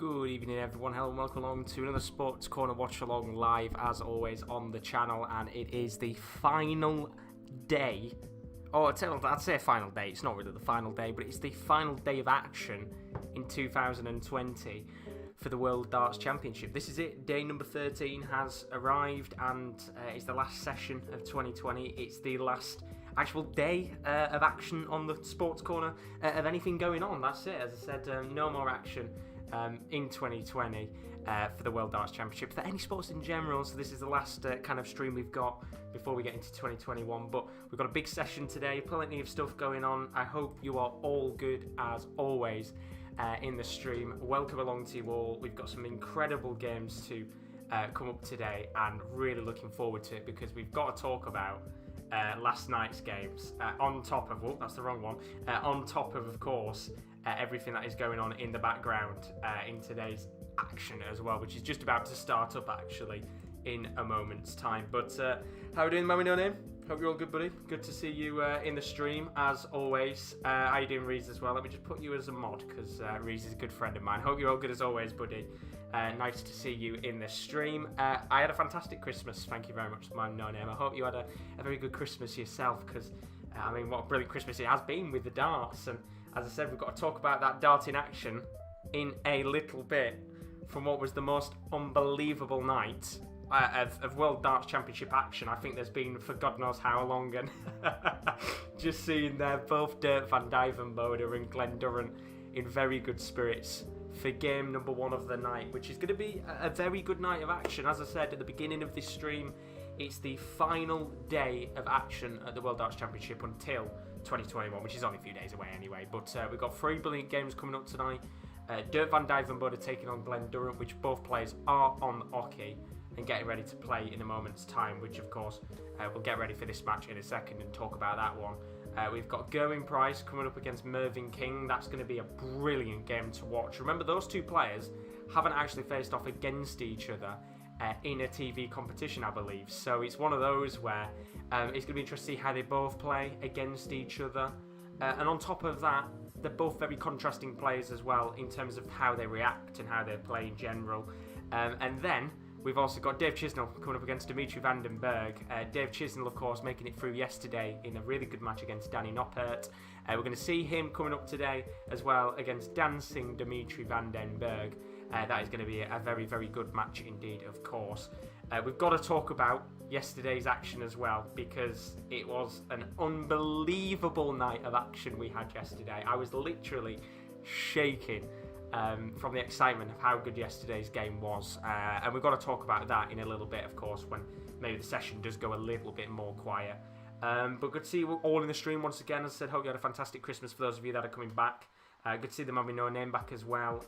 Good evening everyone, hello and welcome along to another Sports Corner Watch Along live as always on the channel, and it is the final day, I'd say final day, it's not really the final day, but it's the final day of action in 2020 for the World Darts Championship. This is it, day number 13 has arrived, and it's the last session of 2020, it's the last actual day of action on the Sports Corner of anything going on. That's it, as I said, no more action in 2020 for the World Darts Championship, for any sports in general. So this is the last kind of stream we've got before we get into 2021, but we've got a big session today, plenty of stuff going on. I hope you are all good as always in the stream. Welcome along to you all. We've got some incredible games to come up today, and really looking forward to it, because we've got to talk about last night's games on top of, that's the wrong one, on top of course, everything that is going on in the background in today's action as well, which is just about to start up actually in a moment's time. But how are you doing, man with no name? Hope you're all good, buddy. Good to see you in the stream as always. How you doing, Reese, as well? Let me just put you as a mod, because Reese is a good friend of mine. Hope you're all good as always, buddy. Nice to see you in the stream. I had a fantastic Christmas, thank you very much, man no name. I hope you had a very good Christmas yourself, because I mean, what a brilliant Christmas it has been with the darts. And as I said, we've got to talk about that darting action in a little bit, from what was the most unbelievable night of World Darts Championship action I think there's been for God knows how long. And just seeing there both Dirk van Duijvenbode and Glen Durrant in very good spirits for game number one of the night, which is going to be a very good night of action. As I said at the beginning of this stream, it's the final day of action at the World Darts Championship until 2021, which is only a few days away anyway. But we've got three brilliant games coming up tonight. Dirk van Duijvenbode taking on Glen Durrant, which both players are on the hockey and getting ready to play in a moment's time, which of course we'll get ready for this match in a second and talk about that one. We've got Gerwyn Price coming up against Mervyn King. That's going to be a brilliant game to watch. Remember, those two players haven't actually faced off against each other in a TV competition, I believe. So it's one of those where it's going to be interesting to see how they both play against each other. And on top of that, they're both very contrasting players as well in terms of how they react and how they play in general. And then we've also got Dave Chisnall coming up against Dimitri Vandenbergh. Dave Chisnall, of course, making it through yesterday in a really good match against Danny Noppert. We're going to see him coming up today as well against dancing Dimitri Vandenbergh. That is going to be a very, very good match indeed, of course. We've got to talk about yesterday's action as well, because it was an unbelievable night of action we had yesterday. I was literally shaking from the excitement of how good yesterday's game was. And we've got to talk about that in a little bit, of course, when maybe the session does go a little bit more quiet. But good to see you all in the stream once again. As I said, hope you had a fantastic Christmas for those of you that are coming back. Good to see the man with no name back as well.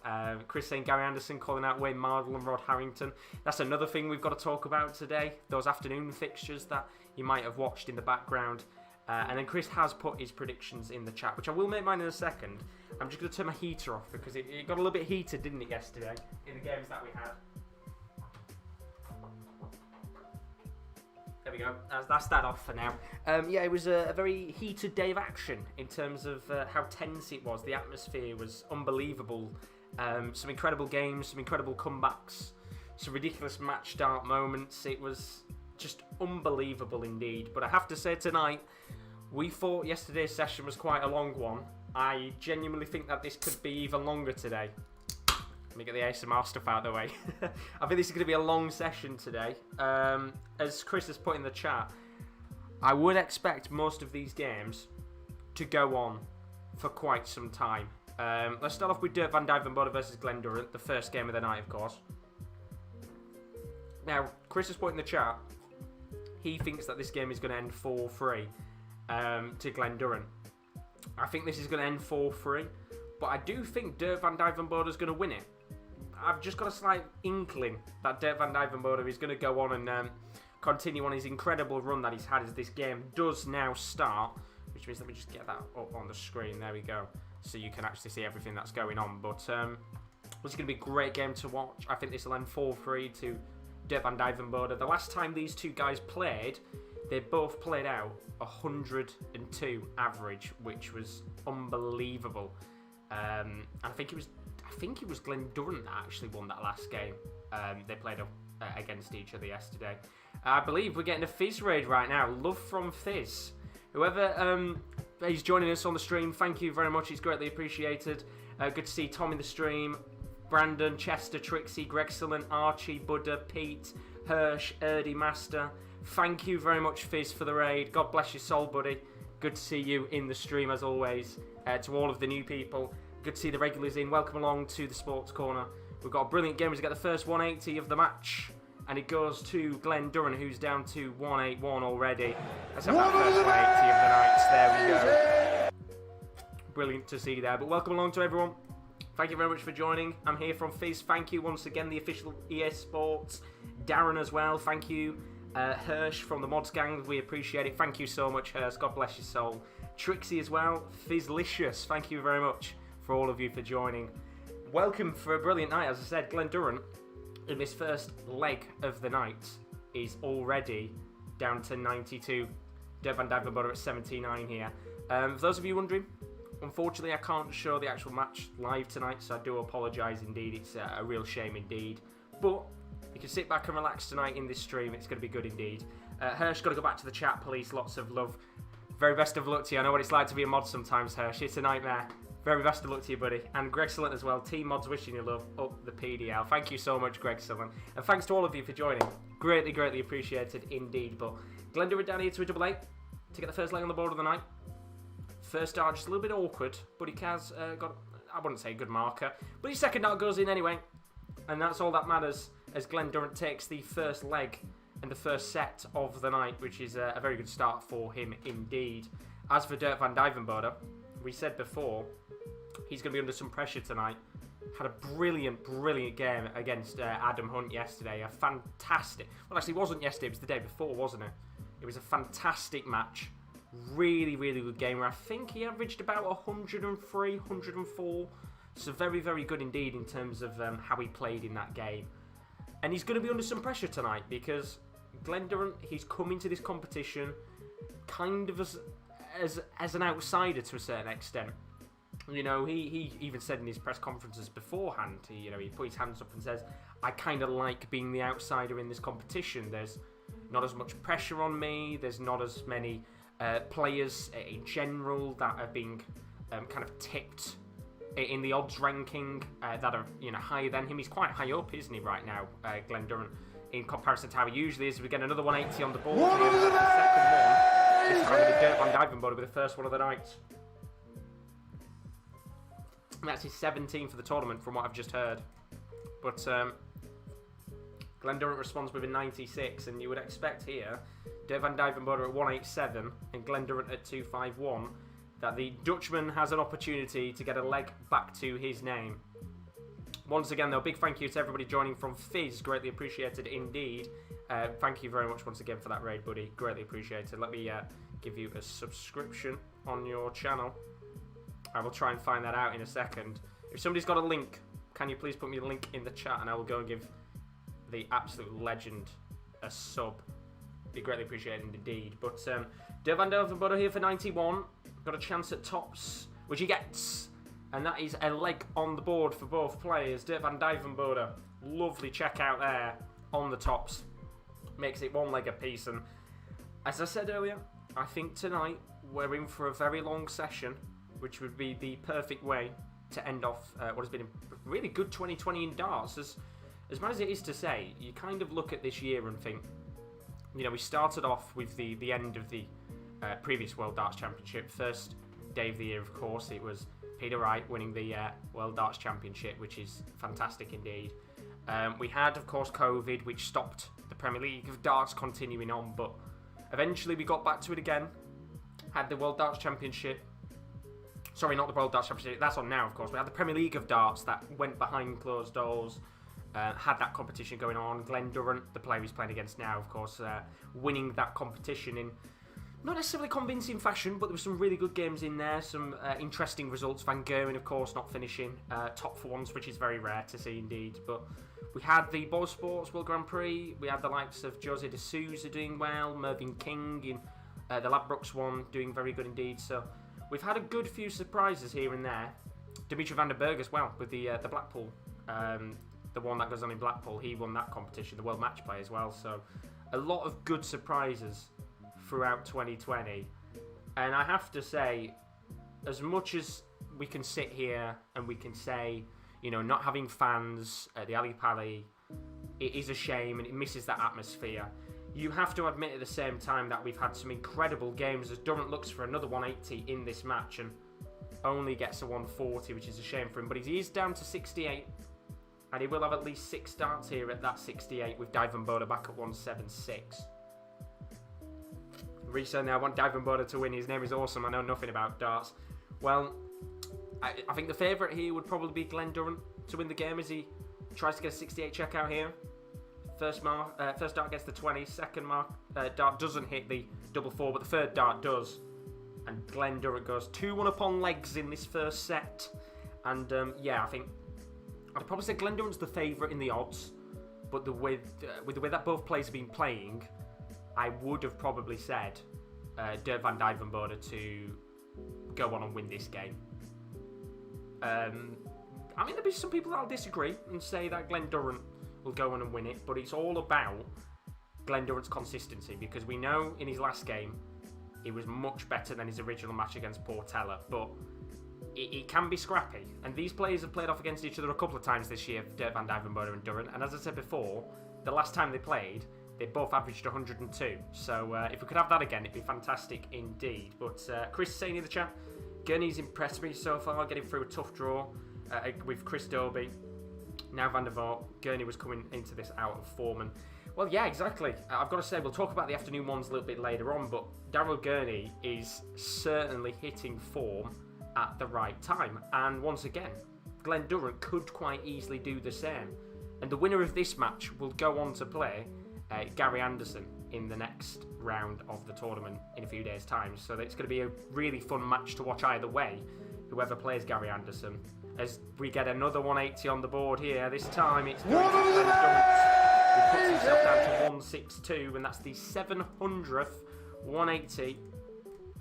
Chris saying Gary Anderson calling out Wayne Mardle and Rod Harrington. That's another thing we've got to talk about today. Those afternoon fixtures that you might have watched in the background. And then Chris has put his predictions in the chat, which I will make mine in a second. I'm just going to turn my heater off, because it got a little bit heated, didn't it, yesterday in the games that we had. There we go, that's that off for now. Yeah, it was a very heated day of action in terms of how tense it was. The atmosphere was unbelievable. Some incredible games, some incredible comebacks, some ridiculous match start moments. It was just unbelievable indeed. But I have to say tonight, we thought yesterday's session was quite a long one. I genuinely think that this could be even longer today. Let me get the ASMR stuff out of the way. I think this is going to be a long session today. As Chris has put in the chat, I would expect most of these games to go on for quite some time. Let's start off with Dirk van Duijvenbode versus Glen Durrant, the first game of the night, of course. Now, Chris has put in the chat, he thinks that this game is going to end 4-3 to Glen Durrant. I think this is going to end 4-3, but I do think Dirk van Duijvenbode is going to win it. I've just got a slight inkling that Dirk van Duijvenbode is going to go on and continue on his incredible run that he's had as this game does now start, which means, let me just get that up on the screen, there we go, so you can actually see everything that's going on. But this is going to be a great game to watch. I think this will end 4-3 to Dirk van Duijvenbode. The last time these two guys played, they both played out 102 average, which was unbelievable. And I think it was I think it was Glen Durrant that actually won that last game. They played against each other yesterday. I believe we're getting a Fizz raid right now. Love from Fizz. Whoever is joining us on the stream, thank you very much. It's greatly appreciated. Good to see Tom in the stream. Brandon, Chester, Trixie, Gregselin, Archie, Buddha, Pete, Hirsch, Erdy, Master. Thank you very much, Fizz, for the raid. God bless your soul, buddy. Good to see you in the stream, as always. To all of the new people, good to see the regulars in. Welcome along to the Sports Corner. We've got a brilliant game. We get the first 180 of the match. And it goes to Glen Durrant, who's down to 181 already. Let's have that first 180 of the night. There we go. Brilliant to see there. But welcome along to everyone. Thank you very much for joining. I'm here from Fizz. Thank you once again, the official EA Sports. Darren as well. Thank you. Hirsch from the Mods Gang. We appreciate it. Thank you so much, Hirsch. God bless your soul. Trixie as well. Fizzlicious. Thank you very much for all of you for joining. Welcome for a brilliant night. As I said, Glen Durrant, in this first leg of the night, is already down to 92. Dirk van Duijvenbode at 79 here. For those of you wondering, unfortunately I can't show the actual match live tonight, so I do apologise indeed. It's a real shame indeed. But you can sit back and relax tonight in this stream. It's going to be good indeed. Hirsch, got to go back to the chat, please. Lots of love. Very best of luck to you. I know what it's like to be a mod sometimes, Hirsch. It's a nightmare. Very best of luck to you, buddy. And Gregselin as well. Team Mods wishing you love up the PDL. Thank you so much, Gregselin. And thanks to all of you for joining. Greatly, greatly appreciated indeed. But Glen Durrant down here to a double eight to get the first leg on the board of the night. First dart just a little bit awkward, but he has got, I wouldn't say a good marker, but his second dart goes in anyway. And that's all that matters as Glen Durrant takes the first leg and the first set of the night, which is a very good start for him indeed. As for Dirk van Duijvenbode, we said before, he's going to be under some pressure tonight. Had a brilliant, brilliant game against Adam Hunt yesterday. A fantastic... Well, actually, it wasn't yesterday. It was the day before, wasn't it? It was a fantastic match. Really, really good game where I think he averaged about 103, 104. So very, very good indeed in terms of how he played in that game. And he's going to be under some pressure tonight because Glen Durrant, he's coming to this competition kind of as an outsider to a certain extent. You know, he even said in his press conferences beforehand, he put his hands up and says, I kind of like being the outsider in this competition. There's not as much pressure on me. There's not as many players in general that are being kind of tipped in the odds ranking that are higher than him. He's quite high up, isn't he, right now, Glen Durrant, in comparison to how he usually is. We get another 180 on the board. The second one. This time with Dirk van Duijvenbode with the first one of the night. And that's his 17 for the tournament, from what I've just heard. But Glen Durrant responds with a 96, and you would expect here, Dave van Duijvenbode at 187 and Glen Durrant at 251, that the Dutchman has an opportunity to get a leg back to his name. Once again, though, big thank you to everybody joining from Fizz. Greatly appreciated indeed. Thank you very much once again for that raid, buddy. Greatly appreciated. Let me give you a subscription on your channel. I will try and find that out in a second. If somebody's got a link, can you please put me the link in the chat and I will go and give the absolute legend a sub. Be greatly appreciated indeed. But Dirk van Duijvenbode here for 91. Got a chance at tops, which he gets. And that is a leg on the board for both players. Dirk van Duijvenbode, lovely check out there on the tops. Makes it one leg apiece. And as I said earlier, I think tonight we're in for a very long session, which would be the perfect way to end off what has been a really good 2020 in darts. As bad as it is to say, you kind of look at this year and think, we started off with the end of the previous World Darts Championship. First day of the year, of course, it was Peter Wright winning the World Darts Championship, which is fantastic indeed. We had, of course, COVID, which stopped the Premier League of Darts continuing on, but eventually we got back to it again. Had the World Darts Championship. Sorry, not the World Darts Championship. That's on now, of course. We had the Premier League of Darts that went behind closed doors. Had that competition going on. Glen Durrant, the player he's playing against now, of course, winning that competition in not necessarily convincing fashion, but there were some really good games in there. Some interesting results. Van Gerwen, of course, not finishing top for once, which is very rare to see indeed. But we had the Ball Sports World Grand Prix. We had the likes of Jose de Souza doing well. Mervyn King in the Ladbrokes one doing very good indeed. So we've had a good few surprises here and there. Dimitri Vandenbergh as well with the Blackpool, the one that goes on in Blackpool. He won that competition, the World Match Play as well. So a lot of good surprises throughout 2020. And I have to say, as much as we can sit here and we can say, you know, not having fans at the Ali Pali, it is a shame and it misses that atmosphere. You have to admit at the same time that we've had some incredible games, as Durant looks for another 180 in this match and only gets a 140, which is a shame for him. But he is down to 68, and he will have at least 6 darts here at that 68 with Duijvenbode back at 176. Recently, I want Duijvenbode to win. His name is awesome. I know nothing about darts. Well, I think the favourite here would probably be Glen Durrant to win the game as he tries to get a 68 checkout here. First dart gets the 20. Second dart doesn't hit the double 4, but the third dart does. And Glen Durrant goes 2-1 upon legs in this first set. And yeah, I think I'd probably say Glen Durrant's the favourite in the odds. But with the way that both players have been playing, I would have probably said Dirk van Duijvenbode to go on and win this game. I mean, there'll be some people that'll disagree and say that Glen Durrant will go on and win it, but it's all about Glen Durrant's consistency, because we know in his last game he was much better than his original match against Portela, but it can be scrappy, and these players have played off against each other a couple of times this year, Dirk van Duijvenbode and Durant, and as I said before, the last time they played, they both averaged 102, so if we could have that again, it'd be fantastic indeed. But Chris saying in the chat, Gurney's impressed me so far, getting through a tough draw with Chris Dobie. Now Van der Vaart, Gurney was coming into this out of form. And, well, yeah, exactly. I've got to say, we'll talk about the afternoon ones a little bit later on, but Daryl Gurney is certainly hitting form at the right time. And once again, Glen Durrant could quite easily do the same. And the winner of this match will go on to play Gary Anderson in the next round of the tournament in a few days' time. So it's going to be a really fun match to watch either way, whoever plays Gary Anderson. As we get another 180 on the board here. This time it's Glen Durrant, who puts himself down to 162, and that's the 700th 180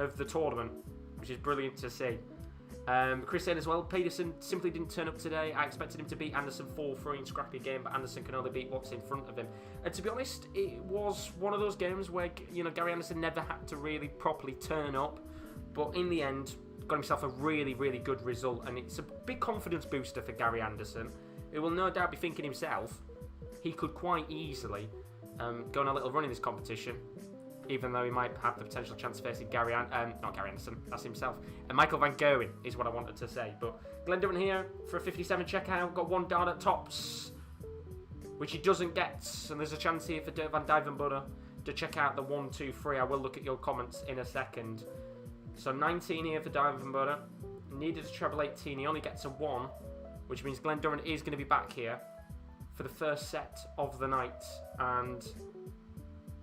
of the tournament, which is brilliant to see. Chris saying as well, Peterson simply didn't turn up today. I expected him to beat Anderson 4-3 in scrappy game, but Anderson can only beat what's in front of him. And to be honest, it was one of those games where, you know, Gary Anderson never had to really properly turn up, but in the end got himself a really, really good result, and it's a big confidence booster for Gary Anderson, who will no doubt be thinking himself he could quite easily go on a little run in this competition, even though he might have the potential chance of facing not Gary Anderson, that's himself, and Michael van Gerwen is what I wanted to say. But Glen Durrant here for a 57 checkout, got 1 dart at tops, which he doesn't get, and there's a chance here for Dirk van Duijvenbode to check out the 1-2-3. I will look at your comments in a second. So 19 here for Duijvenbode, needed a treble 18, he only gets a 1, which means Glen Durrant is going to be back here for the first set of the night. And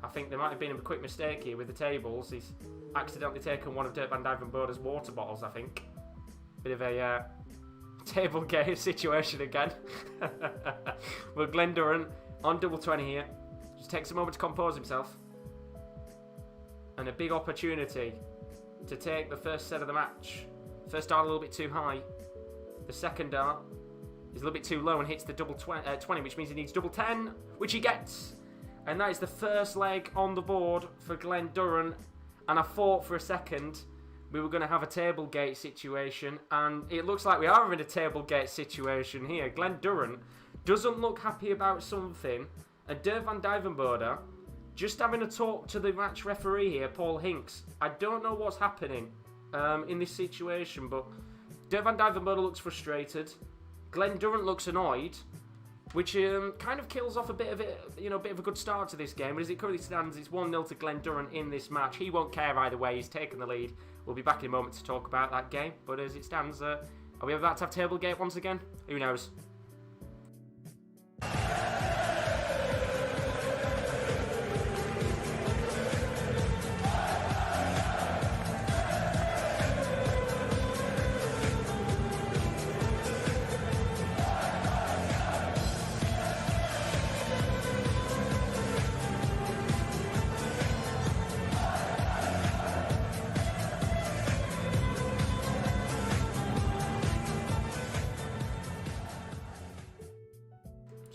I think there might have been a quick mistake here with the tables. He's accidentally taken one of Dirk van Duijvenbode's water bottles, I think. Bit of a table game situation again. Well, Glen Durrant on double 20 here, just takes a moment to compose himself, and a big opportunity to take the first set of the match. First dart a little bit too high. The second dart is a little bit too low and hits the double 20, which means he needs double 10, which he gets. And that is the first leg on the board for Glen Durrant. And I thought for a second we were going to have a table gate situation, and it looks like we are having a table gate situation here. Glen Durrant doesn't look happy about something, and Dirk van Duijvenbode just having a talk to the match referee here, Paul Hinks. I don't know what's happening in this situation, but Dirk van Duijvenbode looks frustrated. Glen Durrant looks annoyed, which kind of kills off a bit of a good start to this game. But as it currently stands, it's 1-0 to Glen Durrant in this match. He won't care either way. He's taken the lead. We'll be back in a moment to talk about that game. But as it stands, are we about to have table gate once again? Who knows?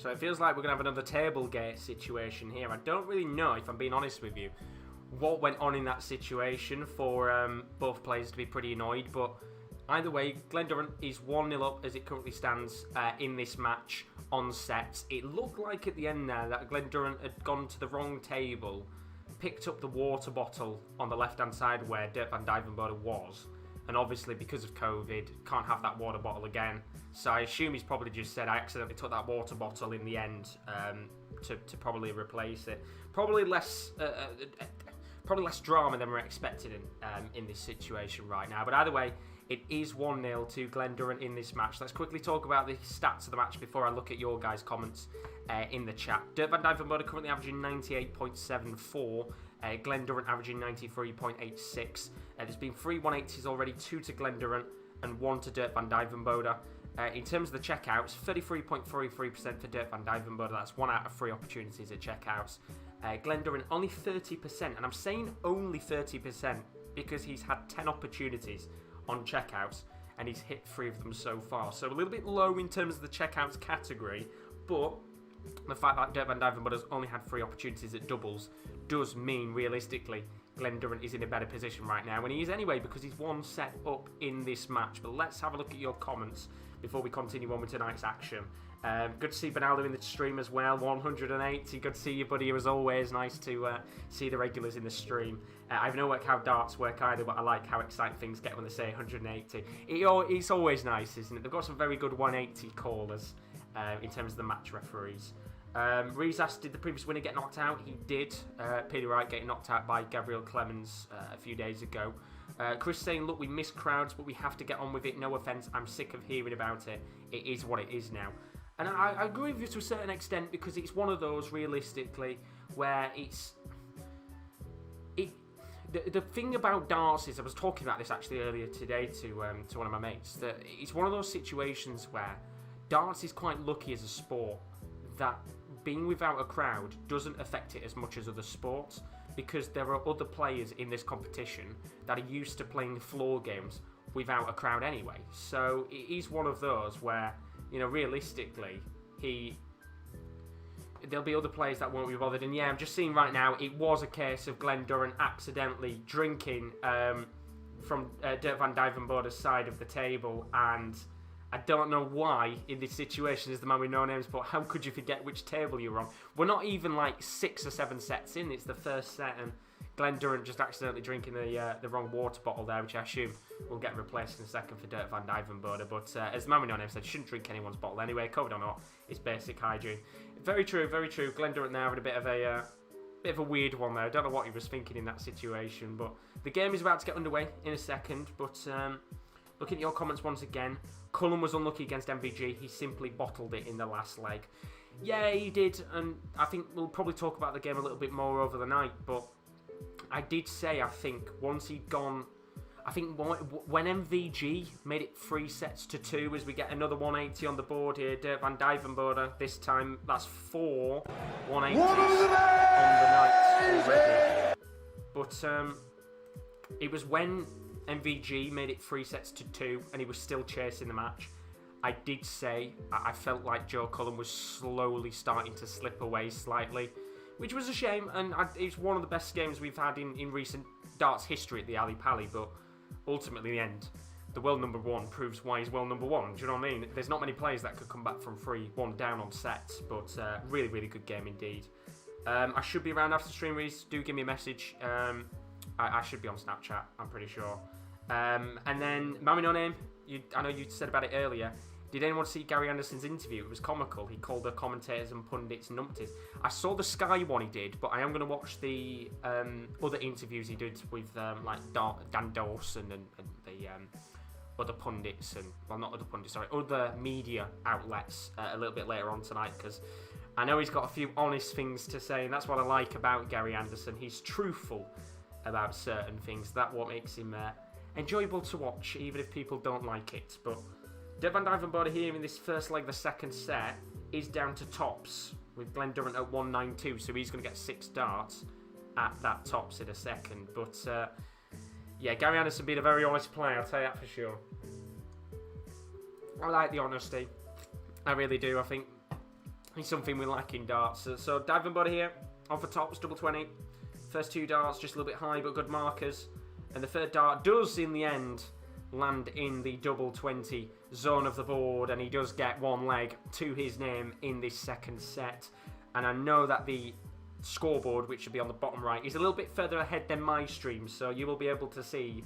So it feels like we're going to have another table gate situation here. I don't really know, if I'm being honest with you, what went on in that situation for both players to be pretty annoyed. But either way, Glen Durrant is 1-0 up as it currently stands in this match on sets. It looked like at the end there that Glen Durrant had gone to the wrong table, picked up the water bottle on the left-hand side where Dirk van Duijvenbode was. And obviously, because of COVID, can't have that water bottle again. So I assume he's probably just said, I accidentally took that water bottle in the end to probably replace it. Probably less drama than we're expecting in this situation right now. But either way, it is 1-0 to Glen Durrant in this match. Let's quickly talk about the stats of the match before I look at your guys' comments in the chat. Dirk van Duijvenbode currently averaging 98.74. Glen Durrant averaging 93.86. There's been 3 180s already, 2 to Glen Durrant and 1 to Dirk van Duijvenbode. In terms of the checkouts, 33.43% for Dirk van Duijvenbode. That's 1 out of 3 opportunities at checkouts. Glen Durrant only 30%, and I'm saying only 30% because he's had 10 opportunities on checkouts and he's hit 3 of them so far. So a little bit low in terms of the checkouts category, but the fact that Dirk van Duijvenbode has only had 3 opportunities at doubles does mean, realistically, Glen Durrant is in a better position right now, and he is anyway because he's 1 set up in this match. But let's have a look at your comments before we continue on with tonight's action. Good to see Benaldo in the stream as well, 180. Good to see you, buddy, as always. Nice to see the regulars in the stream. I have no idea how darts work either, but I like how exciting things get when they say 180. It's always nice, isn't it? They've got some very good 180 callers in terms of the match referees. Rees asked, did the previous winner get knocked out? He did. Peter Wright getting knocked out by Gabriel Clemens a few days ago. Chris saying, look, we miss crowds, but we have to get on with it. No offence, I'm sick of hearing about it. It is what it is now. And I agree with you to a certain extent because it's one of those, realistically, where the thing about darts is, I was talking about this actually earlier today to one of my mates, that it's one of those situations where darts is quite lucky as a sport that being without a crowd doesn't affect it as much as other sports, because there are other players in this competition that are used to playing floor games without a crowd anyway. So it is one of those where, you know, realistically, there'll be other players that won't be bothered. And yeah, I'm just seeing right now, it was a case of Glen Durrant accidentally drinking from Dirk van Duijvenbode's side of the table, and I don't know why in this situation as the man with no names, but how could you forget which table you're on? We're not even like 6 or 7 sets in, it's the first set, and Glen Durrant just accidentally drinking the wrong water bottle there, which I assume will get replaced in a second for Dirk van Duijvenbode. But as the man with no name said, you shouldn't drink anyone's bottle anyway, COVID or not, it's basic hygiene. Very true, very true. Glen Durrant now had a bit of a weird one there. I don't know what he was thinking in that situation, but the game is about to get underway in a second. But looking at your comments once again, Cullen was unlucky against MVG. He simply bottled it in the last leg. Yeah, he did, and I think we'll probably talk about the game a little bit more over the night, but I did say, I think, once he'd gone, I think when MVG made it 3 sets to 2 as we get another 180 on the board here, Dirk van Duijvenbode, this time that's 4 180s on the night already. But it was when MVG made it 3 sets to 2 and he was still chasing the match. I did say I felt like Joe Cullen was slowly starting to slip away slightly, which was a shame, and it's one of the best games we've had in recent darts history at the Ali Pali, but ultimately in the end, the world number 1 proves why he's world number 1. Do you know what I mean? There's not many players that could come back from 3-1 down on sets, but really, really good game indeed. I should be around after the stream, Reese. Do give me a message. I should be on Snapchat, I'm pretty sure. And then, Mammy No Name, I know you said about it earlier. Did anyone see Gary Anderson's interview? It was comical. He called the commentators and pundits numpties. I saw the Sky one he did, but I am going to watch the other interviews he did with like Dan Dawson and the other pundits, and well, not other pundits, sorry, other media outlets a little bit later on tonight, because I know he's got a few honest things to say, and that's what I like about Gary Anderson. He's truthful about certain things. That's what makes him enjoyable to watch, even if people don't like it. But Dirk van Duijvenbode here in this first leg, the second set, is down to tops with Glen Durrant at 192, so he's going to get 6 darts at that tops in a second. But yeah, Gary Anderson being a very honest player, I'll tell you that for sure. I like the honesty, I really do. I think He's something we lack in darts. So Duijvenbode here, on for tops, double 20. First 2 darts, just a little bit high, but good markers. And the third dart does, in the end, land in the double 20 zone of the board, and he does get 1 leg to his name in this second set. And I know that the scoreboard, which should be on the bottom right, is a little bit further ahead than my stream, so you will be able to see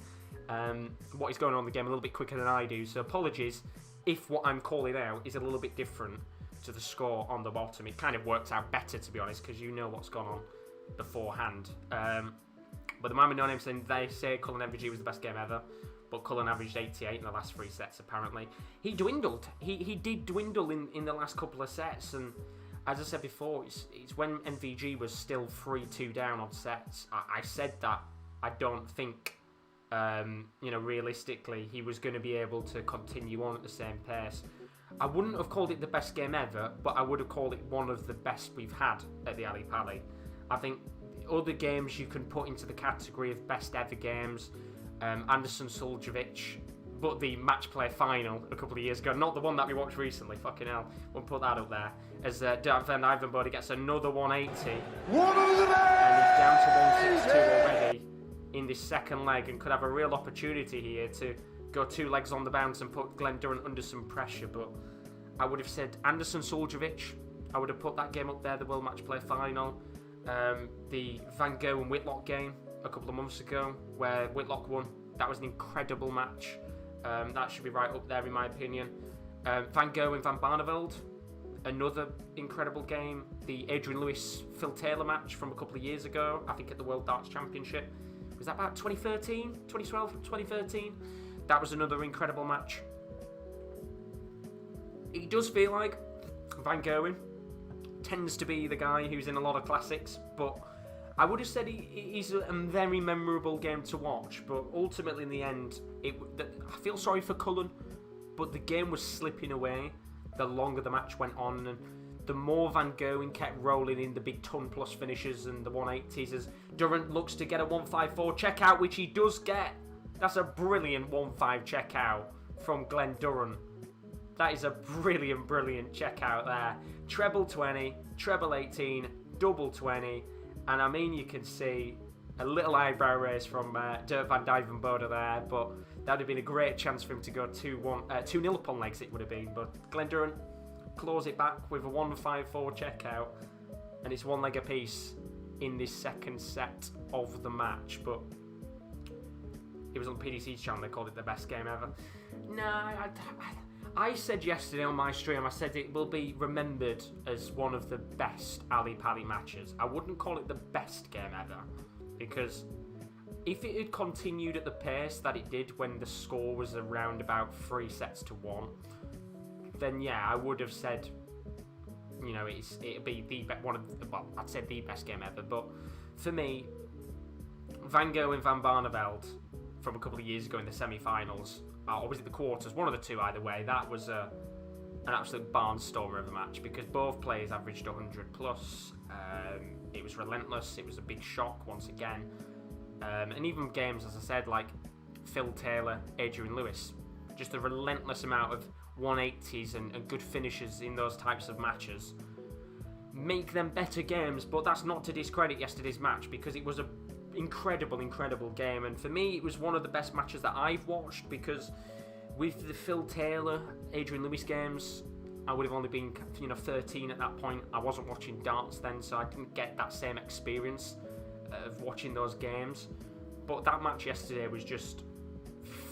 what is going on in the game a little bit quicker than I do. So apologies if what I'm calling out is a little bit different to the score on the bottom. It kind of works out better, to be honest, because you know what's gone on beforehand. But the man with no name saying they say Cullen MVG was the best game ever, but Cullen averaged 88 in the last 3 sets apparently. He dwindled. He did dwindle in the last couple of sets, and as I said before, it's when MVG was still 3-2 down on sets. I said that I don't think, realistically, he was going to be able to continue on at the same pace. I wouldn't have called it the best game ever, but I would have called it one of the best we've had at the Ali Pali. I think other games you can put into the category of best ever games, Anderson Suljovic, but the match play final a couple of years ago, not the one that we watched recently, fucking hell, we'll put that up there, as Dirk van Duijvenbode gets another 180, and he's down to 162 already in this second leg, and could have a real opportunity here to go 2 legs on the bounce and put Glen Durrant under some pressure. But I would have said Anderson Suljovic, I would have put that game up there, the World Match Play final. The Van Gogh and Whitlock game a couple of months ago, where Whitlock won, that was an incredible match. That should be right up there in my opinion. Van Gogh and Van Barneveld, another incredible game. The Adrian Lewis Phil Taylor match from a couple of years ago, I think at the World Darts Championship, was that about 2013, 2012, 2013? That was another incredible match. It does feel like Van Gogh tends to be the guy who's in a lot of classics, but I would have said he's a very memorable game to watch. But ultimately, in the end, I feel sorry for Cullen, but the game was slipping away the longer the match went on, and the more Van Gogh kept rolling in the big ton plus finishes and the 180s, as Durant looks to get a 154 checkout, which he does get. That's a brilliant 1-5 checkout from Glen Durrant. That is a brilliant, brilliant checkout there. Treble 20, treble 18, double 20. And I mean, you can see a little eyebrow raise from Dirk van Duijvenbode there, but that would have been a great chance for him to go 2-0 upon legs, it would have been. But Glen Durrant claws it back with a 154 checkout, and it's 1 leg apiece in this second set of the match. But it was on PDC's channel, they called it the best game ever. No, I said yesterday on my stream, I said it will be remembered as one of the best Ali Pali matches. I wouldn't call it the best game ever, because if it had continued at the pace that it did when the score was around about 3-1, then yeah, I would have said, it'd be I'd say the best game ever. But for me, Van Gogh and Van Barneveld from a couple of years ago in the semi-finals, or was it the quarters? One of the two, either way. That was an absolute barnstormer of a match, because both players averaged 100 plus. It was relentless. It was a big shock once again. And even games, as I said, like Phil Taylor, Adrian Lewis, just a relentless amount of 180s and good finishes in those types of matches make them better games. But that's not to discredit yesterday's match, because it was a incredible game, and for me it was one of the best matches that I've watched, because with the Phil Taylor, Adrian Lewis games, I would have only been 13 at that point. I wasn't watching darts then, so I didn't get that same experience of watching those games. But that match yesterday was just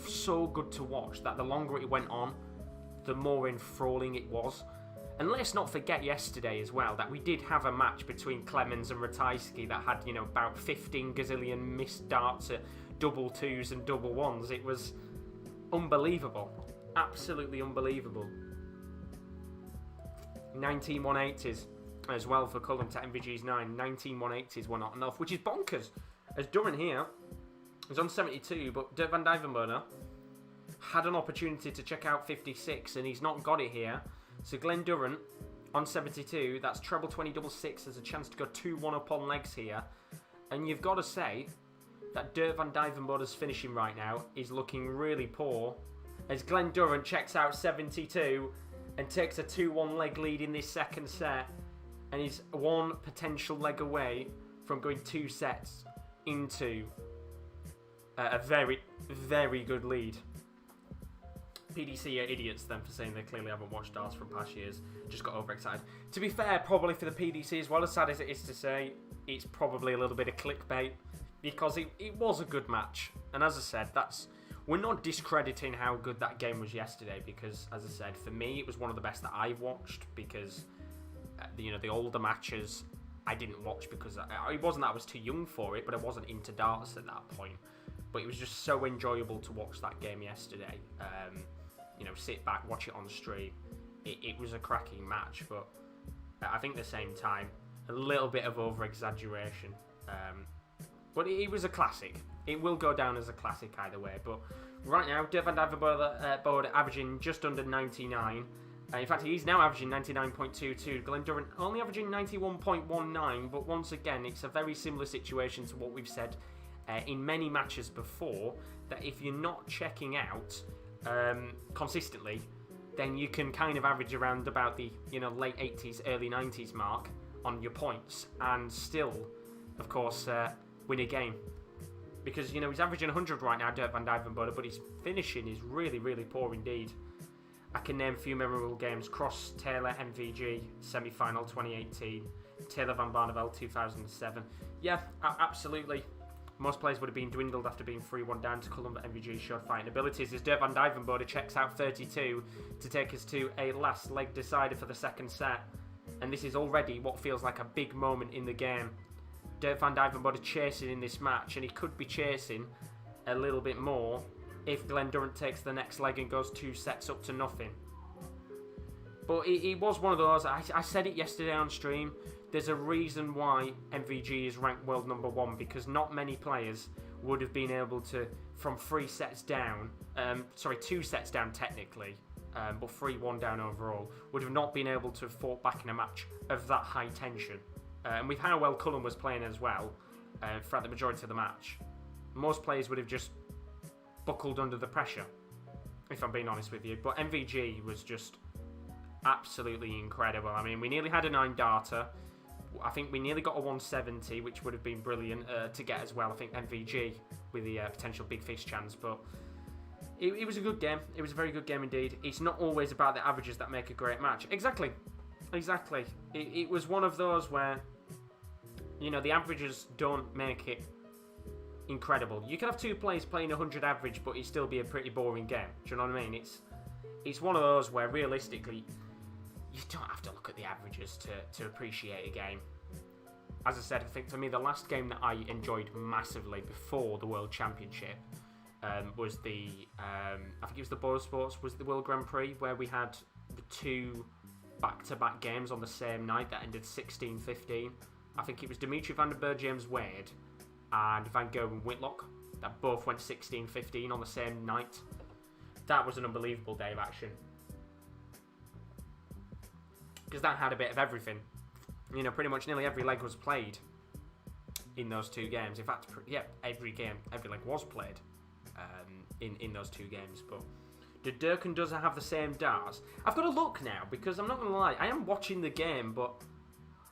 so good to watch, that the longer it went on, the more enthralling it was. And let's not forget yesterday as well that we did have a match between Clemens and Ratajski that had, about 15 gazillion missed darts at double 2s and double 1s. It was unbelievable. Absolutely unbelievable. 19 180s as well for Cullen to MVG's 9. 19 180s were not enough, which is bonkers, as Durant here is on 72, but Dirk van Duijvenbode had an opportunity to check out 56, and he's not got it here. So Glen Durrant on 72, that's treble 20 double 6, there's a chance to go 2-1 up on legs here. And you've got to say that Dirk van Duijvenbode's finishing right now is looking really poor, as Glen Durrant checks out 72 and takes a 2-1 leg lead in this second set, and is one potential leg away from going 2 sets into a very, very good lead. PDC are idiots then for saying they clearly haven't watched darts from past years. Just got overexcited. To be fair, probably for the PDC, as well as sad as it is to say, it's probably a little bit of clickbait, because it was a good match. And as I said, we're not discrediting how good that game was yesterday, because as I said, for me it was one of the best that I've watched, because the older matches I didn't watch because it wasn't that I was too young for it, but I wasn't into darts at that point. But it was just so enjoyable to watch that game yesterday. Sit back, watch it on stream. It was a cracking match, but I think at the same time, a little bit of over-exaggeration. But it was a classic. It will go down as a classic either way. But right now, Dirk van Duijvenbode averaging just under 99. In fact, he's now averaging 99.22. Glen Durrant only averaging 91.19. But once again, it's a very similar situation to what we've said in many matches before, that if you're not checking out consistently, then you can kind of average around about the late 80s, early 90s mark on your points, and still, of course, win a game. Because he's averaging 100 right now, Dirk van Duijvenbode, but his finishing is really, really poor indeed. I can name a few memorable games: Cross, Taylor, MVG, semi-final 2018, Taylor van Barneveld 2007. Yeah, absolutely. Most players would have been dwindled after being 3-1 down to Cullen, but MVG showed fighting abilities as Dirk van Duijvenbode checks out 32 to take us to a last leg decider for the second set. And this is already what feels like a big moment in the game. Dirk van Duijvenbode chasing in this match, and he could be chasing a little bit more if Glen Durrant takes the next leg and goes 2 sets up to nothing. But it was one of those, I said it yesterday on stream, there's a reason why MVG is ranked world number 1, because not many players would have been able to, from 2 sets down technically, but 3-1 down overall, would have not been able to have fought back in a match of that high tension. And with how well Cullen was playing as well, throughout the majority of the match, most players would have just buckled under the pressure, if I'm being honest with you. But MVG was just absolutely incredible. I mean, we nearly had a 9-darter. I think we nearly got a 170, which would have been brilliant to get as well. I think MVG with the potential big fish chance, but it was a good game. It was a very good game indeed. It's not always about the averages that make a great match. Exactly. It was one of those where, the averages don't make it incredible. You can have 2 players playing 100 average, but it still be a pretty boring game. Do you know what I mean? It's one of those where realistically, you don't have to look at the averages to appreciate a game. As I said, I think for me, the last game that I enjoyed massively before the World Championship was I think it was the Borosports, was the World Grand Prix, where we had the 2 back-to-back games on the same night that ended 16-15. I think it was Dimitri, Vandenbergh, James Wade, and Van Gogh and Whitlock that both went 16-15 on the same night. That was an unbelievable day of action, because that had a bit of everything. Pretty much nearly every leg was played in those 2 games. In fact, every leg was played in those 2 games. But did Dirk and Duzza have the same darts? I've got to look now, because I'm not going to lie, I am watching the game, but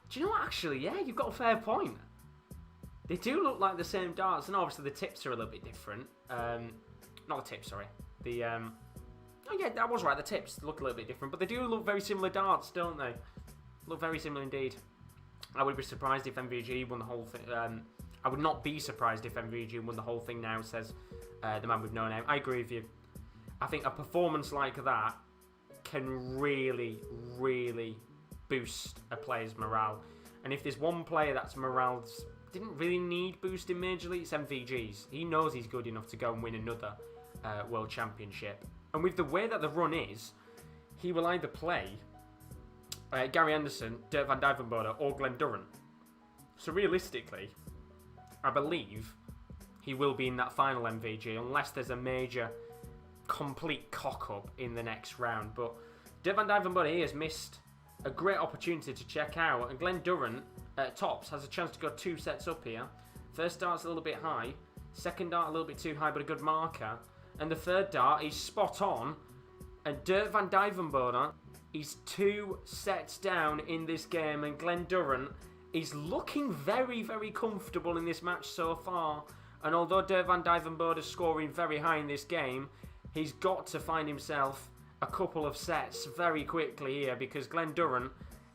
do you know what, actually, yeah, you've got a fair point. They do look like the same darts, and obviously the tips are a little bit different. Not the tips, sorry. Oh yeah, that was right, the tips look a little bit different, but they do look very similar darts, don't they? Look very similar indeed. I would be surprised if MVG won the whole thing. I would not be surprised if MVG won the whole thing now, says the man with no name. I agree with you. I think a performance like that can really, really boost a player's morale. And if there's one player that's morale didn't really need boosting majorly, it's MVG's. He knows he's good enough to go and win another World Championship. And with the way that the run is, he will either play Gary Anderson, Dirk van Duijvenbode, or Glen Durrant. So realistically, I believe he will be in that final MVG, unless there's a major complete cock-up in the next round. But Dirk van Duijvenbode, he has missed a great opportunity to check out, and Glen Durrant at tops has a chance to go 2 sets up here. First dart's a little bit high, second dart a little bit too high, but a good marker, and the third dart is spot on, and Dirk van Duijvenbode He's 2 sets down in this game, and Glen Durrant is looking very, very comfortable in this match so far. And although Dirk van Duijvenbode is scoring very high in this game, he's got to find himself a couple of sets very quickly here, because Glen Durrant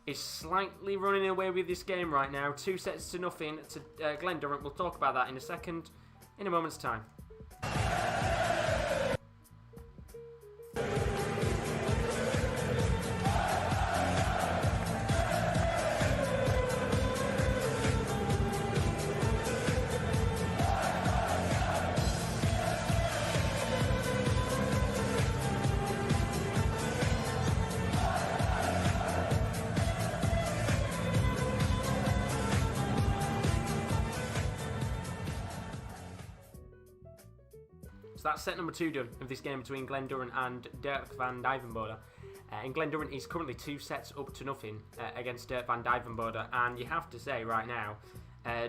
is slightly running away with this game right now. 2 sets to nothing to Glen Durrant. We'll talk about that in a second, in a moment's time. So that's set number 2 done of this game between Glen Durrant and Dirk van Duijvenbode. And Glen Durrant is currently 2 sets up to nothing against Dirk van Duijvenbode. And you have to say right now,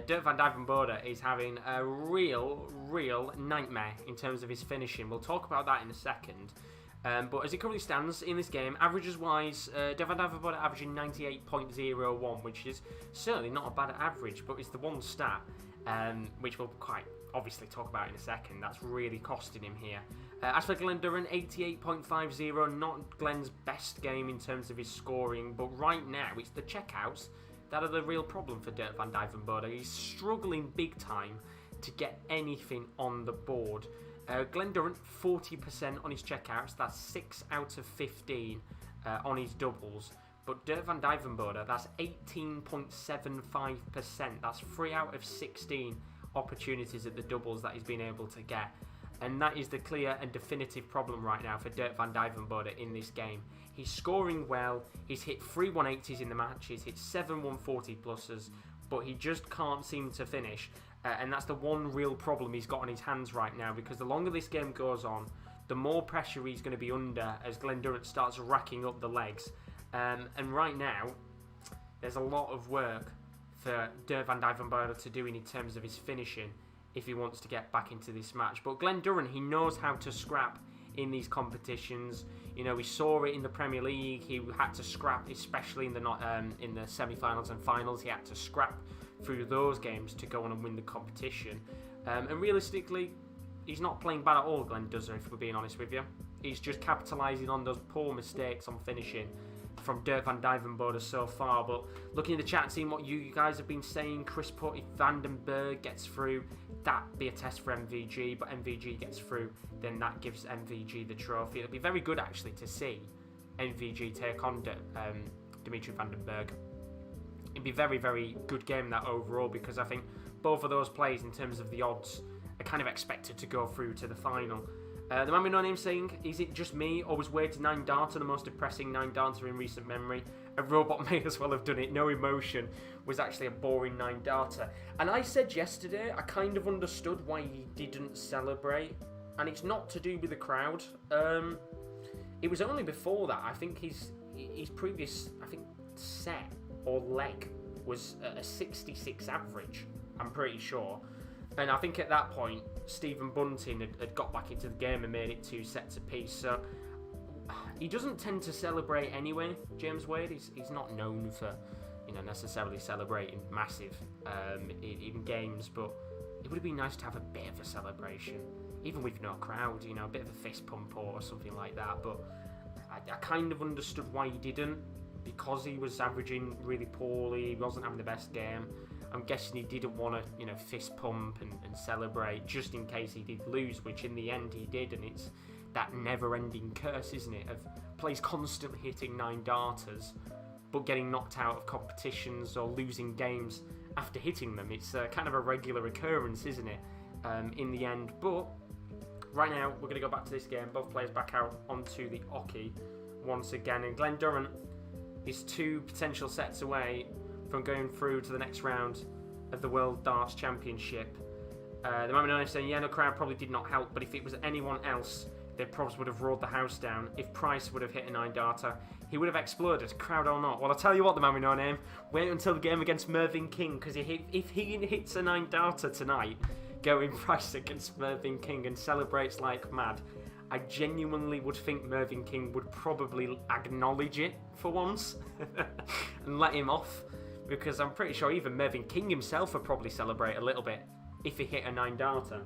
Dirk van Duijvenbode is having a real nightmare in terms of his finishing. We'll talk about that in a second. But as it currently stands in this game, averages-wise, Dirk van Duijvenbode averaging 98.01, which is certainly not a bad average, but it's the one stat which we'll quite obviously talk about in a second, that's really costing him here. As for Glen Durrant, 88.50, not Glen's best game in terms of his scoring, but right now it's the checkouts that are the real problem for Dirk van Duijvenbode. He's struggling big time to get anything on the board. Glen Durrant, 40% on his checkouts, that's 6 out of 15 on his doubles. But Dirk van Duijvenbode, that's 18.75%, that's 3 out of 16 opportunities at the doubles that he's been able to get. And that is the clear and definitive problem right now for Dirk van Duijvenbode in this game. He's scoring well, he's hit 3 180s in the match, he's hit 7 140 pluses, but he just can't seem to finish. And that's the one real problem he's got on his hands right now, because the longer this game goes on, the more pressure he's going to be under as Glen Durrant starts racking up the legs. And right now, there's a lot of work for Dirk van Duijvenbode to do in terms of his finishing if he wants to get back into this match. But Glen Durrant, he knows how to scrap in these competitions. You know, we saw it in the Premier League. He had to scrap, especially in the semi-finals and finals. He had to scrap through those games to go on and win the competition. And realistically, he's not playing bad at all, Glen Durrant, if we're being honest with you. He's just capitalising on those poor mistakes on finishing from Dirk van Duijvenbode so far. But looking at the chat, seeing what you guys have been saying, Chris put, if Vandenbergh gets through, that'd be a test for MVG, but MVG gets through, then that gives MVG the trophy. It'll be very good actually to see MVG take on Dimitri Vandenbergh. It'd be a very, very good game that overall, because I think both of those players in terms of the odds are kind of expected to go through to the final. The man with no name saying, is it just me, or was Wade's 9-darter the most depressing 9-darter in recent memory? A robot may as well have done it. No emotion was actually a boring 9-darter. And I said yesterday, I kind of understood why he didn't celebrate. And it's not to do with the crowd. It was only before that. I think his previous, set or leg was a 66 average, I'm pretty sure. And I think at that point, Stephen Bunting had got back into the game and made it 2 sets apiece. So he doesn't tend to celebrate anyway, James Wade. He's not known for, necessarily celebrating massive in games, but it would have been nice to have a bit of a celebration, even with no crowd, a bit of a fist pump or something like that. But I kind of understood why he didn't, because he was averaging really poorly, he wasn't having the best game. I'm guessing he didn't want to, fist pump and celebrate just in case he did lose, which in the end he did, and it's that never-ending curse, isn't it, of players constantly hitting 9-darters, but getting knocked out of competitions or losing games after hitting them. It's kind of a regular occurrence, isn't it, in the end. But right now, we're going to go back to this game. Both players back out onto the oche once again, and Glen Durrant is 2 potential sets away from going through to the next round of the World Darts Championship. The moment I'm saying, yeah, no, crowd probably did not help, but if it was anyone else, they probably would have roared the house down. If Price would have hit a 9-darter, he would have exploded, crowd or not. Well, I'll tell you what, the man with no name, wait until the game against Mervyn King, because if he hits a 9-darter tonight, Gerwyn Price against Mervyn King and celebrates like mad, I genuinely would think Mervyn King would probably acknowledge it for once and let him off, because I'm pretty sure even Mervyn King himself would probably celebrate a little bit if he hit a 9-darter.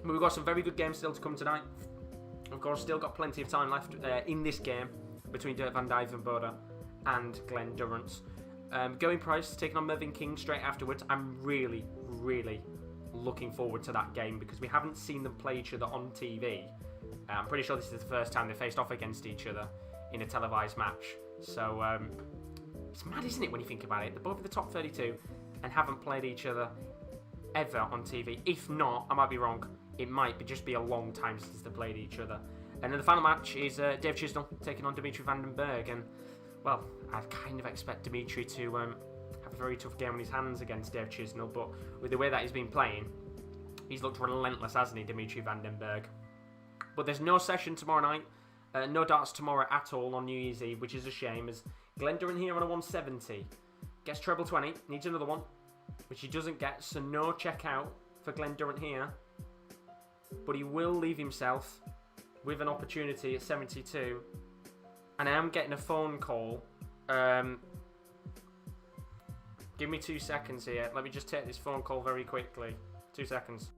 But we've got some very good games still to come tonight. Of course, still got plenty of time left in this game between Dirk van Duijvenbode and Glen Durrant. Gerwyn Price taking on Mervyn King straight afterwards. I'm really, really looking forward to that game because we haven't seen them play each other on TV. I'm pretty sure this is the first time they faced off against each other in a televised match. So it's mad, isn't it, when you think about it? They're both in the top 32 and haven't played each other ever on TV. If not, I might be wrong. It might just be a long time since they played each other. And then the final match is Dave Chisnall taking on Dimitri Vandenbergh. And, well, I kind of expect Dimitri to have a very tough game on his hands against Dave Chisnall. But with the way that he's been playing, he's looked relentless, hasn't he, Dimitri Vandenbergh? But there's no session tomorrow night. No darts tomorrow at all on New Year's Eve, which is a shame, as Glen Durrant here on a 170. Gets treble 20, needs another one, which he doesn't get, so no check out for Glen Durrant here. But he will leave himself with an opportunity at 72. And I am getting a phone call. Give me 2 seconds here. Let me just take this phone call very quickly. 2 seconds.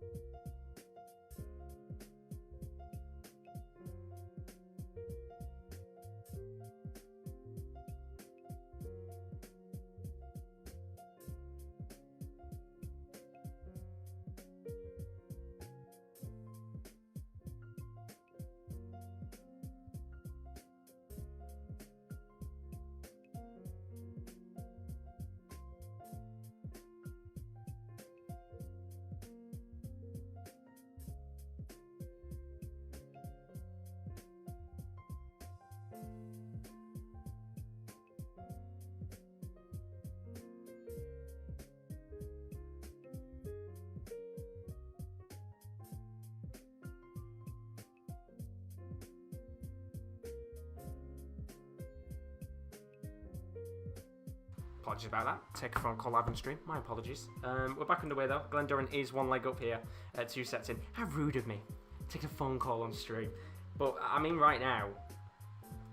Apologies about that. Take a phone call live on stream. My apologies. We're back underway though. Glen Durrant is one leg up here. 2 sets in. How rude of me. Take a phone call on stream. But, I mean, right now,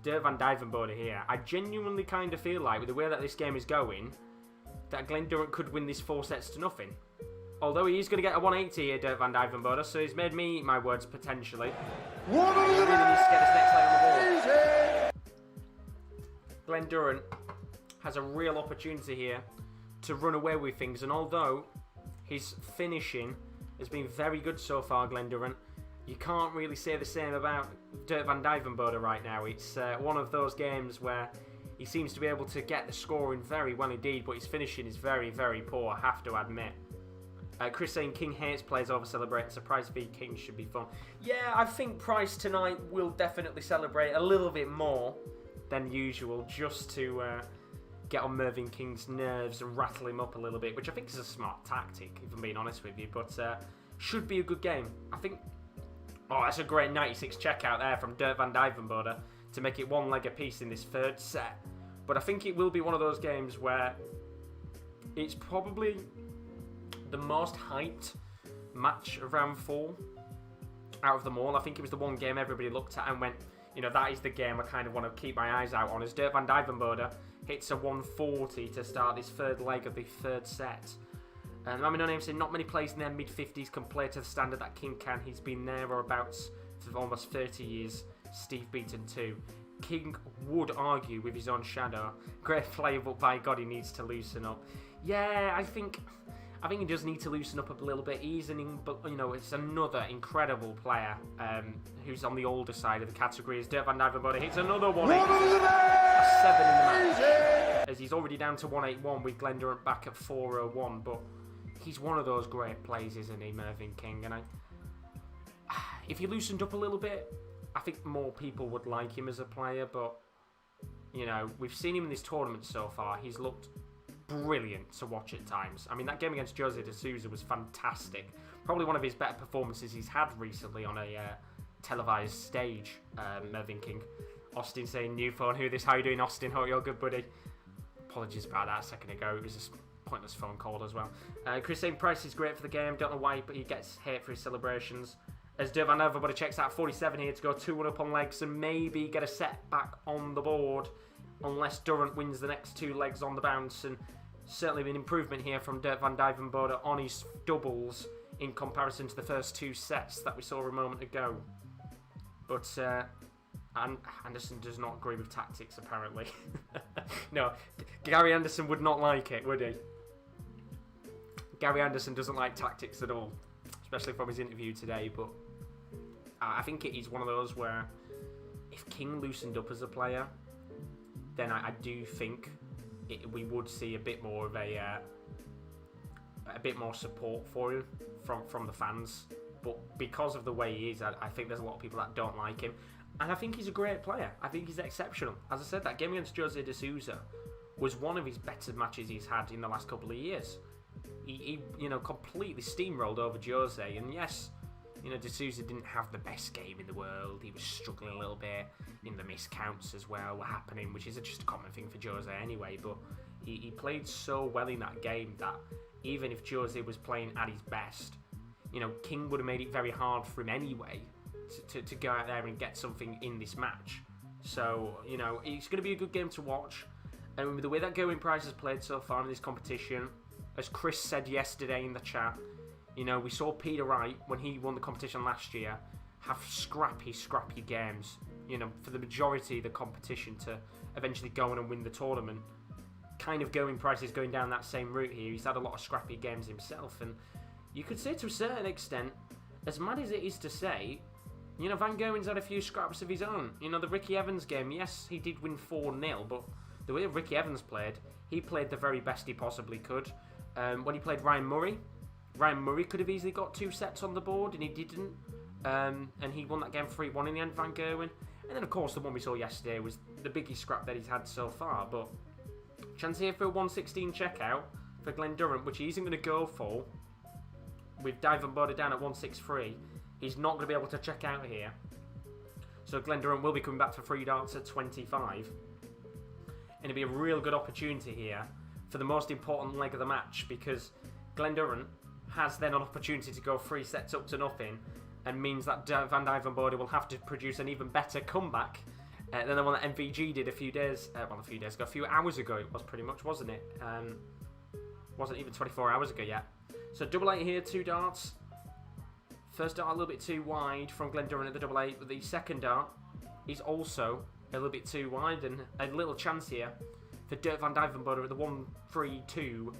Dirk van Duijvenbode here, I genuinely kind of feel like, with the way that this game is going, that Glen Durrant could win this 4 sets to nothing. Although he is going to get a 180 here, Dirk van Duijvenbode, so he's made me eat my words, potentially. He really needs to get this next leg on the board. Glen Durrant has a real opportunity here to run away with things, and although his finishing has been very good so far, Glen Durrant, you can't really say the same about Dirk van Duijvenbode right now. It's one of those games where he seems to be able to get the scoring very well indeed, but his finishing is very, very poor, I have to admit. Chris saying King hates players over celebrate. Surprise v King should be fun. Yeah, I think Price tonight will definitely celebrate a little bit more than usual, just to get on Mervyn King's nerves and rattle him up a little bit, which I think is a smart tactic, if I'm being honest with you. But should be a good game. I think. Oh, that's a great 96 checkout there from Dirk van Duijvenbode to make it 1 leg apiece in this 3rd set. But I think it will be one of those games where it's probably the most hyped match of round 4 out of them all. I think it was the one game everybody looked at and went, you know, that is the game I kind of want to keep my eyes out on, as Dirk van Duijvenbode hits a 140 to start this 3rd leg of the 3rd set. And Mammy No Name saying not many players in their mid-50s can play to the standard that King can. He's been there or abouts for almost 30 years. Steve Beaton too. King would argue with his own shadow. Great player, but by God, he needs to loosen up. Yeah, I think he does need to loosen up a little bit. He's but you know, it's another incredible player who's on the older side of the category. As Dirk van Duijvenbode hits another 180. A 7 in the match, as he's already down to 181 with Glen Durrant back at 401. But he's one of those great players, isn't he, Mervyn King? And if he loosened up a little bit, I think more people would like him as a player. But you know, we've seen him in this tournament so far. He's looked brilliant to watch at times. I mean, that game against Jose de Souza was fantastic. Probably one of his better performances he's had recently on a televised stage. Mervyn King. Austin saying, new phone, who this? How you doing, Austin? Hope you're good, buddy. Apologies about that a second ago. It was a pointless phone call as well. Chris saying Price is great for the game. Don't know why, but he gets hate for his celebrations. As Dirk van Duijvenbode checks out 47 here to go 2-1 up on legs and maybe get a set back on the board, unless Durant wins the next 2 legs on the bounce. And certainly an improvement here from Dirk van Duijvenbode on his doubles in comparison to the first 2 sets that we saw a moment ago. But Anderson does not agree with tactics, apparently. No, Gary Anderson would not like it, would he? Gary Anderson doesn't like tactics at all, especially from his interview today. But I think it is one of those where if King loosened up as a player, then I do think we would see a bit more of a bit more support for him from the fans. But because of the way he is, I think there's a lot of people that don't like him. And I think he's a great player. I think he's exceptional. As I said, that game against Jose de Sousa was one of his better matches he's had in the last couple of years. He completely steamrolled over Jose. And yes, de Sousa didn't have the best game in the world. He was struggling a little bit. The miscounts as well were happening, which is just a common thing for Jose anyway. But he played so well in that game that even if Jose was playing at his best, King would have made it very hard for him anyway to go out there and get something in this match. So, it's going to be a good game to watch. And with the way that Gerwyn Price has played so far in this competition, as Chris said yesterday in the chat, we saw Peter Wright, when he won the competition last year, have scrappy games, for the majority of the competition to eventually go on and win the tournament. Kind of Gerwyn Price is going down that same route here. He's had a lot of scrappy games himself, and you could say to a certain extent, as mad as it is to say, Van Gerwen's had a few scraps of his own. The Ricky Evans game, yes, he did win 4-0, but the way Ricky Evans played, he played the very best he possibly could. When he played Ryan Murray could have easily got 2 sets on the board, and he didn't. And he won that game 3-1 in the end, Van Gerwen. And then, of course, the one we saw yesterday was the biggest scrap that he's had so far. But chance here for a 116 checkout for Glen Durrant, which he isn't going to go for. With Duijvenbode down at 163, he's not going to be able to check out here. So Glen Durrant will be coming back for 3 darts at 25. And it'll be a real good opportunity here for the most important leg of the match, because Glen Durrant has then an opportunity to go 3 sets up to nothing, and means that Van Duijvenbode will have to produce an even better comeback than the one that MVG did a few hours ago. It was pretty much, wasn't it? Wasn't even 24 hours ago yet. So double 8 here, 2 darts. First dart a little bit too wide from Glen Durrant at the double 8, but the second dart is also a little bit too wide, and a little chance here for Dirk van Duijvenbode at the 1-3-2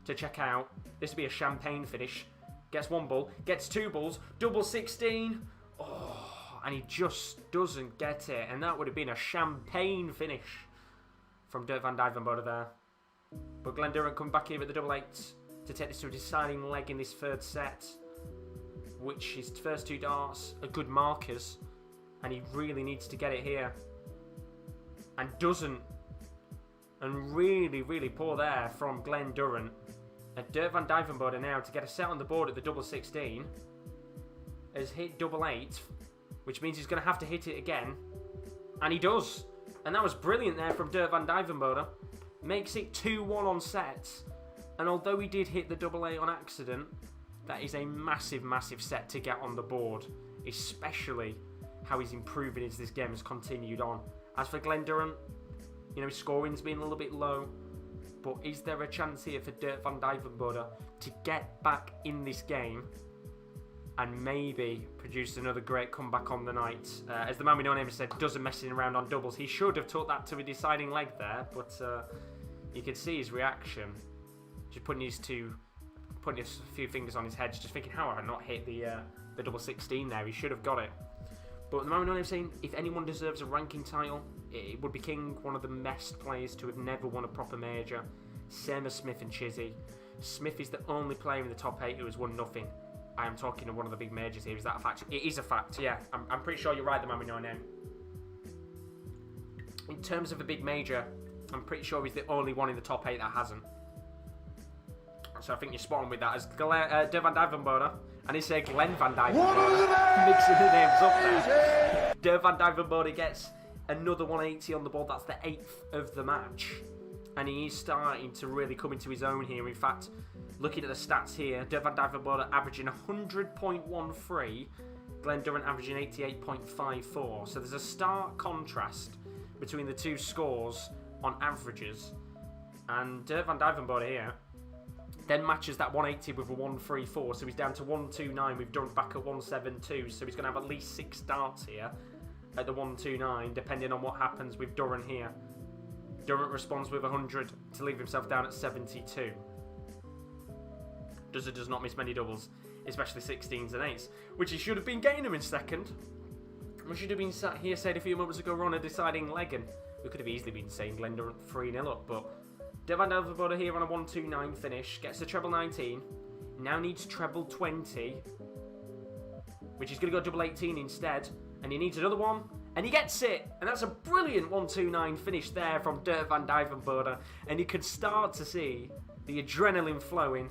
to check out. This will be a champagne finish. Gets 1 ball, gets 2 balls, double 16. Oh, and he just doesn't get it, and that would have been a champagne finish from Dirk van Duijvenbode there. But Glen Durrant coming back here at the double 8 to take this to a deciding leg in this 3rd set, which his first 2 darts are good markers, and he really needs to get it here, and doesn't. And really poor there from Glen Durrant. And Dirk van Duijvenbode now to get a set on the board at the double 16 has hit double 8, which means he's going to have to hit it again, and he does. And that was brilliant there from Dirk van Duijvenbode. Makes it 2-1 on sets. And although he did hit the double 8 on accident, that is a massive set to get on the board, especially how he's improving as this game has continued on. As for Glen Durrant, his scoring's been a little bit low, but is there a chance here for Dirk van Duijvenbode to get back in this game and maybe produce another great comeback on the night? As the man with no name said, doesn't messing around on doubles. He should have took that to a deciding leg there, but you could see his reaction, just putting a few fingers on his head, just thinking, how have I not hit the double 16 there? He should have got it. But the man with no name saying, if anyone deserves a ranking title, it would be King, one of the best players to have never won a proper major. Same as Smith and Chizzy. Smith is the only player in the top 8 who has won nothing. I am talking of one of the big majors here. Is that a fact? It is a fact, yeah. I'm pretty sure you're right, the man with no name. In terms of a big major, I'm pretty sure he's the only one in the top 8 that hasn't. So I think you're spot on with that. As Dirk van Duijvenbode, and he said Glen van Duijvenbode, mixing the names up there. Dirk van Duijvenbode gets another 180 on the board. That's the 8th of the match, and he is starting to really come into his own here. In fact, looking at the stats here, Dirk van Duijvenbode averaging 100.13, Glen Durrant averaging 88.54. So there's a stark contrast between the two scores on averages. And Dirk van Duijvenbode here then matches that 180 with a 134. So he's down to 129 with Durant back at 172. So he's going to have at least 6 darts here at the 129, depending on what happens with Durant here. Durant responds with 100 to leave himself down at 72. Does not miss many doubles, especially 16s and 8s, which he should have been getting them in second. We should have been sat here saying a few moments ago we're on a deciding leg, and we could have easily been saying Glen Durrant 3-0 up, but Dirk van Duijvenbode here on a 129 finish, gets the treble 19, now needs treble 20, which is going to go double 18 instead, and he needs another one, and he gets it, and that's a brilliant 129 finish there from Dirk van Duijvenbode, and you could start to see the adrenaline flowing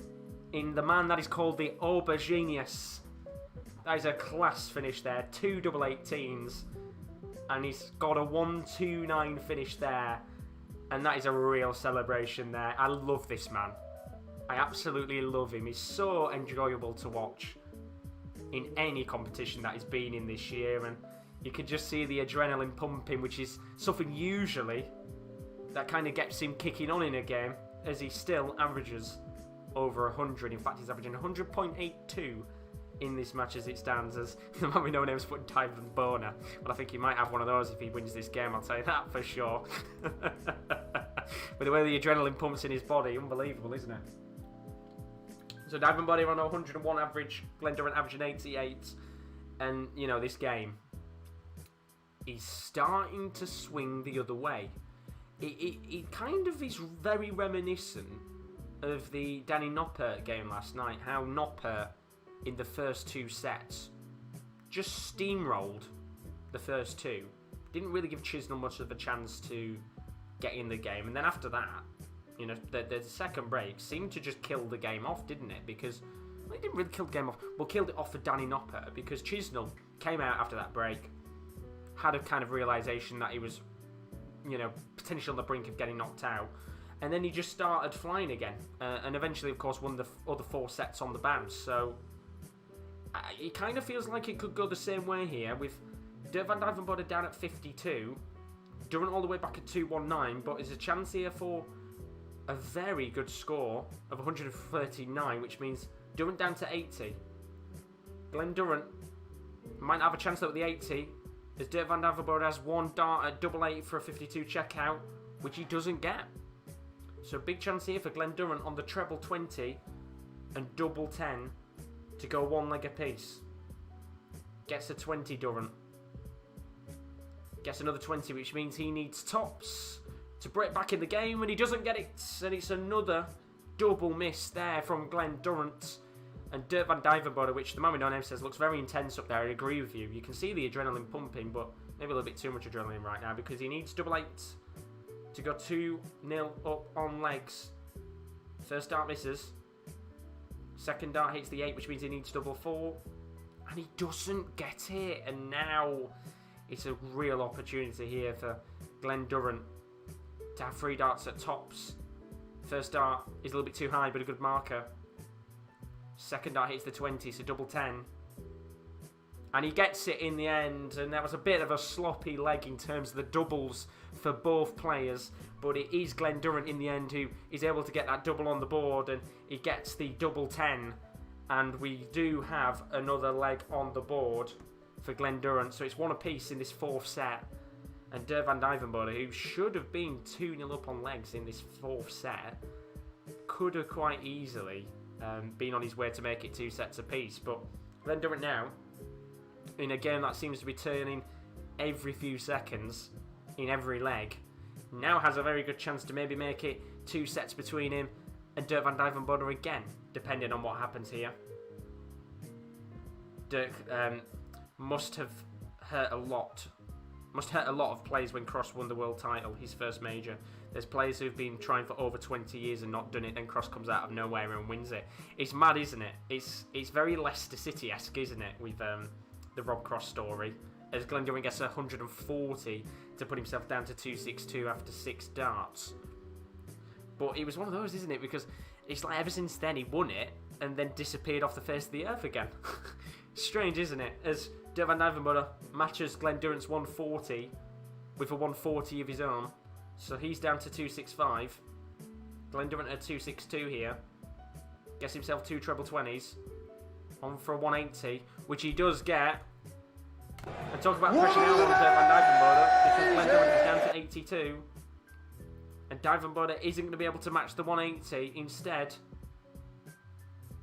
in the man that is called the Obergenius. That is a class finish there, 2 double 18s, and he's got a 129 finish there, and that is a real celebration there. I love this man. I absolutely love him. He's so enjoyable to watch in any competition that he's been in this year, and you can just see the adrenaline pumping, which is something usually that kind of gets him kicking on in a game, as he still averages over 100. In fact, he's averaging 100.82 in this match as it stands, as the man we know name's put Tyven Boner. But I think he might have one of those if he wins this game, I'll tell you that for sure. With the way the adrenaline pumps in his body, unbelievable, isn't it? So Duijvenbode on a 101 average, Glen Durrant averaging 88, and you know, this game, he's starting to swing the other way. It kind of is very reminiscent of the Danny Noppert game last night, how Noppert in the first 2 sets just steamrolled the first 2. Didn't really give Chisnall much of a chance to get in the game, and then after that, you know, the second break seemed to just kill the game off, didn't it? Because well, it didn't really kill the game off, well, killed it off for Danny Noppert, because Chisnall came out after that break, had a kind of realisation that he was, you know, potentially on the brink of getting knocked out, and then he just started flying again, and eventually, of course, won the other 4 sets on the bounce. So it kind of feels like it could go the same way here, with Dirk van Duijvenbode down at 52, Durant all the way back at 219, but there's a chance here for a very good score of 139, which means Durant down to 80. Glen Durrant might have a chance though at the 80, as Dirk van Duijvenbode has 1 dart at double 8 for a 52 checkout, which he doesn't get. So big chance here for Glen Durrant on the treble 20 and double 10 to go 1 leg apiece. Gets a 20 Durrant. Gets another 20, which means he needs tops to break back in the game, and he doesn't get it. And it's another double miss there from Glen Durrant. And Dirk van Duijvenbode, which the man with no name says looks very intense up there. I agree with you. You can see the adrenaline pumping, but maybe a little bit too much adrenaline right now, because he needs double 8 to go 2-0 up on legs. First dart misses. Second dart hits the 8, which means he needs double 4. And he doesn't get it. And now it's a real opportunity here for Glen Durrant to have 3 darts at tops. First dart is a little bit too high, but a good marker. Second dart hits the 20, so double 10. And he gets it in the end, and that was a bit of a sloppy leg in terms of the doubles for both players, but it is Glen Durrant in the end who is able to get that double on the board, and he gets the double 10, and we do have another leg on the board for Glen Durrant, so it's 1 apiece in this 4th set, and Dirk van Duijvenbode, who should have been 2-0 up on legs in this 4th set, could have quite easily been on his way to make it 2 sets apiece, but Glen Durrant now, in a game that seems to be turning every few seconds in every leg, now has a very good chance to maybe make it 2 sets between him and Dirk van Duijvenbode again, depending on what happens here. Dirk must have hurt a lot of players when Cross won the world title, his first major. There's players who've been trying for over 20 years and not done it, then Cross comes out of nowhere and wins it. It's mad, isn't it? It's very Leicester City-esque, isn't it, with the Rob Cross story, as Glen Durrant gets 140 to put himself down to 262 after 6 darts. But it was one of those, isn't it? Because it's like ever since then he won it and then disappeared off the face of the earth again. Strange, isn't it? As Dirk van Duijvenbode matches Glen Durrant's 140 with a 140 of his own. So he's down to 265. Glen Durrant at 262 here. Gets himself 2 treble 20s. On for a 180, which he does get. And talk about pressure now on Dirk van Duijvenbode, because Glen Durrant is down to 82. And Duijvenbode isn't going to be able to match the 180. Instead,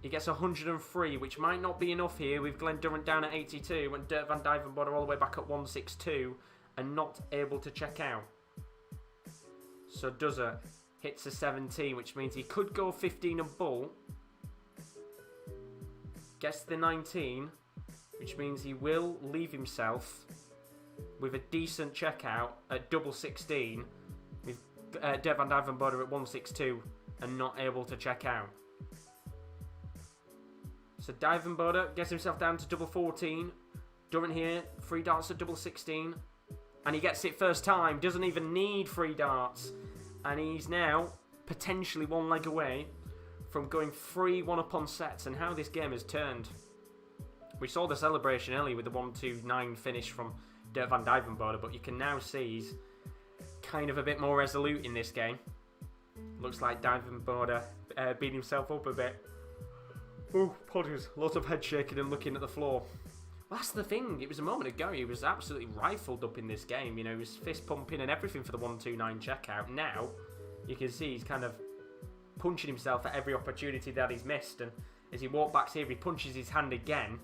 he gets 103, which might not be enough here with Glen Durrant down at 82 and Dirk van Duijvenbode all the way back at 162 and not able to check out. So Duzza hits a 17, which means he could go 15 and bull. Gets the 19, which means he will leave himself with a decent checkout at double 16 with Dirk van Duijvenbode at 162 and not able to check out. So Duijvenbode gets himself down to double 14. Durant here, 3 darts at double 16. And he gets it first time, doesn't even need 3 darts. And he's now potentially 1 leg away from going 3-1 up on sets, and how this game has turned. We saw the celebration earlier with the 1-2-9 finish from Dirk van Duijvenbode, but you can now see he's kind of a bit more resolute in this game. Looks like Duijvenbode beat himself up a bit. Oh, apologies. Lots of head shaking and looking at the floor. Well, that's the thing. It was a moment ago. He was absolutely rifled up in this game. You know, he was fist pumping and everything for the 1-2-9 checkout. Now, you can see he's kind of punching himself at every opportunity that he's missed. And as he walks back here, he punches his hand again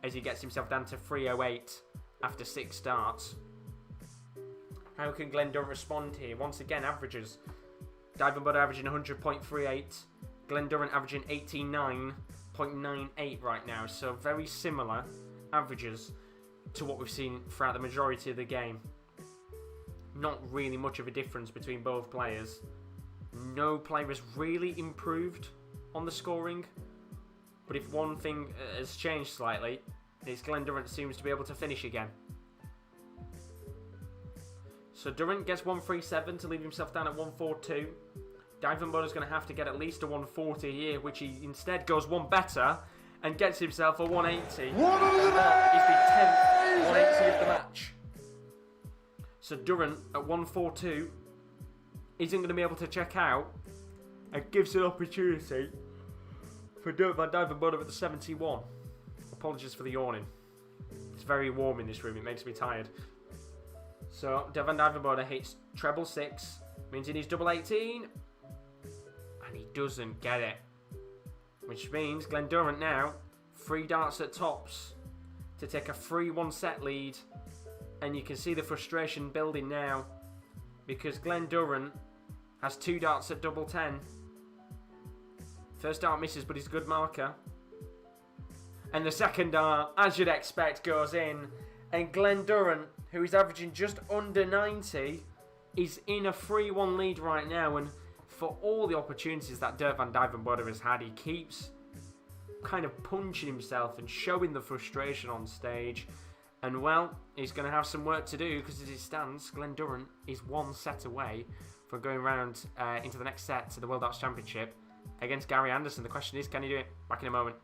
as he gets himself down to 308 after 6 starts. How can Glen Durrant respond here? Once again, averages. Duijvenbode averaging 100.38. Glen Durrant averaging 89.98 right now. So very similar averages to what we've seen throughout the majority of the game. Not really much of a difference between both players. No player has really improved on the scoring. But if one thing has changed slightly, it's Glen Durrant seems to be able to finish again. So Durant gets 137 to leave himself down at 142. Duijvenbode is going to have to get at least a 140 here, which he instead goes 1 better and gets himself a 180. That is the 10th 180 of the match. So Durant at 142 isn't going to be able to check out and gives an opportunity for Dirk van Duijvenbode at the 71. Apologies for the yawning. It's very warm in this room, it makes me tired. So Dirk van Duijvenbode hits treble 6, means he needs double 18. And he doesn't get it. Which means Glen Durrant now 3 darts at tops to take a 3-1 set lead. And you can see the frustration building now, because Glen Durrant has 2 darts at double 10. First dart misses, but he's a good marker. And the second dart, as you'd expect, goes in. And Glen Durrant, who is averaging just under 90, is in a 3-1 lead right now. And for all the opportunities that Dirk van Duijvenbode has had, he keeps kind of punching himself and showing the frustration on stage. And well, he's going to have some work to do, because as it stands, Glen Durrant is 1 set away from going round into the next set to the World Darts Championship against Gary Anderson. The question is, can he do it? Back in a moment.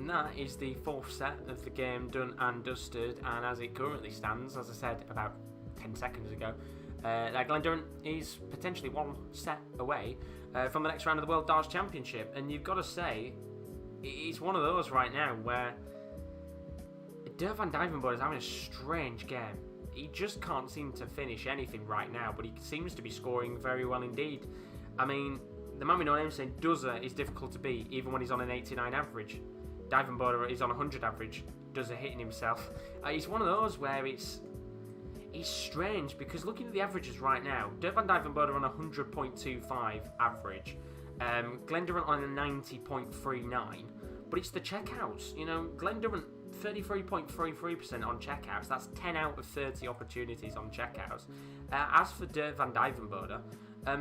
That is the 4th set of the game done and dusted, and as it currently stands, as I said about 10 seconds ago, that Glen Durrant is potentially 1 set away from the next round of the World Darts Championship. And you've got to say, it's one of those right now where Dirk van Duijvenbode is having a strange game. He just can't seem to finish anything right now, but he seems to be scoring very well indeed. I mean, the man we know him saying Duzza is difficult to beat even when he's on an 89 average. Duijvenbode is on 100 average, Duzza hitting himself. It's one of those where it's strange, because looking at the averages right now, Dirk van Duijvenbode on a 100.25 average, Glen Durrant on a 90.39, but it's the checkouts. You know, Glen Durrant 33.33% on checkouts. That's 10 out of 30 opportunities on checkouts. As for Dirk van Duijvenbode,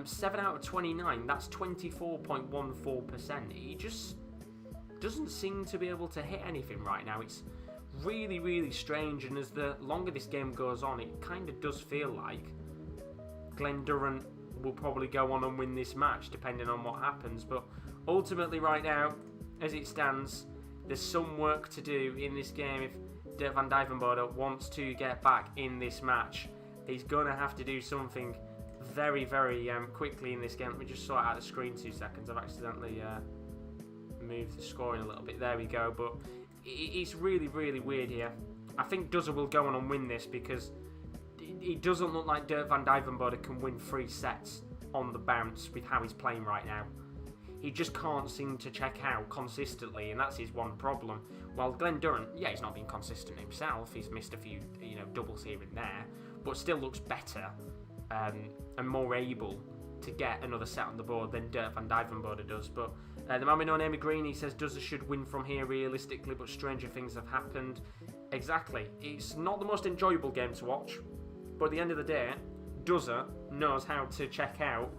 7 out of 29, that's 24.14%. He just doesn't seem to be able to hit anything right now. It's really, really strange, and as the longer this game goes on, it kind of does feel like Glen Durrant will probably go on and win this match, depending on what happens. But ultimately right now, as it stands, there's some work to do in this game. If Dirk van Duijvenbode wants to get back in this match, he's going to have to do something very, very quickly in this game. Let me just sort out the screen 2 seconds. I've accidentally moved the scoring a little bit. There we go. But it's really, really weird here. I think Duzza will go on and win this because it doesn't look like Dirk van Duijvenbode can win 3 sets on the bounce with how he's playing right now. He just can't seem to check out consistently, and that's his one problem. While Glen Durrant, yeah, he's not been consistent himself. He's missed a few, doubles here and there, but still looks better and more able to get another set on the board than Dirk van Duijvenbode does. But the man with no name, Green, he says Duzza should win from here realistically, but stranger things have happened. Exactly. It's not the most enjoyable game to watch, but at the end of the day, Duzza knows how to check out.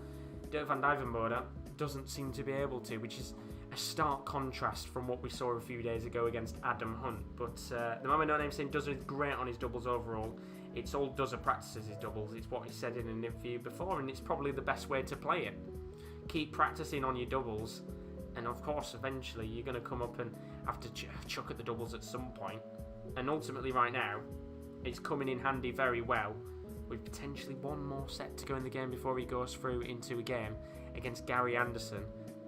Dirk van Duijvenbode doesn't seem to be able to, which is a stark contrast from what we saw a few days ago against Adam Hunt. But the man with no name saying Duzza is great on his doubles overall. It's all Duzza practices his doubles. It's what he said in an interview before, and it's probably the best way to play it. Keep practicing on your doubles, and of course eventually you're going to come up and have to chuck at the doubles at some point. And ultimately right now, it's coming in handy very well, with potentially one more set to go in the game before he goes through into a game against Gary Anderson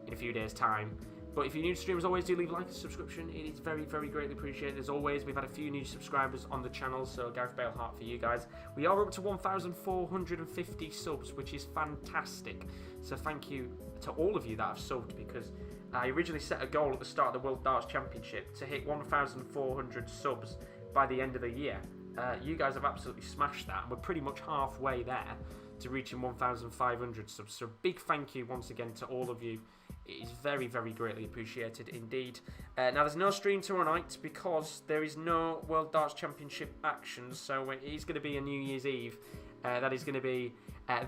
in a few days' time. But if you're new to stream, as always, do leave a like and subscription. It is very, very greatly appreciated. As always, we've had a few new subscribers on the channel, so Gareth Bale heart for you guys. We are up to 1,450 subs, which is fantastic. So thank you to all of you that have subbed, because I originally set a goal at the start of the World Darts Championship to hit 1,400 subs by the end of the year. You guys have absolutely smashed that, and we're pretty much halfway there to reaching 1,500 subs. So big thank you once again to all of you. It is very, very greatly appreciated indeed. Now there's no stream tomorrow night because there is no World Darts Championship action, so it is going to be a New Year's Eve. That is going to be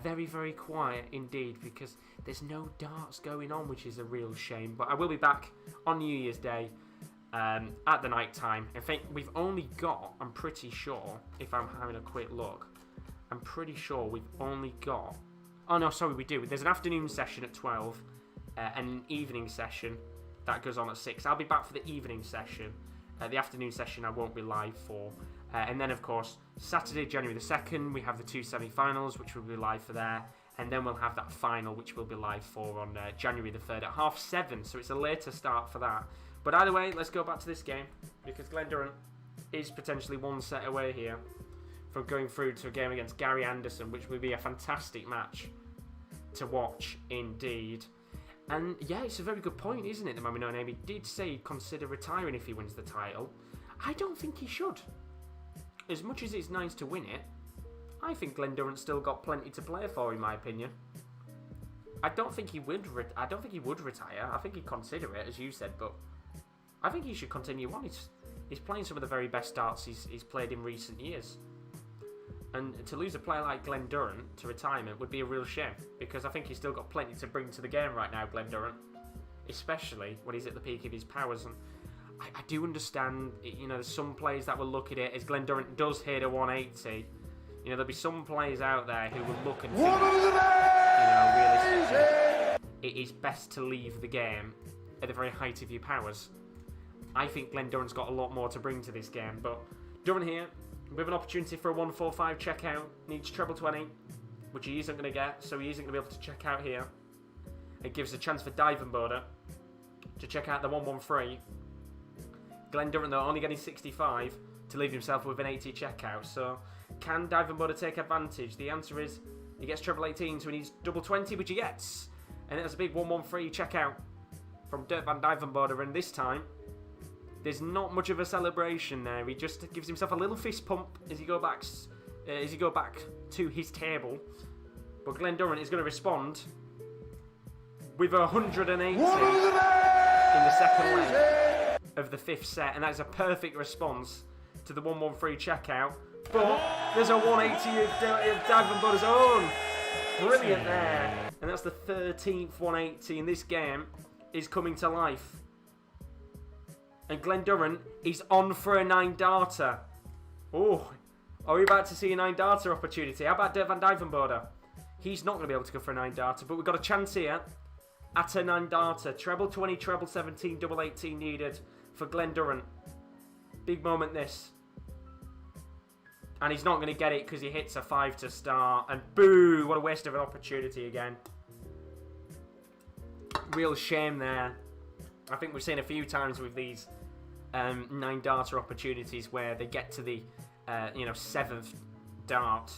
very, very quiet indeed, because there's no darts going on, which is a real shame. But I will be back on New Year's Day at the night time. In fact, we've only got, I'm pretty sure, if I'm having a quick look, I'm pretty sure we've only got, oh no, sorry, we do. There's an afternoon session at 12 and an evening session that goes on at 6. I'll be back for the evening session. The afternoon session I won't be live for. And then, of course, Saturday, January the 2nd, we have the 2 semi-finals, which will be live for there. And then we'll have that final, which we'll be live for on January the 3rd at 7:30. So it's a later start for that. But either way, let's go back to this game, because Glen Durrant is potentially one set away here from going through to a game against Gary Anderson, which would be a fantastic match to watch indeed. And yeah, it's a very good point, isn't it? The man with no name, he did say he'd consider retiring if he wins the title. I don't think he should. As much as it's nice to win it, I think Glen Durrant's still got plenty to play for, in my opinion. I don't think he would retire. I think he'd consider it, as you said, but I think he should continue on. He's playing some of the very best darts he's played in recent years. And to lose a player like Glen Durrant to retirement would be a real shame, because I think he's still got plenty to bring to the game right now, Glen Durrant, especially when he's at the peak of his powers. And I do understand, there's some players that will look at it as Glen Durrant does hit a 180. There'll be some players out there who will look and think, realistically, it is best to leave the game at the very height of your powers. I think Glen Durrant's got a lot more to bring to this game, but Durrant here, with an opportunity for a 145 checkout, needs treble 20, which he isn't going to get, so he isn't going to be able to check out here. It gives a chance for Duijvenbode to check out the 113. Glen Durrant, though, only getting 65 to leave himself with an 80 checkout. So, can Duijvenbode take advantage? The answer is he gets treble 18, so he needs double 20, which he gets. And there's a big 113 checkout from Dirk van Duijvenbode, and this time there's not much of a celebration there. He just gives himself a little fist pump as he go back to his table. But Glen Durrant is going to respond with 180 in the second leg. of the 5th set, and that is a perfect response to the 1-1-3 checkout. But there's a 180 of Duijvenbode's own. Brilliant there. And that's the 13th 180 in this game is coming to life. And Glen Durrant, he's on for a 9-darter. Oh, are we about to see a 9-darter opportunity? How about Dirk van Duijvenbode? He's not going to be able to go for a 9-darter, but we've got a chance here at a 9-darter. Treble 20, treble 17, double 18 needed for Glen Durrant. Big moment this. And he's not going to get it because he hits a 5 to start. And boo, what a waste of an opportunity again. Real shame there. I think we've seen a few times with these 9-darter opportunities where they get to the 7th dart.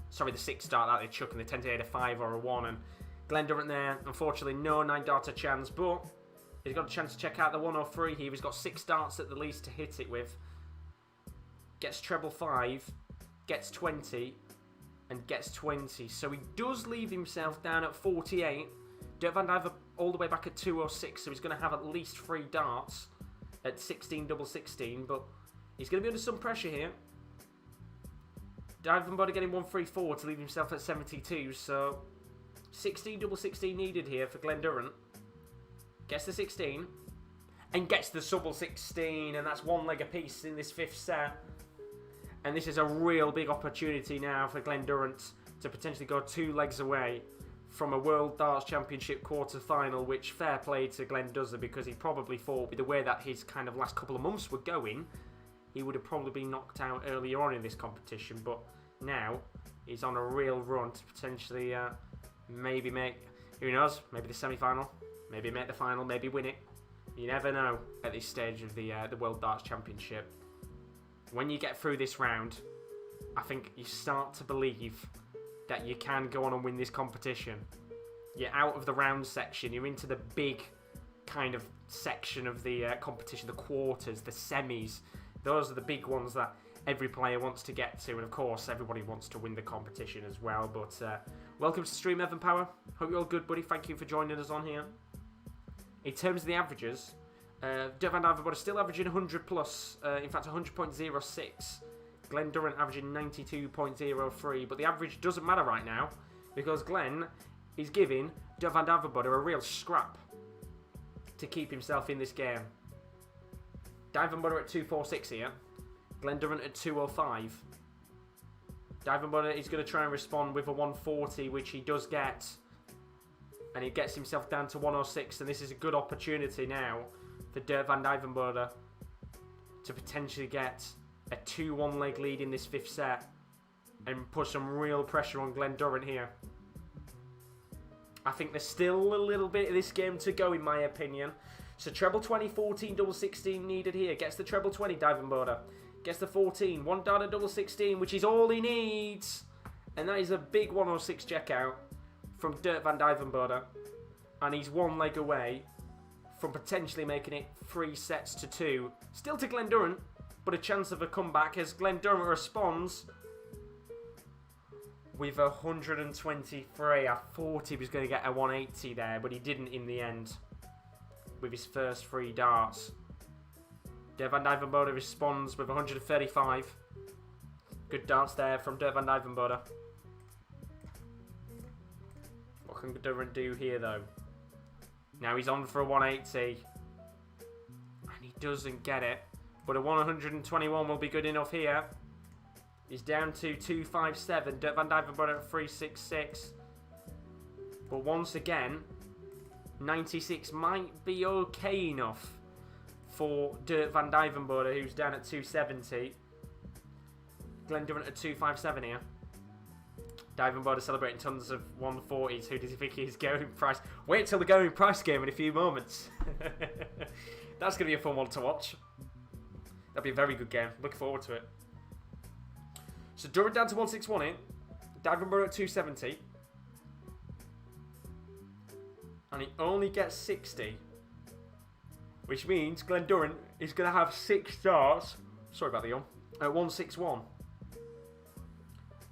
Sorry, the 6th dart that they chuck, and they tend to hit a 5 or a 1. And Glen Durrant there, unfortunately, no 9-darter chance, but he's got a chance to check out the 103 here. He's got 6 darts at the least to hit it with. Gets treble 5, gets 20, and gets 20. So he does leave himself down at 48. Dirk van Duijvenbode all the way back at 206, so he's going to have at least 3 darts at 16, double 16, but he's going to be under some pressure here. Duijvenbode getting 134 to leave himself at 72, so 16, double 16 needed here for Glen Durrant. Gets the 16, and gets the double 16, and that's 1 leg apiece in this 5th set. And this is a real big opportunity now for Glen Durrant to potentially go 2 legs away from a World Darts Championship quarter-final, which fair play to Glen Durrant, because he probably thought with the way that his kind of last couple of months were going, he would have probably been knocked out earlier on in this competition. But now he's on a real run to potentially maybe make, who knows, maybe the semi-final, maybe make the final, maybe win it. You never know at this stage of the World Darts Championship. When you get through this round, I think you start to believe that you can go on and win this competition. You're out of the round section, you're into the big kind of section of the competition, the quarters, the semis. Those are the big ones that every player wants to get to, and of course everybody wants to win the competition as well. But welcome to the stream, Evan Power. Hope you're all good, buddy. Thank you for joining us on here. In terms of the averages, Dirk van Duijvenbode is still averaging 100 plus, in fact 100.06. Glen Durrant averaging 92.03, but the average doesn't matter right now because Glen is giving Dirk van Duijvenbode a real scrap to keep himself in this game. Duijvenbode at 246 here, Glen Durrant at 205. Duijvenbode is going to try and respond with a 140, which he does get, and he gets himself down to 106, and this is a good opportunity now for Dirk van Duijvenbode to potentially get a 2-1 leg lead in this 5th set and put some real pressure on Glen Durrant here. I think there's still a little bit of this game to go in my opinion. So treble 20, 14, double 16 needed here. Gets the treble 20, Duijvenbode. Gets the 14, 1 dart at double 16, which is all he needs. And that is a big 106 checkout from Dirk van Duijvenbode. And he's 1 leg away from potentially making it 3 sets to 2. Still to Glen Durrant, but a chance of a comeback as Glen Durrant responds with 123. I thought he was going to get a 180 there, but he didn't in the end with his first 3 darts. Dirk van Duijvenbode responds with 135. Good darts there from Dirk van Duijvenbode. What can Durrant do here though? Now he's on for a 180. And he doesn't get it. But a 121 will be good enough here. He's down to 257. Dirk van Duijvenbode at 366. But once again, 96 might be okay enough for Dirk van Duijvenbode, who's down at 270. Glen Durrant at 257 here. Duijvenbode celebrating tons of 140s. Who does he think he is? Gerwyn Price. Wait till the Gerwyn Price game in a few moments. That's going to be a fun one to watch. That'll be a very good game. Looking forward to it. So Durrant down to 161 here. Duijvenbode at 270. And he only gets 60. Which means Glen Durrant is going to have 6 darts. Sorry about the yawn. At 161.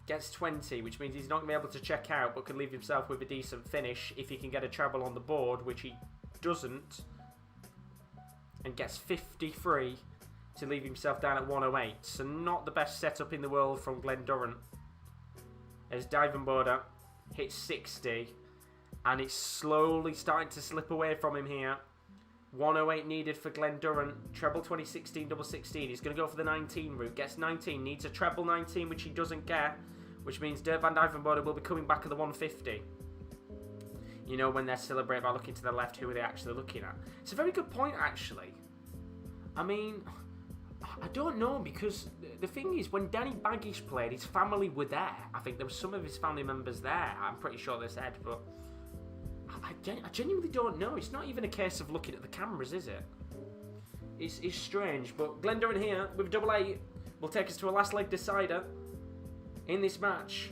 Gets 20, which means he's not going to be able to check out, but can leave himself with a decent finish if he can get a treble on the board, which he doesn't. and gets 53 to leave himself down at 108. So not the best setup in the world from Glen Durrant. As Duijvenbode hits 60, and it's slowly starting to slip away from him here. 108 needed for Glen Durrant. Treble 2016, double 16. He's going to go for the 19 route. Gets 19. Needs a treble 19, which he doesn't get. Which means Dirk van Duijvenbode will be coming back at the 150. You know, when they're celebrating by looking to the left, who are they actually looking at? It's a very good point, actually. I mean, I don't know, because the thing is, when Danny Baggish played, his family were there. I think there were some of his family members there. I'm pretty sure they said, but I genuinely don't know. It's not even a case of looking at the cameras, is it? It's strange, but Glen Durrant here with double 8 will take us to a last leg decider in this match.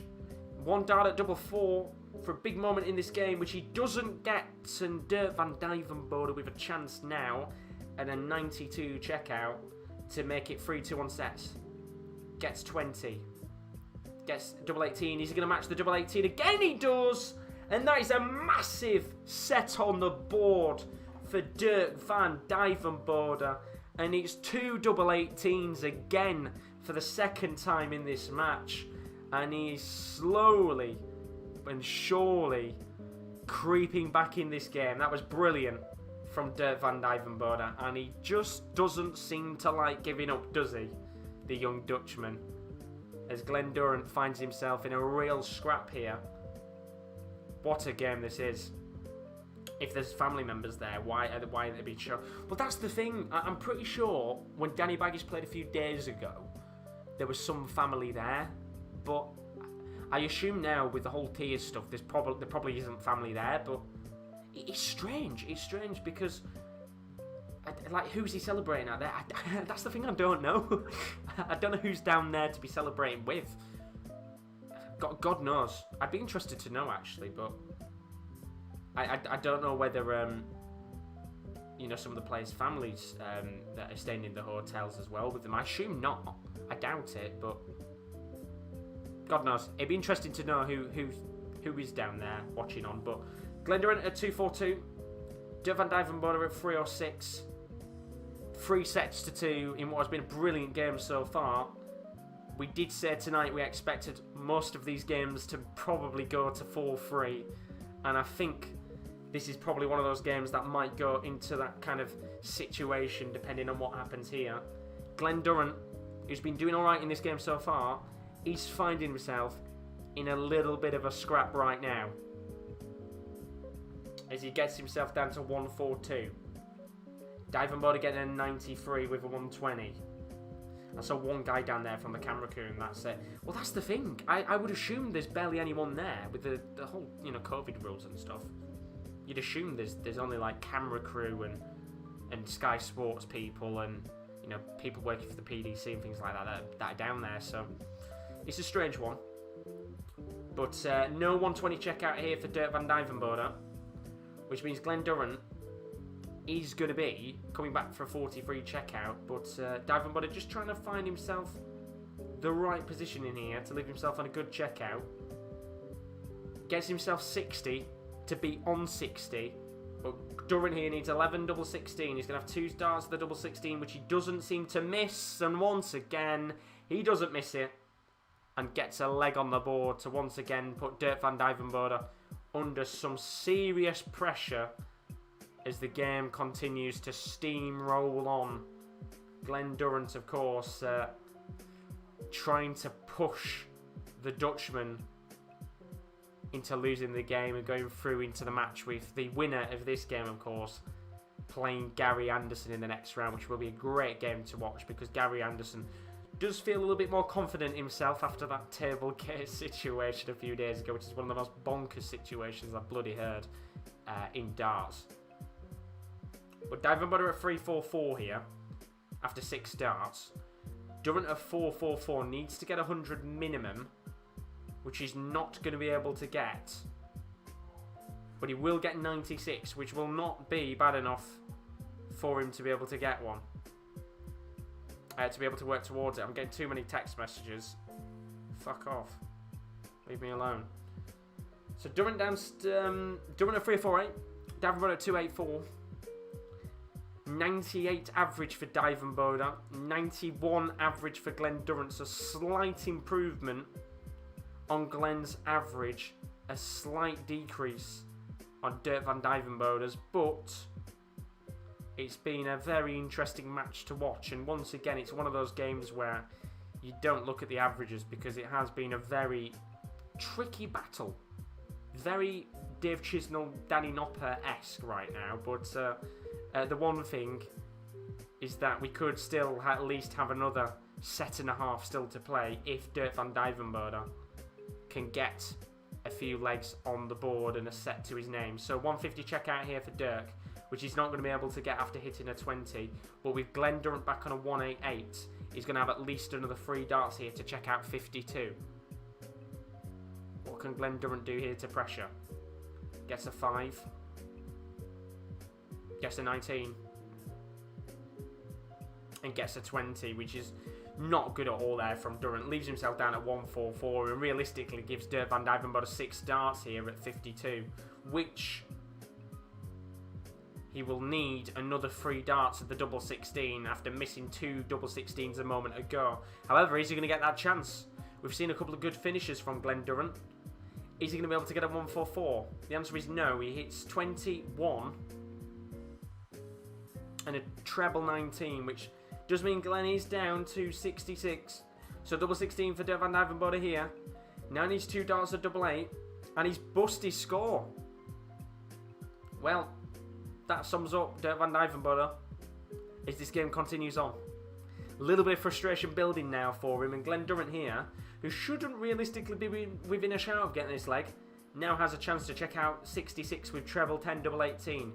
One dart at double 4 for a big moment in this game, which he doesn't get, and Dirk van Duijvenbode with a chance now, and a 92 checkout to make it 3-2 on sets. Gets 20. Gets double 18. Is he going to match the double 18 again? He does! And that is a massive set on the board for Dirk van Duijvenbode. And it's 2 double 18s again for the second time in this match. And he's slowly and surely creeping back in this game. That was brilliant from Dirk van Duijvenbode. And he just doesn't seem to like giving up, does he? The young Dutchman. As Glen Durrant finds himself in a real scrap here. What a game this is. If there's family members there, why are they being shown? Well, that's the thing. I'm pretty sure when Danny Baggish played a few days ago, there was some family there. But I assume now with the whole tiers stuff, there probably isn't family there. But it's strange. It's strange because, like, who's he celebrating at there? That's the thing I don't know. I don't know who's down there to be celebrating with. God knows. I'd be interested to know, actually, but I don't know whether you know, some of the players' families that are staying in the hotels as well with them. I assume not. I doubt it, but God knows. It'd be interesting to know who is down there watching on. But Glen Durrant at 2-4-2, Dirk van Duijvenbode at 3-6, 3 sets to 2 in what has been a brilliant game so far. We did say tonight we expected most of these games to probably go to 4-3, and I think this is probably one of those games that might go into that kind of situation depending on what happens here. Glen Durrant, who's been doing alright in this game so far, he's finding himself in a little bit of a scrap right now as he gets himself down to 1-4-2. Duijvenbode getting a 93 with a 120. I saw one guy down there from the camera crew, and that's it. Well, that's the thing. I would assume there's barely anyone there with the whole, you know, COVID rules and stuff. You'd assume there's only like camera crew and Sky Sports people and, you know, people working for the PDC and things like that that are down there. So it's a strange one. But no 120 checkout here for Dirk van Duijvenbode, which means Glen Durrant is going to be coming back for a 43 checkout, but Duijvenbode just trying to find himself the right position in here to leave himself on a good checkout. Gets himself 60 to be on 60, but Durrant here needs 11 double 16. He's going to have 2 darts of the double 16, which he doesn't seem to miss, and once again, he doesn't miss it, and gets a leg on the board to once again put Dirk van Duijvenbode under some serious pressure as the game continues to steamroll on. Glen Durrant, of course, trying to push the Dutchman into losing the game and going through into the match with the winner of this game, of course, playing Gary Anderson in the next round, which will be a great game to watch because Gary Anderson does feel a little bit more confident himself after that table case situation a few days ago, which is one of the most bonkers situations I've bloody heard in darts. But Duijvenbode at 3-4-4 here, after 6 darts. Durrant at 4-4-4 needs to get 100 minimum, which he's not going to be able to get. But he will get 96, which will not be bad enough for him to be able to get one. To be able to work towards it. I'm getting too many text messages. Fuck off. Leave me alone. So Durrant at 3-4-8. Duijvenbode at 2-8-4. 98 average for Duijvenbode, 91 average for Glen Durrant, so slight improvement on Glen's average, a slight decrease on Dirk van Duijvenbode's, but it's been a very interesting match to watch, and once again it's one of those games where you don't look at the averages because it has been a very tricky battle. Very Dave Chisnall, Danny Nopper-esque right now, but the one thing is that we could still at least have another set and a half still to play if Dirk van Duijvenbode can get a few legs on the board and a set to his name. So 150 checkout here for Dirk, which he's not going to be able to get after hitting a 20, but with Glen Durrant back on a 188, he's going to have at least another 3 darts here to check out 52. What can Glen Durrant do here to pressure? Gets a 5. Gets a 19. And gets a 20, which is not good at all there from Durant. Leaves himself down at 144 and realistically gives Dirk van Duijvenbode 6 darts here at 52, which he will need another 3 darts at the double 16 after missing 2 double 16s a moment ago. However, is he going to get that chance? We've seen a couple of good finishes from Glen Durrant. Is he going to be able to get a 144? The answer is no. He hits 21 and a treble 19, which does mean Glen is down to 66. So double 16 for Dirk van Duijvenbode here. Now needs 2 darts at double 8, and he's bust his score. Well, that sums up Dirk van Duijvenbode as this game continues on. A little bit of frustration building now for him, and Glen Durrant here, who shouldn't realistically be within a shout of getting this leg, now has a chance to check out 66 with treble 10 double 18.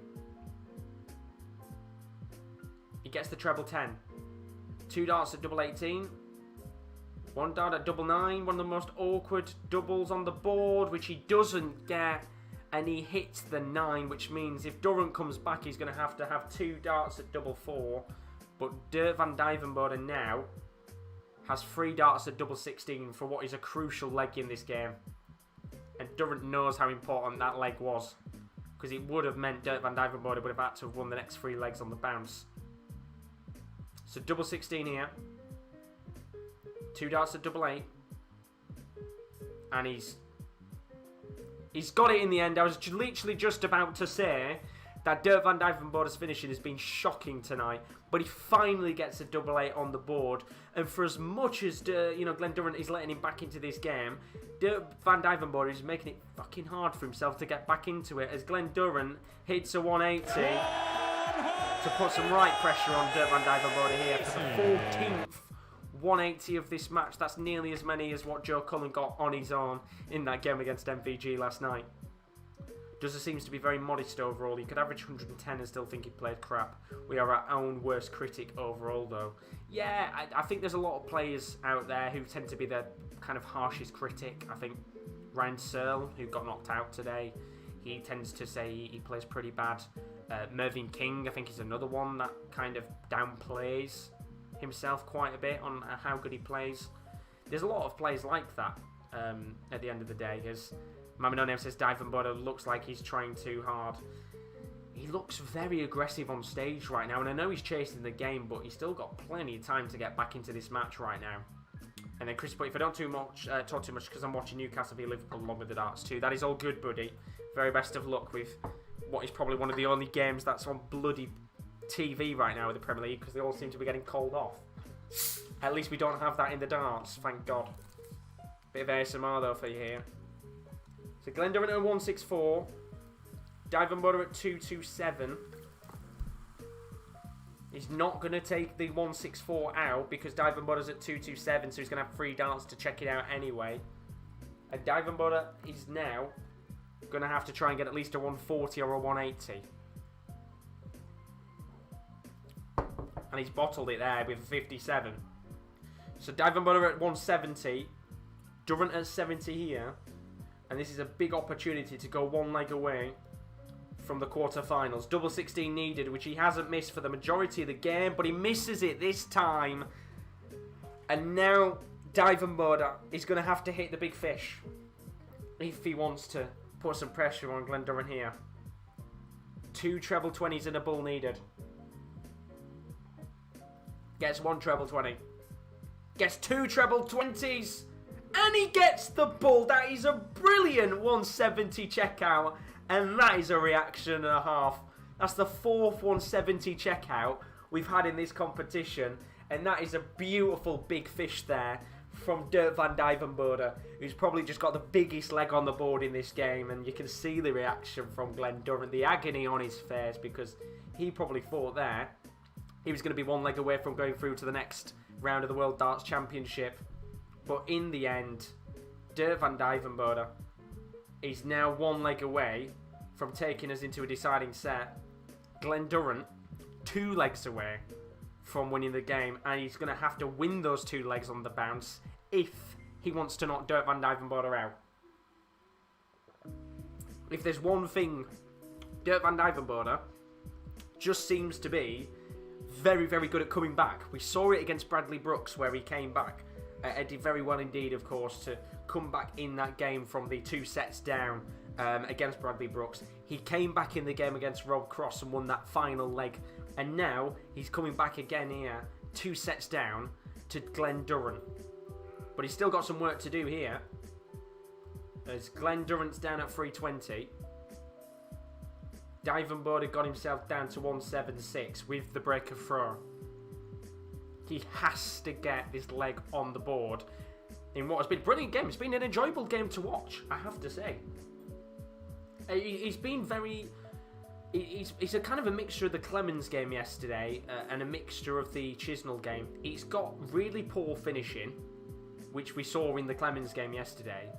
He gets the treble 10. 2 darts at double 18. 1 dart at double 9. One of the most awkward doubles on the board, which he doesn't get. And he hits the 9, which means if Durant comes back, he's going to have 2 darts at double 4. But Dirk van Duijvenbode now has 3 darts at double 16 for what is a crucial leg in this game. And Durant knows how important that leg was, because it would have meant Dirk van Duijvenbode would have had to have won the next 3 legs on the bounce. So double 16 here. 2 darts at double 8. And he's got it in the end. I was literally just about to say that Dirk van Duijvenbode's finishing has been shocking tonight, but he finally gets a double 8 on the board. And for as much as Glen Durrant is letting him back into this game, Dirk van Duijvenbode is making it fucking hard for himself to get back into it, as Glen Durrant hits a 180 to put some right pressure on Dirk van Duijvenbode here for the 14th 180 of this match. That's nearly as many as what Joe Cullen got on his own in that game against MVG last night. Does it seems to be very modest overall. He could average 110 and still think he played crap. We are our own worst critic overall, though. Yeah, I think there's a lot of players out there who tend to be the kind of harshest critic. I think Ryan Searle, who got knocked out today, he tends to say he plays pretty bad. Mervyn King, I think, is another one that kind of downplays himself quite a bit on how good he plays. There's a lot of players like that at the end of the day, as Mamino Name says Duijvenbode looks like he's trying too hard. He looks very aggressive on stage right now, and I know he's chasing the game, but he's still got plenty of time to get back into this match right now. And then Chris, but if I don't talk too much because I'm watching Newcastle v Liverpool along with the darts too, that is all good, buddy. Very best of luck with what is probably one of the only games that's on bloody TV right now with the Premier League, because they all seem to be getting called off. At least we don't have that in the darts, thank God. Bit of ASMR though for you here. So Glen Durrant at 164, Duijvenbode at 227. He's not going to take the 164 out because Duijvenbode's at 227, so he's going to have 3 darts to check it out anyway. And Duijvenbode is now going to have to try and get at least a 140 or a 180. And he's bottled it there with 57. So Duijvenbode at 170, Durant at 70 here. And this is a big opportunity to go 1 leg away from the quarterfinals. Double 16 needed, which he hasn't missed for the majority of the game, but he misses it this time. And now Duijvenbode is going to have to hit the big fish if he wants to put some pressure on Glen Durrant here. 2 treble 20s and a bull needed. Gets 1 treble 20. Gets 2 treble 20s. And he gets the bull. That is a brilliant 170 checkout. And that is a reaction and a half. That's the 4th 170 checkout we've had in this competition. And that is a beautiful big fish there from Dirk van Duijvenbode, who's probably just got the biggest leg on the board in this game. And you can see the reaction from Glen Durrant, the agony on his face, because he probably thought there he was going to be 1 leg away from going through to the next round of the World Darts Championship. But in the end, Dirk van Duijvenbode is now 1 leg away from taking us into a deciding set. Glen Durrant, 2 legs away from winning the game, and he's going to have to win those 2 legs on the bounce if he wants to knock Dirk van Duijvenbode out. If there's one thing, Dirk van Duijvenbode just seems to be very, very good at coming back. We saw it against Bradley Brooks where he came back. Did very well indeed, of course, to come back in that game from the 2 sets down against Bradley Brooks. He came back in the game against Rob Cross and won that final leg. And now he's coming back again here, 2 sets down to Glen Durrant. But he's still got some work to do here, as Glen Durrant's down at 320. Duijvenbode got himself down to 176 with the break of throw. He has to get this leg on the board in what has been a brilliant game. It's been an enjoyable game to watch, I have to say. He's been very... It's a kind of a mixture of the Clemens game yesterday and a mixture of the Chisnall game. He's got really poor finishing, which we saw in the Clemens game yesterday.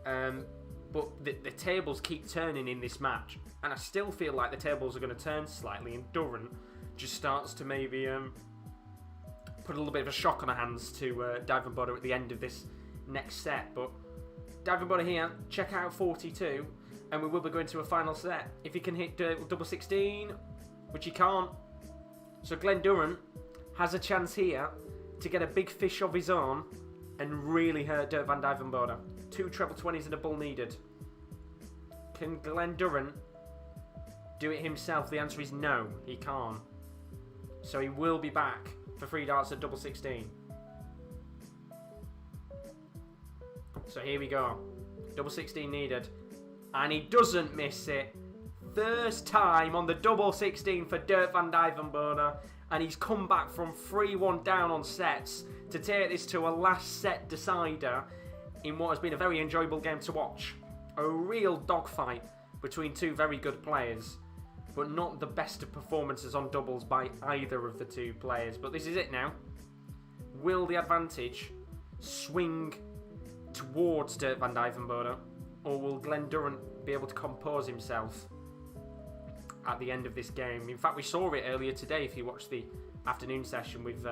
But the tables keep turning in this match. And I still feel like the tables are going to turn slightly. And Durant just starts to maybe put a little bit of a shock on our hands to Duijvenbode at the end of this next set. But Duijvenbode here, check out 42. And we will be going to a final set. If he can hit double 16, which he can't. So Glen Durrant has a chance here to get a big fish of his own and really hurt Dirk van Duijvenbode. 2 treble 20s and a bull needed. Can Glen Durrant do it himself? The answer is no, he can't. So he will be back for 3 darts at double 16. So here we go. Double 16 needed. And he doesn't miss it. First time on the double 16 for Dirk van Duijvenbode. And he's come back from 3-1 down on sets to take this to a last set decider in what has been a very enjoyable game to watch. A real dogfight between 2 very good players, but not the best of performances on doubles by either of the 2 players. But this is it now. Will the advantage swing towards Dirk van Duijvenbode, or will Glen Durrant be able to compose himself at the end of this game? In fact, we saw it earlier today if you watched the afternoon session with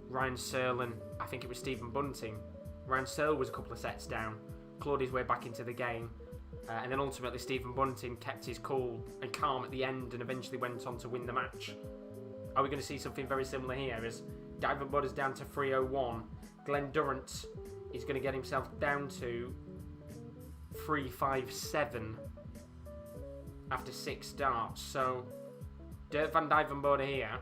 Ryan Searle and I think it was Stephen Bunting. Ryan Searle was a couple of sets down, clawed his way back into the game, and then ultimately Stephen Bunting kept his cool and calm at the end and eventually went on to win the match. Are we going to see something very similar here as Duijvenbode is down to 301. Glen Durrant is going to get himself down to 357 after 6 darts. So Dirk van Duijvenbode here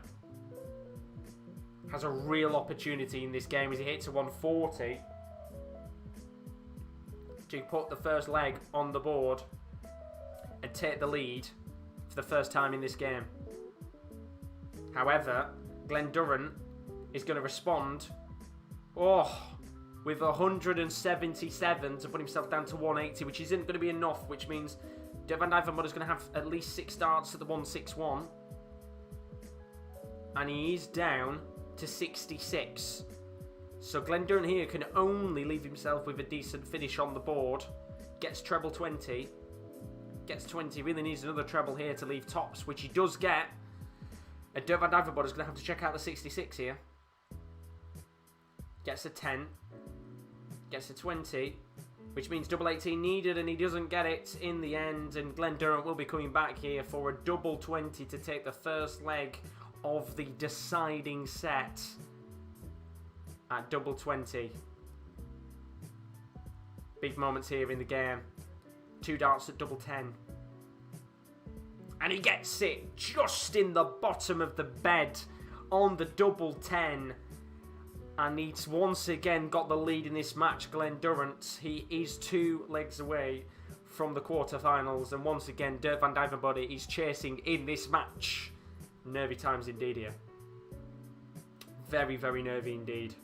has a real opportunity in this game as he hits a 140 to put the first leg on the board and take the lead for the first time in this game. However, Glen Durrant is going to respond with 177 to put himself down to 180, which isn't going to be enough, which means Dirk van Duijvenbode is going to have at least 6 darts at the 161. And he is down to 66. So Glen Durrant here can only leave himself with a decent finish on the board. Gets treble 20. Gets 20, really needs another treble here to leave tops, which he does get. And Dirk van Duijvenbode is going to have to check out the 66 here. Gets a 10. Gets a 20, which means double 18 needed, and he doesn't get it in the end. And Glen Durrant will be coming back here for a double 20 to take the first leg of the deciding set at double 20. Big moments here in the game. 2 darts at double 10. And he gets it just in the bottom of the bed on the double 10. And he's once again got the lead in this match, Glen Durrant. He is 2 legs away from the quarterfinals. And once again, Dirk van Duijvenbode is chasing in this match. Nervy times indeed here. Very, very nervy indeed.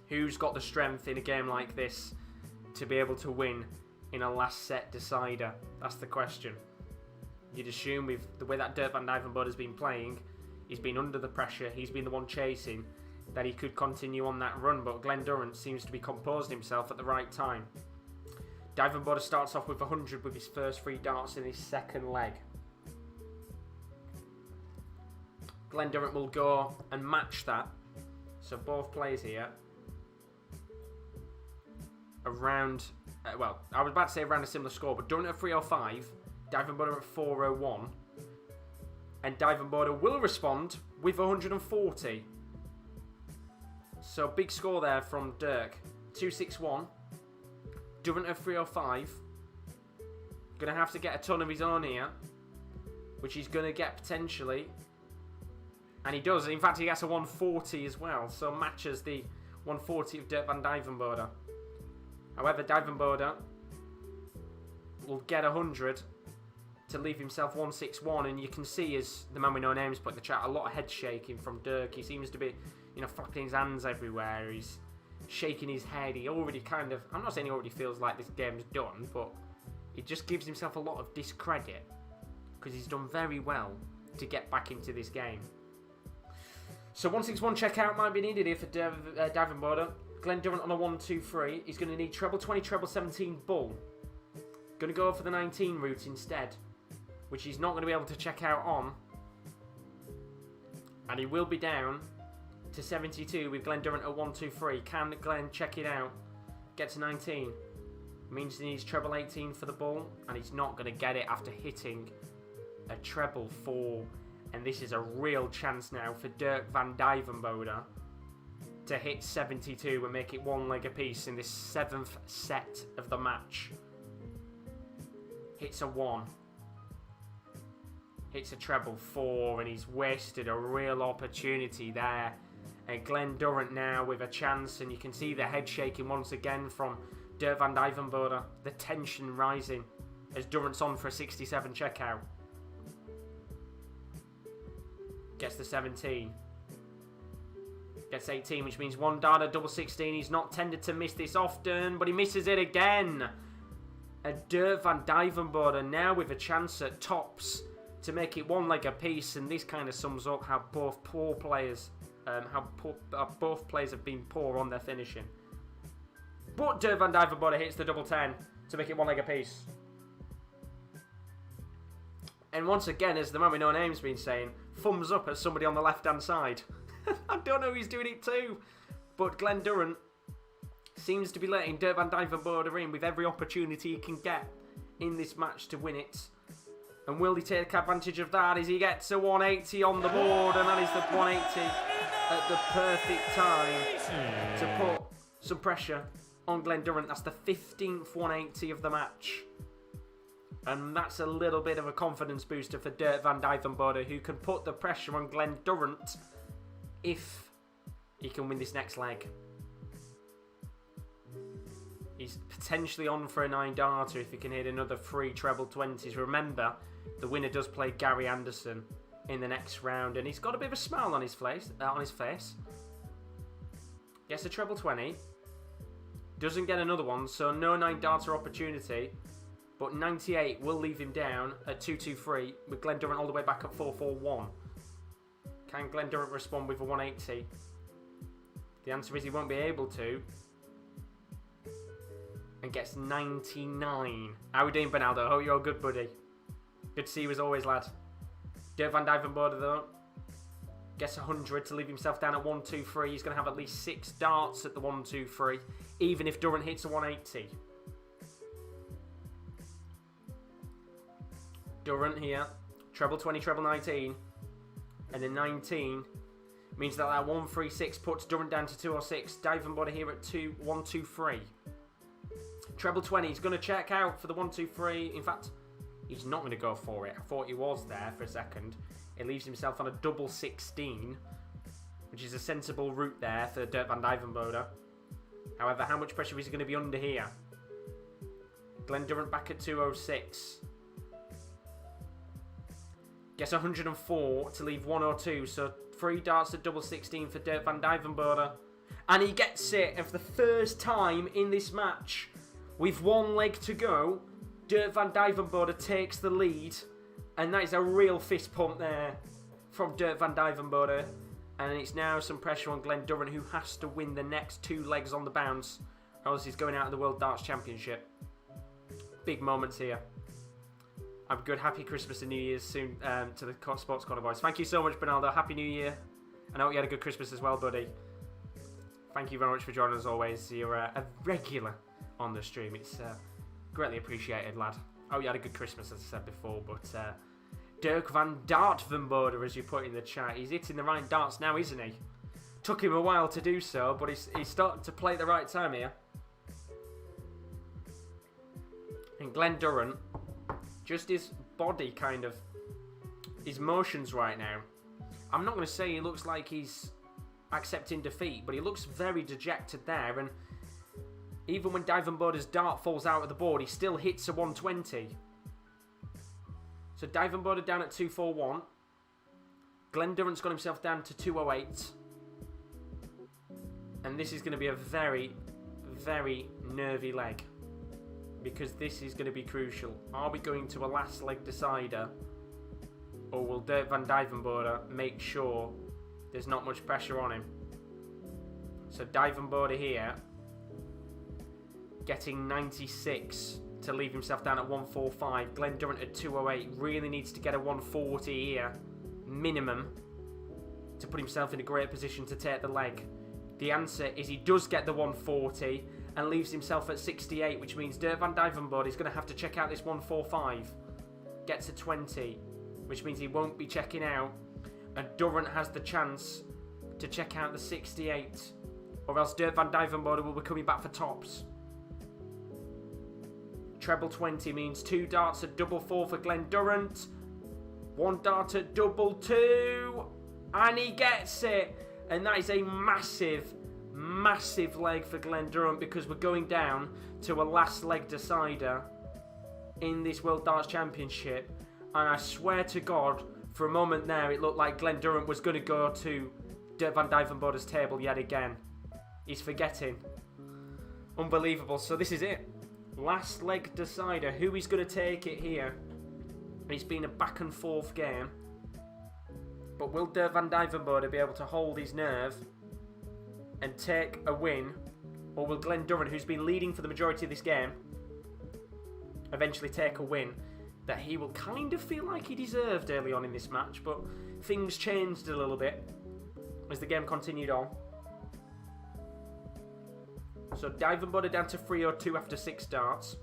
Who's got the strength in a game like this to be able to win in a last set decider? That's the question. You'd assume with the way that Dirk van Duijvenbode has been playing, he's been under the pressure, he's been the one chasing, that he could continue on that run, but Glen Durrant seems to be composed himself at the right time. Duijvenbode starts off with 100 with his first 3 darts in his second leg. Glen Durrant will go and match that. So both players here around, well, I was about to say around a similar score, but Durrant at 305, Duijvenbode at 401. And Duijvenbode will respond with 140. So big score there from Dirk. 261. Durrant at 305. Going to have to get a ton of his own here, which he's going to get potentially. And he does. In fact, he gets a 140 as well. So matches the 140 of Dirk van Duijvenbode. However, Duijvenbode will get 100 to leave himself 161, and you can see, as the man with no names put in the chat, a lot of head shaking from Dirk. He seems to be, you know, flapping his hands everywhere. He's shaking his head. He already kind of, I'm not saying he already feels like this game's done, but he just gives himself a lot of discredit because he's done very well to get back into this game. So 161 checkout might be needed here for Duijvenbode. Glen Durrant on a 1-2-3. He's going to need treble 20, treble 17 bull. Going to go for the 19 route instead, which he's not going to be able to check out on. And he will be down to 72 with Glen Durrant at 1-2-3. Can Glen check it out? Get to 19. Means he needs treble 18 for the bull, and he's not going to get it after hitting a treble 4. And this is a real chance now for Dirk van Duijvenbode to hit 72 and make it 1 leg apiece in this 7th set of the match. Hits a 1. Hits a treble 4, and he's wasted a real opportunity there. And Glen Durrant now with a chance, and you can see the head shaking once again from Dirk van Duijvenbode. The tension rising as Durrant's on for a 67 checkout. Gets the 17. Gets 18, which means 1 dart at double 16. He's not tended to miss this often, but he misses it again. Dirk van Duijvenbode now with a chance at tops to make it 1 leg apiece, and this kind of sums up how both players have been poor on their finishing. But Dirk van Duijvenbode hits the double 10 to make it 1 leg apiece. And once again, as the man with no name's been saying, thumbs up at somebody on the left-hand side. I don't know who's doing it too, but Glen Durrant seems to be letting Dirk van Duijvenbode in with every opportunity he can get in this match to win it. And will he take advantage of that as he gets a 180 on the board, and that is the 180 at the perfect time to put some pressure on Glen Durrant. That's the 15th 180 of the match. And that's a little bit of a confidence booster for Dirk van Duijvenbode, who can put the pressure on Glen Durrant if he can win this next leg. He's potentially on for a 9-darter if he can hit another 3 treble 20s. Remember, the winner does play Gary Anderson in the next round, and he's got a bit of a smile on his face. Gets a treble 20. Doesn't get another one, so no 9-darter opportunity. But 98 will leave him down at 2-2-3 with Glen Durrant all the way back at 4-4-1. Can Glen Durrant respond with a 180? The answer is he won't be able to. And gets 99. How are we doing, Benaldo? Hope you're all good, buddy. Good to see you as always, lad. Dirk van Duijvenbode, though, gets 100 to leave himself down at 1-2-3. He's going to have at least 6 darts at the 1-2-3, even if Durrant hits a 180. Durrant here, treble 20, treble 19, and then 19 means that 136 puts Durrant down to 206. Duijvenbode here at 1-2-3. Treble 20, he's going to check out for the 1-2-3. In fact, he's not going to go for it. I thought he was there for a second. It leaves himself on a double 16, which is a sensible route there for Dirk van Duijvenbode. However, how much pressure is he going to be under here? Glen Durrant back at 206. Gets 104 to leave 102, so 3 darts at double 16 for Dirk van Duijvenbode. And he gets it for the first time in this match. With 1 leg to go, Dirk van Duijvenbode takes the lead. And that is a real fist pump there from Dirk van Duijvenbode. And it's now some pressure on Glen Durrant, who has to win the next 2 legs on the bounce, or else he's going out of the World Darts Championship. Big moments here. I'm good. Happy Christmas and New Year's soon to the Sports Corner boys. Thank you so much, Bernardo. Happy New Year. I hope you had a good Christmas as well, buddy. Thank you very much for joining us as always. You're a regular on the stream. It's greatly appreciated, lad. I hope you had a good Christmas, as I said before, but Dirk van Duijvenbode, as you put in the chat, he's hitting the right darts now, isn't he? Took him a while to do so, but he's starting to play at the right time here. And Glen Durrant, just his body kind of, his motions right now. I'm not going to say he looks like he's accepting defeat, but he looks very dejected there. And even when Duijvenbode's dart falls out of the board, he still hits a 120. So Duijvenbode down at 241. Glen Durrant's got himself down to 208. And this is going to be a very, very nervy leg, because this is going to be crucial. Are we going to a last leg decider, or will Dirk van Duijvenbode make sure there's not much pressure on him? So Duijvenbode here, getting 96 to leave himself down at 145. Glen Durrant at 208 really needs to get a 140 here, minimum, to put himself in a great position to take the leg. The answer is he does get the 140 and leaves himself at 68, which means Dirk van Duijvenbode is going to have to check out this 145. Gets a 20, which means he won't be checking out. And Durrant has the chance to check out the 68, or else Dirk van Duijvenbode will be coming back for tops. Treble 20 means 2 darts at double 4 for Glen Durrant. 1 dart at double 2. And he gets it. And that is a massive, massive leg for Glen Durrant, because we're going down to a last leg decider in this World Darts Championship. And I swear to God, for a moment there, it looked like Glen Durrant was going to go to Dirk van Duijvenbode's table yet again. He's forgetting. Unbelievable. So this is it. Last leg decider. Who is going to take it here? It's been a back and forth game. But will Dirk van Duijvenbode be able to hold his nerve and take a win? Or will Glen Durrant, who's been leading for the majority of this game, eventually take a win that he will kind of feel like he deserved early on in this match? But things changed a little bit as the game continued on. So Duijvenbode down to 302 after 6 darts.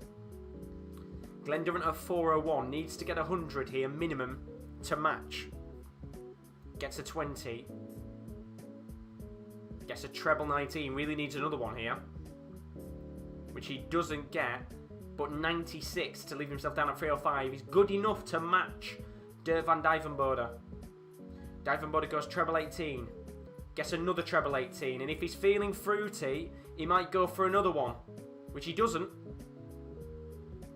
Glen Durrant at 401. Needs to get 100 here, minimum, to match. Gets a 20. Gets a treble 19. Really needs another one here, which he doesn't get. But 96 to leave himself down at 305. He's good enough to match Dirk van Duijvenbode. Duijvenbode goes treble 18. Gets another treble 18. And if he's feeling fruity, he might go for another one, which he doesn't.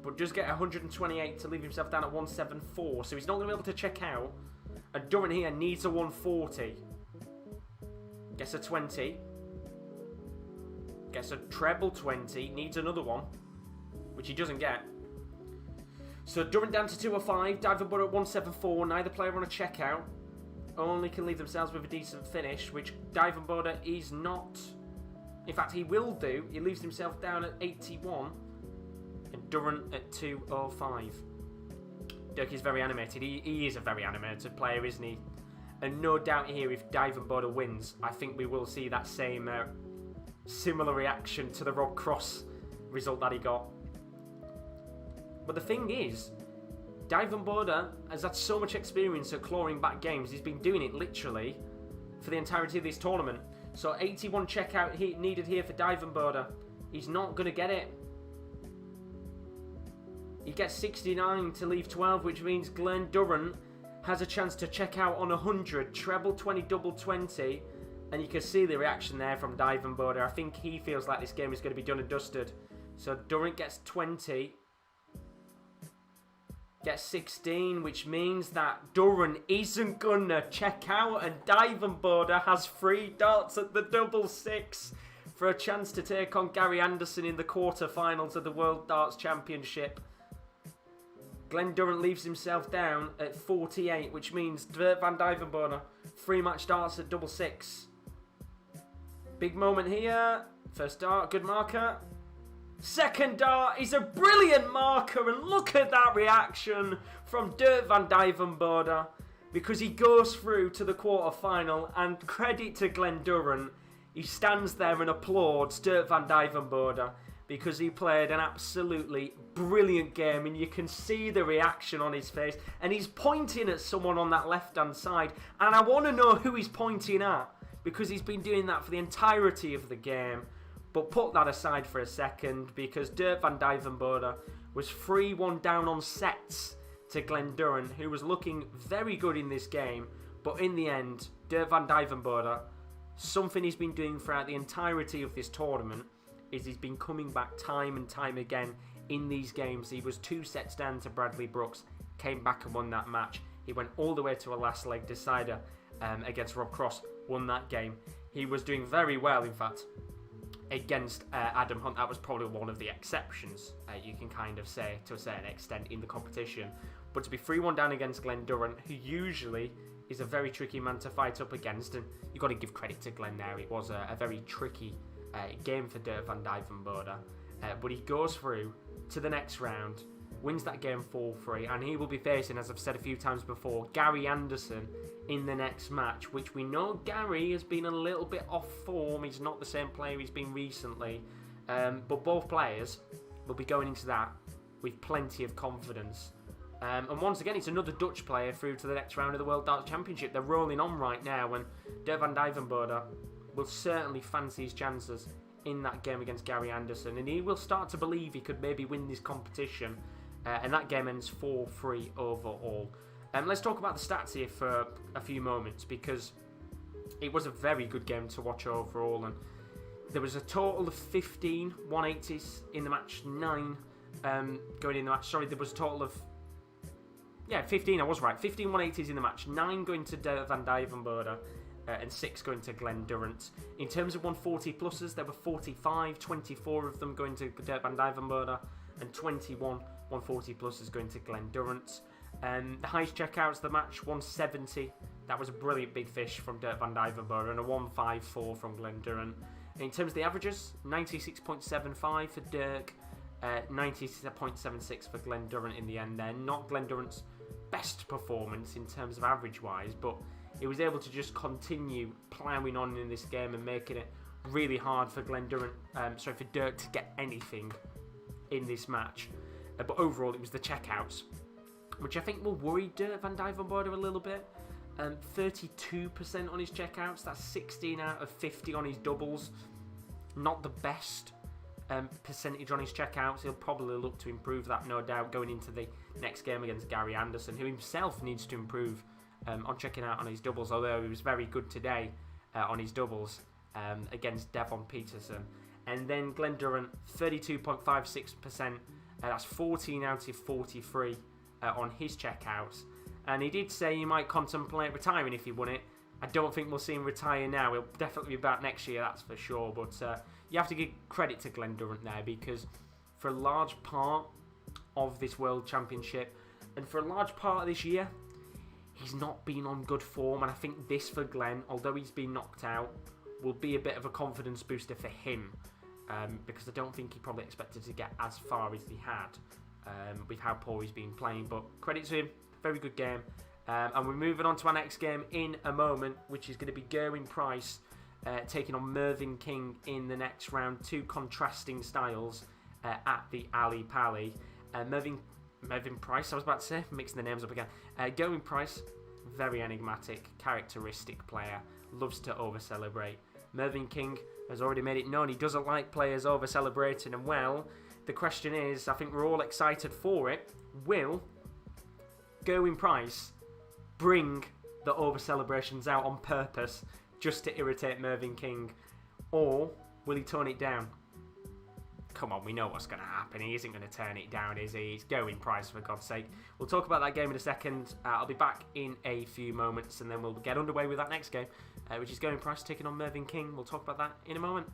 But does get 128 to leave himself down at 174. So he's not going to be able to check out. And Durrant here needs a 140. Gets a 20. Gets a treble 20. Needs another one, which he doesn't get. So Durrant down to 205. Duijvenbode at 174. Neither player on a checkout. Only can leave themselves with a decent finish, which Duijvenbode is not. In fact, he will do. He leaves himself down at 81. And Durrant at 205. Dirk is very animated. He is a very animated player, isn't he? And no doubt here, if Duijvenbode wins, I think we will see that same similar reaction to the Rob Cross result that he got. But the thing is, Duijvenbode has had so much experience at clawing back games. He's been doing it literally for the entirety of this tournament. So 81 checkout needed here for Duijvenbode. He's not going to get it. He gets 69 to leave 12, which means Glen Durrant has a chance to check out on 100, treble 20, double 20, and you can see the reaction there from Duijvenbode. I think he feels like this game is going to be done and dusted. So Durant gets 20, gets 16, which means that Durant isn't going to check out, and Duijvenbode has 3 darts at the double 6 for a chance to take on Gary Anderson in the quarterfinals of the World Darts Championship. Glen Durrant leaves himself down at 48, which means Dirk van Duijvenbode 3 match darts at double 6. Big moment here. First dart, good marker. Second dart is a brilliant marker, and look at that reaction from Dirk van Duijvenbode, because he goes through to the quarter-final, and credit to Glen Durrant, he stands there and applauds Dirk van Duijvenbode because he played an absolutely brilliant game, and you can see the reaction on his face, and he's pointing at someone on that left-hand side, and I want to know who he's pointing at, because he's been doing that for the entirety of the game. But put that aside for a second, because Dirk van Duijvenbode was 3-1 down on sets to Glen Durrant, who was looking very good in this game. But in the end, Dirk van Duijvenbode, something he's been doing throughout the entirety of this tournament, is he's been coming back time and time again in these games. He was 2 sets down to Bradley Brooks, came back and won that match. He went all the way to a last leg decider against Rob Cross, won that game. He was doing very well, in fact, against Adam Hunt. That was probably one of the exceptions, you can kind of say, to a certain extent, in the competition. But to be 3-1 down against Glen Durrant, who usually is a very tricky man to fight up against, and you've got to give credit to Glen there. It was a very tricky game for Dirk van Duijvenbode. But he goes through to the next round, wins that game 4-3, and he will be facing, as I've said a few times before, Gary Anderson in the next match, which we know Gary has been a little bit off form. He's not the same player he's been recently, but both players will be going into that with plenty of confidence. And once again, it's another Dutch player through to the next round of the World Darts Championship. They're rolling on right now, and Dirk van Duijvenbode will certainly fancy his chances in that game against Gary Anderson, and he will start to believe he could maybe win this competition. And that game ends 4-3 overall. Let's talk about the stats here for a few moments, because it was a very good game to watch overall. And there was a total of 15 180s in the match, 9 going in the match. Sorry, there was a total of 15. I was right. 15 180s in the match, 9 going to Dirk van Duijvenbode, and 6 going to Glen Durrant. In terms of 140 pluses, there were 45, 24 of them going to Dirk van Duijvenbode, and 21 140 pluses going to Glen Durrant. The highest checkouts of the match, 170. That was a brilliant big fish from Dirk van Duijvenbode, and a 154 from Glen Durrant. In terms of the averages, 96.75 for Dirk, 90.76 for Glen Durrant in the end there. Not Glen Durrant's best performance in terms of average-wise, but he was able to just continue ploughing on in this game and making it really hard for for Dirk to get anything in this match. But overall, it was the checkouts, which I think will worry Dirk van Duijvenbode a little bit. 32% on his checkouts. That's 16 out of 50 on his doubles. Not the best percentage on his checkouts. He'll probably look to improve that, no doubt, going into the next game against Gary Anderson, who himself needs to improve on checking out on his doubles, although he was very good today on his doubles against Devon Peterson. And then Glen Durrant, 32.56%. That's 14 out of 43 on his checkouts. And he did say he might contemplate retiring if he won it. I don't think we'll see him retire now. He'll definitely be back next year, that's for sure. But you have to give credit to Glen Durrant there, because for a large part of this World Championship, and for a large part of this year, he's not been on good form. And I think this for Glen, although he's been knocked out, will be a bit of a confidence booster for him. Because I don't think he probably expected to get as far as he had with how poor he's been playing. But credit to him, very good game. And we're moving on to our next game in a moment, which is going to be Gerwyn Price taking on Mervyn King in the next round. 2 contrasting styles at the Ali Pali. Mervyn Price, I was about to say, mixing the names up again. Gerwyn Price, very enigmatic, characteristic player, loves to over-celebrate. Mervyn King has already made it known he doesn't like players over-celebrating, and well, the question is, I think we're all excited for it, will Gerwyn Price bring the over celebrations out on purpose just to irritate Mervyn King, or will he tone it down? Come on, we know what's going to happen. He isn't going to turn it down, is he? It's Gerwyn Price, for God's sake. We'll talk about that game in a second. I'll be back in a few moments, and then we'll get underway with that next game, which is Gerwyn Price taking on Mervyn King. We'll talk about that in a moment.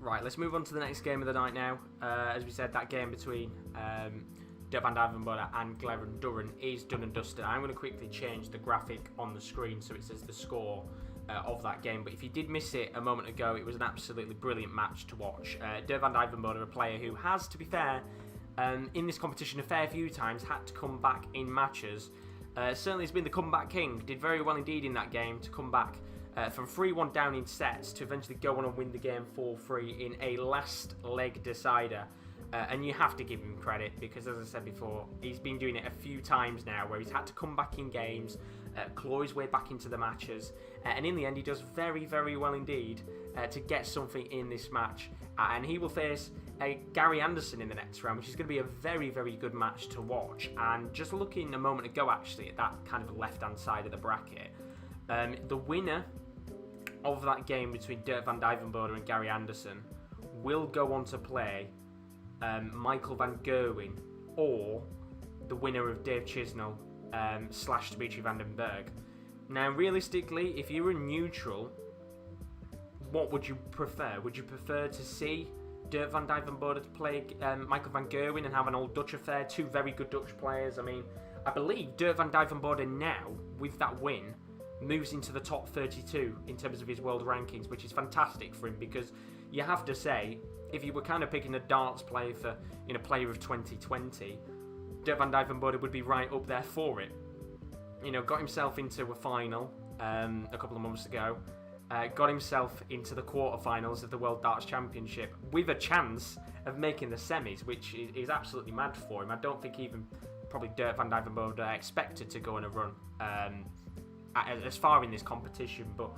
Right, let's move on to the next game of the night now. As we said, that game between Dirk van Duijvenbode and Glen Durrant is done and dusted. I'm going to quickly change the graphic on the screen so it says the score of that game. But if you did miss it a moment ago, it was an absolutely brilliant match to watch. Dirk van Duijvenbode, a player who has, to be fair, in this competition a fair few times, had to come back in matches. Certainly has been the comeback king. Did very well indeed in that game to come back from 3-1 down in sets to eventually go on and win the game 4-3 in a last leg decider. And you have to give him credit because, as I said before, he's been doing it a few times now where he's had to come back in games, claw his way back into the matches, and in the end he does very, very well indeed to get something in this match. And he will face Gary Anderson in the next round, which is going to be a very, very good match to watch. And just looking a moment ago actually at that kind of left-hand side of the bracket, the winner of that game between Dirk van Duijvenbode and Gary Anderson will go on to play Michael van Gerwen or the winner of Dave Chisnall / Dimitri Vandenbergh. Now, realistically, if you were neutral, what would you prefer? Would you prefer to see Dirk van Duijvenbode to play Michael van Gerwen and have an old Dutch affair? Two very good Dutch players. I mean, I believe Dirk van Duijvenbode now, with that win, moves into the top 32 in terms of his world rankings, which is fantastic for him because you have to say, if you were kind of picking a darts player for player of 2020, Dirk van Duijvenbode would be right up there for it. You know, got himself into a final a couple of months ago, got himself into the quarterfinals of the World Darts Championship with a chance of making the semis, which is absolutely mad for him. I don't think even probably Dirk van Duijvenbode expected to go on a run as far in this competition, but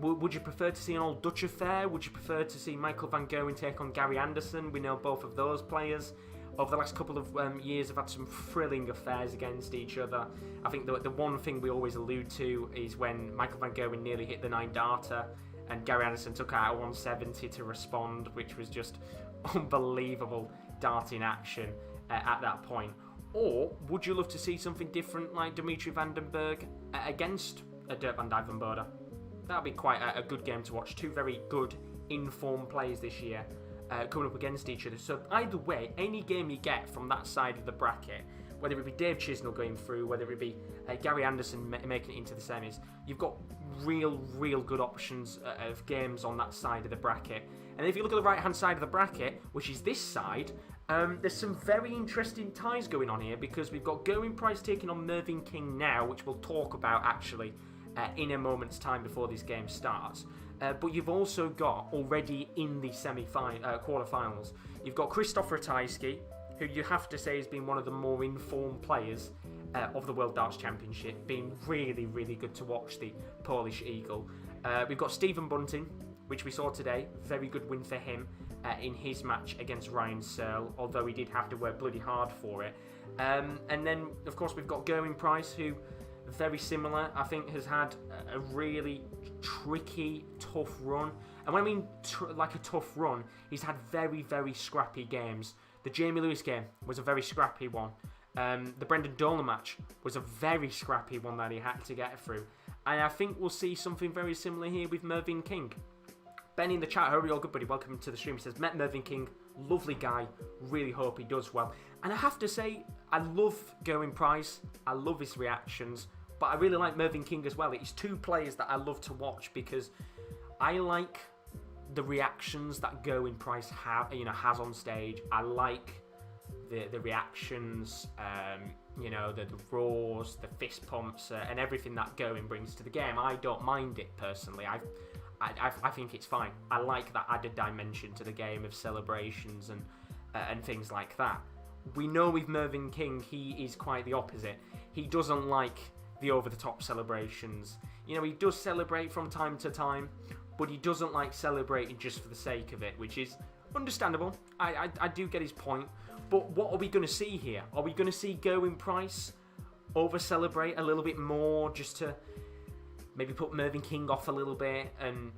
Would you prefer to see an old Dutch affair? Would you prefer to see Michael van Gerwen take on Gary Anderson? We know both of those players over the last couple of years have had some thrilling affairs against each other. I think the one thing we always allude to is when Michael van Gerwen nearly hit the 9-darter and Gary Anderson took out a 170 to respond, which was just unbelievable darting action at that point. Or would you love to see something different like Dimitri Vandenbergh against Dirk van Duijvenbode? That would be quite a good game to watch. Two very good, informed players this year coming up against each other. So either way, any game you get from that side of the bracket, whether it be Dave Chisnall going through, whether it be Gary Anderson making it into the semis, you've got real good options of games on that side of the bracket. And if you look at the right-hand side of the bracket, which is this side, there's some very interesting ties going on here because we've got Gerwyn Price taking on Mervyn King now, which we'll talk about actually in a moment's time before this game starts. But you've also got, already in the quarterfinals, you've got Krzysztof Ratajski, who you have to say has been one of the more informed players of the World Darts Championship, being really good to watch, the Polish Eagle. We've got Stephen Bunting, which we saw today, very good win for him in his match against Ryan Searle, although he did have to work bloody hard for it. And then, of course, we've got Gerwyn Price, who, very similar, I think has had a really tricky, tough run. And when I mean like a tough run, he's had very scrappy games. The Jamie Lewis game was a very scrappy one. The Brendan Dolan match was a very scrappy one that he had to get through. And I think we'll see something very similar here with Mervyn King. Ben in the chat, how are you all good, buddy? Welcome to the stream. He says, met Mervyn King, lovely guy, really hope he does well. And I have to say, I love Gerwyn Price, I love his reactions, but I really like Mervyn King as well. It's two players that I love to watch because I like the reactions that Gerwyn Price has on stage. I like the reactions, the roars, the fist pumps, and everything that Gerwyn brings to the game. I don't mind it personally. I think it's fine. I like that added dimension to the game of celebrations and things like that. We know with Mervyn King, he is quite the opposite. He doesn't like the over-the-top celebrations. You know, he does celebrate from time to time, but he doesn't like celebrating just for the sake of it, which is understandable. I do get his point. But what are we going to see here? Are we going to see Gerwyn Price over-celebrate a little bit more just to maybe put Mervyn King off a little bit and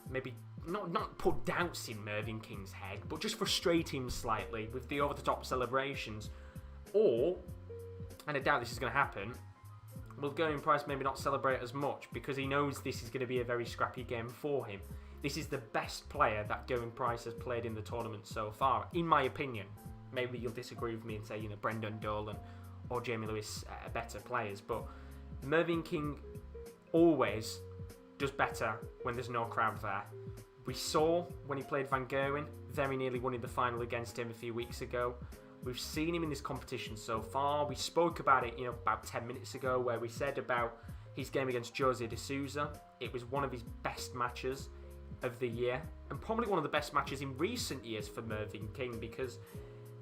maybe not put doubts in Mervyn King's head, but just frustrate him slightly with the over-the-top celebrations? Or, and I doubt this is going to happen, will Gerwyn Price maybe not celebrate as much because he knows this is going to be a very scrappy game for him? This is the best player that Gerwyn Price has played in the tournament so far, in my opinion. Maybe you'll disagree with me and say, Brendan Dolan or Jamie Lewis are better players, but Mervyn King always does better when there's no crowd there. We saw when he played Van Gerwen, very nearly won in the final against him a few weeks ago. We've seen him in this competition so far. We spoke about it, about 10 minutes ago, where we said about his game against Jose de Sousa. It was one of his best matches of the year, and probably one of the best matches in recent years for Mervyn King, because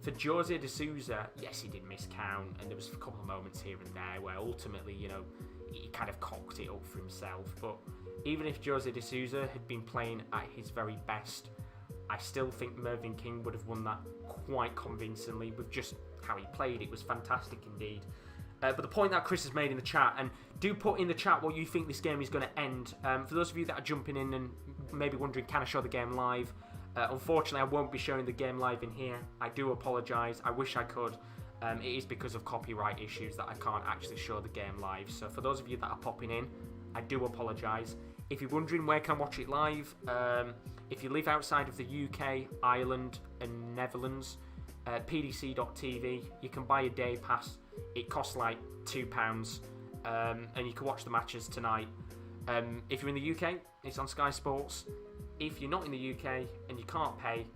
for Jose de Sousa, yes, he did miscount, and there was a couple of moments here and there where ultimately, he kind of cocked it up for himself. But even if Jose de Sousa had been playing at his very best, I still think Mervyn King would have won that quite convincingly with just how he played. It was fantastic indeed. But the point that Chris has made in the chat, and do put in the chat what you think this game is going to end. For those of you that are jumping in and maybe wondering, can I show the game live? Unfortunately, I won't be showing the game live in here. I do apologise. I wish I could. It is because of copyright issues that I can't actually show the game live. So for those of you that are popping in, I do apologise. If you're wondering where can I watch it live, if you live outside of the UK, Ireland and Netherlands, PDC.TV, you can buy a day pass. It costs like £2, and you can watch the matches tonight. If you're in the UK, it's on Sky Sports. If you're not in the UK and you can't pay,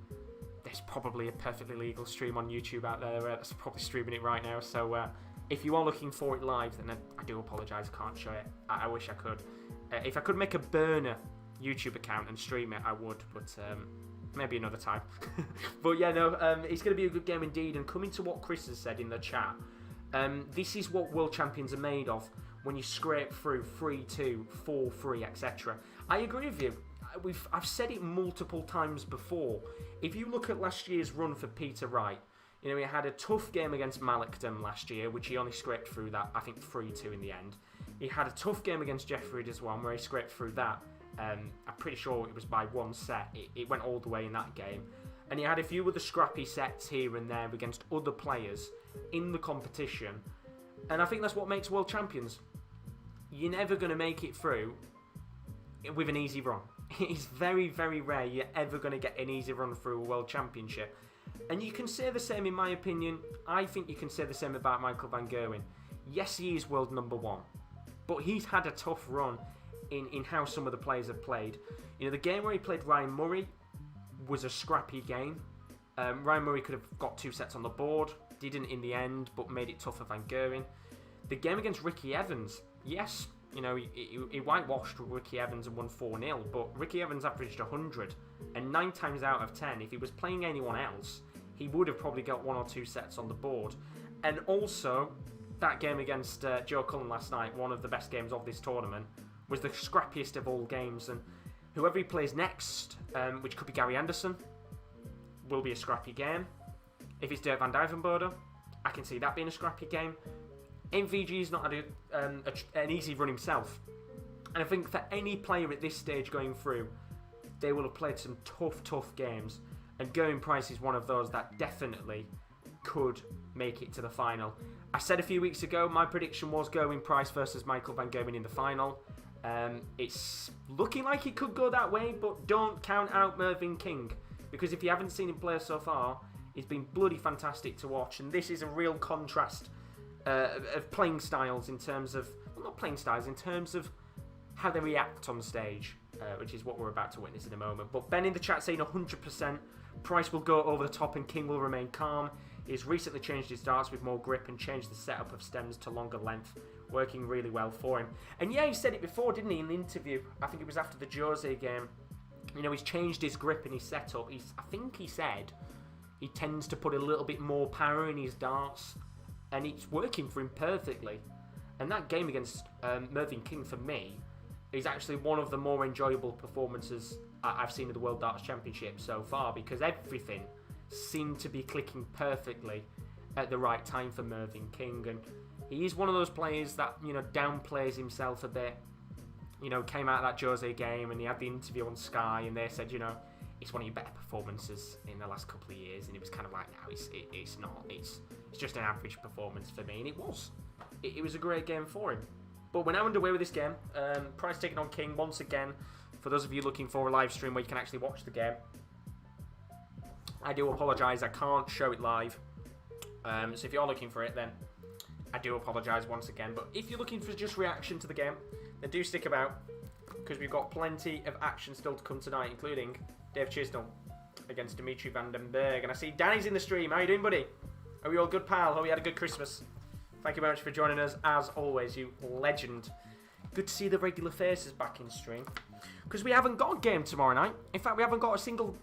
there's probably a perfectly legal stream on YouTube out there that's probably streaming it right now. So if you are looking for it live, then I do apologise, I can't show it. I wish I could. If I could make a burner YouTube account and stream it, I would, but maybe another time. But yeah, no, it's going to be a good game indeed. And coming to what Chris has said in the chat, this is what world champions are made of. when you scrape through 3-2, 4-3, etc. I agree with you. I've said it multiple times before. If you look at last year's run for Peter Wright, you know, he had a tough game against Mallockton last year, which he only scraped through that, I think 3-2 in the end. He had a tough game against Jeffrey as well, where he scraped through that. I'm pretty sure it was by one set. It went all the way in that game. And he had a few other scrappy sets here and there against other players in the competition. And I think that's what makes world champions. You're never going to make it through with an easy run. It's very, very rare you're ever going to get an easy run through a world championship. And you can say the same, in my opinion. I think you can say the same about Michael van Gerwen. Yes, he is world number one, but he's had a tough run in how some of the players have played. You know, the game where he played Ryan Murray was a scrappy game. Ryan Murray could have got 2 sets on the board, didn't in the end, but made it tough for Van Gerwen. The game against Ricky Evans, yes, you know, he whitewashed Ricky Evans and won 4-0, but Ricky Evans averaged 100, and 9 times out of 10, if he was playing anyone else, he would have probably got 1 or 2 sets on the board. And also, that game against Joe Cullen last night, one of the best games of this tournament, was the scrappiest of all games, and whoever he plays next, which could be Gary Anderson, will be a scrappy game. If it's Dirk van Duijvenbode, I can see that being a scrappy game. MVG's not had an easy run himself. And I think for any player at this stage going through, they will have played some tough games. And Gerwyn Price is one of those that definitely could make it to the final. I said a few weeks ago, my prediction was Gerwyn Price versus Michael van Gerwen in the final. It's looking like it could go that way, but don't count out Mervyn King. Because if you haven't seen him play so far, he's been bloody fantastic to watch. And this is a real contrast of playing styles in terms of, well, not playing styles, in terms of how they react on stage, which is what we're about to witness in a moment. But Ben in the chat saying 100%, Price will go over the top and King will remain calm. He's recently changed his darts with more grip and changed the setup of stems to longer length, working really well for him. And yeah, he said it before, didn't he, in the interview? I think it was after the Jose game. You know, he's changed his grip and his setup. I think he said he tends to put a little bit more power in his darts, and it's working for him perfectly. And that game against Mervyn King, for me, is actually one of the more enjoyable performances I've seen of the World Darts Championship so far, because everything seemed to be clicking perfectly at the right time for Mervyn King. And he is one of those players that, you know, downplays himself a bit. You know, came out of that Jose game and he had the interview on Sky and they said, you know, it's one of your better performances in the last couple of years. And it was kind of like, no, it's not. It's just an average performance for me. And it was. It was a great game for him. But we're now underway with this game. Price taking on King once again. For those of you looking for a live stream where you can actually watch the game, I do apologise, I can't show it live. So if you're looking for it, then I do apologise once again. But if you're looking for just reaction to the game, then do stick about, because we've got plenty of action still to come tonight, including Dave Chisnall against Dimitri Vandenbergh. And I see Danny's in the stream. How you doing, buddy? Are we all good, pal? Hope you had a good Christmas. Thank you very much for joining us, as always, you legend. Good to see the regular faces back in stream, because we haven't got a game tomorrow night. In fact, we haven't got a single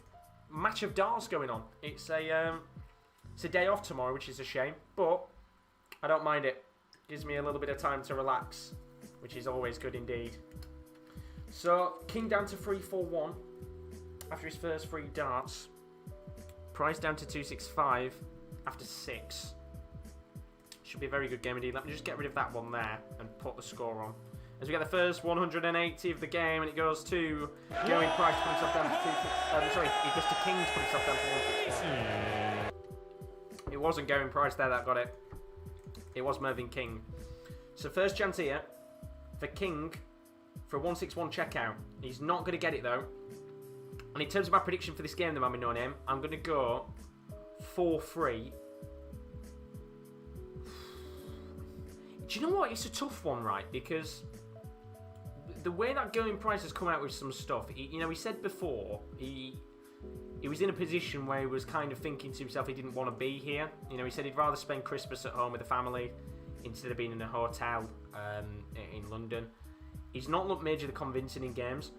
match of darts going on. It's a day off tomorrow, which is a shame, but I don't mind it. Gives me a little bit of time to relax, which is always good indeed. So, King down to 3-4-1 after his first 3 darts. Price down to 2-6-5 after 6. Should be a very good game indeed. Let me just get rid of that one there and put the score on. As we get the first 180 of the game, and it goes to Gerwyn Price to put himself down to 2-6. Sorry, it goes to King to put himself down to 1-6-1. It wasn't Gerwyn Price there that got it. It was Mervyn King. So first chance here for King for a 1-6-1 checkout. He's not going to get it though. And in terms of my prediction for this game, the man with no name, I'm going to go 4-3. Do you know what? It's a tough one, right? Because the way that Gerwyn Price has come out with some stuff, he said before, he was in a position where he was kind of thinking to himself he didn't want to be here. You know, he said he'd rather spend Christmas at home with the family instead of being in a hotel in London. He's not looked majorly convincing in games.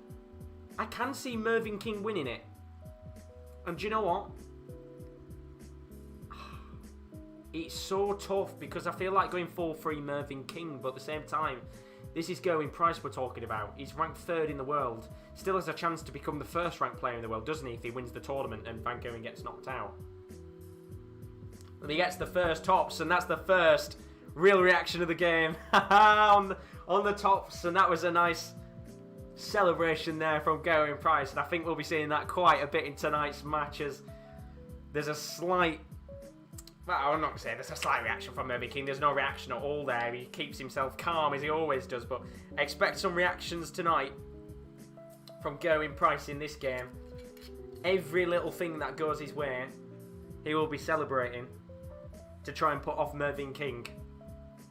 I can see Mervyn King winning it. And do you know what? it's so tough because I feel like going 4-3 Mervyn King, but at the same time, this is Gerwyn Price we're talking about. He's ranked 3rd in the world. Still has a chance to become the 1st ranked player in the world, doesn't he, if he wins the tournament and Vandenbergh gets knocked out. And he gets the first tops, and that's the first real reaction of the game on the tops, and that was a nice celebration there from Gerwyn Price, and I think we'll be seeing that quite a bit in tonight's match as there's a slight... Well, I'm not going to say there's a slight reaction from Mervyn King. There's no reaction at all there. He keeps himself calm as he always does, but expect some reactions tonight from Gerwyn Price in this game. Every little thing that goes his way, he will be celebrating to try and put off Mervyn King.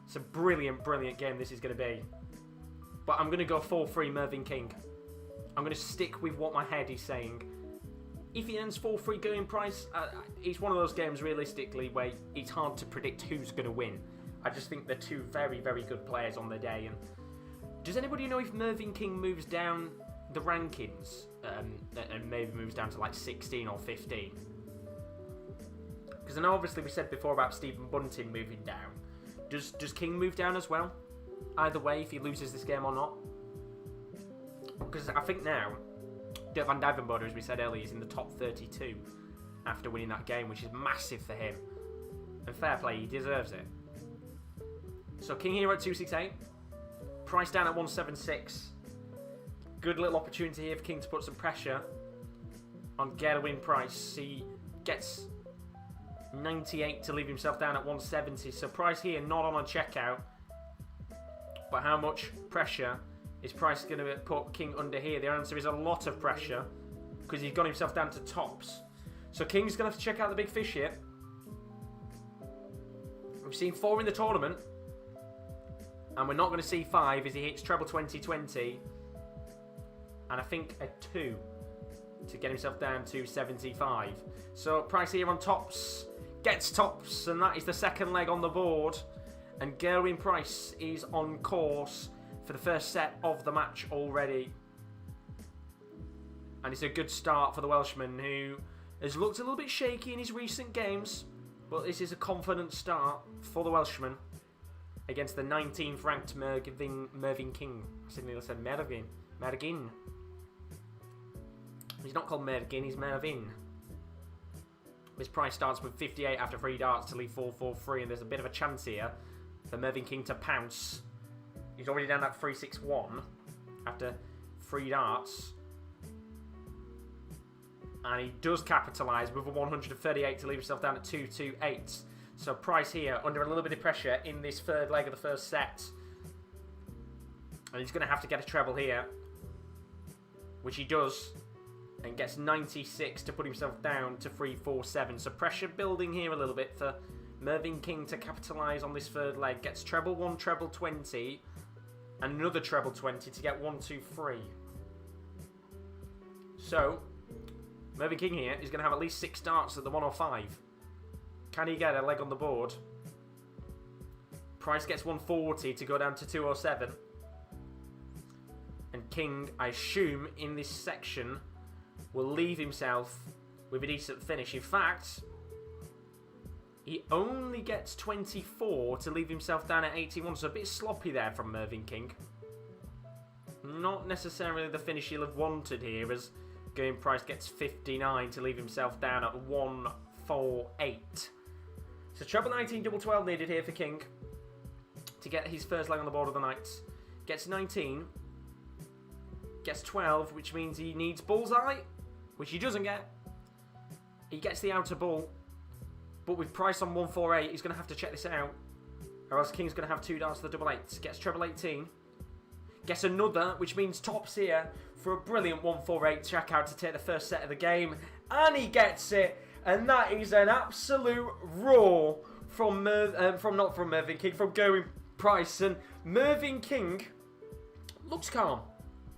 It's a brilliant, brilliant game this is going to be. But I'm going to go 4-3 Mervyn King. I'm going to stick with what my head is saying. If he ends 4-3 Gerwyn Price, it's one of those games realistically where it's hard to predict who's going to win. I just think they're two very, very good players on the day. And does anybody know if Mervyn King moves down the rankings and maybe moves down to like 16 or 15? Because I know obviously we said before about Stephen Bunting moving down. Does King move down as well? Either way, if he loses this game or not? Because I think now Dirk van Duijvenbode, as we said earlier, is in the top 32 after winning that game, which is massive for him. And fair play, he deserves it. So King here at 268. Price down at 176. Good little opportunity here for King to put some pressure on Gerwyn Price. He gets 98 to leave himself down at 170. So Price here not on a checkout. But how much pressure is Price going to put King under here? The answer is a lot of pressure because he's got himself down to tops. So King's going to have to check out the big fish here. We've seen 4 in the tournament. And we're not going to see 5 as he hits treble 2020. And I think a 2 to get himself down to 75. So Price here on tops. Gets tops. And that is the second leg on the board. And Gerwyn Price is on course for the first set of the match already. And it's a good start for the Welshman, who has looked a little bit shaky in his recent games. But this is a confident start for the Welshman against the 19th ranked Mervyn King. I suddenly said Mervyn. Mergin. He's not called Mergin, he's Mervyn. This Price starts with 58 after 3 darts to leave 4-4-3, and there's a bit of a chance here for Mervyn King to pounce. He's already down at 3-6-1 after 3 darts. And he does capitalise with a 138 to leave himself down at 2-2-8. So Price here under a little bit of pressure in this third leg of the first set. And he's going to have to get a treble here, which he does, and gets 96 to put himself down to 3-4-7. So pressure building here a little bit for Mervyn King to capitalise on this third leg. Gets treble 1, treble 20, and another treble 20 to get 1-2-3. So Mervyn King here is going to have at least 6 darts at the 105. Can he get a leg on the board? Price gets 140 to go down to 207. And King, I assume, in this section, will leave himself with a decent finish. In fact, he only gets 24 to leave himself down at 81. So a bit sloppy there from Mervyn King. Not necessarily the finish he'll have wanted here, as Gerwyn Price gets 59 to leave himself down at 148. So treble 19, double 12 needed here for King to get his first leg on the board of the night. Gets 19. Gets 12, which means he needs bullseye, which he doesn't get. He gets the outer ball, but with Price on 148, he's going to have to check this out, or else King's going to have 2 darts to the double 8. Gets treble 18. Gets another, which means tops here for a brilliant 148 checkout to take the first set of the game. And he gets it. And that is an absolute roar from not from Mervyn King, from Gerwyn Price. And Mervyn King looks calm.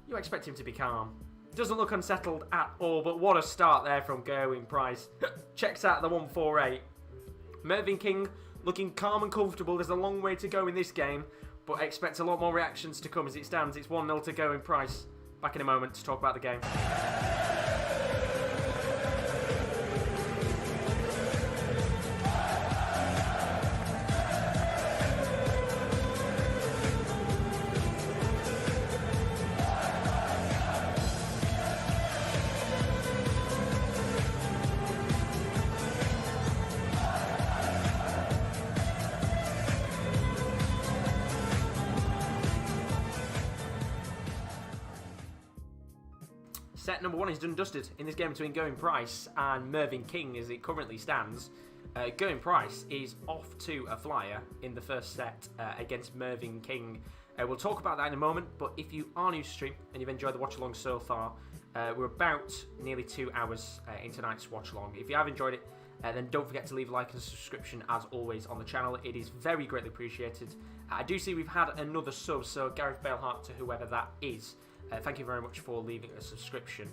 You expect him to be calm. Doesn't look unsettled at all, but what a start there from Gerwyn Price. Checks out the 148. Mervyn King looking calm and comfortable. There's a long way to go in this game, but expect a lot more reactions to come as it stands. It's 1-0 to Gerwyn Price. Back in a moment to talk about the game. Set number 1 is done and dusted in this game between Gerwyn Price and Mervyn King as it currently stands. Gerwyn Price is off to a flyer in the first set against Mervyn King. We'll talk about that in a moment, but if you are new to stream and you've enjoyed the watch along so far, we're about nearly 2 hours into tonight's watch along. If you have enjoyed it, then don't forget to leave a like and a subscription as always on the channel. It is very greatly appreciated. I do see we've had another sub, so Gareth Baleheart to whoever that is. Thank you very much for leaving a subscription.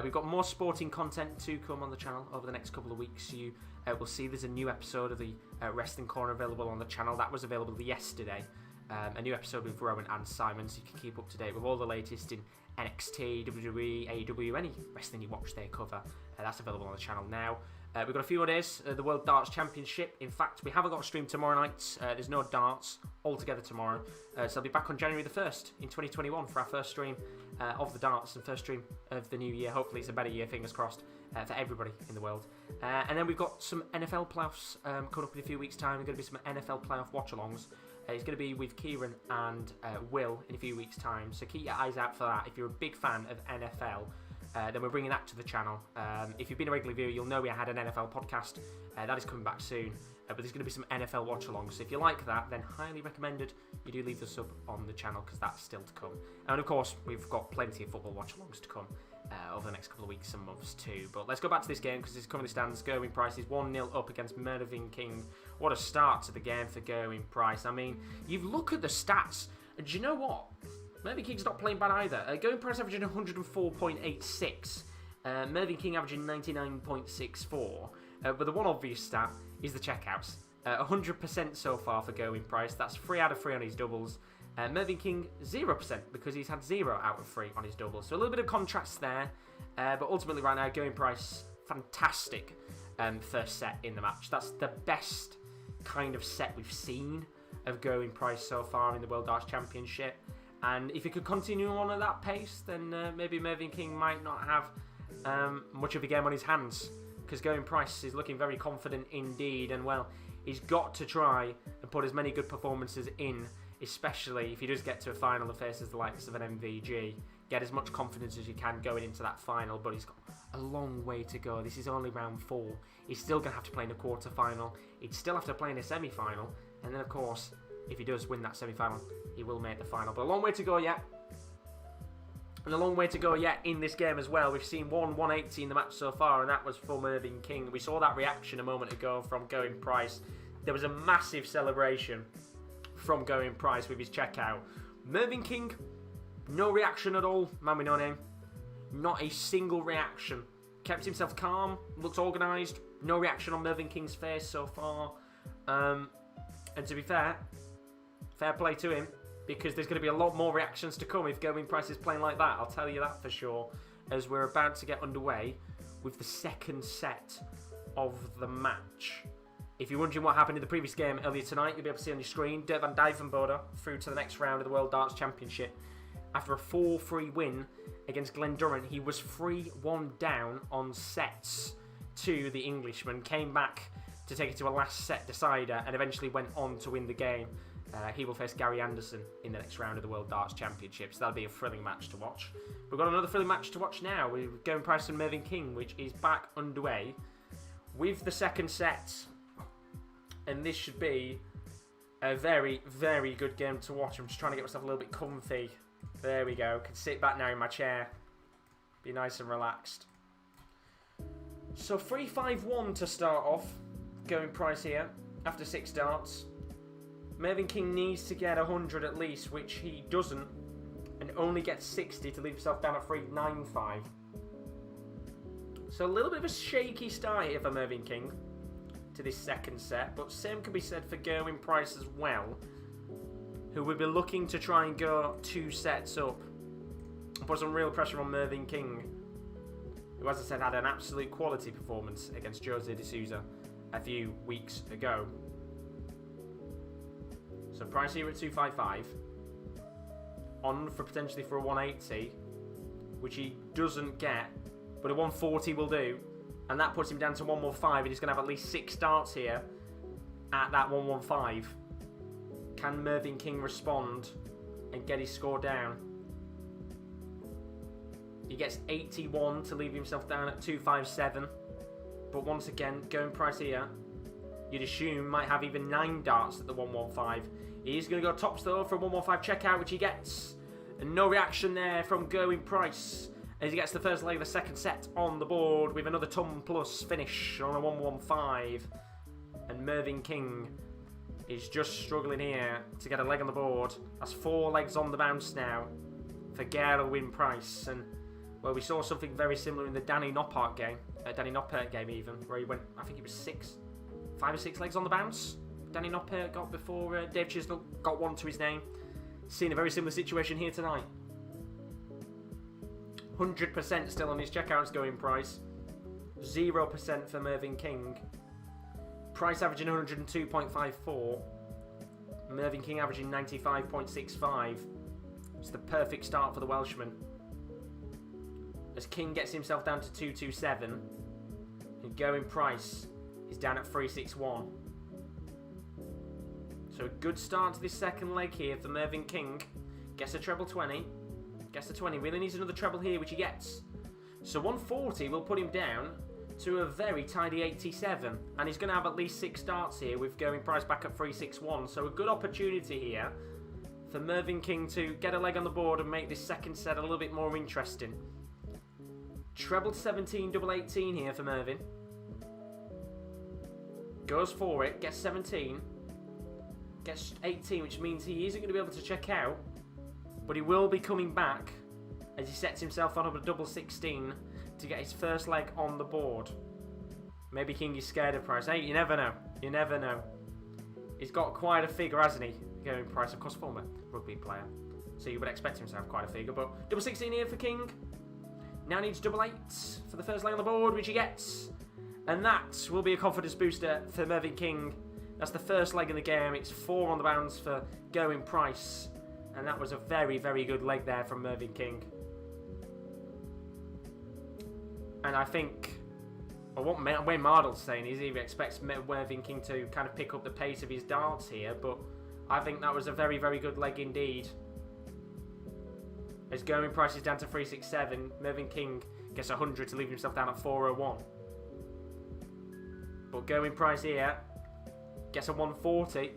We've got more sporting content to come on the channel over the next couple of weeks. You will see there's a new episode of the Wrestling Corner available on the channel. That was available yesterday. A new episode with Rowan and Simon, so you can keep up to date with all the latest in NXT, WWE, AEW, any wrestling you watch they cover. That's available on the channel now. We've got a few more days, the World Darts Championship. In fact, we haven't got a stream tomorrow night. There's no darts altogether tomorrow. So I'll be back on January the 1st in 2021 for our first stream of the darts and first stream of the new year. Hopefully it's a better year, fingers crossed, for everybody in the world. And then we've got some NFL playoffs coming up in a few weeks' time. There's going to be some NFL playoff watch-alongs. It's going to be with Kieran and Will in a few weeks' time. So keep your eyes out for that. If you're a big fan of NFL, then we're bringing that to the channel. If you've been a regular viewer, you'll know we had an NFL podcast. That is coming back soon. But there's going to be some NFL watch-alongs. So if you like that, then highly recommended you do leave the sub on the channel because that's still to come. And of course, we've got plenty of football watch-alongs to come over the next couple of weeks and months too. But let's go back to this game because this currently stands. Gerwyn Price is 1-0 up against Mervyn King. What a start to the game for Gerwyn Price. I mean, you look at the stats, and do you know what? Mervyn King's not playing bad either. Gerwyn Price averaging 104.86. Mervyn King averaging 99.64. But the one obvious stat is the checkouts. 100% so far for Gerwyn Price. That's 3 out of 3 on his doubles. Mervyn King 0% because he's had 0 out of 3 on his doubles. So a little bit of contrast there. But ultimately right now, Gerwyn Price, fantastic first set in the match. That's the best kind of set we've seen of Gerwyn Price so far in the World Darts Championship. And if he could continue on at that pace, then maybe Mervyn King might not have much of a game on his hands. Because Gerwyn Price is looking very confident indeed. And, well, he's got to try and put as many good performances in, especially if he does get to a final and faces the likes of an MVG. Get as much confidence as you can going into that final, but he's got a long way to go. This is only round 4. He's still going to have to play in a quarter-final. He'd still have to play in a semi-final. And then, of course, if he does win that semi-final, he will make the final. But a long way to go yet. And a long way to go yet in this game as well. We've seen 180 in the match so far, and that was for Mervyn King. We saw that reaction a moment ago from Gerwyn Price. There was a massive celebration from Gerwyn Price with his checkout. Mervyn King, no reaction at all. Man with no name. Not a single reaction. Kept himself calm, looked organised. No reaction on Mervyn King's face so far. And to be fair play to him, because there's going to be a lot more reactions to come if Gerwyn Price is playing like that. I'll tell you that for sure, as we're about to get underway with the second set of the match. If you're wondering what happened in the previous game earlier tonight, you'll be able to see on your screen, Dirk van Duijvenbode through to the next round of the World Darts Championship. After a 4-3 win against Glen Durrant, he was 3-1 down on sets to the Englishman, came back to take it to a last set decider, and eventually went on to win the game. He will face Gary Anderson in the next round of the World Darts Championship, so that'll be a thrilling match to watch. We've got another thrilling match to watch now with Gerwyn Price and Mervyn King, which is back underway with the second set. And this should be a very, very good game to watch. I'm just trying to get myself a little bit comfy. There we go. Can sit back now in my chair. Be nice and relaxed. So 3-5-1 to start off. Gerwyn Price here after 6 darts. Mervyn King needs to get 100 at least, which he doesn't, and only gets 60 to leave himself down at 3-9-5. So a little bit of a shaky start here for Mervyn King to this second set, but same can be said for Gerwyn Price as well, who will be looking to try and go 2 sets up and put some real pressure on Mervyn King, who, as I said, had an absolute quality performance against Jose de Souza a few weeks ago. So Price here at 255, on for potentially for a 180, which he doesn't get, but a 140 will do, and that puts him down to 115, and he's going to have at least 6 darts here at that 115. Can Mervyn King respond and get his score down? He gets 81 to leave himself down at 257. But once again, Gerwyn Price here, you'd assume might have even 9 darts at the 115. He's going to go tops though for a 115 checkout, which he gets. And no reaction there from Gerwyn Price as he gets the first leg of the second set on the board with another ton plus finish on a 115. And Mervyn King is just struggling here to get a leg on the board. That's 4 legs on the bounce now for Gerwyn Price. And well, we saw something very similar in the Danny Noppert game even, where he went, I think it was 5 or 6 legs on the bounce. Danny Noppert got before Dave Chisnall got 1 to his name. Seeing a very similar situation here tonight. 100% still on his checkouts Gerwyn Price. 0% for Mervyn King. Price averaging 102.54. Mervyn King averaging 95.65. It's the perfect start for the Welshman. As King gets himself down to 227. And Gerwyn Price is down at 361. So a good start to this second leg here for Mervyn King. Gets a treble 20. Gets the 20. Really needs another treble here, which he gets. So 140 will put him down to a very tidy 87. And he's going to have at least 6 starts here with Gerwyn Price back at 361. So a good opportunity here for Mervyn King to get a leg on the board and make this second set a little bit more interesting. Treble 17, double 18 here for Mervyn. Goes for it, gets 17. Gets 18, which means he isn't going to be able to check out. But he will be coming back as he sets himself on up a double 16 to get his first leg on the board. Maybe King is scared of Price. Hey, you never know. You never know. He's got quite a figure, hasn't he? Gerwyn Price, of course, former rugby player. So you would expect him to have quite a figure. But double 16 here for King. Now needs double 8 for the first leg on the board, which he gets. And that will be a confidence booster for Mervyn King. That's the first leg in the game. It's 4 on the bounce for Gerwyn Price. And that was a very, very good leg there from Mervyn King. And I think, well, what Wayne Mardle's saying is he expects Mervyn King to kind of pick up the pace of his darts here. But I think that was a very, very good leg indeed. As Gerwyn Price is down to 367, Mervyn King gets 100 to leave himself down at 401. But Gerwyn Price here gets a 140,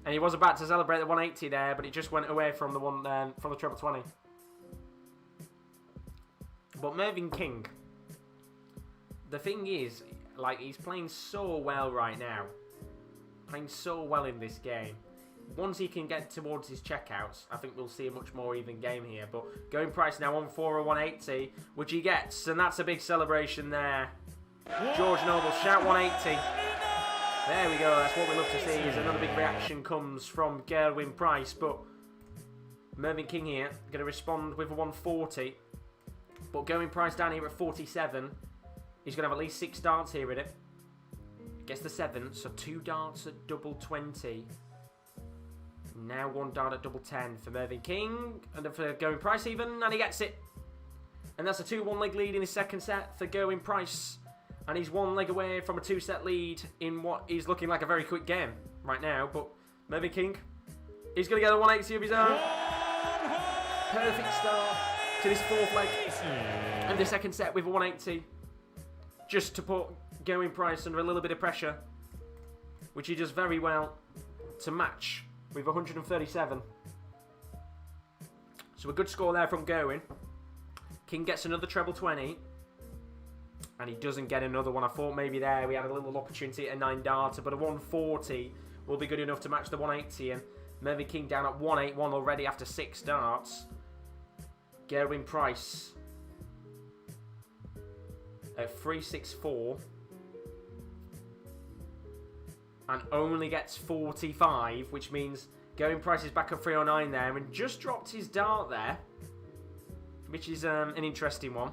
and he was about to celebrate the 180 there, but it just went away from the from the treble 20. But Mervyn King, the thing is, like, he's playing so well right now, playing so well in this game. Once he can get towards his checkouts, I think we'll see a much more even game here. But Gerwyn Price now on 4 or 180, which he gets, and that's a big celebration there. George Noble, shout 180. There we go, that's what we love to see, is another big reaction comes from Gerwyn Price. But Mervyn King here, going to respond with a 140. But Gerwyn Price down here at 47. He's going to have at least 6 darts here in it. Gets the 7, so 2 darts at double 20. Now 1 dart at double 10 for Mervyn King, and for Gerwyn Price even, and he gets it. And that's a 2-1 leg lead in his second set for Gerwyn Price. And he's 1 leg away from a 2-set lead in what is looking like a very quick game right now. But Mervyn King, he's going to get a 180 of his own. Perfect start to this 4th leg of the second set with a 180. Just to put Gerwyn Price under a little bit of pressure, which he does very well to match with 137. So a good score there from Gerwyn. King gets another treble 20. And he doesn't get another one. I thought maybe there we had a little opportunity at a 9 darter, but a 140 will be good enough to match the 180. And Mervyn King down at 181 already after 6 darts. Gerwyn Price at 364. And only gets 45, which means Gerwyn Price is back at 309 there and just dropped his dart there, which is an interesting one.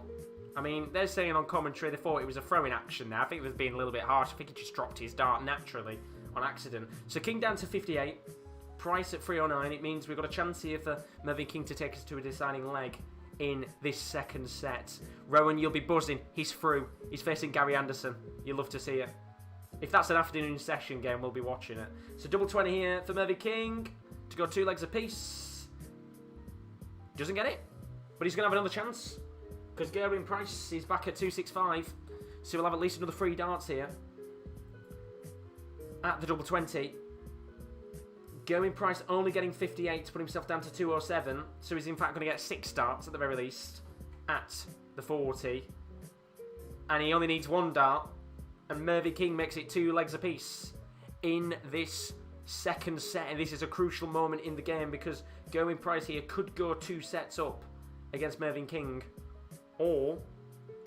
I mean, they're saying on commentary they thought it was a throw-in action there. I think it was being a little bit harsh. I think he just dropped his dart naturally on accident. So King down to 58, Price at 309. It means we've got a chance here for Mervyn King to take us to a deciding leg in this second set. Rowan, you'll be buzzing. He's through. He's facing Gary Anderson. You'll love to see it. If that's an afternoon session game, we'll be watching it. So double 20 here for Mervyn King to go 2 legs apiece. Doesn't get it, but he's going to have another chance. because Gerwyn Price is back at 265. So we'll have at least another 3 darts here. At the double 20. Gerwyn Price only getting 58 to put himself down to 207. So he's in fact going to get 6 darts at the very least. At the 40. And he only needs 1 dart. And Mervyn King makes it 2 legs apiece in this second set. And this is a crucial moment in the game because Gerwyn Price here could go 2 sets up against Mervyn King. Or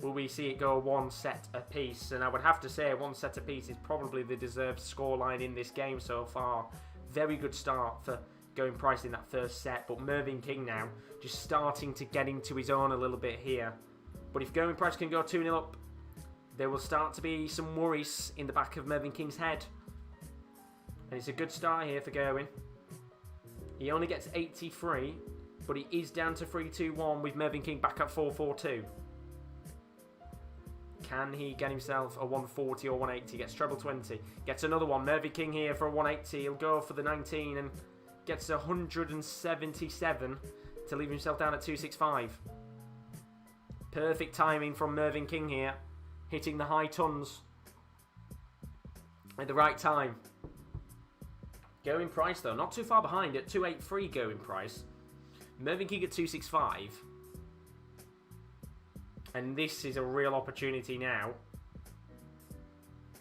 will we see it go 1 set apiece? And I would have to say 1 set apiece is probably the deserved scoreline in this game so far. Very good start for Gerwyn Price in that first set. But Mervyn King now just starting to get into his own a little bit here. But if Gerwyn Price can go 2-0 up, there will start to be some worries in the back of Mervyn King's head. And it's a good start here for Gerwyn. He only gets 83, but he is down to 3-2-1 with Mervyn King back at 4-4-2. Can he get himself a 140 or 180? Gets treble 20. Gets another one. Mervyn King here for a 180. He'll go for the 19 and gets 177 to leave himself down at 265. Perfect timing from Mervyn King here. Hitting the high tons at the right time. Gerwyn Price though, not too far behind at 283 Gerwyn Price. Mervyn King at 265. And this is a real opportunity now.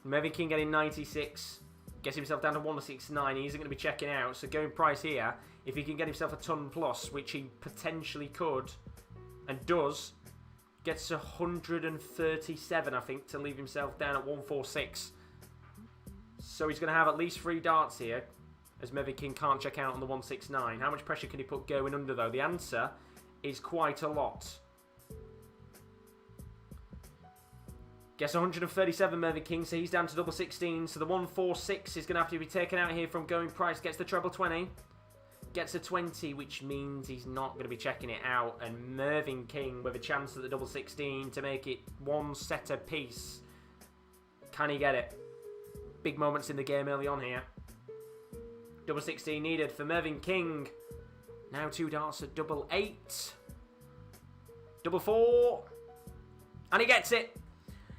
Mervyn King getting 96. Gets himself down to 169. He isn't going to be checking out. So Gerwyn Price here, if he can get himself a ton plus, which he potentially could, and does, gets 137, I think, to leave himself down at 146. So he's going to have at least 3 darts here, as Mervyn King can't check out on the 169. How much pressure can he put Gerwyn under, though? The answer is quite a lot. Gets 137 Mervyn King, so he's down to double 16. So the 146 is going to have to be taken out here from Gerwyn Price. Gets the treble 20. Gets a 20, which means he's not going to be checking it out. And Mervyn King with a chance at the double 16 to make it 1 set apiece. Can he get it? Big moments in the game early on here. Double 16 needed for Mervyn King. Now 2 darts at double 8. Double 4. And he gets it.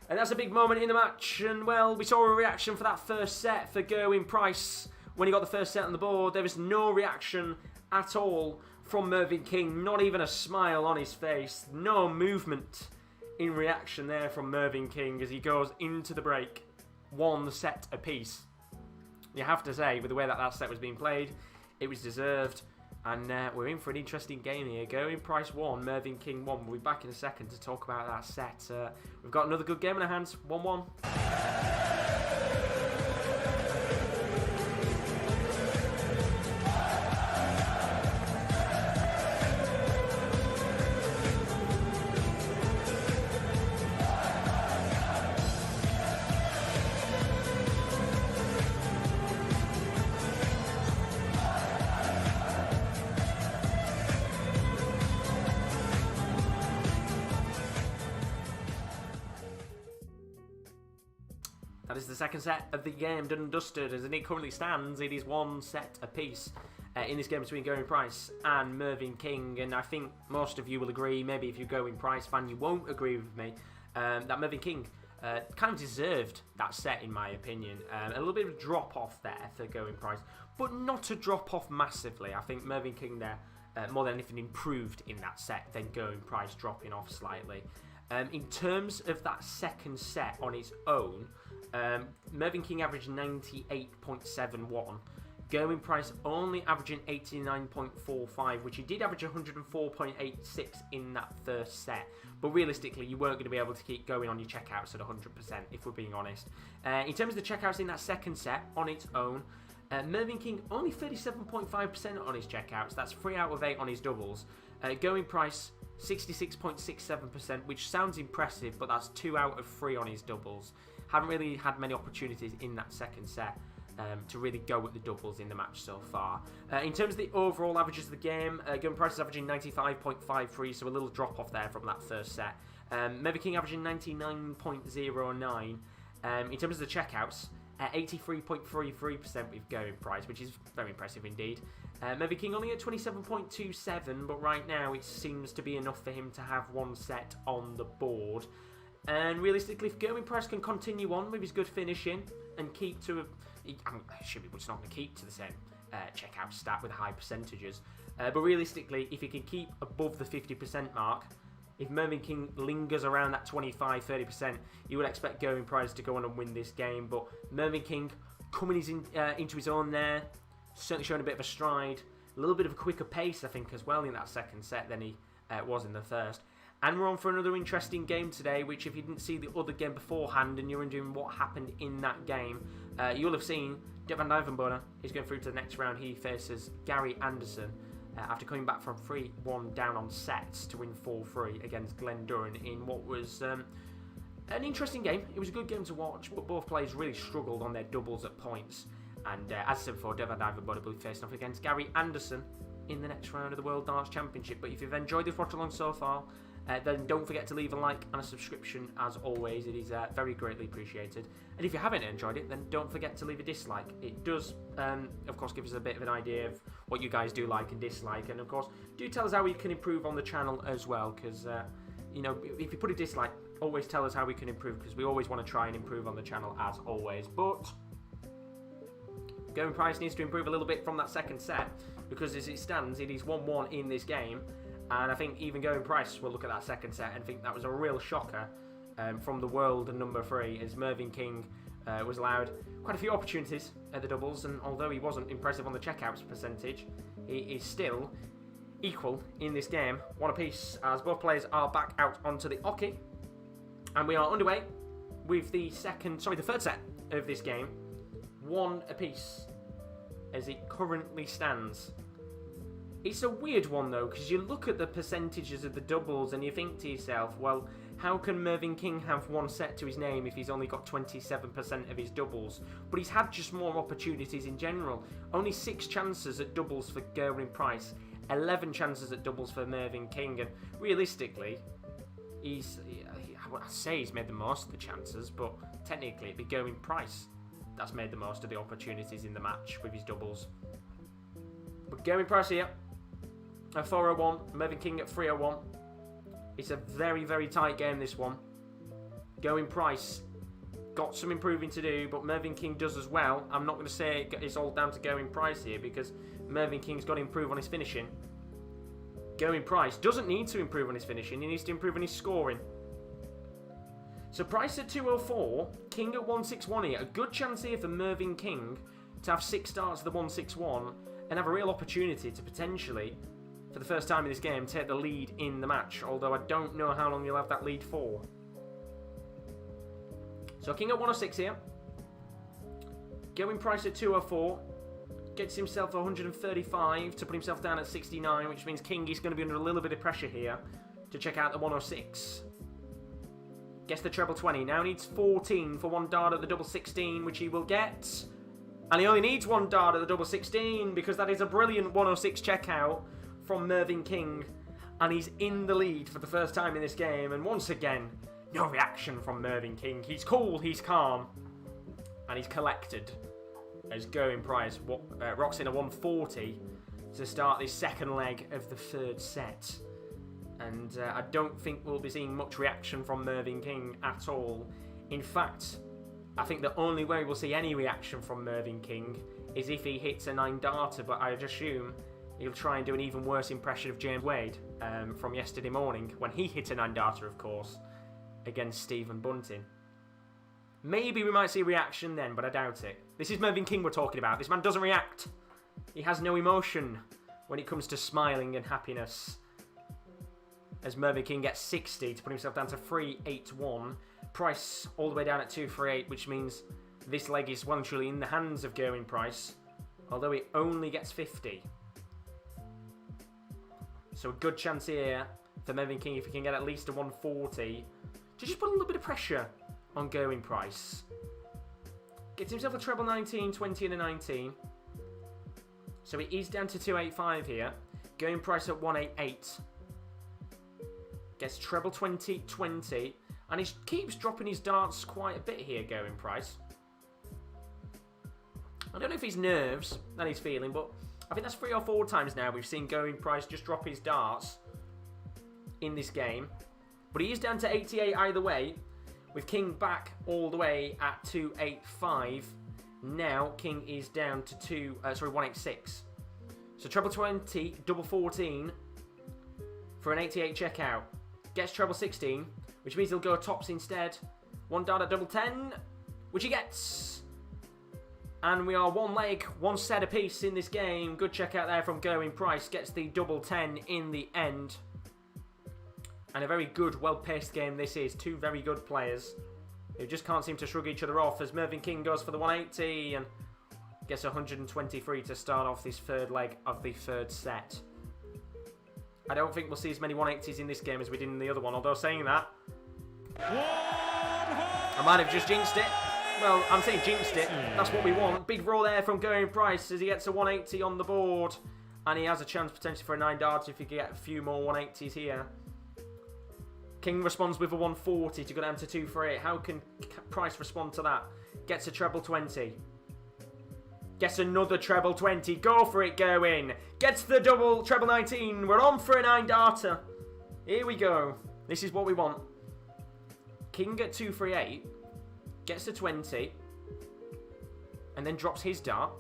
And that's a big moment in the match. And, well, we saw a reaction for that first set for Gerwyn Price when he got the first set on the board. There was no reaction at all from Mervyn King. Not even a smile on his face. No movement in reaction there from Mervyn King as he goes into the break. 1 set apiece. You have to say, with the way that that set was being played, it was deserved. And we're in for an interesting game here. Gerwyn Price 1, Mervyn King 1. We'll be back in a second to talk about that set. We've got another good game in our hands. 1-1. That is the second set of the game done and dusted. As it currently stands, it is 1 set apiece in this game between Gerwyn Price and Mervyn King. And I think most of you will agree, maybe if you're a Gerwyn Price fan, you won't agree with me, that Mervyn King kind of deserved that set in my opinion. A little bit of a drop-off there for Gerwyn Price, but not a drop-off massively. I think Mervyn King there, more than anything, improved in that set, then Gerwyn Price dropping off slightly. In terms of that second set on its own, Mervyn King averaged 98.71. Gerwyn Price only averaging 89.45, which he did average 104.86 in that first set. But realistically, you weren't going to be able to keep going on your checkouts at 100%, if we're being honest. In terms of the checkouts in that second set on its own, Mervyn King only 37.5% on his checkouts. That's 3 out of 8 on his doubles. Gerwyn Price 66.67%, which sounds impressive, but that's 2 out of 3 on his doubles. Haven't really had many opportunities in that second set to really go with the doubles in the match so far. In terms of the overall averages of the game, Gerwyn Price is averaging 95.53, so a little drop off there from that first set. Mervyn King averaging 99.09. In terms of the checkouts, 83.33% with Gerwyn Price, which is very impressive indeed. Mervyn King only at 27.27, but right now it seems to be enough for him to have one set on the board. And realistically, if Gerwyn Price can continue on with his good finishing and keep to it's not going to keep to the same checkout stat with high percentages. But realistically, if he can keep above the 50% mark, if Mervyn King lingers around that 25-30%, you would expect Gerwyn Price to go on and win this game. But Mervyn King coming into his own there, certainly showing a bit of a stride, a little bit of a quicker pace, I think, as well in that second set than he was in the first. And we're on for another interesting game today, which if you didn't see the other game beforehand and you're wondering what happened in that game, you'll have seen Dirk van Duijvenbode is going through to the next round. He faces Gary Anderson after coming back from 3-1 down on sets to win 4-3 against Glen Durrant in what was an interesting game. It was a good game to watch, but both players really struggled on their doubles at points. And as I said before, Dirk van Duijvenbode will be facing off against Gary Anderson in the next round of the World Darts Championship. But if you've enjoyed this watch along so far, then don't forget to leave a like and a subscription as always. It is very greatly appreciated. And if you haven't enjoyed it, then don't forget to leave a dislike. It does, of course, give us a bit of an idea of what you guys do like and dislike. And of course, do tell us how we can improve on the channel as well. Because, you know, if you put a dislike, always tell us how we can improve. Because we always want to try and improve on the channel as always. But Gerwyn Price needs to improve a little bit from that second set. Because as it stands, it is 1-1 in this game. And I think even Gerwyn Price will look at that second set and think that was a real shocker from the world number 3, as Mervyn King was allowed quite a few opportunities at the doubles, and although he wasn't impressive on the checkouts percentage, he is still equal in this game, one apiece, as both players are back out onto the oche. And we are underway with the third set of this game, one apiece as it currently stands. It's a weird one though, because you look at the percentages of the doubles and you think to yourself, well, how can Mervyn King have one set to his name if he's only got 27% of his doubles? But he's had just more opportunities in general. Only 6 chances at doubles for Gerwyn Price, 11 chances at doubles for Mervyn King, and realistically, I say he's made the most of the chances, but technically it'd be Gerwyn Price that's made the most of the opportunities in the match with his doubles. But Gerwyn Price here at 4-0-1, Mervyn King at 3-0-1. It's a very, very tight game, this one. Gerwyn Price got some improving to do, but Mervyn King does as well. I'm not going to say it's all down to Gerwyn Price here, because Mervyn King's got to improve on his finishing. Gerwyn Price doesn't need to improve on his finishing, he needs to improve on his scoring. So Price at 2-0-4, King at 1-6-1 here. A good chance here for Mervyn King to have 6 starts of the 1-6-1 and have a real opportunity to potentially, for the first time in this game, take the lead in the match, although I don't know how long he'll have that lead for. So King at 1-6 here. Gerwyn Price at 2-0-4. Gets himself 135 to put himself down at 69, which means King is going to be under a little bit of pressure here to check out the 106. Gets the treble 20. Now needs 14 for 1 dart at the double 16, which he will get. And he only needs 1 dart at the double 16 because that is a brilliant 106 checkout from Mervyn King. And he's in the lead for the first time in this game. And once again, no reaction from Mervyn King. He's cool, he's calm, and he's collected as Gerwyn Price rocks in a 140 to start this second leg of the third set. And I don't think we'll be seeing much reaction from Mervyn King at all. In fact, I think the only way we'll see any reaction from Mervyn King is if he hits a 9-darter, but I assume he'll try and do an even worse impression of James Wade from yesterday morning, when he hit a 9-darter, of course, against Stephen Bunting. Maybe we might see a reaction then, but I doubt it. This is Mervyn King we're talking about. This man doesn't react. He has no emotion when it comes to smiling and happiness. As Mervyn King gets 60 to put himself down to 3-8-1. Price all the way down at 2-3-8, which means this leg is well and truly in the hands of Gerwyn Price, although he only gets 50. So a good chance here for Mervyn King, if he can get at least a 140, to just put a little bit of pressure on Gerwyn Price. Gets himself a treble 19, 20 and a 19. So he is down to 285 here. Gerwyn Price at 188. Gets treble 20, 20. And he keeps dropping his darts quite a bit here, Gerwyn Price. I don't know if it's nerves that he's feeling, but I think that's 3 or 4 times now we've seen Gerwyn Price just drop his darts in this game. But he is down to 88 either way, with King back all the way at 285. Now King is down to 186. So treble 20, double 14 for an 88 checkout. Gets treble 16, which means he'll go tops instead. 1 dart at double 10, which he gets. And we are 1 leg, 1 set apiece in this game. Good checkout there from Gerwyn Price. Gets the double 10 in the end. And a very good, well-paced game this is. 2 very good players who just can't seem to shrug each other off as Mervyn King goes for the 180 and gets 123 to start off this 3rd leg of the 3rd set. I don't think we'll see as many 180s in this game as we did in the other one, although saying that, I might have just jinxed it. Well, I'm saying jinxed it. That's what we want. Big roll there from Gerwyn Price as he gets a 180 on the board. And he has a chance potentially for a 9 darts if he can get a few more 180s here. King responds with a 140 to go down to 238. How can Price respond to that? Gets a treble 20. Gets another treble 20. Go for it, Gerwyn. Gets the double treble 19. We're on for a 9 darter. Here we go. This is what we want. King at 238. Gets the 20. And then drops his dart.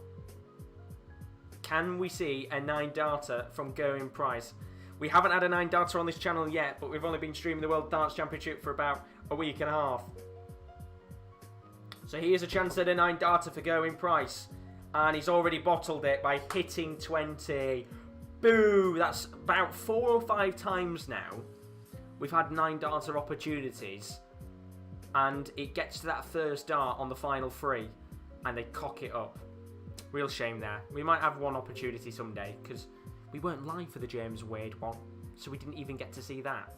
Can we see a 9 darter from Gerwyn Price? We haven't had a 9 darter on this channel yet, but we've only been streaming the World Darts Championship for about a week and a half. So here's a chance at a 9 darter for Gerwyn Price. And he's already bottled it by hitting 20. Boo! That's about 4 or 5 times now we've had 9 darter opportunities. And it gets to that first dart on the final 3. And they cock it up. Real shame there. We might have one opportunity someday, because we weren't live for the James Wade one, so we didn't even get to see that,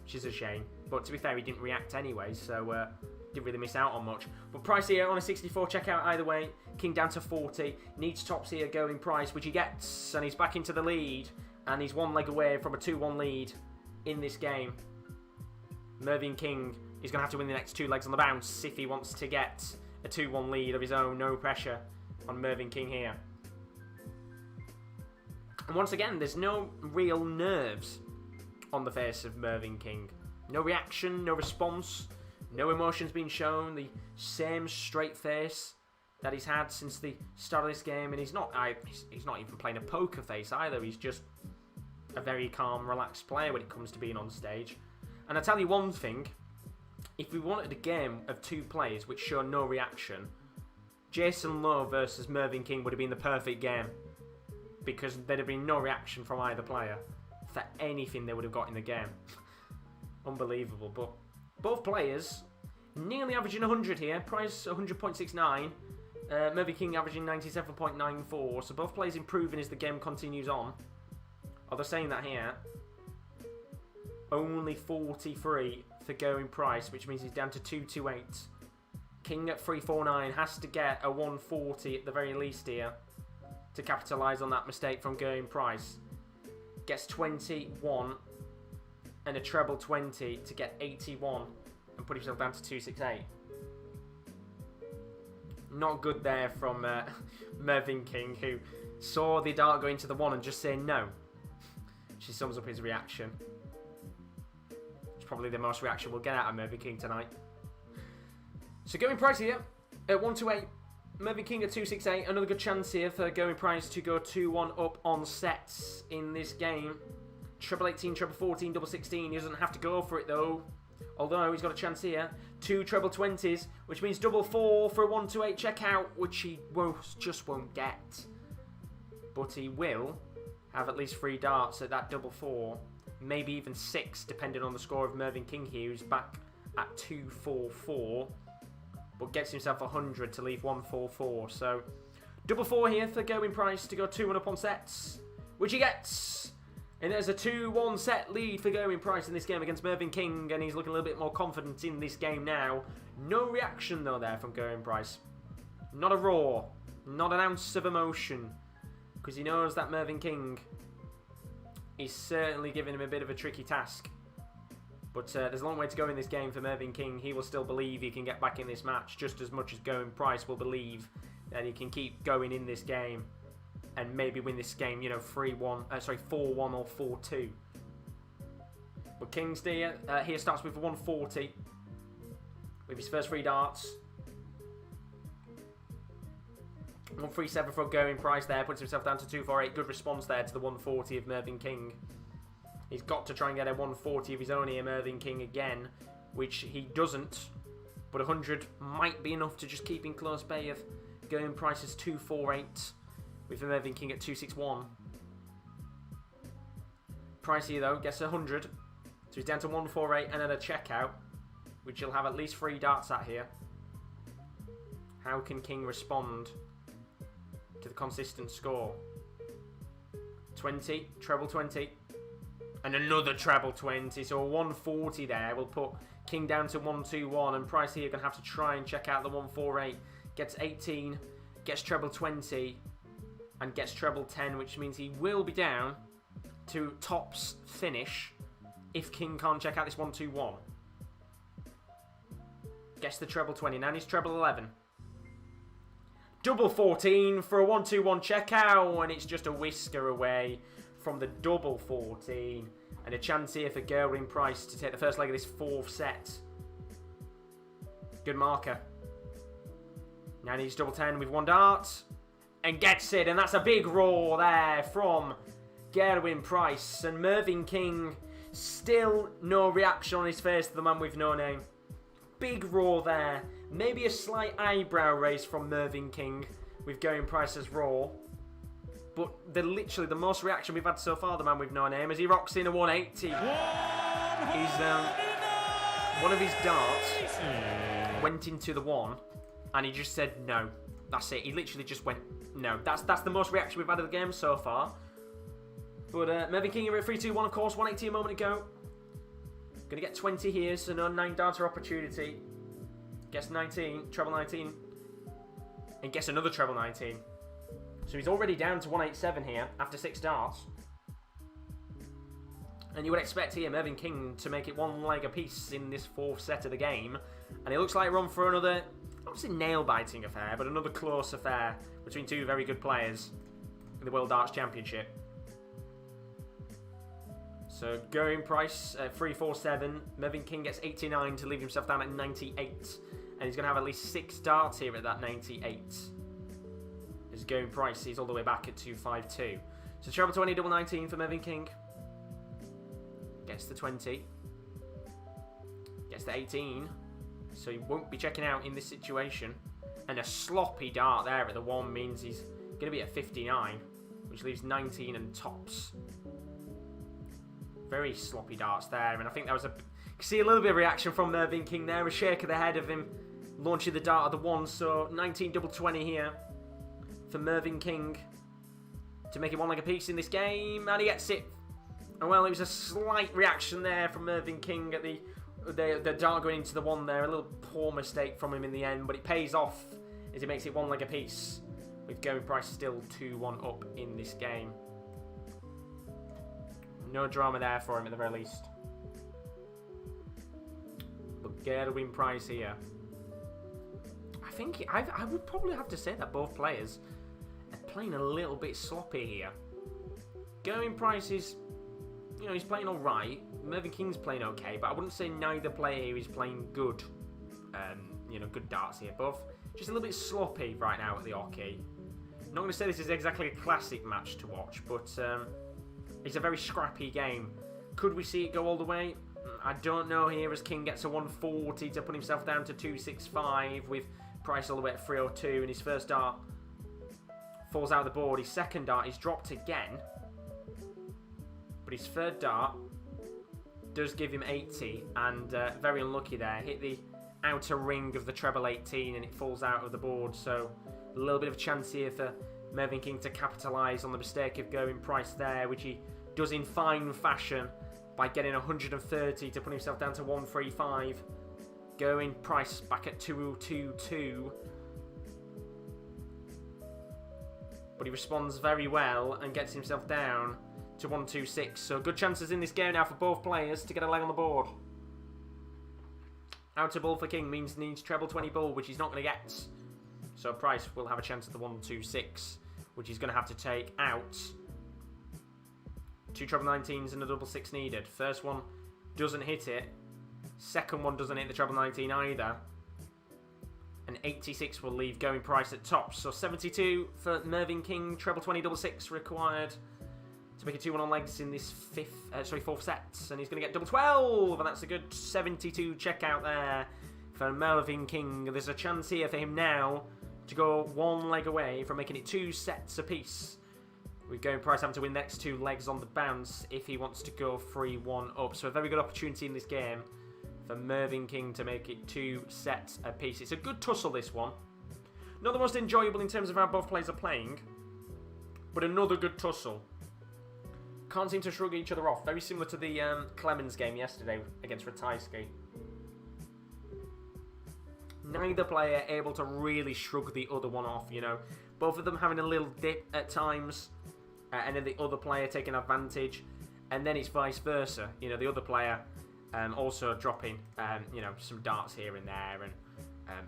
which is a shame. But to be fair, he didn't react anyway, so didn't really miss out on much. But Price here on a 64 checkout either way. King down to 40. Needs tops here, Gerwyn Price, which he gets, and he's back into the lead. And he's 1 leg away from a 2-1 lead in this game. Mervyn King is going to have to win the next 2 legs on the bounce if he wants to get a 2-1 lead of his own. No pressure on Mervyn King here. And once again, there's no real nerves on the face of Mervyn King. No reaction, no response, no emotions being shown. The same straight face that he's had since the start of this game. And he's not even playing a poker face either. He's just a very calm, relaxed player when it comes to being on stage. And I tell you one thing. If we wanted a game of 2 players which show no reaction, Jason Lowe versus Mervyn King would have been the perfect game. Because there'd have been no reaction from either player for anything they would have got in the game. Unbelievable. But both players nearly averaging 100 here. Price 100.69. Mervyn King averaging 97.94. So both players improving as the game continues on. Although saying that here, only 43 for Gerwyn Price, which means he's down to 228. King at 349 has to get a 140 at the very least here to capitalise on that mistake from Gerwyn Price. Gets 21 and a treble 20 to get 81 and put himself down to 268. Not good there from Mervyn King, who saw the dart go into the 1 and just say no. She sums up his reaction. It's probably the most reaction we'll get out of Mervyn King tonight. So Gerwyn Price here at 128. Mervyn King at 268. Another good chance here for Gerwyn Price to go 2-1 up on sets in this game. Treble 18, treble 14, double 16. He doesn't have to go for it though. Although he's got a chance here. 2 treble 20s, which means double 4 for a 128 checkout, which he just won't get. But he will have at least 3 darts at that double 4. Maybe even 6, depending on the score of Mervyn King here, who's back at 244. But gets himself 100 to leave 144. So, double 4 here for Gerwyn Price to go 2-1 up on sets, which he gets. And there's a 2-1 set lead for Gerwyn Price in this game against Mervyn King, and he's looking a little bit more confident in this game now. No reaction though there from Gerwyn Price. Not a roar, not an ounce of emotion, because he knows that Mervyn King is certainly giving him a bit of a tricky task. But there's a long way to go in this game for Mervyn King. He will still believe he can get back in this match just as much as Gerwyn Price will believe then he can keep going in this game and maybe win this game, you know, 4-1 or 4-2. But King's here starts with 140 with his first 3 darts. 137 for Gerwyn Price there, puts himself down to 248. Good response there to the 140 of Mervyn King. He's got to try and get a 140 of his own here, Mervyn King again, which he doesn't. But 100 might be enough to just keep in close bay of Gerwyn Price's 248 with Mervyn King at 261. Price here though gets 100, so he's down to 148 and then a checkout, which he'll have at least 3 darts at here. How can King respond to the consistent score? 20, treble 20, and another treble 20, so a 140 there will put King down to 121, and Price here going to have to try and check out the 148, gets 18, gets treble 20, and gets treble 10, which means he will be down to tops finish if King can't check out this 121. Gets the treble 20, now he's treble 11. Double 14 for a 121 checkout, and it's just a whisker away from the double 14. And a chance here for Gerwyn Price to take the first leg of this 4th set. Good marker. Now he's double 10 with 1 dart. And gets it, and that's a big roar there from Gerwyn Price. And Mervyn King, still no reaction on his face to the man with no name. Big roar there. Maybe a slight eyebrow raise from Mervyn King with Gerwyn Price's roar. But literally the most reaction we've had so far, the man with no name, as he rocks in a 180. He's one of his darts went into the 1, and he just said no. That's it. He literally just went no. That's the most reaction we've had of the game so far. But Mervyn King here at 3-2-1, of course, 180 a moment ago. Gonna get 20 here, so no 9 darter opportunity. Gets 19, treble 19, and gets another treble 19. So he's already down to 187 here after 6 darts. And you would expect here Mervyn King to make it 1 leg apiece in this 4th set of the game. And it looks like we're on for another, I won't say nail-biting affair, but another close affair between 2 very good players in the World Darts Championship. So Gerwyn Price 347, Mervyn King gets 89 to leave himself down at 98. And he's going to have at least 6 darts here at that 98. As Gerwyn Price, he's all the way back at 252. So treble 20, double 19 for Mervyn King. Gets the 20. Gets the 18. So he won't be checking out in this situation. And a sloppy dart there at the 1 means he's going to be at 59. Which leaves 19 and tops. Very sloppy darts there. And I think that was a... You can see a little bit of reaction from Mervyn King there. A shake of the head of him launching the dart at the 1. So 19 double 20 here for Mervyn King to make it 1 leg apiece in this game, and he gets it. And well, it was a slight reaction there from Mervyn King at the dart going into the 1 there. A little poor mistake from him in the end, but it pays off as he makes it 1 leg apiece, with Gerwyn Price still 2-1 up in this game. No drama there for him at the very least. But Gerwyn Price here, I think I would probably have to say that both players are playing a little bit sloppy here. Gerwyn Price is, you know, he's playing alright. Mervyn King's playing okay, but I wouldn't say neither player here is playing good. You know, good darts here. Both just a little bit sloppy right now at the hockey. I'm not going to say this is exactly a classic match to watch, but it's a very scrappy game. Could we see it go all the way? I don't know here, as King gets a 140 to put himself down to 265 with Price all the way at 302, and his first dart falls out of the board. His second dart is dropped again, but his third dart does give him 80, and very unlucky there. Hit the outer ring of the treble 18 and it falls out of the board, so a little bit of a chance here for Mervyn King to capitalise on the mistake of Gerwyn Price there, which he does in fine fashion by getting 130 to put himself down to 135. Gerwyn Price back at 222. But he responds very well and gets himself down to 126. So good chances in this game now for both players to get a leg on the board. Outer ball for King means needs treble 20 ball, which he's not going to get. So Price will have a chance at the 1-2-6, which he's going to have to take out. 2 treble 19s and a double 6 needed. First one doesn't hit it. Second one doesn't hit the treble 19 either. And 86 will leave Gerwyn Price at top. So 72 for Mervyn King. Treble 20, double 6 required to make a 2-1 on legs in this fourth set. And he's going to get double 12. And that's a good 72 checkout there for Mervyn King. There's a chance here for him now to go 1 leg away from making it 2 sets apiece. With Gerwyn Price having to win the next 2 legs on the bounce if he wants to go 3-1 up. So a very good opportunity in this game for Mervyn King to make it 2 sets apiece. It's a good tussle, this one. Not the most enjoyable in terms of how both players are playing, but another good tussle. Can't seem to shrug each other off. Very similar to the Clemens game yesterday against Ratajski. Neither player able to really shrug the other one off, you know. Both of them having a little dip at times, and then the other player taking advantage, and then it's vice versa. You know, the other player also dropping, you know, some darts here and there, and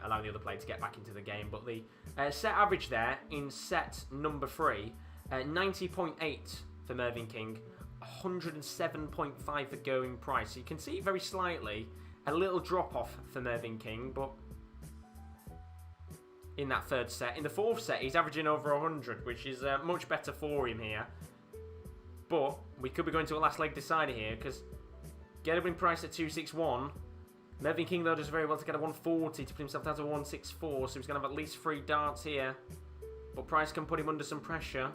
allowing the other player to get back into the game. But the set average there in set number 3, 90.8 for Mervyn King, 107.5 for Gerwyn Price. So you can see very slightly a little drop off for Mervyn King, but in that third set. In the fourth set, he's averaging over 100, which is much better for him here. But we could be going to a last leg decider here, because Gerwyn Price at 261. Mervyn King, though, does very well to get a 140 to put himself down to 164, so he's going to have at least 3 darts here. But Price can put him under some pressure.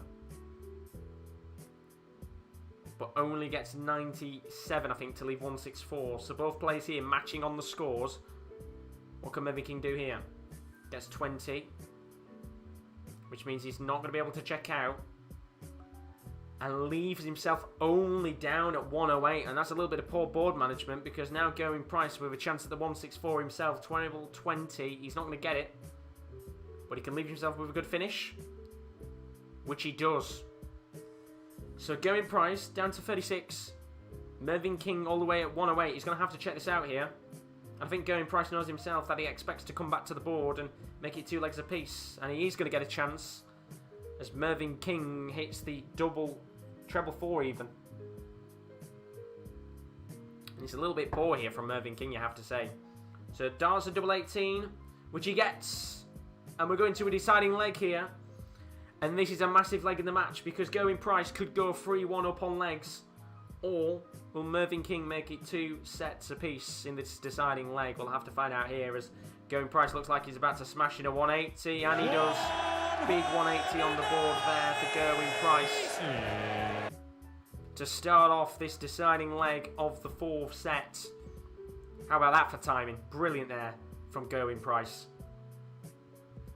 But only gets 97, I think, to leave 164. So both players here matching on the scores. What can Mervyn King do here? Gets 20, which means he's not going to be able to check out, and leaves himself only down at 108, and that's a little bit of poor board management, because now Gerwyn Price with a chance at the 164 himself, 20, he's not going to get it, but he can leave himself with a good finish, which he does. So Gerwyn Price down to 36, Mervyn King all the way at 108. He's going to have to check this out here. I think Gerwyn Price knows himself that he expects to come back to the board and make it 2 legs apiece. And he is going to get a chance as Mervyn King hits the treble 4 even. And it's a little bit poor here from Mervyn King, you have to say. So darts a double 18, which he gets. And we're going to a deciding leg here. And this is a massive leg in the match, because Gerwyn Price could go 3-1 up on legs. Or will Mervyn King make it 2 sets apiece in this deciding leg? We'll have to find out here, as Gerwyn Price looks like he's about to smash in a 180, and he does. Big 180 on the board there for Gerwyn Price to start off this deciding leg of the 4th set. How about that for timing? Brilliant there from Gerwyn Price,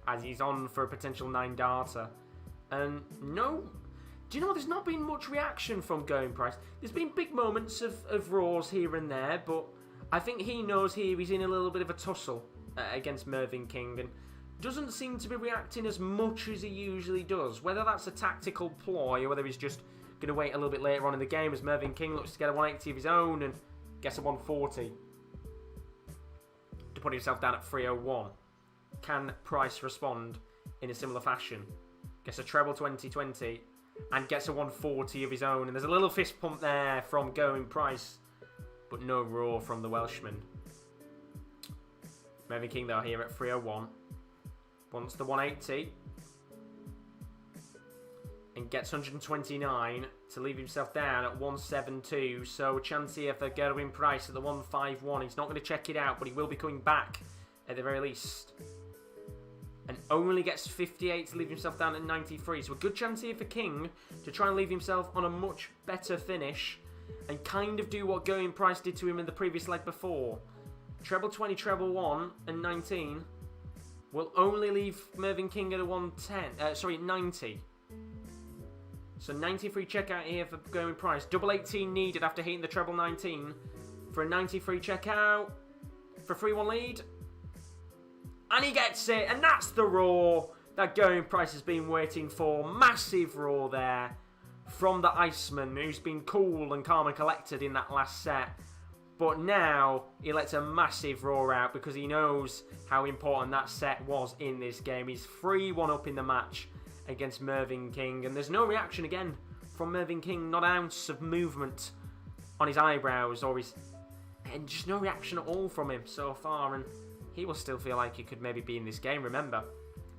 as he's on for a potential 9-darter. And no... Do you know, there's not been much reaction from Gerwyn Price. There's been big moments of roars here and there, but I think he knows here he's in a little bit of a tussle against Mervyn King, and doesn't seem to be reacting as much as he usually does. Whether that's a tactical ploy or whether he's just going to wait a little bit later on in the game as Mervyn King looks to get a 180 of his own and gets a 140 to put himself down at 301. Can Price respond in a similar fashion? Gets a treble 20-20. And gets a 140 of his own. And there's a little fist pump there from Gerwyn Price, but no roar from the Welshman. Mervyn King, though, here at 301. Wants the 180. And gets 129 to leave himself down at 172. So a chance here for Gerwyn Price at the 151. He's not going to check it out, but he will be coming back at the very least. And only gets 58 to leave himself down at 93. So a good chance here for King to try and leave himself on a much better finish and kind of do what Gerwyn Price did to him in the previous leg before. Treble 20, treble 1 and 19 will only leave Mervyn King at a 90. So 93 checkout here for Gerwyn Price. Double 18 needed after hitting the treble 19 for a 93 checkout for a 3-1 lead. And he gets it, and that's the roar that Gerwyn Price has been waiting for. Massive roar there from the Iceman, who's been cool and calm and collected in that last set. But now he lets a massive roar out because he knows how important that set was in this game. He's 3-1 up in the match against Mervyn King, and there's no reaction again from Mervyn King, not an ounce of movement on his eyebrows and just no reaction at all from him so far, and he will still feel like he could maybe be in this game. Remember,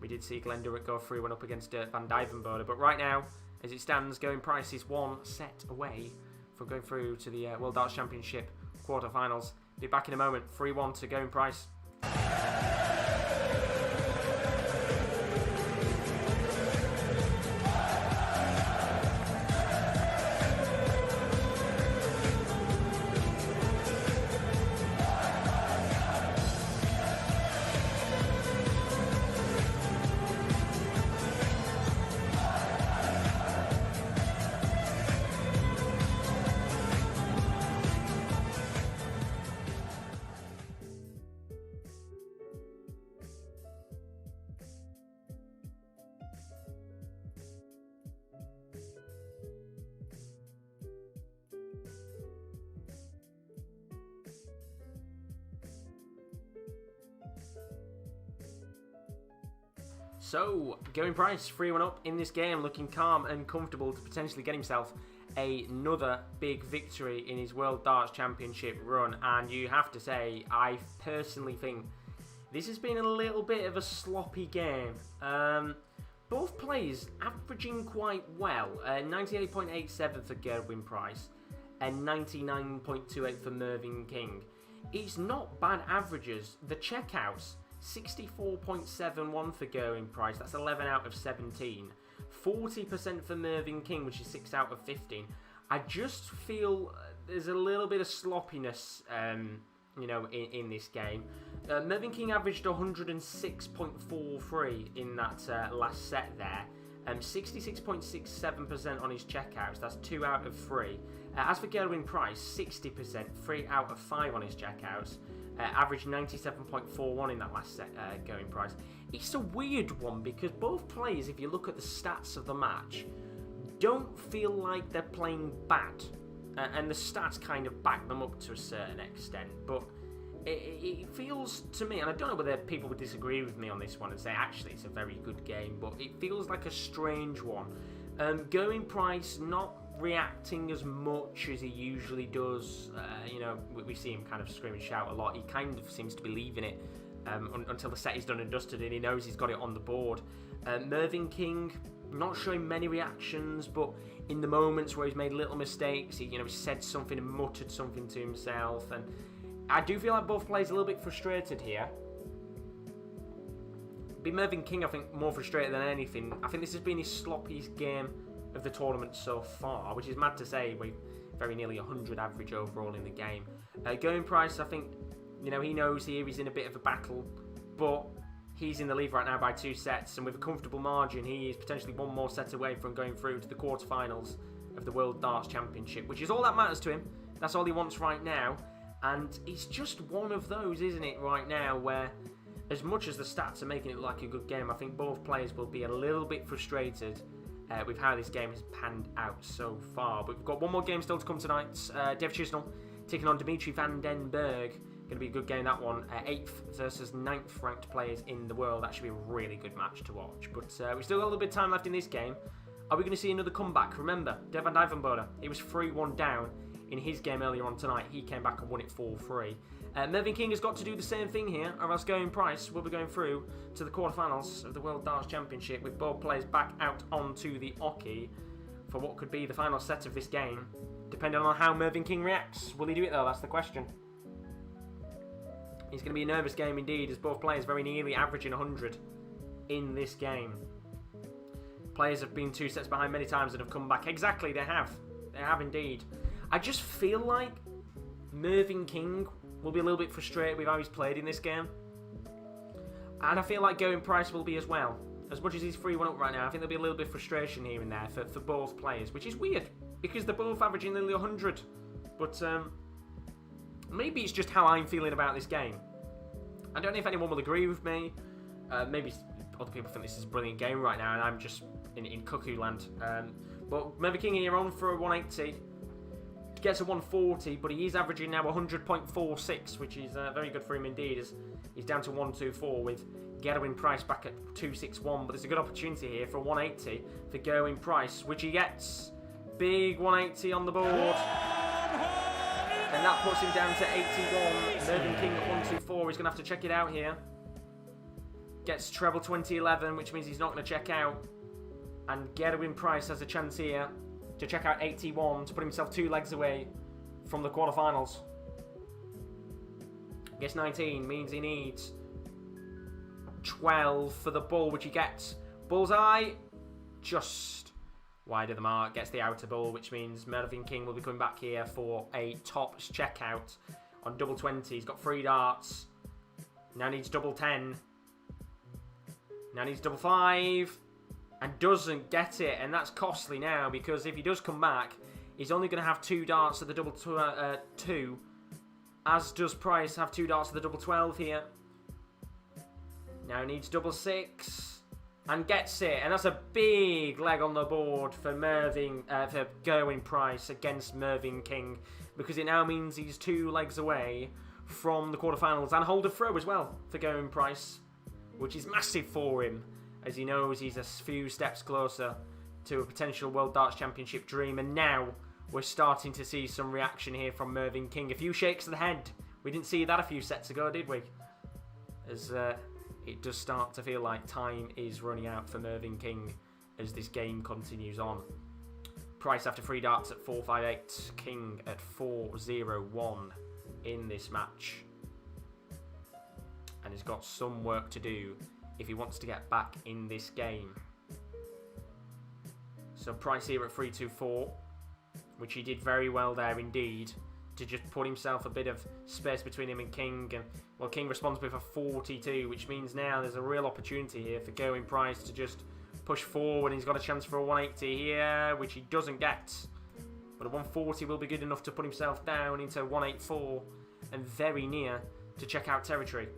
we did see Glen Durrant go 3-1 up against Dirk van Duijvenbode, but right now, as it stands, Gerwyn Price is 1 set away from going through to the World Darts Championship quarterfinals. Be back in a moment. 3-1 to Gerwyn Price. So, Gerwyn Price, 3-1 up in this game, looking calm and comfortable to potentially get himself another big victory in his World Darts Championship run. And you have to say, I personally think this has been a little bit of a sloppy game. Both players averaging quite well. 98.87 for Gerwyn Price and 99.28 for Mervyn King. It's not bad averages. The checkouts, 64.71 for Gerwyn Price, that's 11 out of 17. 40% for Mervyn King, which is 6 out of 15. I just feel there's a little bit of sloppiness, in this game. Mervyn King averaged 106.43 in that last set there. 66.67% on his checkouts, that's 2 out of 3. As for Gerwyn Price, 60%, 3 out of 5 on his checkouts. Averaged 97.41 in that last set, Gerwyn Price. It's a weird one because both players, if you look at the stats of the match, don't feel like they're playing bad. And the stats kind of back them up to a certain extent. But it feels to me, and I don't know whether people would disagree with me on this one and say, actually, it's a very good game, but it feels like a strange one. Gerwyn Price not reacting as much as he usually does. We see him kind of scream and shout a lot. He kind of seems to be leaving it until the set is done and dusted and he knows he's got it on the board. Mervyn King not showing many reactions, but in the moments where he's made little mistakes, he said something and muttered something to himself, and I do feel like both players are a little bit frustrated here. Mervyn King, I think, more frustrated than anything. I think this has been his sloppiest game of the tournament so far, which is mad to say. We're very nearly 100 average overall in the game. Gerwyn Price, I think, he knows here he's in a bit of a battle, but he's in the lead right now by 2 sets, and with a comfortable margin, he is potentially 1 more set away from going through to the quarterfinals of the World Darts Championship, which is all that matters to him. That's all he wants right now, and it's just one of those, isn't it, right now, where as much as the stats are making it look like a good game, I think both players will be a little bit frustrated with how this game has panned out so far. But we've got one more game still to come tonight. Dave Chisnall taking on Dimitri Vandenbergh. Going to be a good game, that one. 8th versus 9th ranked players in the world. That should be a really good match to watch. But we've still got a little bit of time left in this game. Are we going to see another comeback? Remember, Dave van Duijvenbode, he was 3-1 down in his game earlier on tonight. He came back and won it 4-3. Mervyn King has got to do the same thing here, or else Gerwyn Price will be going through to the quarterfinals of the World Darts Championship with both players back out onto the oche for what could be the final set of this game, depending on how Mervyn King reacts. Will he do it though? That's the question. It's going to be a nervous game indeed, as both players very nearly averaging 100 in this game. Players have been 2 sets behind many times and have come back. Exactly, they have. They have indeed. I just feel like Mervyn King will be a little bit frustrated with how he's played in this game. And I feel like Gerwyn Price will be as well. As much as he's 3-1 up right now, I think there'll be a little bit of frustration here and there for both players, which is weird, because they're both averaging nearly 100. But maybe it's just how I'm feeling about this game. I don't know if anyone will agree with me. Maybe other people think this is a brilliant game right now, and I'm just in cuckoo land. But Mervyn King here on for a 180. gets a 140, but he is averaging now 100.46, which is very good for him indeed, as he's down to 124 with Gerwyn Price back at 261. But there's a good opportunity here for a 180 for Gerwyn Price, which he gets. Big 180 on the board. And that puts him down to 81. Mervyn King at 124. He's going to have to check it out here. Gets treble 2011, which means he's not going to check out. And Gerwyn Price has a chance here to check out 81 to put himself 2 legs away from the quarterfinals. Gets 19, means he needs 12 for the bull, which he gets. Bullseye, just wide of the mark, gets the outer bull, which means Mervyn King will be coming back here for a tops checkout on double 20. He's got 3 darts. Now needs double 10. Now needs double 5. And doesn't get it, and that's costly now, because if he does come back, he's only going to have 2 darts at the double 2, as does Price have 2 darts at the double 12 here. Now he needs double 6, and gets it, and that's a big leg on the board for Gerwyn Price against Mervyn King, because it now means he's 2 legs away from the quarterfinals, and hold a throw as well for Gerwyn Price, which is massive for him, as he knows he's a few steps closer to a potential World Darts Championship dream. And now we're starting to see some reaction here from Mervyn King. A few shakes of the head. We didn't see that a few sets ago, did we? As it does start to feel like time is running out for Mervyn King as this game continues on. Price after 3 darts at 4.58. King at 4.01 in this match. And he's got some work to do if he wants to get back in this game. So Price here at 3.24, which he did very well there indeed, to just put himself a bit of space between him and King. And well, King responds with a 42, which means now there's a real opportunity here for Gerwyn Price to just push forward. He's got a chance for a 180 here, which he doesn't get. But a 140 will be good enough to put himself down into 184 and very near to check out territory.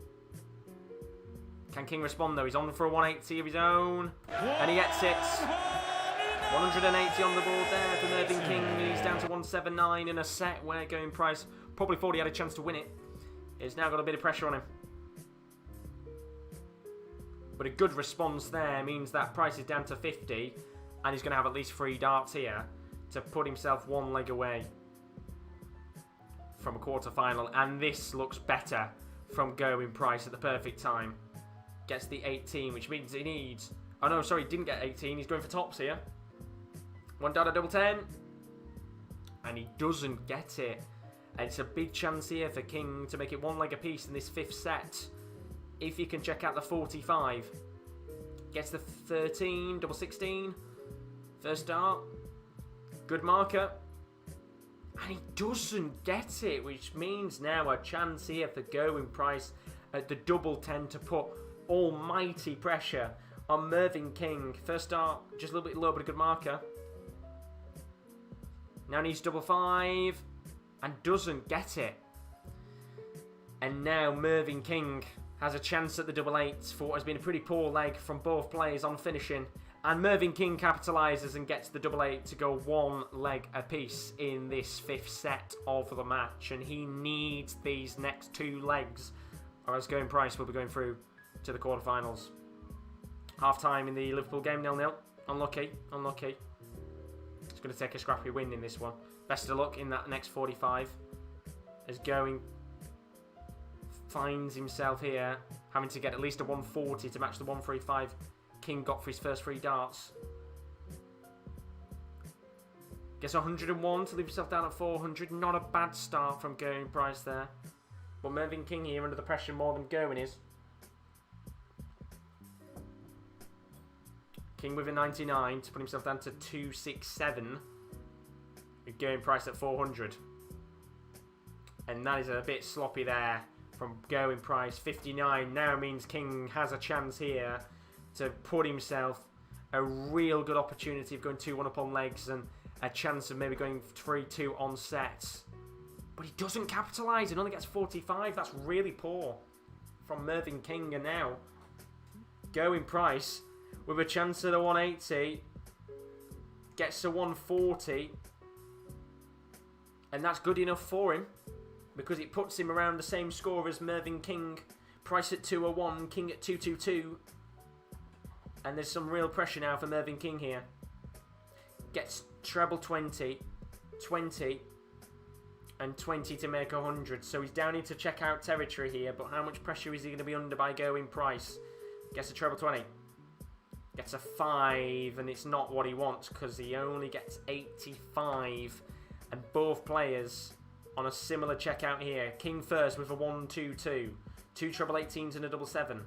Can King respond though? He's on for a 180 of his own, and he gets it. 180 on the board there for Mervyn King, and he's down to 179 in a set where Gerwyn Price probably thought he had a chance to win it. He's now got a bit of pressure on him. But a good response there means that Price is down to 50, and he's going to have at least 3 darts here to put himself 1 leg away from a quarter-final. And this looks better from Gerwyn Price at the perfect time. Gets the 18, which means he needs... Oh no, sorry, he didn't get 18. He's going for tops here. 1 dart at double 10. And he doesn't get it. And it's a big chance here for King to make it 1 leg apiece in this 5th set. If he can check out the 45. Gets the 13, double 16. First dart. Good marker. And he doesn't get it, which means now a chance here for Gerwyn Price at the double 10 to put almighty pressure on Mervyn King. First start just a little bit low, but a good marker. Now needs double 5 and doesn't get it. And now Mervyn King has a chance at the double 8 for what has been a pretty poor leg from both players on finishing. And Mervyn King capitalises and gets the double 8 to go 1 leg apiece in this 5th set of the match. And he needs these next 2 legs, or else Gerwyn Price will be going through to the quarterfinals. Half time in the Liverpool game, 0-0. Unlucky, unlucky. He's going to take a scrappy win in this one. Best of luck in that next 45. As Gerwyn finds himself here having to get at least a 140 to match the 135 King got for his first 3 darts. Gets 101 to leave himself down at 400. Not a bad start from Gerwyn Price there. But Mervyn King here under the pressure more than Gerwyn is. King with a 99 to put himself down to 267. With Gerwyn Price at 400. And that is a bit sloppy there from Gerwyn Price. 59 now means King has a chance here to put himself a real good opportunity of going 2-1 up on legs and a chance of maybe going 3-2 on sets. But he doesn't capitalise and only gets 45. That's really poor from Mervyn King. And now Gerwyn Price with a chance at a 180 gets a 140 And that's good enough for him, because it puts him around the same score as Mervyn King. Price at 201, King at 222. And there's some real pressure now for Mervyn King here. Gets treble 20, 20, and 20 to make 100. So he's down into checkout territory here, but how much pressure is he going to be under by Gerwyn Price? Gets a treble 20. Gets a 5, and it's not what he wants, because he only gets 85. And both players on a similar checkout here. King first with a 1-2-2. 2 treble 18s and a double 7.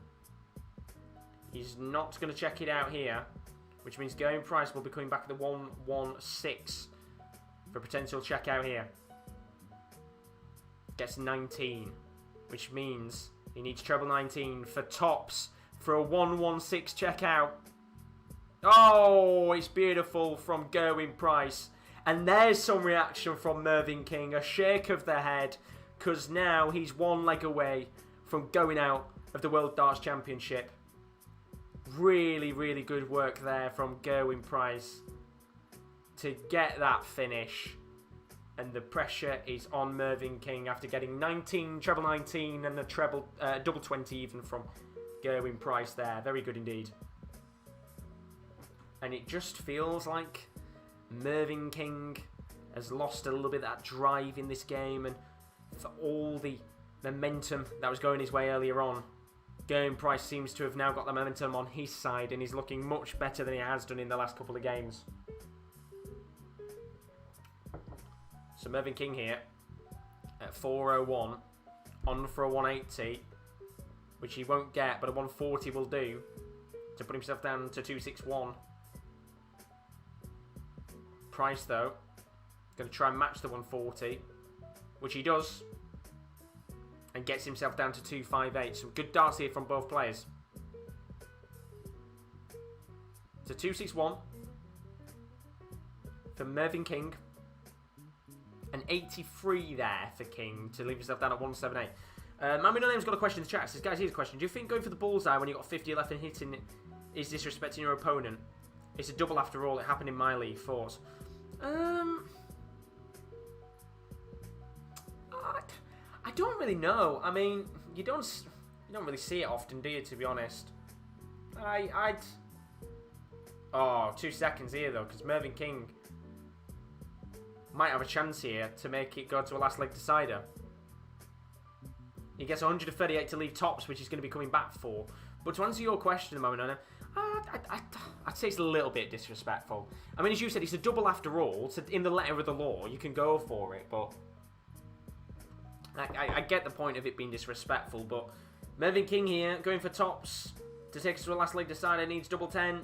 He's not going to check it out here, which means Gerwyn Price will be coming back at the 1-1-6 for potential checkout here. Gets 19, which means he needs treble 19 for tops for a 1-1-6 checkout. Oh, it's beautiful from Gerwyn Price. And there's some reaction from Mervyn King, a shake of the head, because now he's one leg away from going out of the World Darts Championship. Really, really good work there from Gerwyn Price to get that finish. And the pressure is on Mervyn King after getting 19, treble 19, and a double 20 even from Gerwyn Price there. Very good indeed. And it just feels like Mervyn King has lost a little bit of that drive in this game, and for all the momentum that was going his way earlier on, Gerwyn Price seems to have now got the momentum on his side, and he's looking much better than he has done in the last couple of games. So Mervyn King here at 401, on for a 180, which he won't get, but a 140 will do to put himself down to 261. Price, though, going to try and match the 140, which he does, and gets himself down to 258. Some good darts here from both players. So 261 for Mervyn King, and 83 there for King to leave himself down at 178. Mammy No Name's got a question in the chat. It says, guys, here's a question. Do you think going for the bullseye when you've got 50 left and hitting it is disrespecting your opponent? It's a double after all. It happened in my league. Thoughts? I don't really know. I mean, you don't really see it often, do you? To be honest, Oh, 2 seconds here though, because Mervyn King might have a chance here to make it go to a last leg decider. He gets 138 to leave tops, which he's going to be coming back for. But to answer your question, Momino, I'd say it's a little bit disrespectful. I mean, as you said, it's a double after all. So in the letter of the law, you can go for it. But I get the point of it being disrespectful. But Mervyn King here, going for tops to take us to a last leg decider, needs double 10.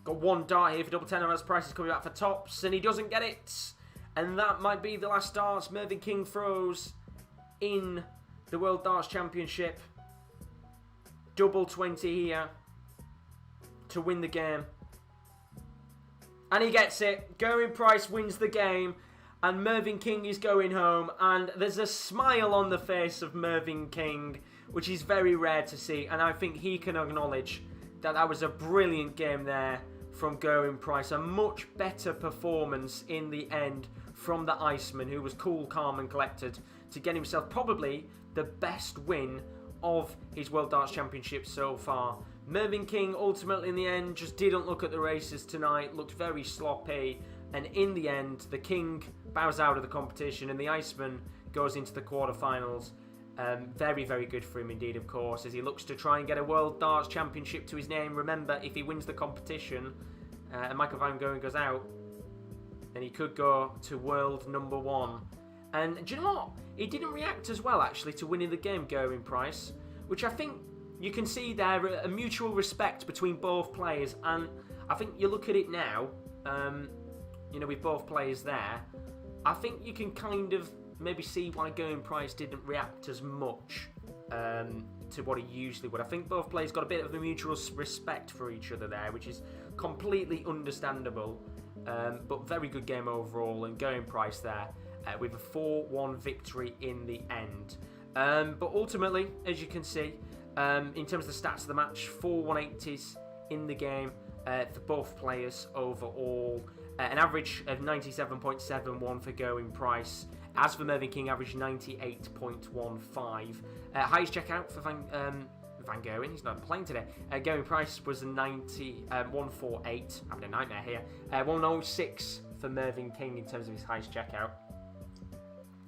Got one dart here for double 10, as Price is coming back for tops, and he doesn't get it. And that might be the last darts Mervyn King throws in the World Darts Championship. Double 20 here to win the game. And he gets it. Gerwyn Price wins the game. And Mervyn King is going home. And there's a smile on the face of Mervyn King, which is very rare to see. And I think he can acknowledge that that was a brilliant game there from Gerwyn Price. A much better performance in the end from the Iceman, who was cool, calm and collected to get himself probably the best win of his World Darts Championship so far. Mervyn King ultimately in the end just didn't look at the races tonight, looked very sloppy, and in the end the King bows out of the competition and the Iceman goes into the quarterfinals. Very, very good for him indeed, of course, as he looks to try and get a World Darts Championship to his name. Remember, if he wins the competition and Michael Van Gerwen goes out, then he could go to world number 1. And do you know what? He didn't react as well, actually, to winning the game, Gerwyn Price, which I think you can see there a mutual respect between both players. And I think you look at it now, you know, with both players there, I think you can kind of maybe see why Gerwyn Price didn't react as much to what he usually would. I think both players got a bit of a mutual respect for each other there, which is completely understandable. But very good game overall, and Gerwyn Price there with a 4-1 victory in the end. But ultimately, as you can see, in terms of the stats of the match, 4 180s in the game for both players overall. An average of 97.71 for Gerwyn Price. As for Mervyn King, average 98.15. Highest checkout for Van Gerwen, he's not playing today. Gerwyn Price was 148. Having a nightmare here. 106 for Mervyn King in terms of his highest checkout.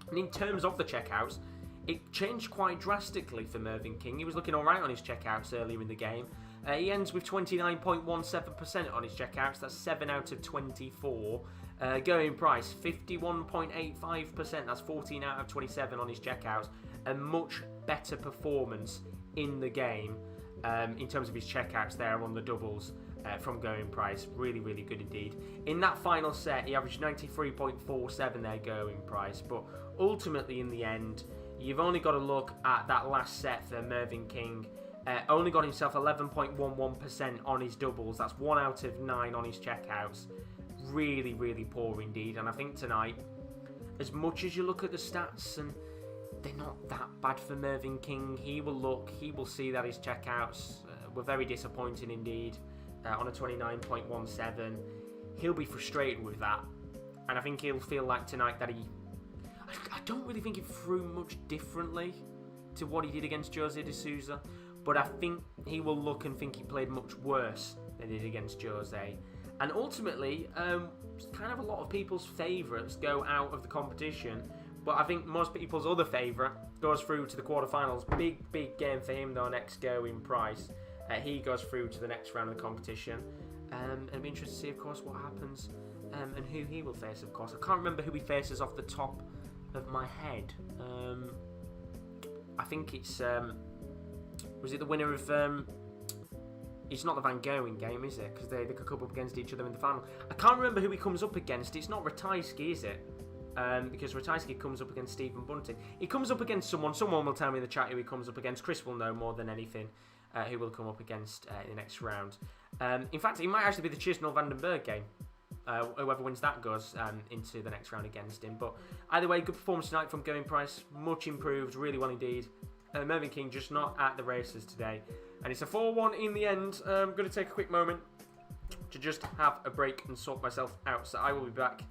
And in terms of the checkouts, it changed quite drastically for Mervyn King. He was looking alright on his checkouts earlier in the game. He ends with 29.17% on his checkouts. That's 7 out of 24. Gerwyn Price, 51.85%. That's 14 out of 27 on his checkouts. A much better performance in the game in terms of his checkouts there on the doubles from Gerwyn Price. Really, really good indeed. In that final set, he averaged 93.47 there, Gerwyn Price. But ultimately, in the end, you've only got to look at that last set for Mervyn King. Only got himself 11.11% on his doubles. That's 1 out of 9 on his checkouts. Really, really poor indeed. And I think tonight, as much as you look at the stats, and they're not that bad for Mervyn King, he will see that his checkouts were very disappointing indeed. On a 29.17. He'll be frustrated with that. And I think he'll feel like tonight that I don't really think he threw much differently to what he did against Jose de Sousa. But I think he will look and think he played much worse than he did against Jose. And ultimately, kind of a lot of people's favourites go out of the competition. But I think most people's other favourite goes through to the quarterfinals. Big, big game for him though next Gerwyn Price. He goes through to the next round of the competition. And it'll be interesting to see, of course, what happens and who he will face, of course. I can't remember who he faces off the top of my head. I think it's... was it the winner of... it's not the Van Gerwen game, is it? Because they could come up against each other in the final. I can't remember who he comes up against. It's not Ratajski, is it? Because Ratajski comes up against Stephen Bunting. He comes up against someone. Someone will tell me in the chat who he comes up against. Chris will know more than anything who will come up against in the next round. In fact, it might actually be the Chisnall Vandenbergh game. Whoever wins that goes into the next round against him. But either way, good performance tonight from Gerwyn Price. Much improved, really well indeed. Mervyn King just not at the races today. And it's a 4-1 in the end. I'm going to take a quick moment to just have a break and sort myself out. So I will be back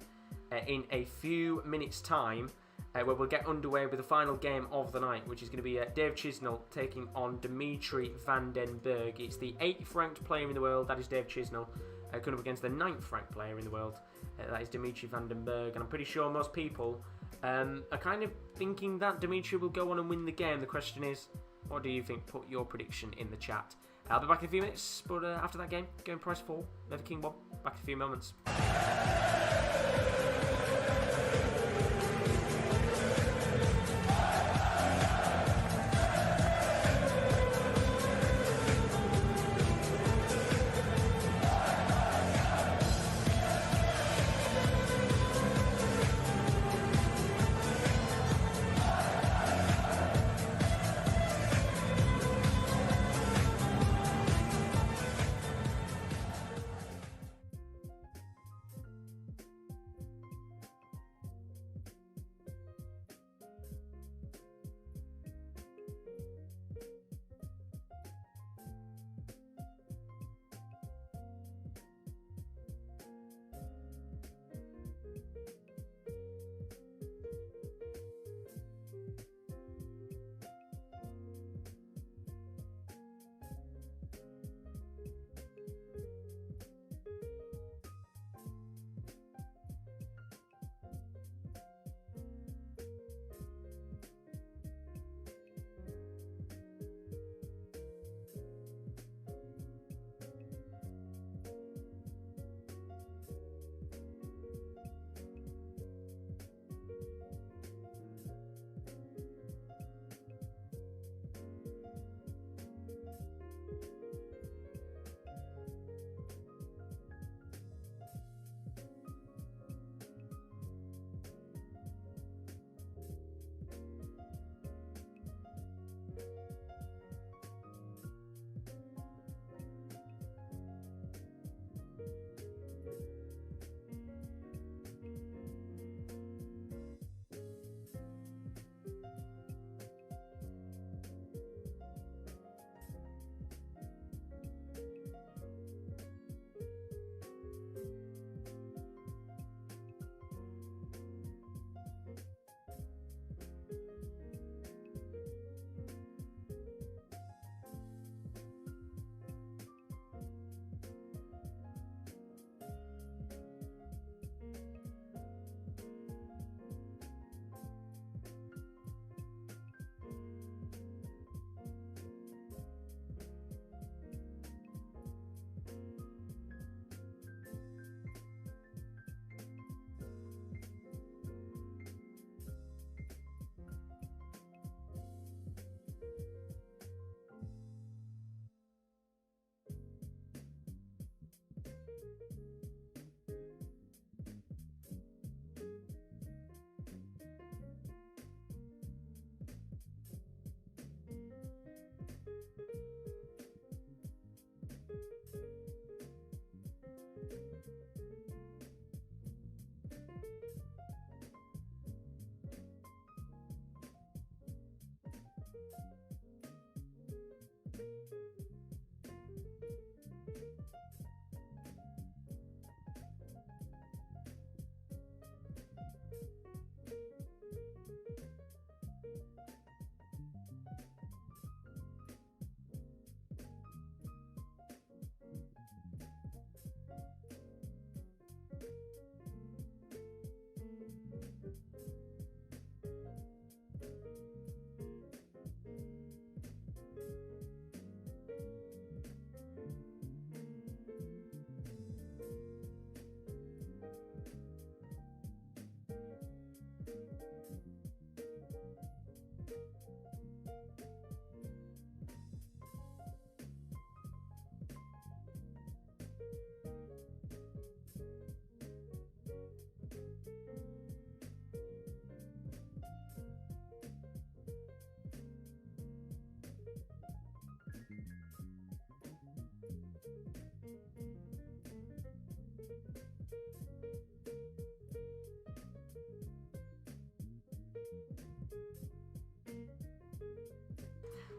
in a few minutes' time where we'll get underway with the final game of the night, which is going to be Dave Chisnall taking on Dimitri Vandenbergh. It's the 8th ranked player in the world, that is Dave Chisnall, going up against the 9th ranked player in the world, that is Dimitri Vandenbergh. And I'm pretty sure most people are kind of thinking that Dimitri will go on and win the game. The question is, what do you think? Put your prediction in the chat. I'll be back in a few minutes, but after that game, Gerwyn Price 4, Mervyn King 1. Back in a few moments.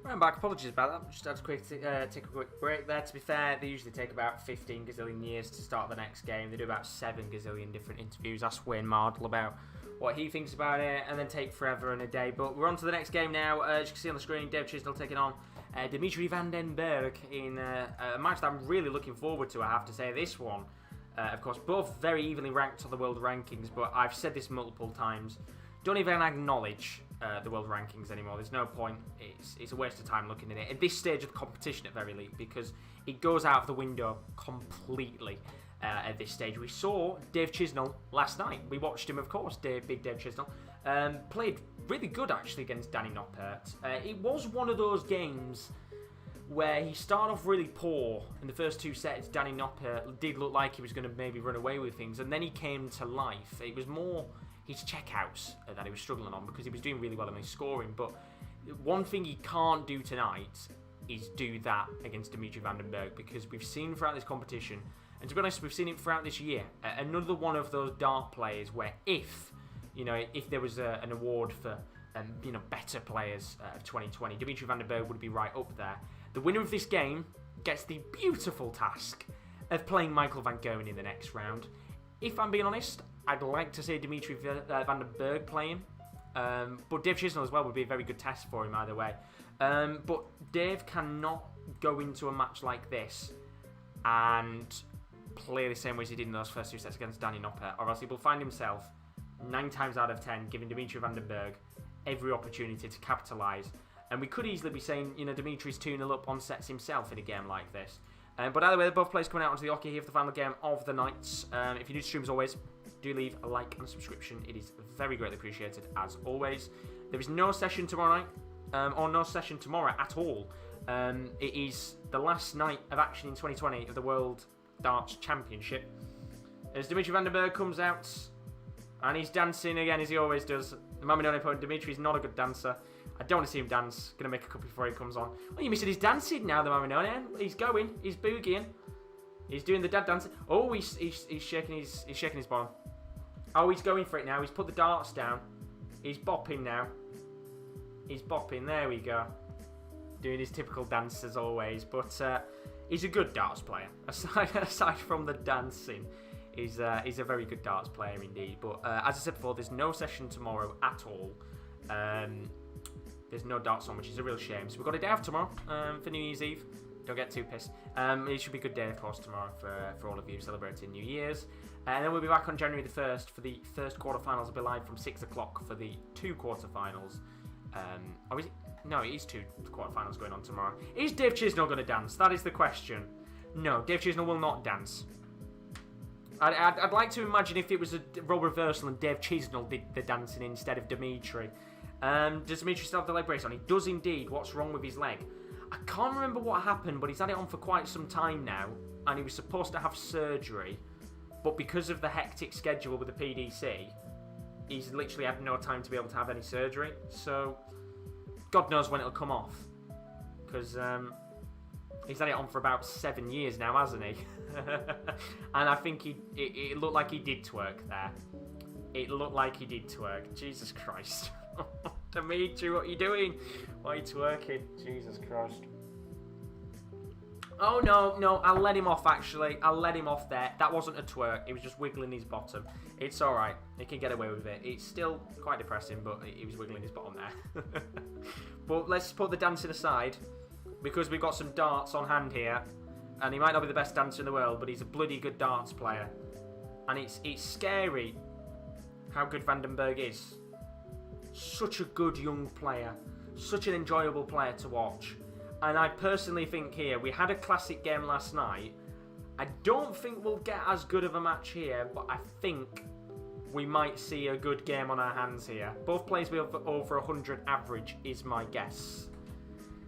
Right, I'm back. Apologies about that. Just had to take a quick break there. To be fair, they usually take about 15 gazillion years to start the next game. They do about 7 gazillion different interviews. Ask Wayne Mardle about what he thinks about it, and then take forever and a day. But we're on to the next game now. As you can see on the screen, Dave Chisnall taking on Dimitri Vandenbergh in a match that I'm really looking forward to, I have to say. This one, of course, both very evenly ranked on the world rankings, but I've said this multiple times. Don't even acknowledge the world rankings anymore. There's no point. It's a waste of time looking at it at this stage of the competition at very least, because it goes out of the window completely at this stage. We saw Dave Chisnall last night. We watched him, of course, big Dave Chisnall. Played really good, actually, against Danny Noppert. It was one of those games where he started off really poor in the first 2 sets. Danny Noppert did look like he was going to maybe run away with things, and then he came to life. It was more his checkouts that he was struggling on, because he was doing really well in his scoring. But one thing he can't do tonight is do that against Dimitri Vandenbergh, because we've seen throughout this competition, and to be honest, we've seen it throughout this year, another one of those dart players where if there was an award for better players of 2020, Dimitri Vandenbergh would be right up there. The winner of this game gets the beautiful task of playing Michael van Gerwen in the next round. If I'm being honest, I'd like to see Dimitri Vandenbergh playing, but Dave Chisnall as well would be a very good test for him either way. But Dave cannot go into a match like this and play the same way as he did in those first 2 sets against Danny Noppert, or else he will find himself 9 times out of 10 giving Dimitri Vandenbergh every opportunity to capitalise. And we could easily be saying, Dimitri's 2-0 up on sets himself in a game like this. But either way, they're both players coming out onto the hockey here for the final game of the night. If you're new to stream, as always, do leave a like and a subscription. It is very greatly appreciated, as always. There is no session tomorrow night, or no session tomorrow at all. It is the last night of action in 2020 of the World Darts Championship, as Dimitri Vandenbergh comes out, and he's dancing again as he always does. The Maminone opponent, Dimitri's not a good dancer. I don't want to see him dance. Gonna make a cup before he comes on. Oh, you missed it. He's dancing now, the Maminone. He's going. He's boogieing. He's doing the dad dancing. Oh, he's shaking his bottom. Oh, he's going for it now. He's put the darts down. He's bopping now. He's bopping. There we go. Doing his typical dance as always. But he's a good darts player. Aside from the dancing, he's a very good darts player indeed. But as I said before, there's no session tomorrow at all. There's no darts on, which is a real shame. So we've got a day off tomorrow for New Year's Eve. Don't get too pissed. It should be a good day, of course, tomorrow for all of you celebrating New Year's. And then we'll be back on January the 1st for the first quarterfinals. Will be live from 6 o'clock for the 2 quarterfinals. Or is it? No, it is 2 quarterfinals going on tomorrow. Is Dave Chisnall going to dance? That is the question. No, Dave Chisnall will not dance. I'd like to imagine if it was a role reversal and Dave Chisnall did the dancing instead of Dimitri. Does Dimitri still have the leg brace on? He does indeed. What's wrong with his leg? I can't remember what happened, but he's had it on for quite some time now, and he was supposed to have surgery, but because of the hectic schedule with the PDC, he's literally had no time to be able to have any surgery, so God knows when it'll come off, because he's had it on for about 7 years now, hasn't he? And I think it looked like he did twerk there. It looked like he did twerk. Jesus Christ. Dimitri, what are you doing? Why are you twerking? Jesus Christ. Oh, no, I'll let him off, actually. I'll let him off there. That wasn't a twerk. He was just wiggling his bottom. It's alright. He can get away with it. It's still quite depressing, but he was wiggling his bottom there. But let's put the dancing aside, because we've got some darts on hand here. And he might not be the best dancer in the world, but he's a bloody good darts player. And it's scary how good Vandenbergh is. Such a good young player. Such an enjoyable player to watch. And I personally think here, we had a classic game last night. I don't think we'll get as good of a match here, but I think we might see a good game on our hands here. Both players with over 100 average is my guess.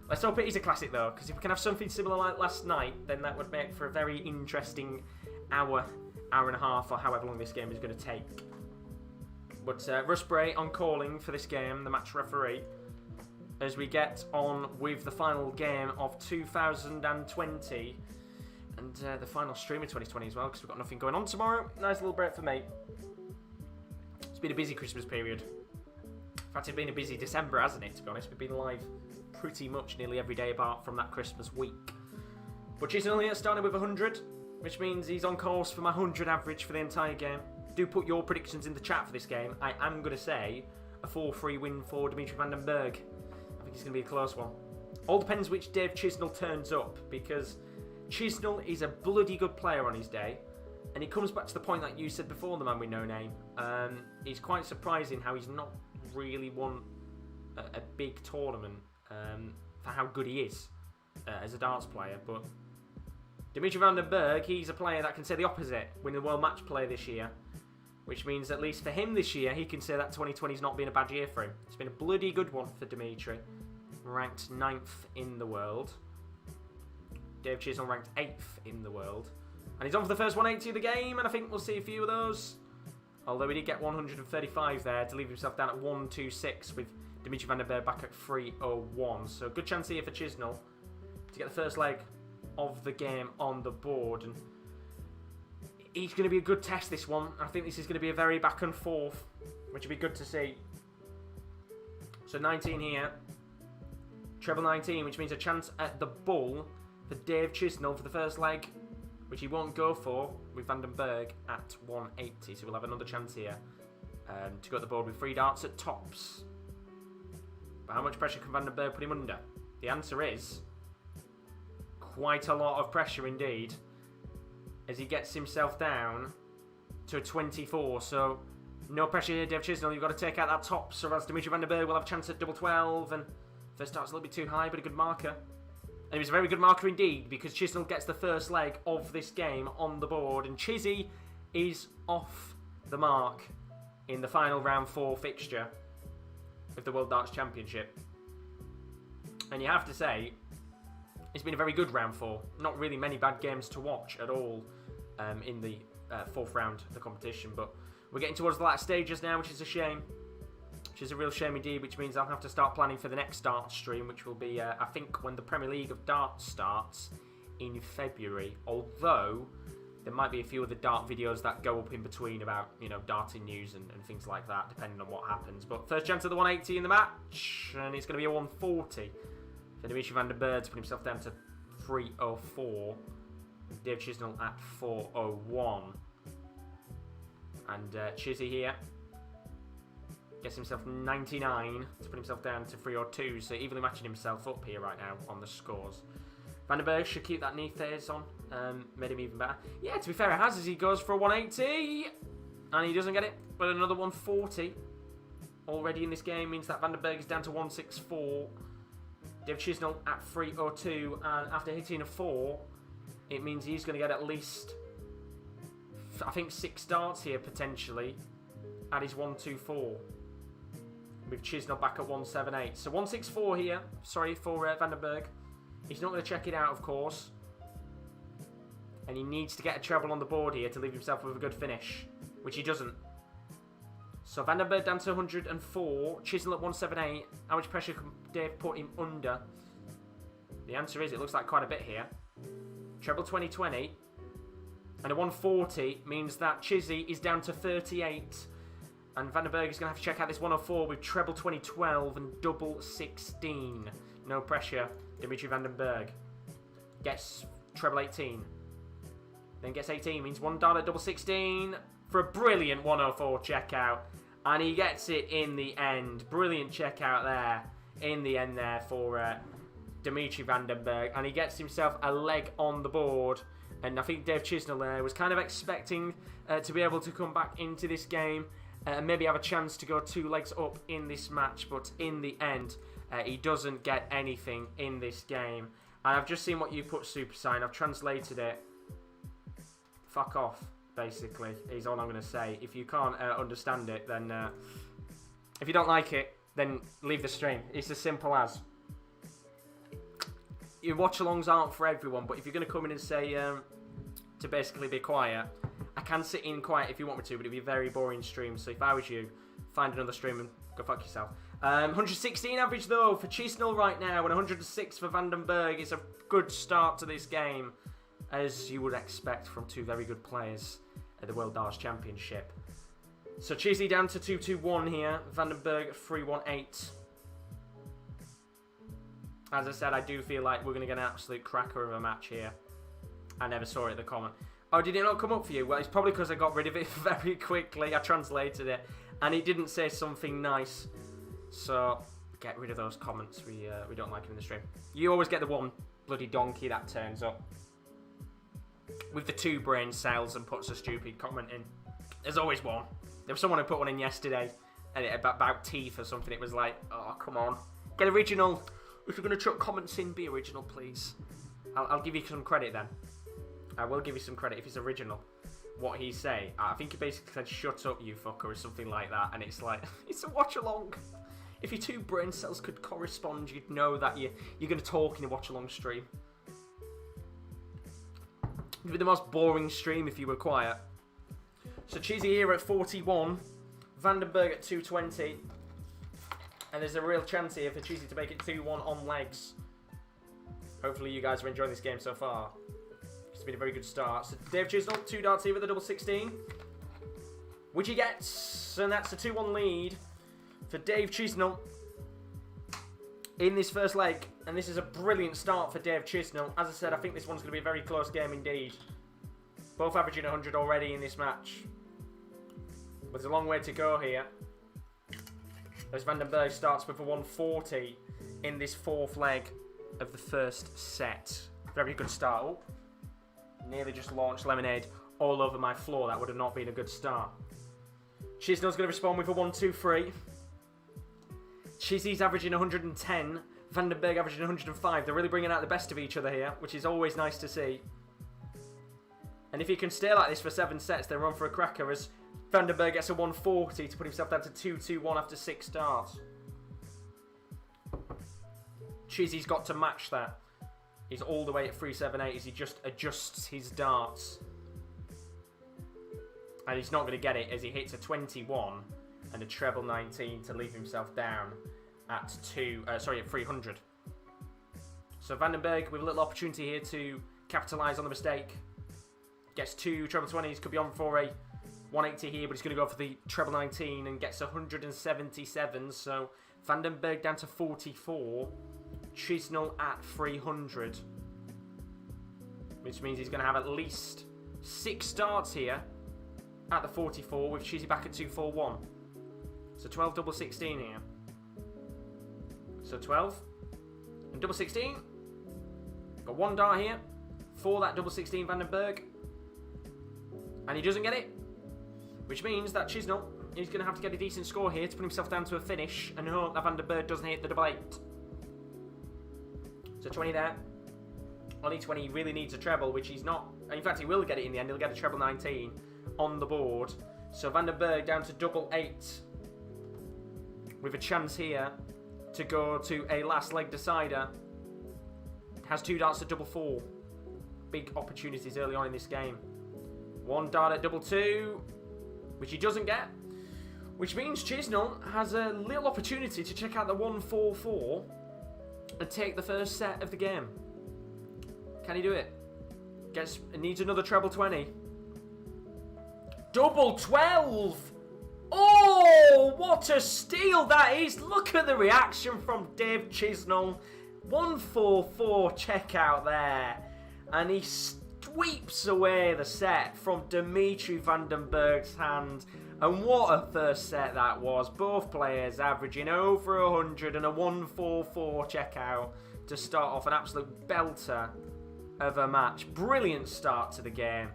Let's hope it is a classic though, because if we can have something similar like last night, then that would make for a very interesting hour and a half, or however long this game is going to take. But Russ Bray on calling for this game, the match referee, as we get on with the final game of 2020 and the final stream of 2020 as well, because we've got nothing going on tomorrow. Nice little break for me. It's been a busy Christmas period. In fact, it's been a busy December, hasn't it, to be honest? We've been live pretty much nearly every day apart from that Christmas week. But Chisnall here started with 100, which means he's on course for my 100 average for the entire game. Do put your predictions in the chat for this game. I am going to say a 4-3 win for Dimitri Vandenbergh. I think it's going to be a close one. All depends which Dave Chisnall turns up, because Chisnall is a bloody good player on his day. And it comes back to the point that you said before, the man with no name. It's quite surprising how he's not really won a big tournament for how good he is as a darts player. But Dimitri Vandenbergh, he's a player that can say the opposite, win the World Match Player this year. Which means, at least for him this year, he can say that 2020's not been a bad year for him. It's been a bloody good one for Dimitri. Ranked 9th in the world. Dave Chisnall ranked 8th in the world. And he's on for the first 180 of the game, and I think we'll see a few of those. Although he did get 135 there to leave himself down at 126 with Dimitri Vandenbergh back at 301. So good chance here for Chisnall to get the first leg of the game on the board. And he's going to be a good test, this one. I think this is going to be a very back and forth, which will be good to see. So 19 here. Treble 19, which means a chance at the bull for Dave Chisnall for the first leg, which he won't go for with Vandenbergh at 180. So we'll have another chance here to go at the board with 3 darts at tops. But how much pressure can Vandenbergh put him under? The answer is quite a lot of pressure indeed, as he gets himself down to a 24. So no pressure here, Dave Chisnall. You've got to take out that top, so as Dimitri Vandenbergh will have a chance at double 12. And first dart's a little bit too high, but a good marker. And it was a very good marker indeed, because Chisnall gets the first leg of this game on the board. And Chizzy is off the mark in the final round 4 fixture of the World Darts Championship. And you have to say, it's been a very good round 4. Not really many bad games to watch at all in the 4th round of the competition. But we're getting towards the latter stages now, which is a shame. Which is a real shame indeed, which means I'll have to start planning for the next dart stream, which will be, I think, when the Premier League of Darts starts in February. Although, there might be a few of the dart videos that go up in between about, you know, darting news and things like that, depending on what happens. But first chance of the 180 in the match, and it's going to be a 140 for Dimitri Vandenbergh to put himself down to 304. Dave Chisnall at 401. And Chizzy here gets himself 99 to put himself down to 302, so evenly matching himself up here right now on the scores. Vandenbergh should keep that knee phase on, made him even better. Yeah, to be fair, it has, as he goes for a 180, and he doesn't get it, but another 140 already in this game means that Vandenbergh is down to 164. Dave Chisnall at 302, and after hitting a 4, it means he's going to get at least, I think, 6 darts here potentially at his 124. With Chisnall back at 178. So 164 here, sorry, for Vandenbergh. He's not going to check it out, of course. And he needs to get a treble on the board here to leave himself with a good finish, which he doesn't. So Vandenbergh down to 104, Chisnall at 178. How much pressure can Dave put him under? The answer is, it looks like quite a bit here. Treble 2020. And a 140 means that Chizzy is down to 38. And Vandenbergh is going to have to check out this 104 with treble 2012 and double 16. No pressure. Dimitri Vandenbergh gets treble 18. Then gets 18, means one dart at double 16 for a brilliant 104 checkout. And he gets it in the end. Brilliant checkout there in the end there for Dimitri Vandenbergh. And he gets himself a leg on the board. And I think Dave Chisnall there was kind of expecting to be able to come back into this game and maybe have a chance to go 2 legs up in this match, but in the end, he doesn't get anything in this game. And I've just seen what you put, Super Sign. I've translated it. Fuck off, basically, is all I'm going to say. If you can't understand it, then if you don't like it, then leave the stream. It's as simple as. Your watch-alongs aren't for everyone, but if you're going to come in and say to basically be quiet, I can sit in quiet if you want me to, but it'd be a very boring stream. So if I was you, find another stream and go fuck yourself. 116 average though for Chisnall right now, and 106 for Vandenbergh. Is a good start to this game, as you would expect from 2 very good players at the World Darts Championship. So Chizzy down to 221 here, Vandenbergh 318. As I said, I do feel like we're going to get an absolute cracker of a match here. I never saw it in the comment. Oh, did it not come up for you? Well, it's probably because I got rid of it very quickly. I translated it, and it didn't say something nice. So, get rid of those comments. We don't like them in the stream. You always get the one bloody donkey that turns up with the 2 brain cells and puts a stupid comment in. There's always one. There was someone who put one in yesterday and about teeth or something. It was like, oh, come on. Get original. If you're going to chuck comments in, be original, please. I'll give you some credit then. I will give you some credit if it's original. What he say? I think he basically said, shut up, you fucker, or something like that. And it's like, it's a watch-along. If your 2 brain cells could correspond, you'd know that you're going to talk in a watch-along stream. It'd be the most boring stream if you were quiet. So Chizzy here at 41. Vandenbergh at 220. And there's a real chance here for Chizzy to make it 2-1 on legs. Hopefully you guys are enjoying this game so far. It's been a very good start. So Dave Chisnall, 2 darts here with the double 16. Which he gets. And that's a 2-1 lead for Dave Chisnall in this first leg. And this is a brilliant start for Dave Chisnall. As I said, I think this one's going to be a very close game indeed. Both averaging 100 already in this match. But there's a long way to go here. As Vandenbergh starts with a 140 in this 4th leg of the first set. Very good start. Oh, nearly just launched lemonade all over my floor. That would have not been a good start. Chisnall's going to respond with a 1-2-3. Chizzy's averaging 110. Vandenbergh averaging 105. They're really bringing out the best of each other here, which is always nice to see. And if he can stay like this for 7 sets, then run for a cracker as Vandenbergh gets a 140 to put himself down to 2-2-1 after 6 starts. Chizzy's got to match that. He's all the way at 3-7-8 as he just adjusts his darts. And he's not going to get it as he hits a 21 and a treble 19 to leave himself down at 300. So Vandenbergh with a little opportunity here to capitalise on the mistake. Gets 2 treble 20s, could be on for a 180 here, but he's going to go for the treble 19 and gets 177. So Vandenbergh down to 44. Chisnall at 300. Which means he's going to have at least 6 starts here at the 44 with Chizzy back at 241. So 12 double 16 here. So 12 and double 16. Got 1 dart here for that double 16 Vandenbergh. And he doesn't get it. Which means that Chisnall is going to have to get a decent score here to put himself down to a finish and hope that Vandenbergh doesn't hit the double 8. So 20 there. Only 20, he really needs a treble, which he's not. In fact, he will get it in the end. He'll get a treble 19 on the board. So Vandenbergh down to double 8. With a chance here to go to a last leg decider. Has 2 darts at double 4. Big opportunities early on in this game. 1 dart at double 2, which he doesn't get. Which means Chisnall has a little opportunity to check out the 1-4-4 and take the first set of the game. Can he do it? Needs another treble 20. Double 12! Oh, what a steal that is! Look at the reaction from Dave Chisnall. 1-4-4 check out there. And he sweeps away the set from Dimitri Vandenbergh's hand. And what a first set that was. Both players averaging over 100 and a 1-4-4 checkout to start off an absolute belter of a match. Brilliant start to the game.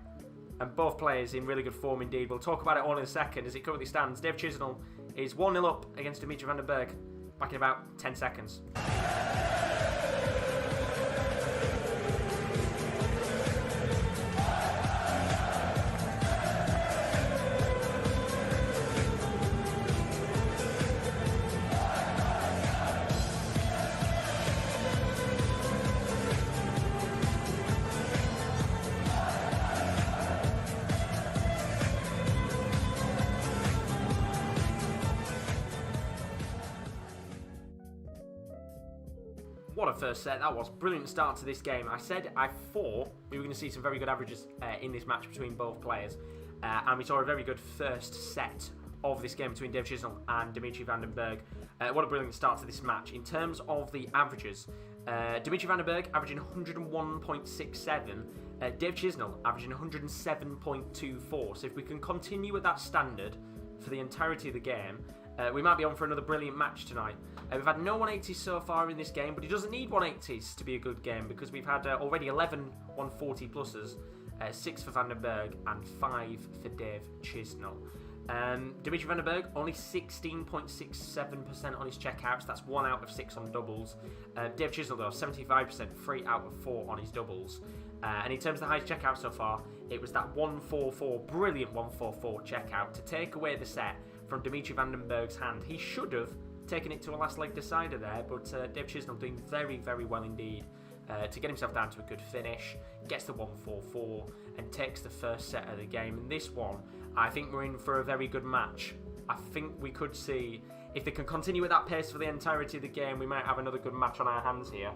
And both players in really good form indeed. We'll talk about it all in a second as it currently stands. Dave Chisnall is 1-0 up against Dimitri Vandenbergh back in about 10 seconds. What a first set that was. Brilliant start to this game. I thought we were going to see some very good averages in this match between both players. And we saw a very good first set of this game between Dave Chisnall and Dimitri Vandenbergh. What a brilliant start to this match. In terms of the averages, Dimitri Vandenbergh averaging 101.67, Dave Chisnall averaging 107.24. So if we can continue at that standard for the entirety of the game, we might be on for another brilliant match tonight. We've had no 180s so far in this game, but he doesn't need 180s to be a good game because we've had already 11 140 pluses, 6 for Vandenbergh and 5 for Dave Chisnall. Dimitri Vandenbergh only 16.67% on his checkouts. That's 1 out of 6 on doubles. Dave Chisnall though 75%, 3 out of 4 on his doubles. And in terms of the highest checkout so far, it was that 144, brilliant 144 checkout to take away the set from Dimitri Vandenbergh's hand. He should have taken it to a last leg decider there, but Dave Chisnall doing very, very well indeed to get himself down to a good finish, gets the 144 and takes the first set of the game. And this one, I think we're in for a very good match. I think we could see, if they can continue at that pace for the entirety of the game, we might have another good match on our hands here.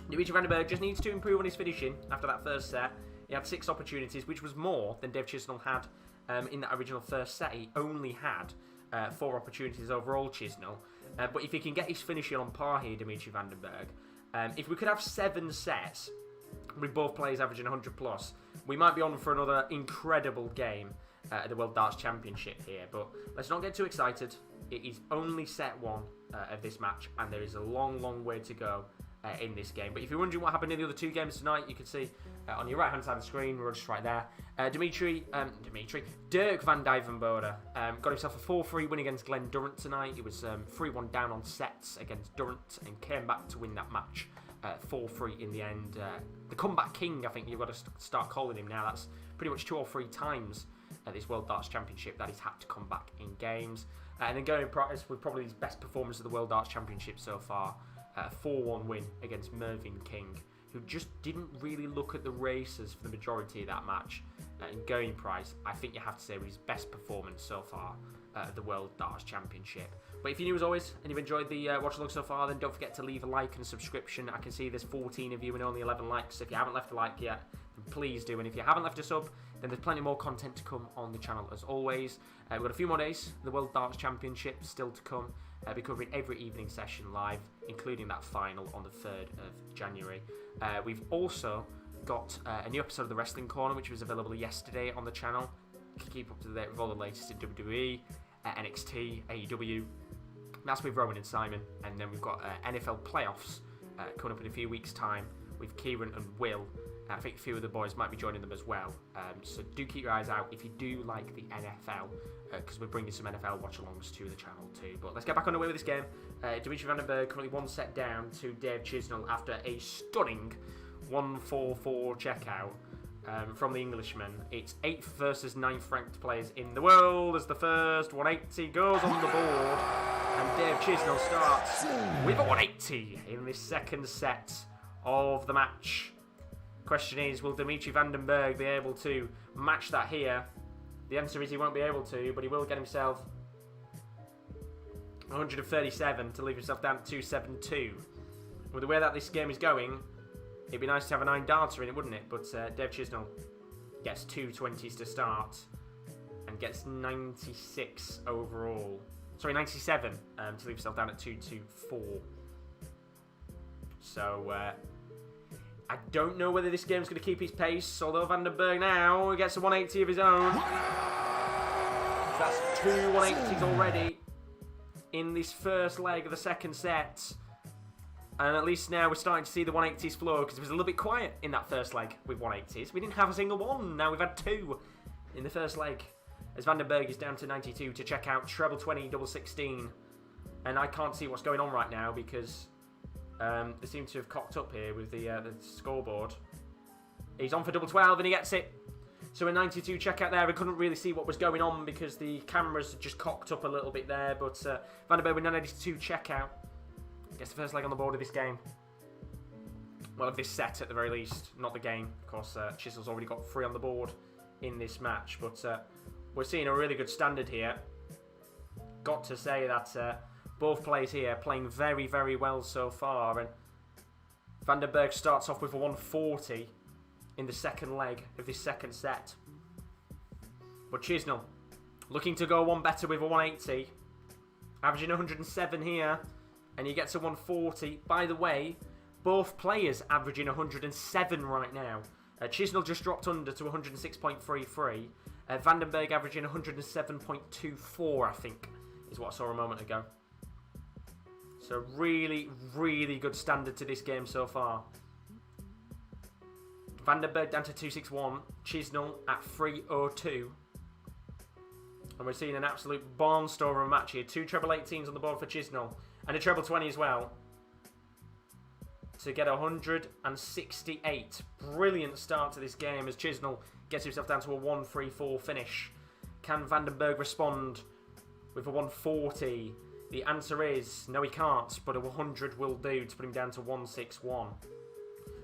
Dimitri Vandenbergh just needs to improve on his finishing after that first set. He had 6 opportunities, which was more than Dave Chisnall had in that original first set. He only had 4 opportunities overall, Chisnall. But if he can get his finishing on par here, Dimitri Vandenbergh, if we could have 7 sets with both players averaging 100 plus, we might be on for another incredible game at the World Darts Championship here. But let's not get too excited. It is only set 1 of this match, and there is a long, long way to go in this game. But if you're wondering what happened in the other 2 games tonight, you can see on your right hand side of the screen, we're just right there. Dirk van Duijvenbode got himself a 4-3 win against Glen Durrant tonight. He was 3-1 down on sets against Durant and came back to win that match 4-3 in the end. The comeback king, I think you've got to start calling him now. That's pretty much 2 or 3 times at this World Darts Championship that he's had to come back in games. And then Gerwyn Price with probably his best performance of the World Darts Championship so far. A 4-1 win against Mervyn King, who just didn't really look at the races for the majority of that match. In Gerwyn Price, I think you have to say was his best performance so far at the World Darts Championship. But if you're new as always and you've enjoyed the watch along so far, then don't forget to leave a like and a subscription. I can see there's 14 of you and only 11 likes. So if you haven't left a like yet, then please do. And if you haven't left a sub, then there's plenty more content to come on the channel as always. We've got a few more days. The World Darts Championship still to come. I'll be covering every evening session live, including that final on the 3rd of January. We've also got a new episode of the Wrestling Corner, which was available yesterday on the channel. You can keep up to date with all the latest in WWE, NXT, AEW. That's with Rowan and Simon. And then we've got NFL playoffs coming up in a few weeks' time with Kieran and Will. I think a few of the boys might be joining them as well. So do keep your eyes out if you do like the NFL, because we're bringing some NFL watch-alongs to the channel too. But let's get back on the way with this game. Dimitri Vandenbergh currently 1 set down to Dave Chisnall after a stunning 144 checkout from the Englishman. It's 8th versus 9th ranked players in the world as the first 180 goes on the board. And Dave Chisnall starts with a 180 in this second set of the match. Question is, will Dimitri Vandenbergh be able to match that here? The answer is he won't be able to, but he will get himself 137 to leave himself down at 272. With the way that this game is going, it'd be nice to have a 9-darter in it, wouldn't it? But Dave Chisnall gets 2 20s to start and gets 96 overall. Sorry, 97 to leave himself down at 224. So, I don't know whether this game's going to keep his pace, although Vandenbergh now gets a 180 of his own. So that's 2 180s already in this first leg of the second set. And at least now we're starting to see the 180s flow, because it was a little bit quiet in that first leg with 180s. We didn't have a single one. Now we've had 2 in the first leg. As Vandenbergh is down to 92 to check out treble 20, double 16. And I can't see what's going on right now because they seem to have cocked up here with the scoreboard. He's on for double 12 and he gets it. So a 92 checkout there. We couldn't really see what was going on because the cameras just cocked up a little bit there. But Vandenbergh with 92 checkout gets the first leg on the board of this game. Well, of this set at the very least, not the game. Of course, Chisnall's already got 3 on the board in this match. But we're seeing a really good standard here. Got to say that both players here playing very, very well so far. And Vandenbergh starts off with a 140 in the second leg of this second set. But Chisnall Looking to go one better with a 180. Averaging 107 here. And he gets a 140. By the way, both players averaging 107 right now. Chisnall just dropped under to 106.33. Vandenbergh averaging 107.24, I think, is what I saw a moment ago. So really, really good standard to this game so far. Vandenbergh down to 261. Chisnall at 302. And we're seeing an absolute barnstormer of a match here. 2 treble 18s on the board for Chisnall. And a treble 20 as well. To get 168. Brilliant start to this game as Chisnall gets himself down to a 134 finish. Can Vandenbergh respond with a 140? The answer is no, he can't, but a 100 will do to put him down to 161.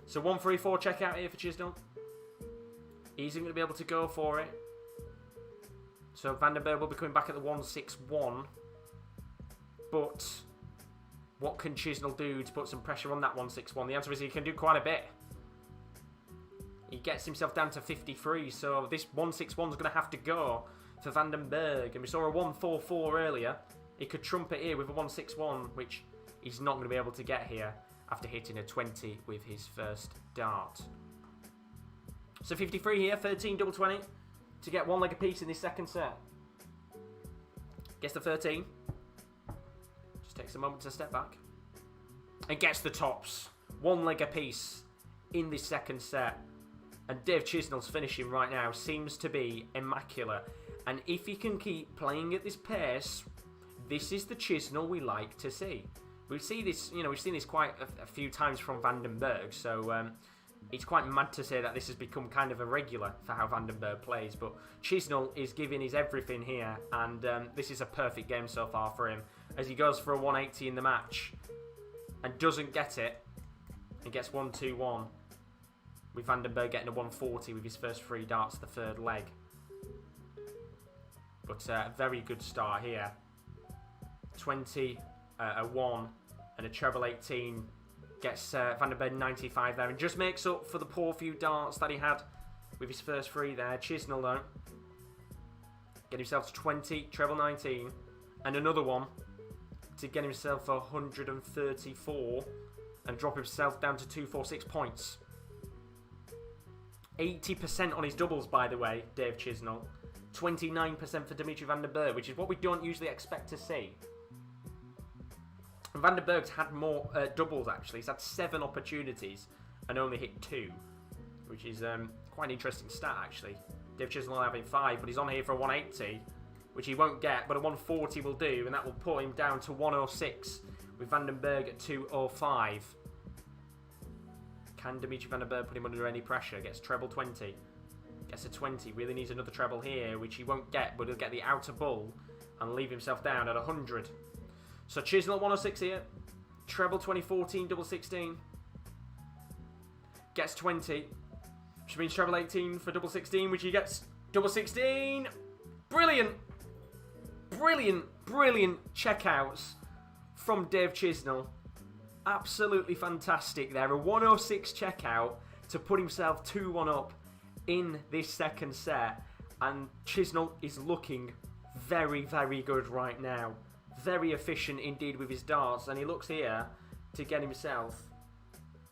So 134 checkout here for Chisnall. He's going to be able to go for it. So Vandenbergh will be coming back at the 161. But what can Chisnall do to put some pressure on that 161? The answer is he can do quite a bit. He gets himself down to 53, so this 161 is going to have to go for Vandenbergh. And we saw a 144 earlier. He could trump it here with a 161, which he's not going to be able to get here after hitting a 20 with his first dart. So 53 here, 13 double 20 to get 1 leg apiece in this second set. Gets the 13. Just takes a moment to step back. And gets the tops. 1 leg apiece in this second set. And Dave Chisnall's finishing right now seems to be immaculate. And if he can keep playing at this pace, this is the Chisnall we like to see. We've seen this, we've seen this quite a few times from Vandenbergh. So it's quite mad to say that this has become kind of a regular for how Vandenbergh plays. But Chisnall is giving his everything here, and this is a perfect game so far for him as he goes for a 180 in the match and doesn't get it. He gets 1-2-1. With Vandenbergh getting a 140 with his first 3 darts, the third leg. But a very good start here. 20, a 1, and a treble 18 gets Vandenbergh 95 there, and just makes up for the poor few darts that he had with his first 3 there. Chisnall though, get himself to 20, treble 19, and another one to get himself 134 and drop himself down to 246 points. 80% on his doubles, by the way, Dave Chisnall. 29% for Dimitri Vandenbergh, which is what we don't usually expect to see. And Vandenbergh's had more doubles, actually. He's had 7 opportunities and only hit 2, which is quite an interesting stat, actually. Dave Chisnall having 5, but he's on here for a 180, which he won't get, but a 140 will do, and that will put him down to 106 with Vandenbergh at 205. Can Dimitri Vandenbergh put him under any pressure? Gets treble 20. Gets a 20. Really needs another treble here, which he won't get, but he'll get the outer bull and leave himself down at 100. So Chisnall at 106 here. Treble 2014, double 16. Gets 20. Which means treble 18 for double 16, which he gets double 16. Brilliant. Brilliant, brilliant checkouts from Dave Chisnall. Absolutely fantastic there. A 106 checkout to put himself 2-1 up in this second set. And Chisnall is looking very, very good right now. Very efficient indeed with his darts. And he looks here to get himself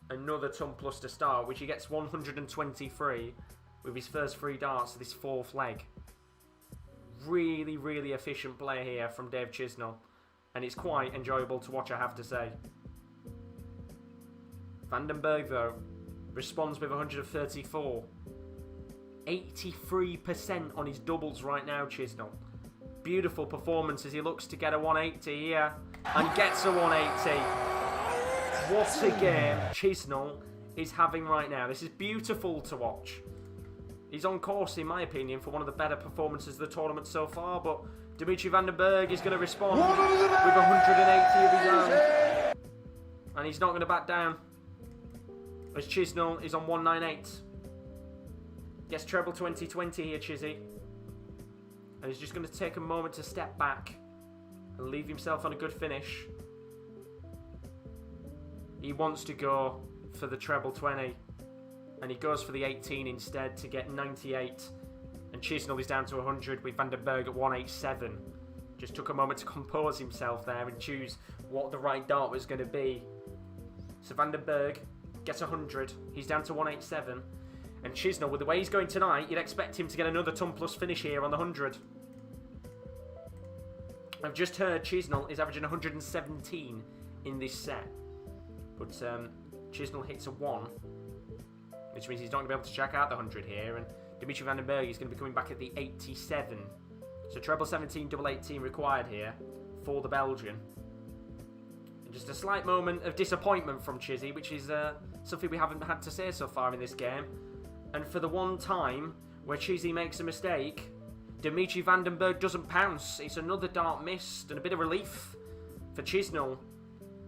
another ton plus to start, which he gets 123 with his first 3 darts of this 4th leg. Really, really efficient play here from Dave Chisnall. And it's quite enjoyable to watch, I have to say. Vandenbergh, though, responds with 134. 83% on his doubles right now, Chisnall. Beautiful performance as he looks to get a 180 here. And gets a 180. What a game Chisnall is having right now. This is beautiful to watch. He's on course, in my opinion, for one of the better performances of the tournament so far. But Dimitri Vandenbergh is going to respond with 180 of his own. And he's not going to back down. As Chisnall is on 198. Gets treble 2020 here, Chizzy. And he's just going to take a moment to step back and leave himself on a good finish. He wants to go for the treble 20. And he goes for the 18 instead to get 98 And Chisnall is down to 100 with Vandenbergh at 187. Just took a moment to compose himself there and choose what the right dart was going to be. So Vandenbergh gets 100. He's down to 187. And Chisnall, with the way he's going tonight, you'd expect him to get another ton plus finish here on the 100. I've just heard Chisnall is averaging 117 in this set. But Chisnall hits a 1, which means he's not going to be able to check out the 100 here. And Dimitri Vandenbergh is going to be coming back at the 87. So treble 17, double 18 required here for the Belgian. And just a slight moment of disappointment from Chizzy, which is something we haven't had to say so far in this game. And for the one time where Chizzy makes a mistake, Dimitri Vandenbergh doesn't pounce. It's another dart missed and a bit of relief for Chisnall,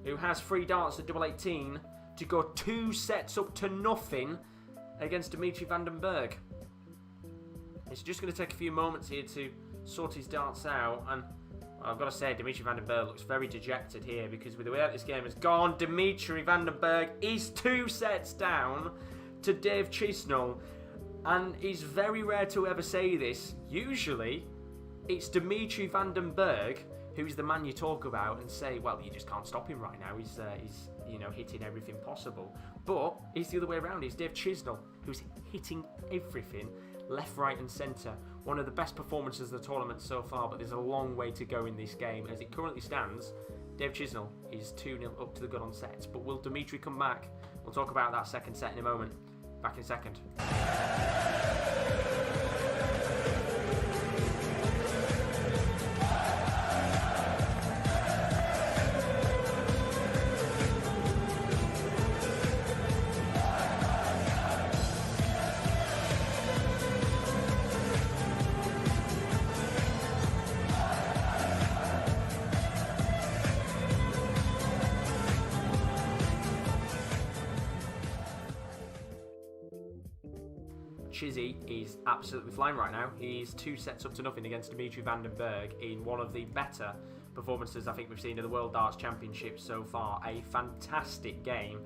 who has 3 darts at double 18 to go 2 sets up to nothing against Dimitri Vandenbergh. It's just going to take a few moments here to sort his darts out, and I've got to say Dimitri Vandenbergh looks very dejected here, because with the way that this game has gone, Dimitri Vandenbergh is 2 sets down to Dave Chisnall, and it's very rare to ever say this. Usually it's Dimitri Vandenbergh who's the man you talk about and say, well, you just can't stop him right now, he's you know, hitting everything possible. But it's the other way around. It's Dave Chisnall who's hitting everything left, right and centre. One of the best performances of the tournament so far, but there's a long way to go in this game. As it currently stands, Dave Chisnall is 2-0 up to the good on sets. But will Dimitri come back? We'll talk about that second set in a moment. Back in a second. Chizzy is absolutely flying right now. He's 2 sets up to nothing against Dimitri Vandenbergh in one of the better performances I think we've seen in the World Darts Championship so far. A fantastic game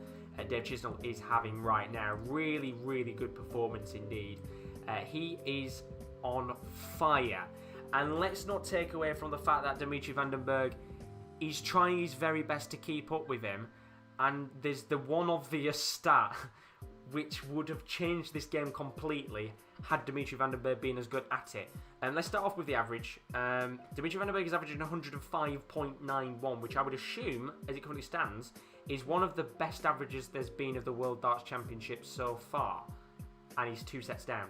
Dave Chisnall is having right now. Really, really good performance indeed. He is on fire. And let's not take away from the fact that Dimitri Vandenbergh is trying his very best to keep up with him. And there's the one obvious stat which would have changed this game completely had Dimitri Vandenbergh been as good at it. Let's start off with the average. Dimitri Vandenbergh is averaging 105.91, which I would assume, as it currently stands, is one of the best averages there's been of the World Darts Championship so far. And he's 2 sets down.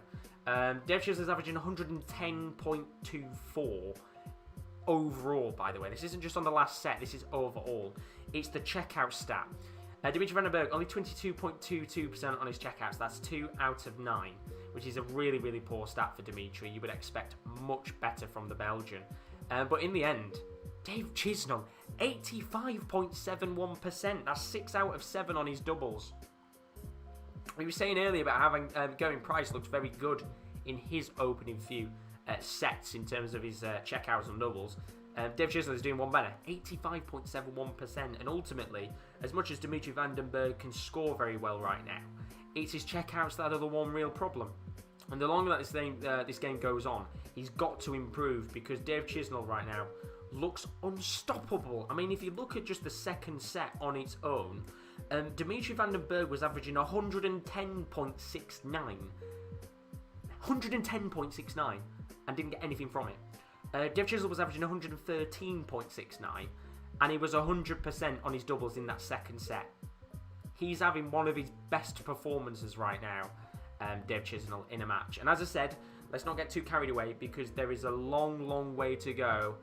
Dave Chisnall is averaging 110.24 overall, by the way. This isn't just on the last set, this is overall. It's the checkout stat. Dimitri Vandenbergh only 22.22% on his checkouts. That's 2 out of 9, which is a really, really poor stat for Dimitri. You would expect much better from the Belgian. But in the end, Dave Chisnall, 85.71%. That's 6 out of 7 on his doubles. We were saying earlier about having Gerwyn Price looked very good in his opening few sets in terms of his checkouts and doubles. Dave Chisnall is doing one better, 85.71%, and ultimately, as much as Dimitri Vandenbergh can score very well right now, it's his checkouts that are the one real problem. And the longer that this game goes on, he's got to improve, because Dave Chisnall right now looks unstoppable. I mean, if you look at just the second set on its own, Dimitri Vandenbergh was averaging 110.69 and didn't get anything from it. Dave Chisnall was averaging 113.69 and he was 100% on his doubles in that second set. He's having one of his best performances right now, Dave Chisnall, in a match. And as I said, let's not get too carried away, because there is a long, long way to go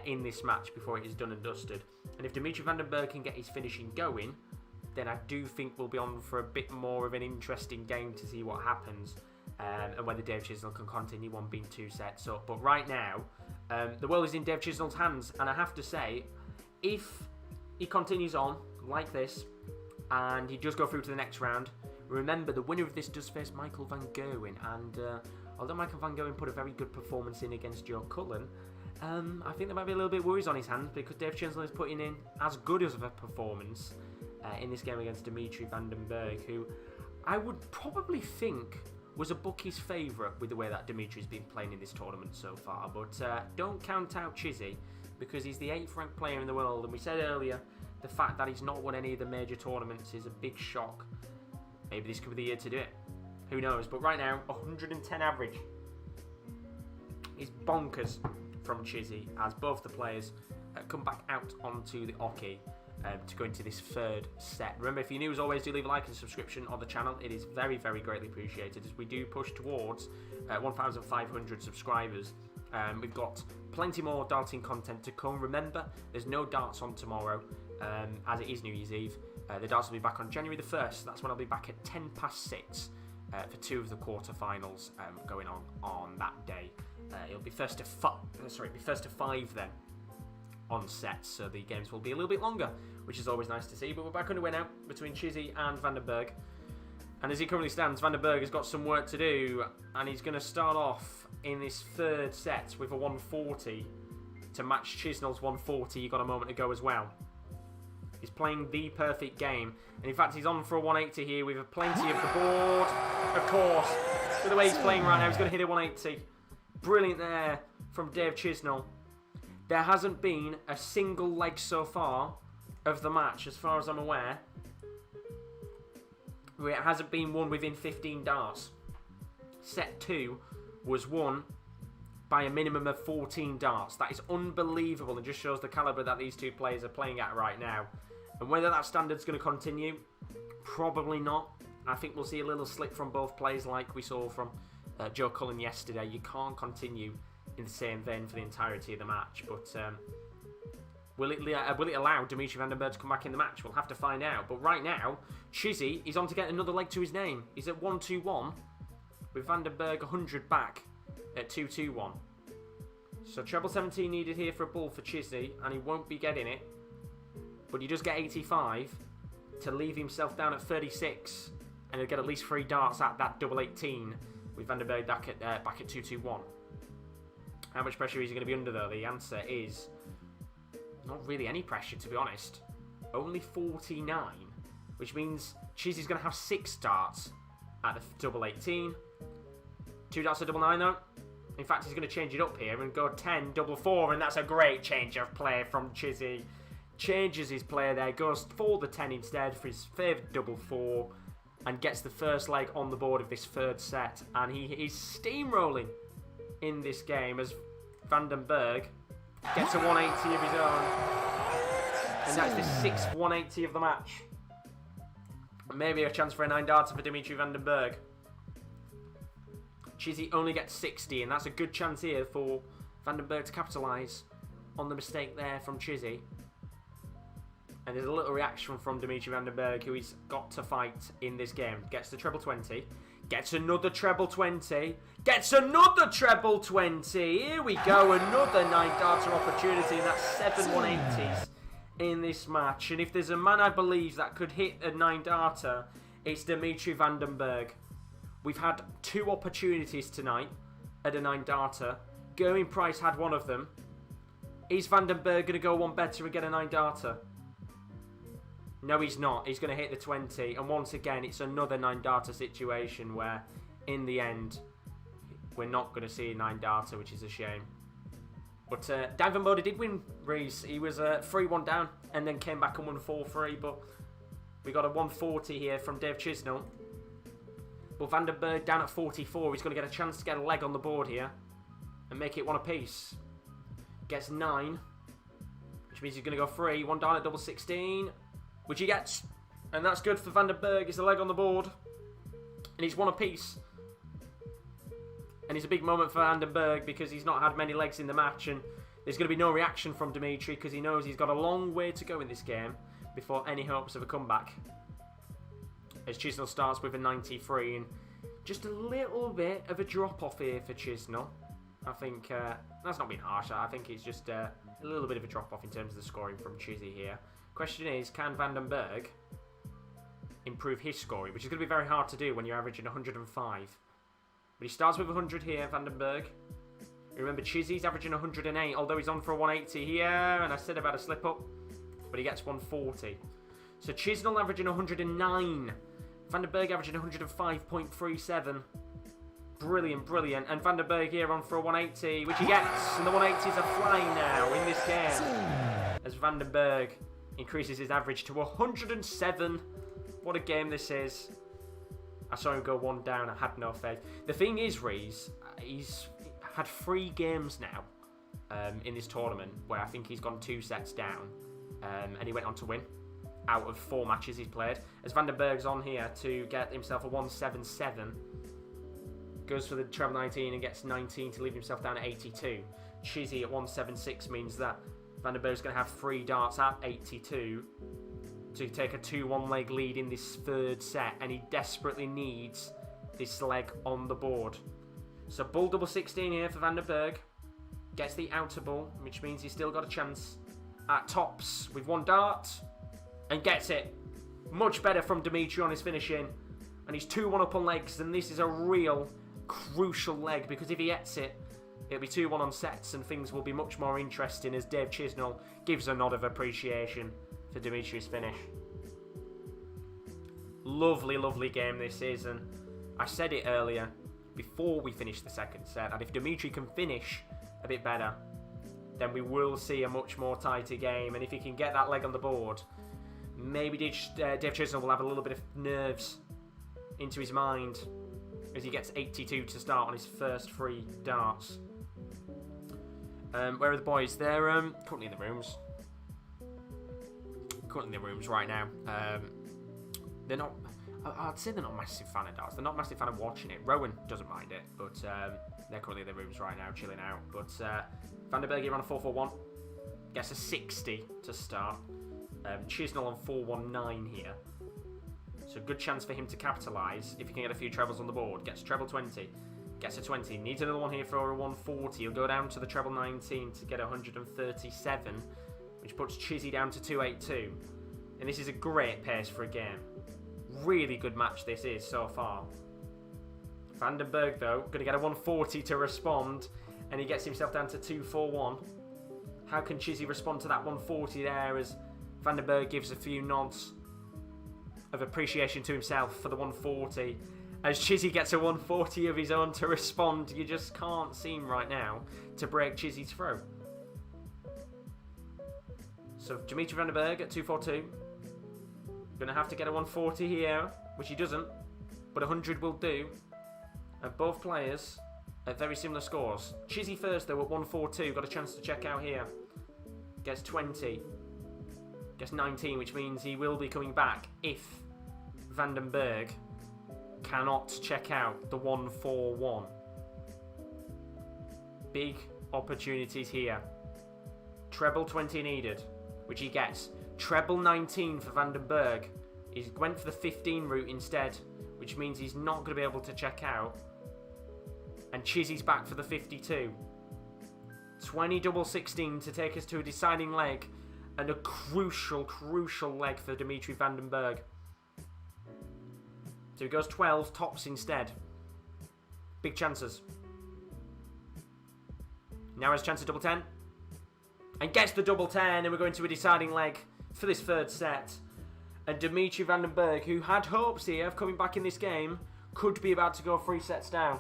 in this match before it is done and dusted. And if Dimitri Vandenbergh can get his finishing going, then I do think we'll be on for a bit more of an interesting game to see what happens. And whether Dave Chisnall can continue on being 2 sets up. But right now, the world is in Dave Chisnall's hands, and I have to say, if he continues on like this and he does go through to the next round, remember the winner of this does face Michael van Gerwen, and although Michael van Gerwen put a very good performance in against Joe Cullen, I think there might be a little bit of worries on his hands, because Dave Chisnall is putting in as good as of a performance in this game against Dimitri Vandenbergh, who I would probably think was a bookie's favourite with the way that Dimitri's been playing in this tournament so far. But don't count out Chizzy, because he's the 8th ranked player in the world. And we said earlier, the fact that he's not won any of the major tournaments is a big shock. Maybe this could be the year to do it. Who knows? But right now, 110 average is bonkers from Chizzy, as both the players come back out onto the Oki to go into this third set. Remember, if you're new, as always, do leave a like and subscription on the channel. It is very, very greatly appreciated as we do push towards 1,500 subscribers. We've got plenty more darting content to come. Remember, there's no darts on tomorrow, as it is New Year's Eve. The darts will be back on January the 1st. That's when I'll be back at 6:10 for 2 of the quarterfinals going on that day. It'll be first to 5 then on sets, so the games will be a little bit longer, which is always nice to see. But we're back underway now between Chizzy and Vandenbergh. And as he currently stands, Vandenbergh has got some work to do, and he's going to start off in this third set with a 140 to match Chisnall's 140 he got a moment ago as well. He's playing the perfect game, and in fact he's on for a 180 here with plenty of the board. Of course, with the way he's playing right now, he's going to hit a 180. Brilliant there from Dave Chisnall. There hasn't been a single leg so far of the match, as far as I'm aware, where it hasn't been won within 15 darts. Set 2 was won by a minimum of 14 darts. That is unbelievable and just shows the calibre that these two players are playing at right now. And whether that standard's going to continue, probably not. I think we'll see a little slip from both players like we saw from Joe Cullen yesterday. You can't continue in the same vein for the entirety of the match. But will it allow Dimitri Vandenbergh to come back in the match? We'll have to find out. But right now, Chizzy is on to get another leg to his name. He's at 1-2-1 with Vandenbergh 100 back at 2-2-1. So treble 17 needed here for a ball for Chizzy, and he won't be getting it. But he does get 85 to leave himself down at 36, and he'll get at least 3 darts at that double 18 with Vandenbergh back at 2-2-1. How much pressure is he going to be under though? The answer is not really any pressure, to be honest. Only 49, which means Chizzy's going to have 6 darts at the double 18. 2 darts at double 9 though. In fact, he's going to change it up here and go 10 double 4, and that's a great change of play from Chizzy. Changes his play there, goes for the 10 instead for his favourite double 4, and gets the first leg on the board of this third set. And he is steamrolling in this game as Vandenbergh gets a 180 of his own. And that's the 6th 180 of the match. Maybe a chance for a 9-darter for Dimitri Vandenbergh. Chizzy only gets 60, and that's a good chance here for Vandenbergh to capitalise on the mistake there from Chizzy. And there's a little reaction from Dimitri Vandenbergh, who he's got to fight in this game. Gets the treble 20. Gets another treble 20. Gets another treble 20. Here we go. Another 9-darter opportunity. And that's 7 180s in this match. And if there's a man I believe that could hit a 9-darter, it's Dimitri Vandenbergh. We've had 2 opportunities tonight at a 9-darter. Gerwyn Price had one of them. Is Vandenbergh going to go one better and get a 9-darter? No, he's not. He's going to hit the 20. And once again, it's another 9-darter situation where, in the end, we're not going to see a 9-darter, which is a shame. But Duijvenbode did win, Reese. He was 3-1 down and then came back and won 4-3. But we got a 140 here from Dave Chisnall. But Vandenbergh down at 44. He's going to get a chance to get a leg on the board here and make it 1 apiece. Gets 9, which means he's going to go 3. 1 down at double 16. Which he gets, and that's good for Vandenbergh. It's a leg on the board, and he's 1 apiece. And it's a big moment for Vandenbergh because he's not had many legs in the match, and there's going to be no reaction from Dimitri because he knows he's got a long way to go in this game before any hopes of a comeback. As Chisnall starts with a 93, and just a little bit of a drop-off here for Chisnall. I think that's not being harsh. I think it's just a little bit of a drop-off in terms of the scoring from Chizzy here. Question is, can Vandenbergh improve his scoring, which is going to be very hard to do when you're averaging 105. But he starts with 100 here, Vandenbergh. Remember, Chizzy's averaging 108, although he's on for a 180 here, and I said about a slip-up, but he gets 140. So Chisnall averaging 109, Vandenbergh averaging 105.37. Brilliant, brilliant. And Vandenbergh here on for a 180, which he gets. And the 180s are flying now in this game. As Vandenbergh increases his average to 107. What a game this is. I saw him go one down. I had no faith. The thing is, Reese, he's had 3 games now in this tournament where I think he's gone 2 sets down. And he went on to win out of 4 matches he's played. As Vandenbergh's on here to get himself a 177. Goes for the treble 19 and gets 19 to leave himself down at 82. Chizzy at 176 means that Vandenbergh's going to have 3 darts at 82 to take a 2-1 leg lead in this 3rd set, and he desperately needs this leg on the board. So bull double 16 here for Vandenbergh. Gets the outer ball, which means he's still got a chance at tops with 1 dart, and gets it. Much better from Dimitri on his finishing, and he's 2-1 up on legs, and this is a real crucial leg, because if he gets it, it'll be 2-1 on sets and things will be much more interesting as Dave Chisnall gives a nod of appreciation for Dimitri's finish. Lovely, lovely game this is, and I said it earlier before we finished the 2nd set that if Dimitri can finish a bit better, then we will see a much more tighter game, and if he can get that leg on the board, maybe Dave Chisnall will have a little bit of nerves into his mind as he gets 82 to start on his first 3 darts. Where are the boys? They're currently in the rooms. Currently in the rooms right now. They're not... I'd say they're not a massive fan of darts. They're not a massive fan of watching it. Rowan doesn't mind it, but they're currently in the rooms right now, chilling out. But Vandenbergh here on a 4-4-1. Gets a 60 to start. Chisnall on 4-1-9 here. So good chance for him to capitalise if he can get a few trebles on the board. Gets a treble 20. Gets a 20. Needs another one here for a 140. He'll go down to the treble 19 to get 137, which puts Chizzy down to 282. And this is a great pace for a game. Really good match this is so far. Vandenbergh, though, going to get a 140 to respond, and he gets himself down to 241. How can Chizzy respond to that 140 there as Vandenbergh gives a few nods of appreciation to himself for the 140? As Chizzy gets a 140 of his own to respond, you just can't seem right now to break Chizzy's throw. So Dimitri Vandenbergh at 242. Going to have to get a 140 here, which he doesn't, but 100 will do. And both players at very similar scores. Chizzy first, though, at 142. Got a chance to check out here. Gets 20. Gets 19, which means he will be coming back if Vandenbergh cannot check out the 141. Big opportunities here. Treble 20 needed, which he gets. Treble 19 for Vandenbergh. He went for the 15 route instead, which means he's not going to be able to check out. And Chizzy's back for the 52. 20 double 16 to take us to a deciding leg, and a crucial, crucial leg for Dimitri Vandenbergh. So he goes 12, tops instead. Big chances. Now has a chance of double 10. And gets the double 10, and we're going to a deciding leg for this 3rd set. And Dimitri Vandenbergh, who had hopes here of coming back in this game, could be about to go 3 sets down.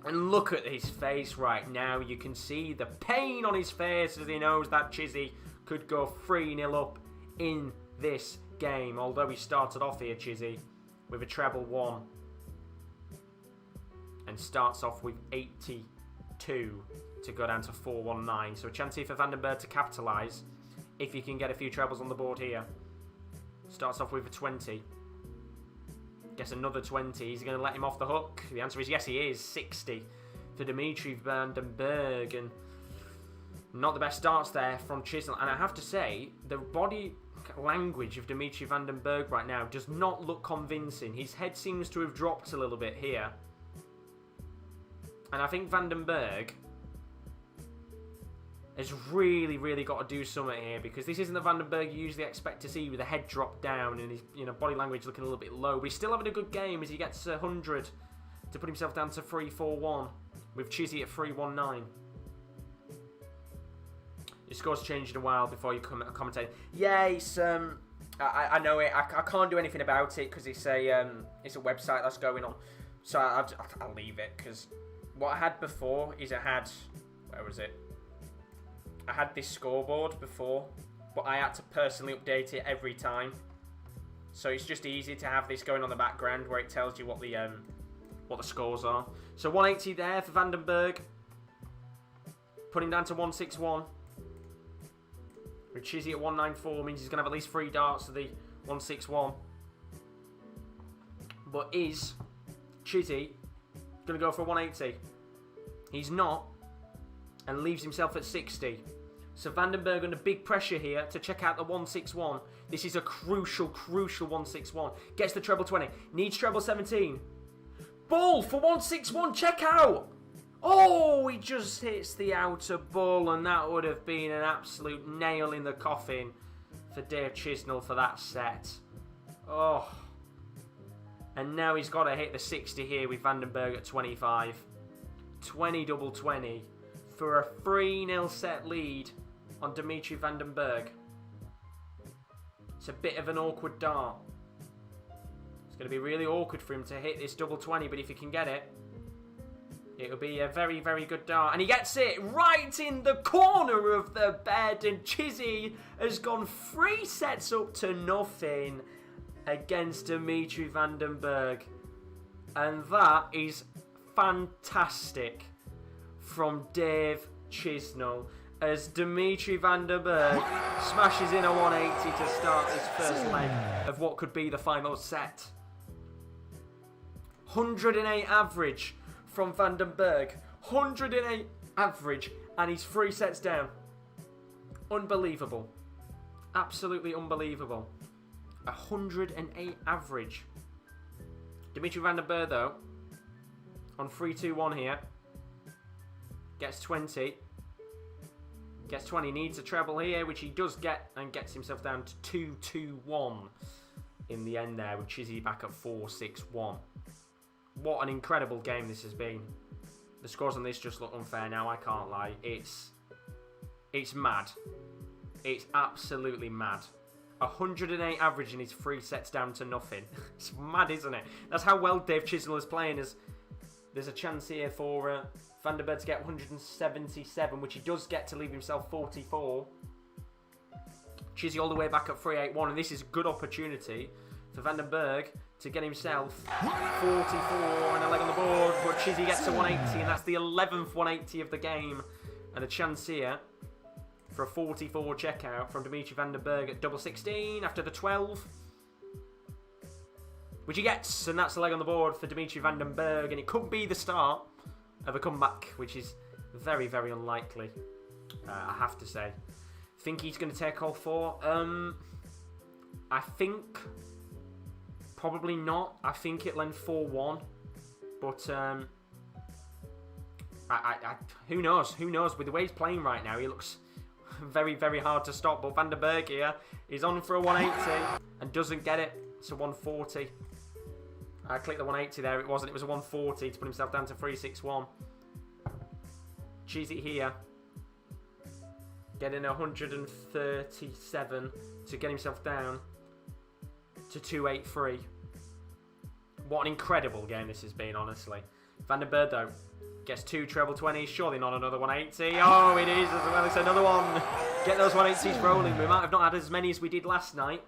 And look at his face right now. You can see the pain on his face as he knows that Chizzy could go 3-0 up in this game. Although he started off here, Chizzy, with a treble 1. And starts off with 82 to go down to 419. So a chance here for Vandenbergh to capitalise if he can get a few trebles on the board here. Starts off with a 20. Gets another 20. He's going to let him off the hook. The answer is yes, he is. 60 for Dimitri Vandenbergh. And not the best starts there from Chisnall. And I have to say, the body language of Dimitri Vandenbergh right now does not look convincing. His head seems to have dropped a little bit here. And I think Vandenbergh has really, really got to do something here, because this isn't the Vandenbergh you usually expect to see with the head dropped down and his body language looking a little bit low. But he's still having a good game as he gets 100 to put himself down to 341 with Chizzy at 319. Your score's changed in a while before you commentate. Yeah, it's I know it. I can't do anything about it because it's a website that's going on. So I'll leave it, because what I had before is I had... Where was it? I had this scoreboard before, but I had to personally update it every time. So it's just easy to have this going on the background where it tells you what the scores are. So 180 there for Vandenbergh. Putting down to 161. With Chizzy at 194 means he's going to have at least 3 darts to the 161. But is Chizzy going to go for 180? He's not, and leaves himself at 60. So Vandenbergh under big pressure here to check out the 161. This is a crucial, crucial 161. Gets the treble 20. Needs treble 17. Ball for 161. Check out. Oh, he just hits the outer ball, and that would have been an absolute nail in the coffin for Dave Chisnall for that set. Oh. And now he's got to hit the 60 here with Vandenbergh at 25. 20 double 20 for a 3-0 set lead on Dimitri Vandenbergh. It's a bit of an awkward dart. It's going to be really awkward for him to hit this double 20, but if he can get it, it'll be a very, very good dart. And he gets it right in the corner of the bed, and Chizzy has gone 3 sets up to nothing against Dimitri Vandenbergh. And that is fantastic from Dave Chisnall, as Dimitri Vandenbergh smashes in a 180 to start this first leg of what could be the final set. 108 average from Vandenbergh. 108 average, and he's 3 sets down. Unbelievable. Absolutely unbelievable. 108 average. Dimitri Vandenbergh, though, on 3-2-1 here. Gets 20. Gets 20. Needs a treble here, which he does get, and gets himself down to 2-2-1 in the end there, with Chizzy back at 4-6-1. What an incredible game this has been. The scores on this just look unfair now, I can't lie. It's mad. It's absolutely mad. 108 average and he's 3 sets down to nothing. It's mad, isn't it? That's how well Dave Chisnall is playing. As there's a chance here for Vandenbergh to get 177, which he does get to leave himself 44. Chizzy all the way back at 3-8-1, and this is a good opportunity for Vandenbergh to get himself 44 and a leg on the board, but Chizzy gets to 180, and that's the 11th 180 of the game. And a chance here for a 44 checkout from Dimitri Vandenbergh at double 16 after the 12. Which he gets, and that's the leg on the board for Dimitri Vandenbergh, and it could be the start of a comeback, which is very, very unlikely, I have to say. Think he's going to take all 4? I think probably not. I think it'll end 4-1, but who knows? Who knows? With the way he's playing right now, he looks very, very hard to stop. But Vandenbergh here is on for a 180 and doesn't get it. It's a 140. I clicked the 180 there. It wasn't. It was a 140 to put himself down to 3-6-1. Chizzy here, getting 137 to get himself down to 283. What an incredible game this has been, honestly. Vandenbergh, though, gets 2 treble 20s. Surely not another 180. Oh, it is as well. It's another one. Get those 180s rolling. We might have not had as many as we did last night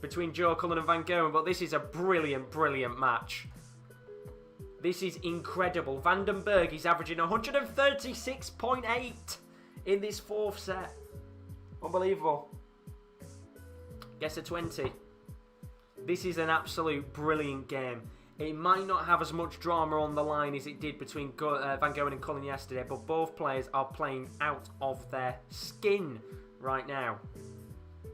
between Joe Cullen and Van Gerwen, but this is a brilliant, brilliant match. This is incredible. Vandenbergh is averaging 136.8 in this 4th set. Unbelievable. Gets a 20. This is an absolute brilliant game. It might not have as much drama on the line as it did between Van Gerwen and Cullen yesterday, but both players are playing out of their skin right now.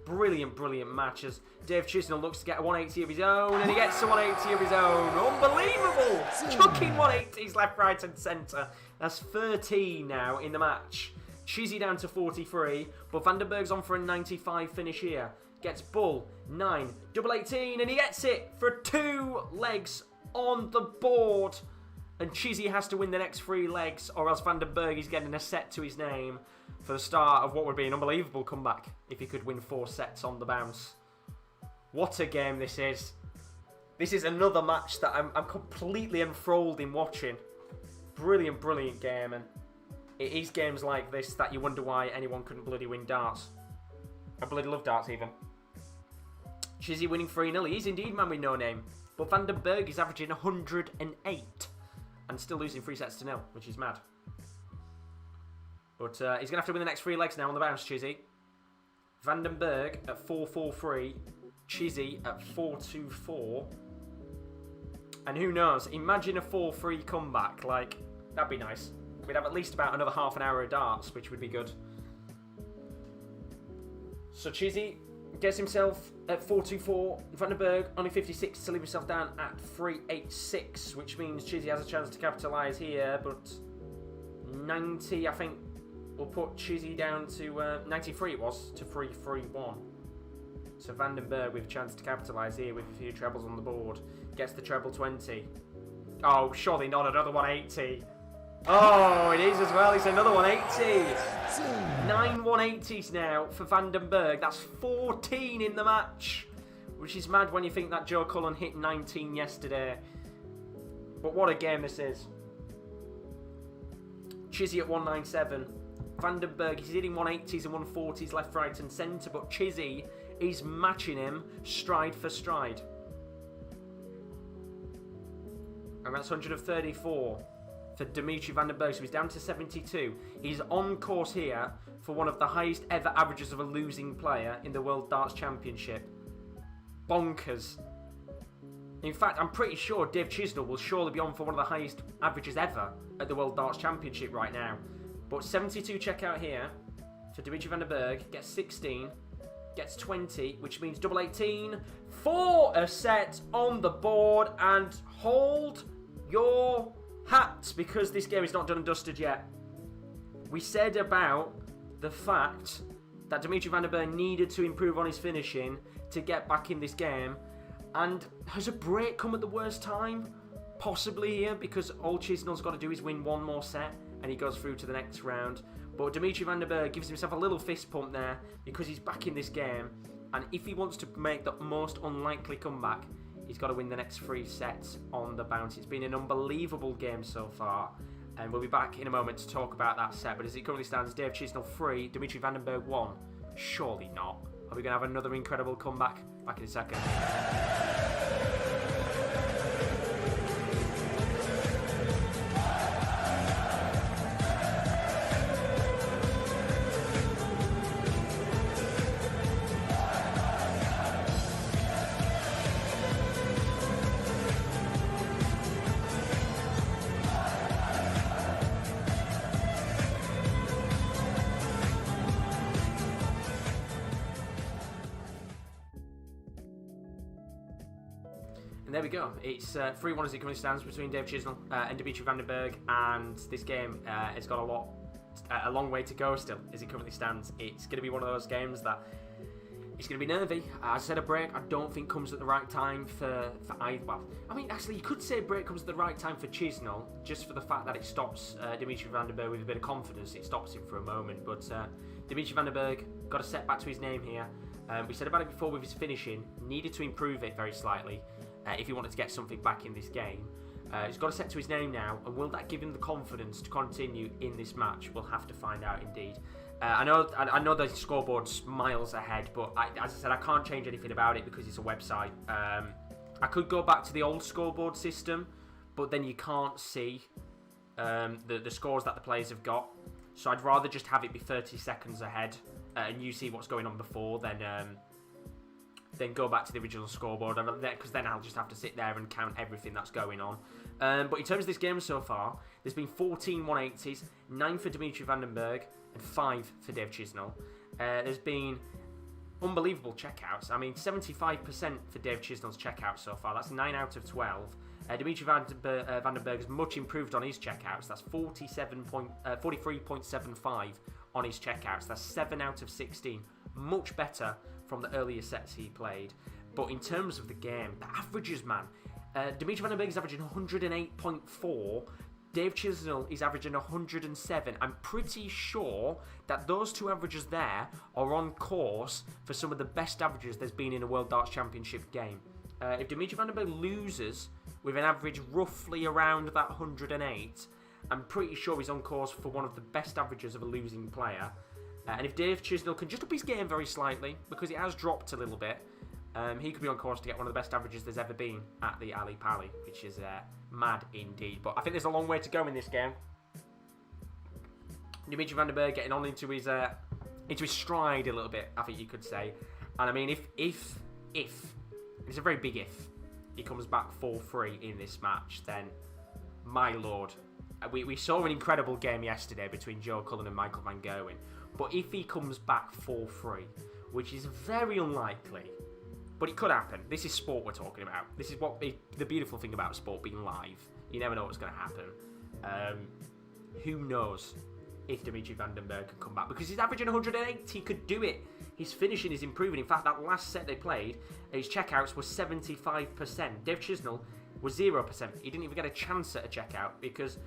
Brilliant, brilliant matches. Dave Chisnall looks to get a 180 of his own, and he gets a 180 of his own. Unbelievable! Chucking 180s left, right, and centre. That's 13 now in the match. Chizzy down to 43, but Vandenbergh's on for a 95 finish here. Gets bull, 9, double 18, and he gets it for 2 legs on the board. And Chizzy has to win the next 3 legs, or else Vandenbergh is getting a set to his name for the start of what would be an unbelievable comeback if he could win 4 sets on the bounce. What a game this is. This is another match that I'm completely enthralled in watching. Brilliant, brilliant game, and it is games like this that you wonder why anyone couldn't bloody win darts. I bloody love darts even. Chizzy winning 3-0. He is indeed man with no name. But Vandenbergh is averaging 108 and still losing 3-0, which is mad. But he's going to have to win the next 3 legs now on the bounce, Chizzy. Vandenbergh at 4-4-3. Chizzy at 4-2-4. And who knows, imagine a 4-3 comeback. Like, that'd be nice. We'd have at least about another half an hour of darts, which would be good. So Chizzy gets himself at 4-2-4. Vandenbergh only 56 to leave himself down at 3-8-6, which means Chizzy has a chance to capitalise here, but 90, I think, will put Chizzy down to 93 it was, to 3-3-1. So Vandenbergh with a chance to capitalise here with a few trebles on the board. Gets the treble 20. Oh, surely not another 180. Oh, it is as well. It's another 180. 9 180s now for Vandenbergh. That's 14 in the match, which is mad when you think that Joe Cullen hit 19 yesterday. But what a game this is. Chizzy at 197. Vandenbergh is hitting 180s and 140s left, right and centre, but Chizzy is matching him stride for stride. And that's 134 for Dimitri Vandenbergh, so he's down to 72. He's on course here for one of the highest ever averages of a losing player in the World Darts Championship. Bonkers. In fact, I'm pretty sure Dave Chisnall will surely be on for one of the highest averages ever at the World Darts Championship right now. But 72 checkout here for Dimitri Vandenbergh, gets 16, gets 20, which means double 18 for a set on the board, and hold your hats, because this game is not done and dusted yet. We said about the fact that Dimitri Vandenbergh needed to improve on his finishing to get back in this game, and has a break come at the worst time? Possibly here, because all Chisnall's got to do is win one more set and he goes through to the next round. But Dimitri Vandenbergh gives himself a little fist pump there because he's back in this game, and if he wants to make the most unlikely comeback, he's got to win the next 3 sets on the bounce. It's been an unbelievable game so far, and we'll be back in a moment to talk about that set. But as it currently stands, Dave Chisnall 3, Dimitri Vandenbergh 1. Surely not. Are we going to have another incredible comeback? Back in a second. And there we go. It's 3-1 as it currently stands between Dave Chisnall and Dimitri Vandenbergh, and this game has got a long way to go still as it currently stands. It's going to be one of those games that it's going to be nervy. As I said, a break I don't think comes at the right time for either. Well, I mean, actually, you could say a break comes at the right time for Chisnall, just for the fact that it stops Dimitri Vandenbergh with a bit of confidence. It stops him for a moment, but Dimitri Vandenbergh got a set back to his name here. We said about it before with his finishing, needed to improve it very slightly. If he wanted to get something back in this game. He's got a set to his name now, and will that give him the confidence to continue in this match? We'll have to find out indeed. I know the scoreboard's miles ahead, but as I said, I can't change anything about it because it's a website. I could go back to the old scoreboard system, but then you can't see the scores that the players have got. So I'd rather just have it be 30 seconds ahead, and you see what's going on before, then go back to the original scoreboard, because then I'll just have to sit there and count everything that's going on. But in terms of this game so far, there's been 14 180s, 9 for Dimitri Vandenbergh, and 5 for Dave Chisnall. There's been unbelievable checkouts. I mean, 75% for Dave Chisnall's checkouts so far. That's 9 out of 12. Dimitri Vandenbergh has much improved on his checkouts. That's 43.75 on his checkouts. That's 7 out of 16. Much better from the earlier sets he played. But in terms of the game, the averages, man, Dimitri Vandenbergh is averaging 108.4. Dave Chisnall is averaging 107. I'm pretty sure that those two averages there are on course for some of the best averages there's been in a World Darts Championship game. If Dimitri Vandenbergh loses with an average roughly around that 108, I'm pretty sure he's on course for one of the best averages of a losing player. And if Dave Chisnall can just up his game very slightly, because it has dropped a little bit, he could be on course to get one of the best averages there's ever been at the Ali Pali, which is mad indeed. But I think there's a long way to go in this game. Dimitri Vandenbergh getting on into his stride a little bit, I think you could say. And I mean, if it's a very big if he comes back 4-3 in this match, then my lord, we saw an incredible game yesterday between Joe Cullen and Michael Van Gerwen. But if he comes back 4-3, which is very unlikely, but it could happen. This is sport we're talking about. This is what the beautiful thing about sport being live. You never know what's going to happen. Who knows if Dimitri Vandenbergh can come back, because he's averaging 108. He could do it. His finishing is improving. In fact, that last set they played, his checkouts were 75%. Dave Chisnall was 0%. He didn't even get a chance at a checkout because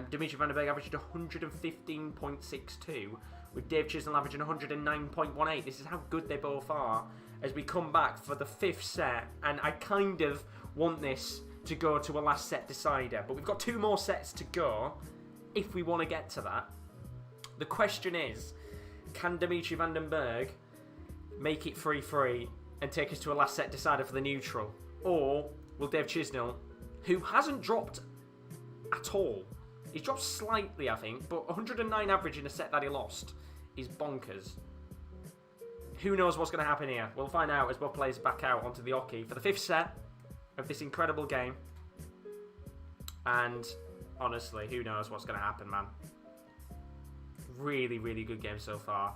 Dimitri Vandenbergh averaged 115.62, with Dave Chisnall averaging 109.18. This is how good they both are as we come back for the 5th set, and I kind of want this to go to a last set decider, but we've got 2 more sets to go if we want to get to that. The question is, can Dimitri Vandenbergh make it 3-3 and take us to a last set decider for the neutral? Or will Dave Chisnall, who hasn't dropped at all, he's dropped slightly I think, but 109 average in a set that he lost is bonkers. Who knows what's going to happen here? We'll find out as both players back out onto the hockey for the 5th set of this incredible game. And honestly, who knows what's going to happen, man. Really, really good game so far.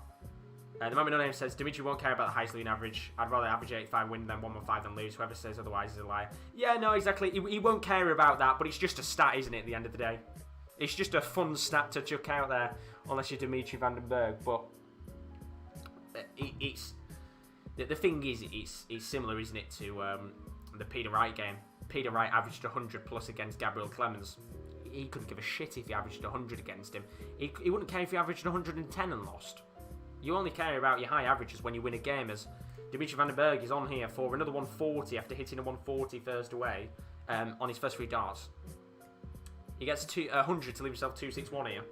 The man with no name says, Dimitri won't care about the highest losing average. I'd rather average 85 win than 115 than lose. Whoever says otherwise is a liar. Yeah, no, exactly. He won't care about that, but it's just a stat, isn't it, at the end of the day? It's just a fun stat to chuck out there, unless you're Dimitri Vandenbergh. But the thing is, it's similar, isn't it, to the Peter Wright game. Peter Wright averaged 100 plus against Gabriel Clemens. He couldn't give a shit if he averaged 100 against him. He wouldn't care if he averaged 110 and lost. You only care about your high averages when you win a game, as Dimitri Vandenbergh is on here for another 140 after hitting a 140 first away on his first 3 darts. He gets 100 to leave himself 261 here.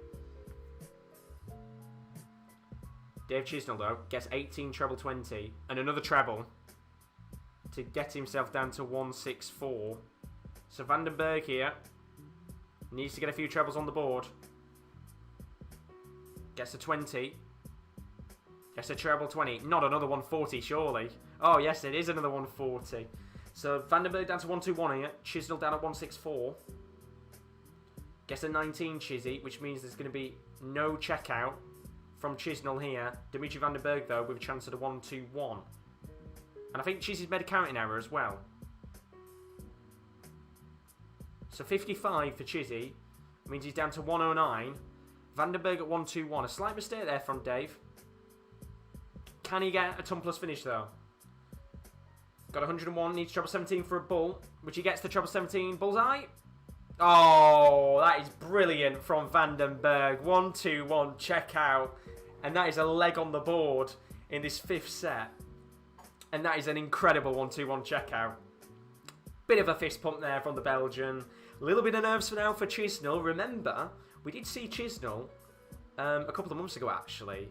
Dave Chisnall, though, gets 18 treble 20 and another treble to get himself down to 164. So Vandenbergh here needs to get a few trebles on the board. Gets a 20. Gets a treble 20. Not another 140, surely. Oh, yes, it is another 140. So Vandenbergh down to 121 here. Chisnall down at 164. Gets a 19 Chizzy, which means there's going to be no checkout from Chisnall here. Dimitri Vandenbergh, though, with a chance at a 121. And I think Chizzy's made a counting error as well. So 55 for Chizzy means he's down to 109. Vandenbergh at 121. A slight mistake there from Dave. Can he get a ton plus finish, though? Got 101, needs treble 17 for a bull, which he gets the treble 17 bullseye. Oh, that is brilliant from Vandenbergh. 1-2-1 checkout. And that is a leg on the board in this 5th set. And that is an incredible 1-2-1 checkout. Bit of a fist pump there from the Belgian. A little bit of nerves for now for Chisnall. Remember, we did see Chisnall a couple of months ago, actually,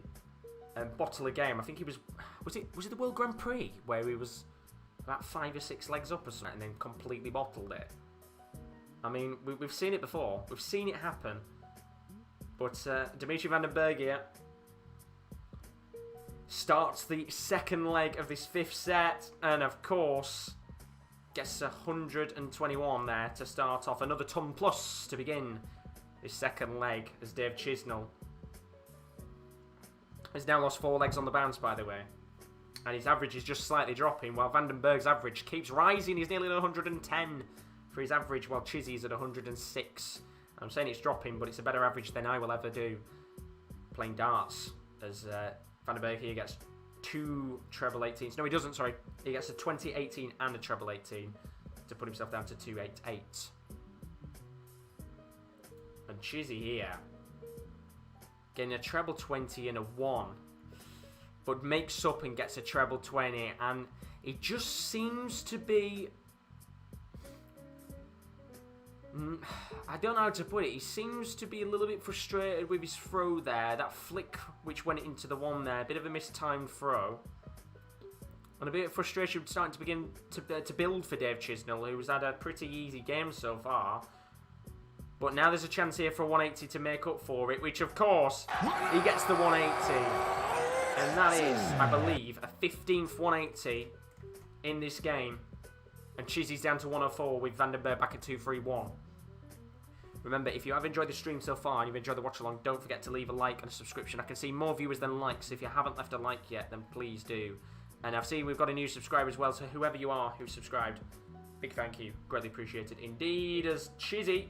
bottle a game. I think he was it the World Grand Prix where he was about 5 or 6 legs up or something and then completely bottled it. I mean, we've seen it before. We've seen it happen. But Dimitri Vandenbergh here starts the 2nd leg of this 5th set, and of course gets 121 there to start off. Another ton plus to begin this 2nd leg, as Dave Chisnall has now lost 4 legs on the bounce, by the way. And his average is just slightly dropping, while Vandenbergh's average keeps rising. He's nearly at 110 for his average, while Chizzy's at 106. I'm saying it's dropping, but it's a better average than I will ever do playing darts, as Vandenbergh here gets 2 treble 18s. No, he doesn't, sorry. He gets a 20-18 and a treble 18 to put himself down to 288. And Chizzy here getting a treble 20 and a 1, but makes up and gets a treble 20, and it just seems to be I don't know how to put it. He seems to be a little bit frustrated with his throw there. That flick which went into the one there, a bit of a mistimed throw. And a bit of frustration starting to begin to build for Dave Chisnall, who's had a pretty easy game so far. But now there's a chance here for a 180 to make up for it, which of course, he gets the 180. And that is, I believe, a 15th 180 in this game. And Chizzy's down to 104 with Vandenbergh back at 231. Remember, if you have enjoyed the stream so far and you've enjoyed the watch along, don't forget to leave a like and a subscription. I can see more viewers than likes. If you haven't left a like yet, then please do. And I've seen we've got a new subscriber as well, so whoever you are who's subscribed, big thank you. Greatly appreciated indeed. As Chizzy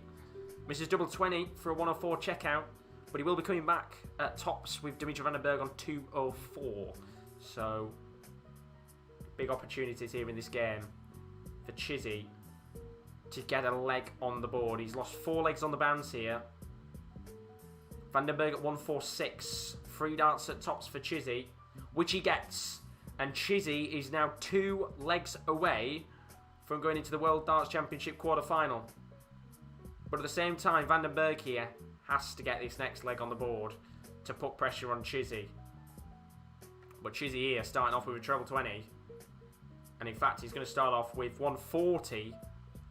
misses double 20 for a 104 checkout, but he will be coming back at tops with Dimitri Vandenbergh on 204. So, big opportunities here in this game for Chizzy to get a leg on the board. He's lost 4 legs on the bounce here. Vandenbergh at 146. 3 darts at tops for Chizzy, which he gets. And Chizzy is now 2 legs away from going into the World Darts Championship quarter-final. But at the same time, Vandenbergh here has to get this next leg on the board to put pressure on Chizzy. But Chizzy here starting off with a treble 20. And in fact, he's going to start off with 140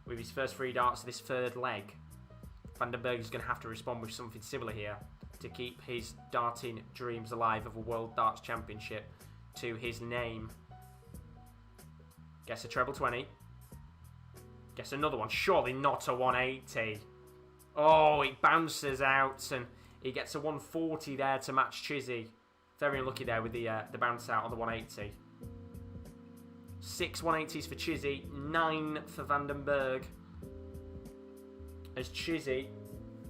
with his first 3 darts of this 3rd leg. Vandenbergh is going to have to respond with something similar here to keep his darting dreams alive of a World Darts Championship to his name. Gets a treble 20. Gets another one. Surely not a 180. Oh, it bounces out and he gets a 140 there to match Chizzy. Very unlucky there with the bounce out on the 180. 6 180s for Chizzy, 9 for Vandenbergh. As Chizzy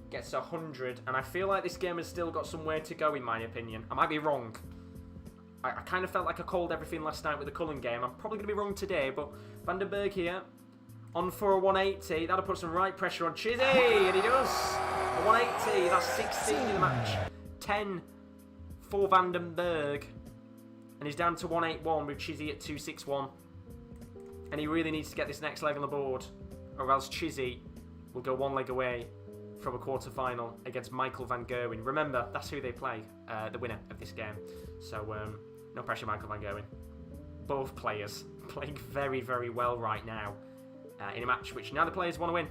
gets 100, and I feel like this game has still got some way to go in my opinion. I might be wrong. I kind of felt like I called everything last night with the Cullen game. I'm probably going to be wrong today, but Vandenbergh here on for a 180. That'll put some right pressure on Chizzy, and he does. A 180, that's 16 in the match. 10 for Vandenbergh. And he's down to 181 with Chizzy at 261. And he really needs to get this next leg on the board, or else Chizzy will go 1 leg away from a quarter-final against Michael van Gerwen. Remember, that's who they play, the winner of this game. So, no pressure, Michael van Gerwen. Both players playing very, very well right now in a match which neither players want to win.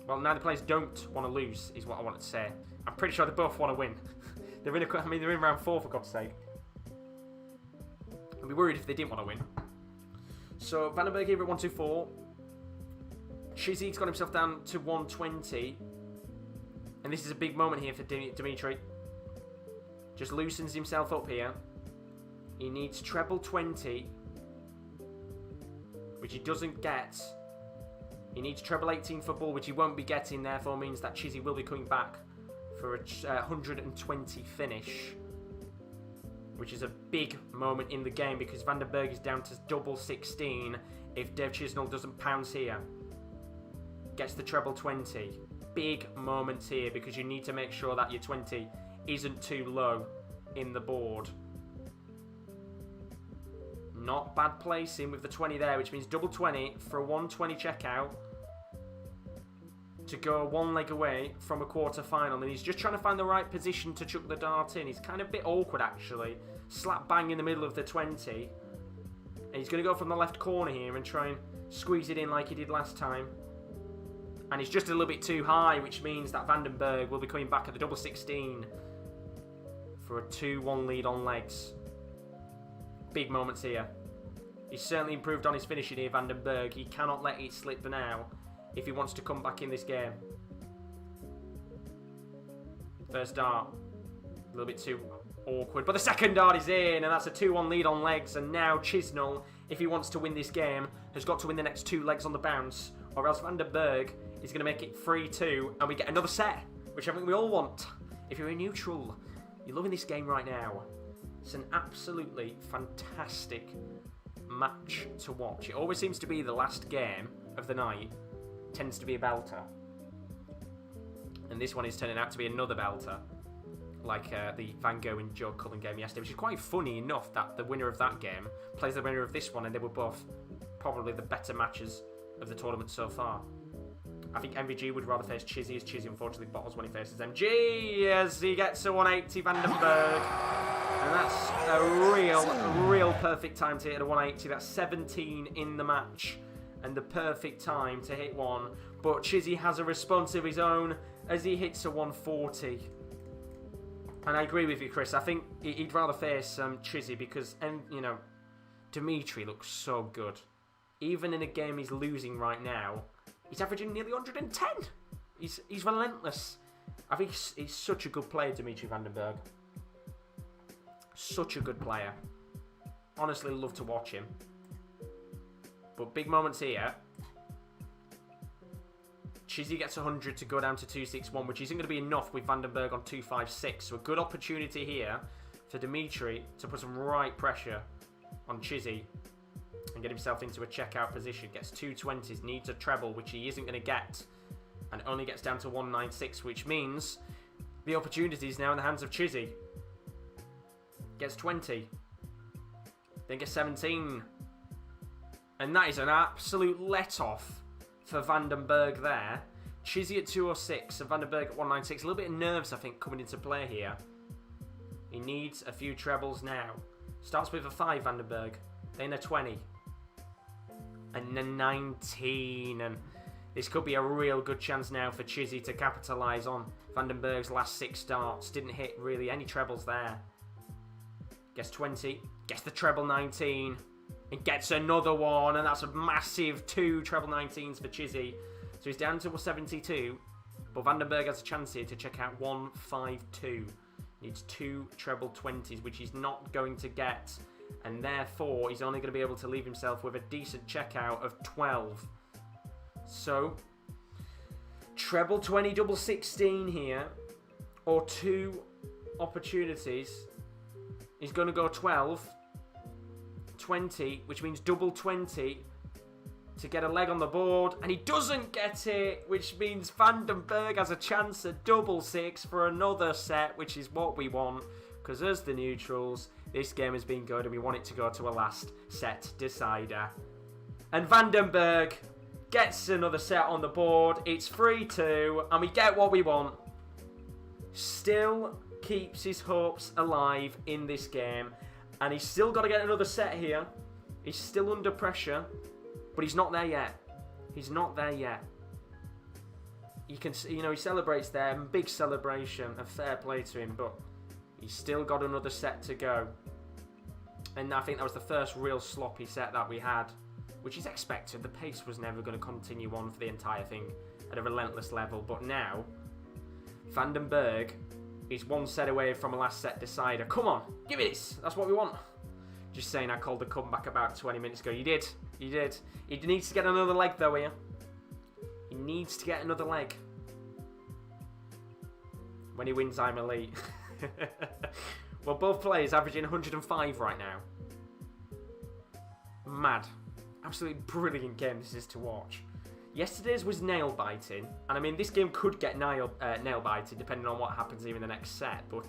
Well, neither players don't want to lose, is what I wanted to say. I'm pretty sure they both want to win. they're in round 4, for God's sake. I'd be worried if they didn't want to win. So, Vandenbergh here at 124. Chizzy's got himself down to 120. And this is a big moment here for Dimitri. Just loosens himself up here. He needs treble 20, which he doesn't get. He needs treble 18 for bull, which he won't be getting, therefore means that Chizzy will be coming back for a 120 finish, which is a big moment in the game because Vandenbergh is down to double 16 if Dave Chisnall doesn't pounce here. Gets the treble 20. Big moments here because you need to make sure that your 20 isn't too low in the board. Not bad placing with the 20 there, which means double 20 for a 120 checkout to go 1 leg away from a quarter-final. And he's just trying to find the right position to chuck the dart in. He's kind of a bit awkward, actually. Slap bang in the middle of the 20. And he's going to go from the left corner here and try and squeeze it in like he did last time. And he's just a little bit too high, which means that Vandenbergh will be coming back at the double 16 for a 2-1 lead on legs. Big moments here. He's certainly improved on his finishing here, Vandenbergh. He cannot let it slip now if he wants to come back in this game. First dart, a little bit too awkward, but the second dart is in, and that's a 2-1 lead on legs. And now Chisnall, if he wants to win this game, has got to win the next 2 legs on the bounce, or else Vandenbergh is going to make it 3-2, and we get another set, which I think we all want. If you're a neutral, you're loving this game right now. It's an absolutely fantastic match to watch. It always seems to be the last game of the night tends to be a belter, and this one is turning out to be another belter, like the Van Gogh and Joe Cullen game yesterday, which is quite funny enough that the winner of that game plays the winner of this one, and they were both probably the better matches of the tournament so far. I think MVG would rather face Chizzy, as Chizzy unfortunately bottles when he faces MG, as he gets a 180 Vandenbergh. And that's a real perfect time to hit a 180. That's 17 in the match. And the perfect time to hit one. But Chizzy has a response of his own as he hits a 140. And I agree with you, Chris. I think he'd rather face Chizzy because, you know, Dimitri looks so good. Even in a game he's losing right now, he's averaging nearly 110. He's relentless. I think he's such a good player, Dimitri Vandenbergh. Such a good player. Honestly, love to watch him. But big moments here. Chizzy gets 100 to go down to 261, which isn't going to be enough with Vandenbergh on 256. So a good opportunity here for Dimitri to put some right pressure on Chizzy and get himself into a checkout position. Gets 220s, needs a treble, which he isn't going to get. And only gets down to 196, which means the opportunity is now in the hands of Chizzy. Gets 20. Then gets 17. And that is an absolute let-off for Vandenbergh there. Chizzy at 206 and Vandenbergh at 196. A little bit of nerves, I think, coming into play here. He needs a few trebles now. Starts with a 5, Vandenbergh. Then a 20. And a 19. And this could be a real good chance now for Chizzy to capitalise on Vandenbergh's last 6 starts. Didn't hit really any trebles there. Gets 20. Gets the treble 19. And gets another one. And that's a massive 2 treble 19s for Chizzy. So he's down to 72. But Vandenbergh has a chance here to check out 152. Needs 2 treble 20s, which he's not going to get. And therefore, he's only going to be able to leave himself with a decent checkout of 12. So, treble 20, double 16 here. Or 2 opportunities. He's going to go 12. 20, which means double 20 to get a leg on the board, and he doesn't get it, which means Vandenbergh has a chance at double 6 for another set, which is what we want, because as the neutrals, this game has been good and we want it to go to a last set decider. And Vandenbergh gets another set on the board. It's 3-2 and we get what we want. Still keeps his hopes alive in this game. And he's still got to get another set here. He's still under pressure. But he's not there yet. He's not there yet. You can see, you know, he celebrates there. Big celebration. A fair play to him. But he's still got another set to go. And I think that was the first real sloppy set that we had. Which is expected. The pace was never going to continue on for the entire thing at a relentless level. But now, Vandenbergh is 1 set away from a last set decider. Come on, give me this. That's what we want. Just saying, I called the comeback about 20 minutes ago. You did. You did. He needs to get another leg, though, here. He needs to get another leg. When he wins, I'm elite. Well, both players averaging 105 right now. Mad. Absolutely brilliant game this is to watch. Yesterday's was nail-biting, and I mean, this game could get nail-biting depending on what happens here in the next set, but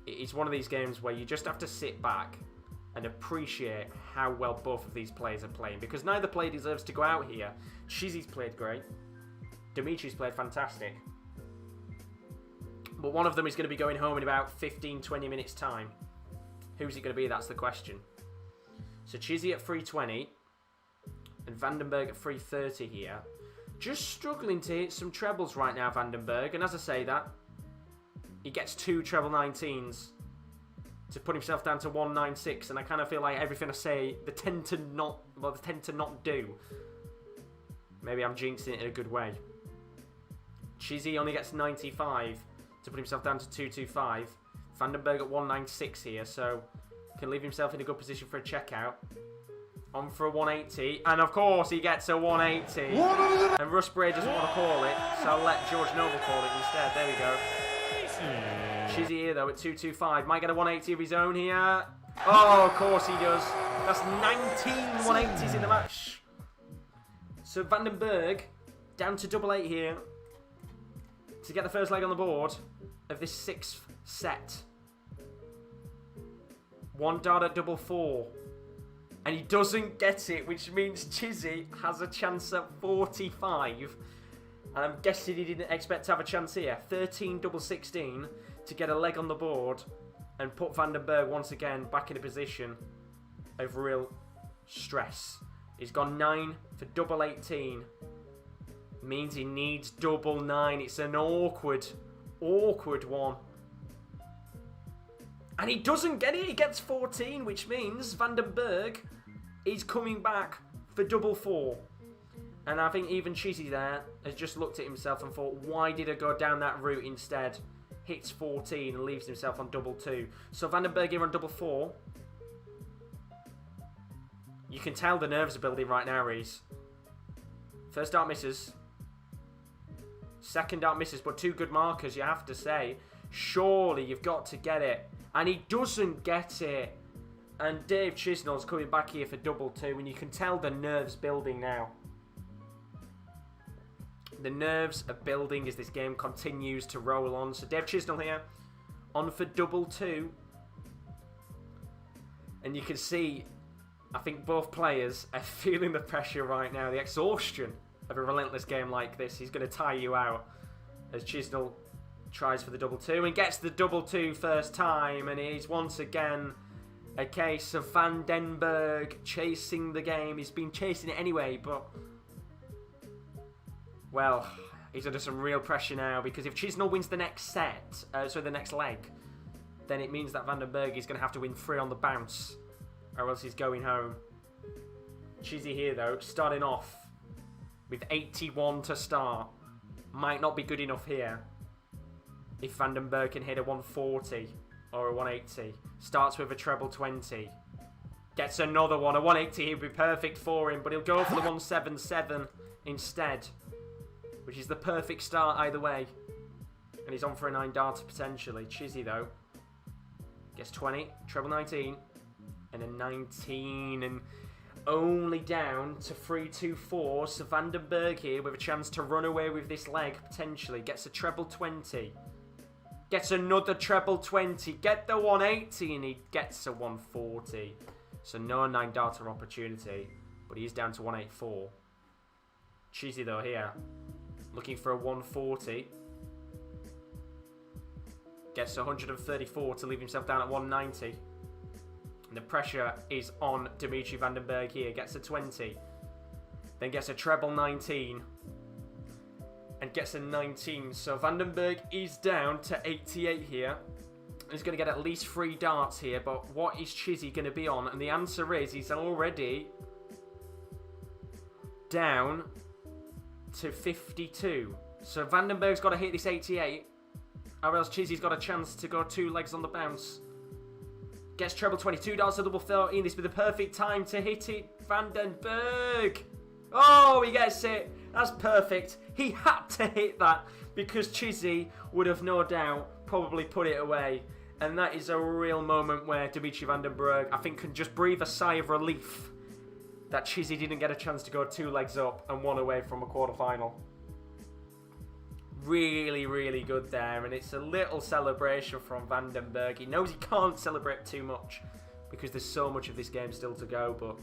it's one of these games where you just have to sit back and appreciate how well both of these players are playing, because neither player deserves to go out here. Chizzy's played great. Dimitri's played fantastic. But one of them is going to be going home in about 15-20 minutes' time. Who's it going to be? That's the question. So Chizzy at 320. And Vandenbergh at 330 here. Just struggling to hit some trebles right now, Vandenbergh. And as I say that, he gets 2 treble 19s to put himself down to 196. And I kind of feel like everything I say, they tend to not do. Maybe I'm jinxing it in a good way. Chizzy only gets 95 to put himself down to 225. Vandenbergh at 196 here, so can leave himself in a good position for a checkout. On for a 180, and of course he gets a 180. And Russ Bray doesn't want to call it, so I'll let George Noble call it instead. There we go. Chizzy here though at 225. Might get a 180 of his own here. Oh, of course he does. That's 19 180s in the match. So Vandenbergh down to double 8 here to get the first leg on the board of this 6th set. 1 dart at double 4. And he doesn't get it, which means Chizzy has a chance at 45. And I'm guessing he didn't expect to have a chance here. 13 double 16 to get a leg on the board and put Vandenbergh once again back in a position of real stress. He's gone 9 for double 18. Means he needs double 9. It's an awkward one. And he doesn't get it. He gets 14, which means Vandenbergh is coming back for double 4. And I think even Chizzy there has just looked at himself and thought, why did I go down that route instead? Hits 14 and leaves himself on double 2. So Vandenbergh here on double 4. You can tell the nerves are building right now, Reese. First dart misses. Second dart misses, but 2 good markers, you have to say. Surely you've got to get it. And he doesn't get it. And Dave Chisnall's coming back here for double 2. And you can tell the nerves building now. The nerves are building as this game continues to roll on. So Dave Chisnall here on for double 2. And you can see, I think both players are feeling the pressure right now. The exhaustion of a relentless game like this. He's going to tire you out as Chisnall tries for the double 2 and gets the double 2 first time. And it is once again a case of Vandenbergh chasing the game. He's been chasing it anyway, but... well, he's under some real pressure now, because if Chisnall wins the next set, the next leg, then it means that Vandenbergh is going to have to win 3 on the bounce, or else he's going home. Chizzy here, though, starting off with 81 to start. Might not be good enough here if Vandenbergh can hit a 140 or a 180. Starts with a treble 20. Gets another one. A 180 here would be perfect for him, but he'll go for the 177 instead, which is the perfect start either way. And he's on for a 9 darter potentially. Chizzy, though, gets 20, treble 19, and a 19, and only down to 3-2-4. So Vandenbergh here with a chance to run away with this leg potentially. Gets a treble 20. Gets another treble 20. Get the 180, and he gets a 140. So no 9 darter opportunity, but he's down to 184. Chizzy, though, here looking for a 140. Gets 134 to leave himself down at 190. And the pressure is on Dimitri Vandenbergh here. Gets a 20. Then gets a treble 19. And gets a 19. So Vandenbergh is down to 88 here. He's going to get at least 3 darts here. But what is Chizzy going to be on? And the answer is he's already down to 52. So Vandenbergh's got to hit this 88, or else Chizzy's got a chance to go 2 legs on the bounce. Gets treble 22 darts to double 13. This would be the perfect time to hit it. Vandenbergh. Oh, he gets it. That's perfect. He had to hit that because Chizzy would have no doubt probably put it away. And that is a real moment where Dimitri Vandenbergh, I think, can just breathe a sigh of relief that Chizzy didn't get a chance to go 2 legs up and 1 away from a quarterfinal. Really, really good there. And it's a little celebration from Vandenbergh. He knows he can't celebrate too much because there's so much of this game still to go. But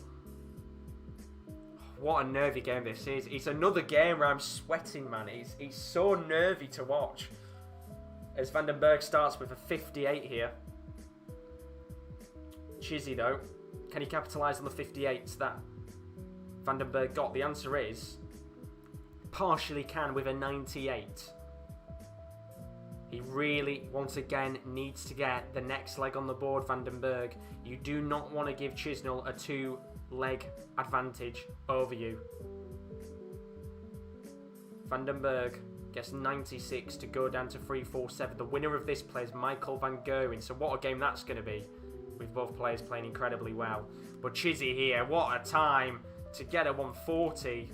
what a nervy game this is. It's another game where I'm sweating, man. It's so nervy to watch. As Vandenbergh starts with a 58 here. Chizzy, though, can he capitalise on the 58s that Vandenbergh got? The answer is partially can with a 98. He really, once again, needs to get the next leg on the board, Vandenbergh. You do not want to give Chisnall a 2-leg advantage over you. Vandenbergh gets 96 to go down to 3-4-7. The winner of this plays Michael van Gerwen. So what a game that's going to be, with both players playing incredibly well. But Chizzy here, what a time to get a 140.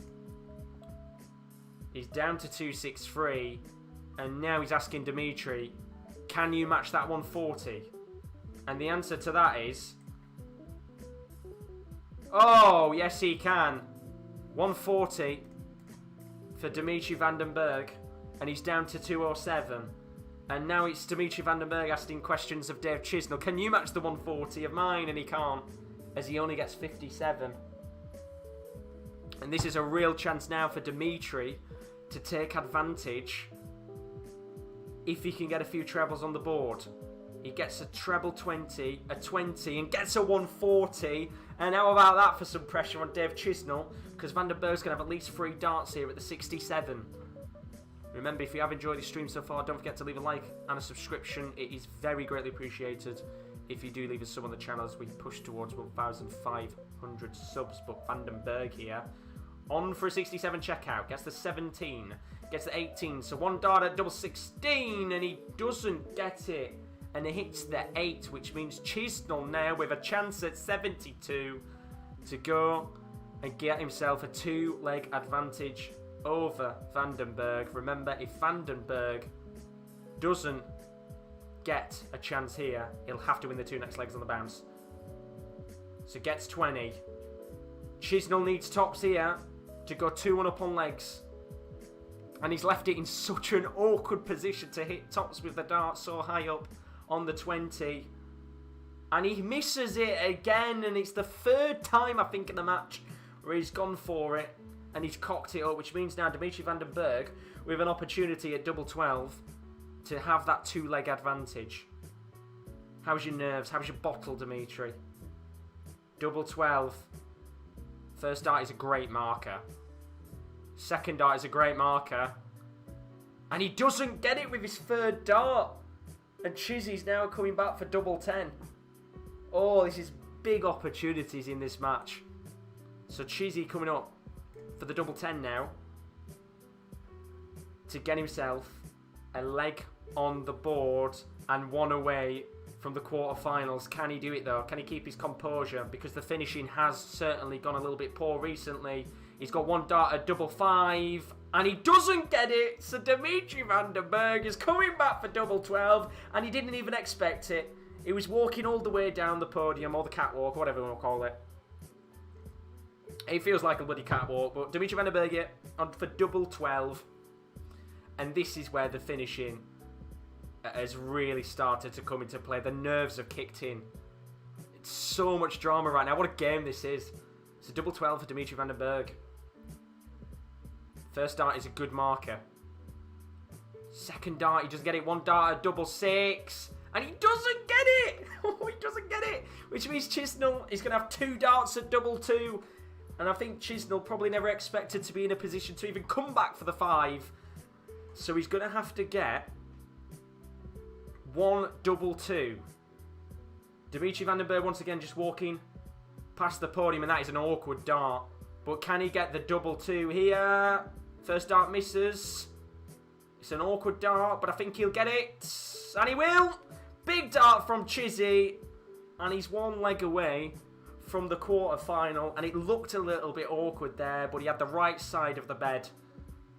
He's down to 263, and now he's asking Dimitri, can you match that 140? And the answer to that is, oh, yes he can. 140 for Dimitri Vandenbergh, and he's down to 207. And now it's Dimitri Vandenbergh asking questions of Dave Chisnall. Can you match the 140 of mine? And he can't. as he only gets 57. And this is a real chance now for Dimitri to take advantage if he can get a few trebles on the board. He gets a treble 20, a 20, and gets a 140. And how about that for some pressure on Dave Chisnall? Because Vandenbergh's going to have at least 3 darts here at the 67. Remember, if you have enjoyed this stream so far, don't forget to leave a like and a subscription. It is very greatly appreciated if you do leave a sub on the channel as we push towards 1,500 subs. But Vandenbergh here, on for a 67 checkout, gets the 17, gets the 18. So 1 dart at double 16, and he doesn't get it. And it hits the 8, which means Chisnall now with a chance at 72 to go and get himself a 2-leg advantage over Vandenbergh. Remember, if Vandenbergh doesn't get a chance here, he'll have to win the 2 next legs on the bounce. So gets 20. Chisnall needs tops here to go 2-1 up on legs. And he's left it in such an awkward position to hit tops with the dart so high up on the 20, and he misses it again, and it's the 3rd time I think in the match where he's gone for it and he's cocked it up, which means now Dimitri Vandenbergh with an opportunity at double 12 to have that 2-leg advantage. How's your nerves? How's your bottle, Dimitri? Double 12. First dart is a great marker. Second dart is a great marker, and he doesn't get it with his 3rd dart. And Chizzy's now coming back for double 10. Oh, this is big opportunities in this match. So Chizzy coming up for the double 10 now to get himself a leg on the board and 1 away from the quarterfinals. Can he do it though? Can he keep his composure? Because the finishing has certainly gone a little bit poor recently. He's got 1 dart at double 5. And he doesn't get it, so Dimitri Vandenbergh is coming back for double 12, and he didn't even expect it. He was walking all the way down the podium, or the catwalk, whatever you want to call it. It feels like a bloody catwalk, but Dimitri Vandenbergh here on for double 12. And this is where the finishing has really started to come into play. The nerves have kicked in. It's so much drama right now. What a game this is. It's a double 12 for Dimitri Vandenbergh. First dart is a good marker. Second dart, he doesn't get it. 1 dart at double 6. And he doesn't get it! He doesn't get it! Which means Chisnall is going to have 2 darts at double 2. And I think Chisnall probably never expected to be in a position to even come back for the 5. So he's going to have to get 1 double 2. Dimitri Vandenbergh once again just walking past the podium, and that is an awkward dart. But can he get the double 2 here? First dart misses. It's an awkward dart, but I think he'll get it. And he will. Big dart from Chizzy. And he's 1 leg away from the quarter-final. And it looked a little bit awkward there, but he had the right side of the bed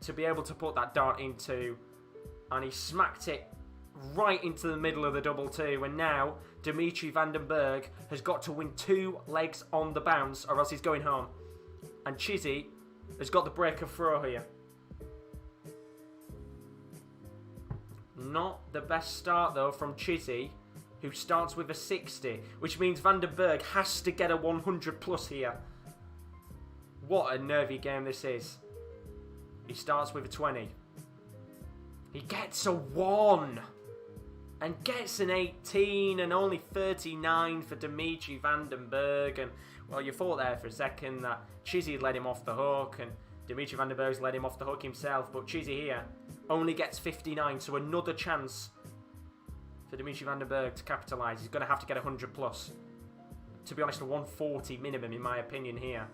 to be able to put that dart into. And he smacked it right into the middle of the double 2. And now Dimitri Vandenbergh has got to win 2 legs on the bounce, or else he's going home. And Chizzy has got the break of throw here. Not the best start though from Chizzy, who starts with a 60, which means Vandenbergh has to get a 100 plus here. What a nervy game this is. He starts with a 20. He gets a 1 and gets an 18, and only 39 for Dimitri Vandenbergh. And well, you thought there for a second that Chizzy let him off the hook and Dimitri Vandenbergh's let him off the hook himself, but Chizzy here only gets 59, so another chance for Dimitri Vandenbergh to capitalise. He's going to have to get 100 plus. To be honest, a 140 minimum in my opinion here.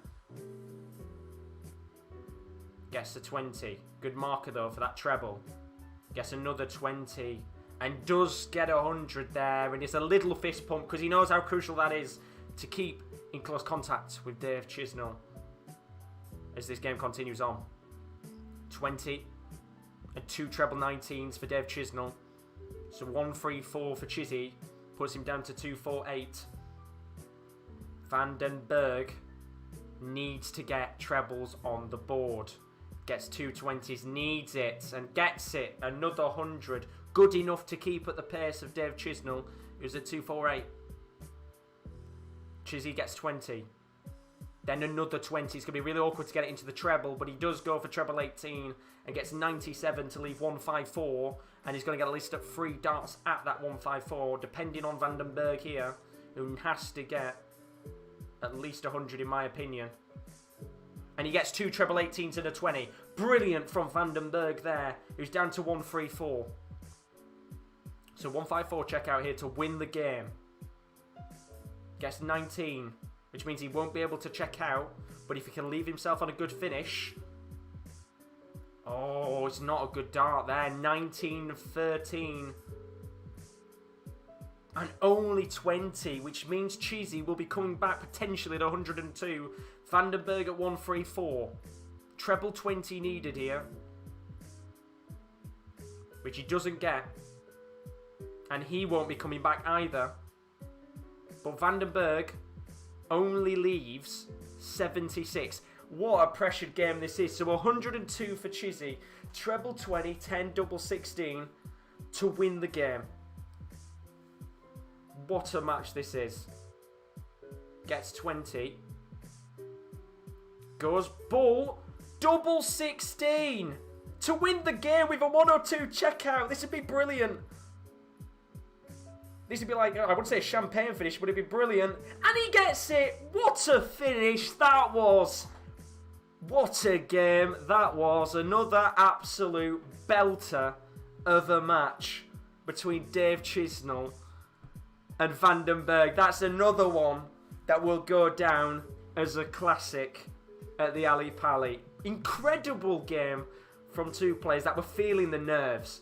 Gets the 20. Good marker though for that treble. Gets another 20 and does get 100 there, and it's a little fist pump because he knows how crucial that is to keep in close contact with Dave Chisnall as this game continues on. 20 and 2 treble 19s for Dave Chisnall. So 1-3-4 for Chizzy puts him down to 2-4-8. Vandenbergh needs to get trebles on the board. Gets 2 20s, needs it, and gets it. Another 100. Good enough to keep at the pace of Dave Chisnall, who's at 2-4-8. Chizzy gets 20. Then another 20. It's going to be really awkward to get it into the treble, but he does go for treble 18 and gets 97 to leave 154. And he's going to get a list of 3 darts at that 154, depending on Vandenbergh here, who has to get at least 100 in my opinion. And he gets 2 treble 18s and a 20. Brilliant from Vandenbergh there, who's down to 134. So 154 check out here to win the game. Gets 19, which means he won't be able to check out. But if he can leave himself on a good finish... Oh, it's not a good dart there. 19-13. And only 20, which means Chizzy will be coming back potentially at 102. Vandenbergh at 134. Treble 20 needed here. Which he doesn't get. And he won't be coming back either. But Vandenbergh only leaves 76. What a pressured game this is. So 102 for Chizzy. Treble 20, 10, double 16 to win the game. What a match this is. Gets 20. Goes bull. Double 16 to win the game with a 102 checkout. This would be brilliant. This would be like, I wouldn't say a champagne finish, but it'd be brilliant. And he gets it. What a finish that was. What a game that was. Another absolute belter of a match between Dave Chisnall and Vandenbergh. That's another one that will go down as a classic at the Ali Pali. Incredible game from 2 players that were feeling the nerves.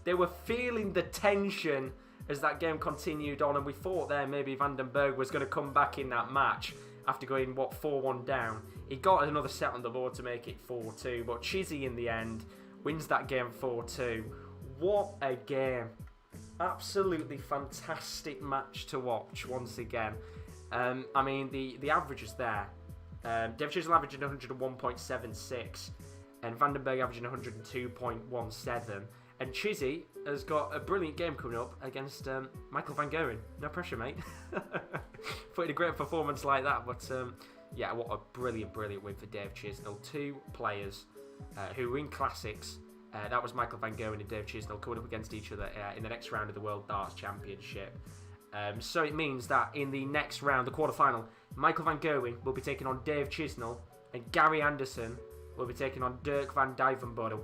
They were feeling the tension as that game continued on, and we thought there maybe Vandenbergh was going to come back in that match after going, 4-1 down. He got another set on the board to make it 4-2, but Chizzy in the end wins that game 4-2. What a game. Absolutely fantastic match to watch once again. I mean, the averages there. Dave Chisnall averaging 101.76 and Vandenbergh averaging 102.17. And Chizzy has got a brilliant game coming up against Michael Van Gerwen. No pressure, mate. Putting a great performance like that. But yeah, what a brilliant win for Dave Chisnall. 2 players who were in classics. That was Michael Van Gerwen and Dave Chisnall coming up against each other in the next round of the World Darts Championship. So it means that in the next round, the quarterfinal, Michael Van Gerwen will be taking on Dave Chisnall and Gary Anderson will be taking on Dirk van Duijvenbode.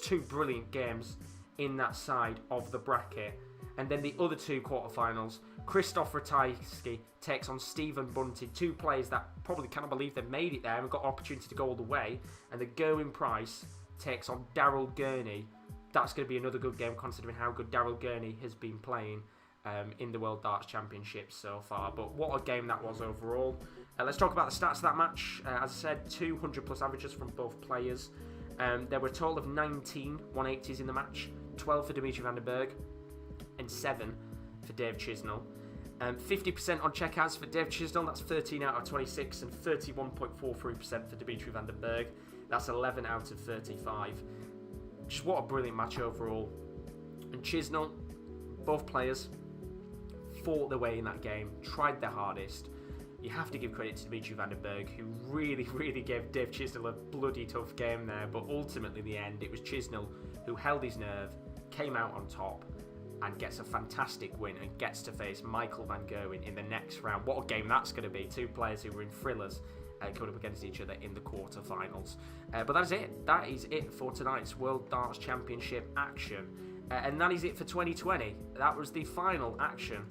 2 brilliant games in that side of the bracket. And then the other 2 quarterfinals, Krzysztof Ratajski takes on Stephen Bunting. 2 players that probably cannot believe they've made it there and got opportunity to go all the way. And the Gerwyn Price takes on Daryl Gurney. That's going to be another good game considering how good Daryl Gurney has been playing in the World Darts Championship so far. But what a game that was overall. Let's talk about the stats of that match. As I said, 200 plus averages from both players. There were a total of 19 180s in the match. 12 for Dimitri Vandenbergh and 7 for Dave Chisnall. 50% on checkouts for Dave Chisnall, that's 13 out of 26, and 31.43% for Dimitri Vandenbergh, that's 11 out of 35. Just what a brilliant match overall. And Chisnall, both players, fought their way in that game, tried their hardest. You have to give credit to Dimitri Vandenbergh, who really gave Dave Chisnall a bloody tough game there, but ultimately in the end, it was Chisnall who held his nerve, came out on top, and gets a fantastic win and gets to face Michael Van Gerwen in the next round. What a game that's going to be. 2 players who were in thrillers coming up against each other in the quarterfinals. But that is it. That is it for tonight's World Darts Championship action. And that is it for 2020. That was the final action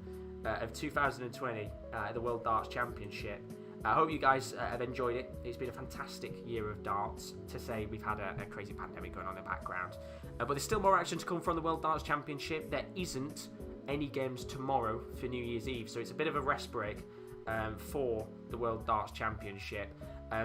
of 2020, the World Darts Championship. I hope you guys have enjoyed it. It's been a fantastic year of darts, to say we've had a crazy pandemic going on in the background. But there's still more action to come from the World Darts Championship. There isn't any games tomorrow for New Year's Eve, so it's a bit of a rest break for the World Darts Championship.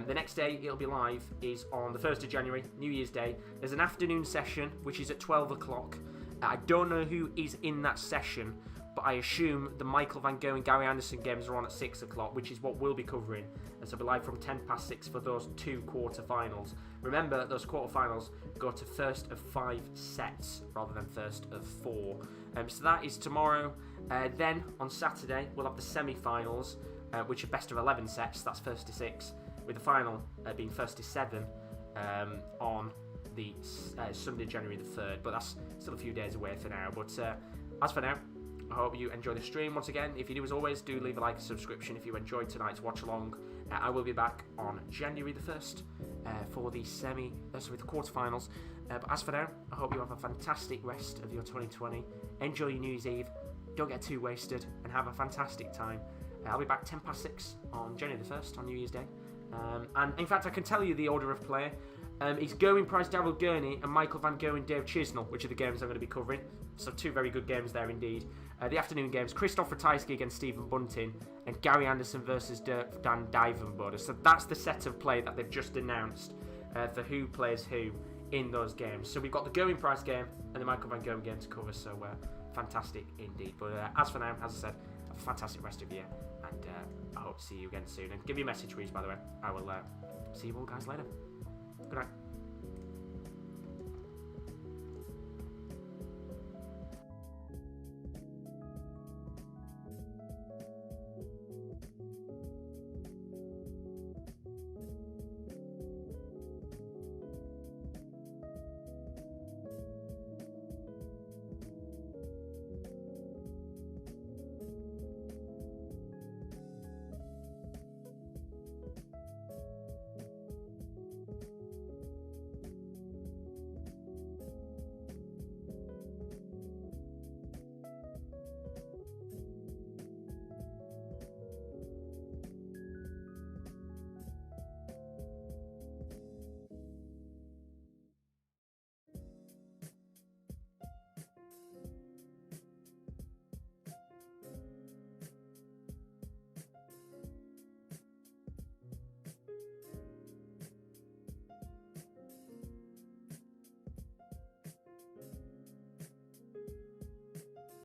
The next day it'll be live is on the 1st of January, New Year's Day. There's an afternoon session, which is at 12 o'clock. I don't know who is in that session, but I assume the Michael Van Gerwen and Gary Anderson games are on at 6 o'clock, which is what we'll be covering. And so we'll be live from 10 past 6 for those 2 quarterfinals. Remember, those quarterfinals go to first of 5 sets rather than first of 4. So that is tomorrow. Then on Saturday, we'll have the semi-finals, which are best of 11 sets. That's first to 6, with the final being first to 7 on the Sunday, January the 3rd. But that's still a few days away for now. But as for now, I hope you enjoy the stream. Once again, if you do, as always, do leave a like and subscription if you enjoyed tonight's watch along. I will be back on January the 1st for the the quarterfinals. But as for now, I hope you have a fantastic rest of your 2020. Enjoy your New Year's Eve. Don't get too wasted and have a fantastic time. I'll be back 6:10 on January the 1st on New Year's Day. And in fact, I can tell you the order of play. It's Gerwyn Price, Daryl Gurney, and Michael Van Gogh and Dave Chisnall, which are the games I'm going to be covering. So 2 very good games there indeed. The afternoon games, Christopher Tysky against Stephen Bunting, and Gary Anderson versus Dirk van Duijvenbode. So that's the set of play that they've just announced for who plays who in those games. So we've got the Gerwyn Price game and the Michael Van Gogh game to cover. So fantastic indeed. But as for now, as I said, have a fantastic rest of the year, and I hope to see you again soon. And give me a message, please, by the way. I will see you all guys later. Good night.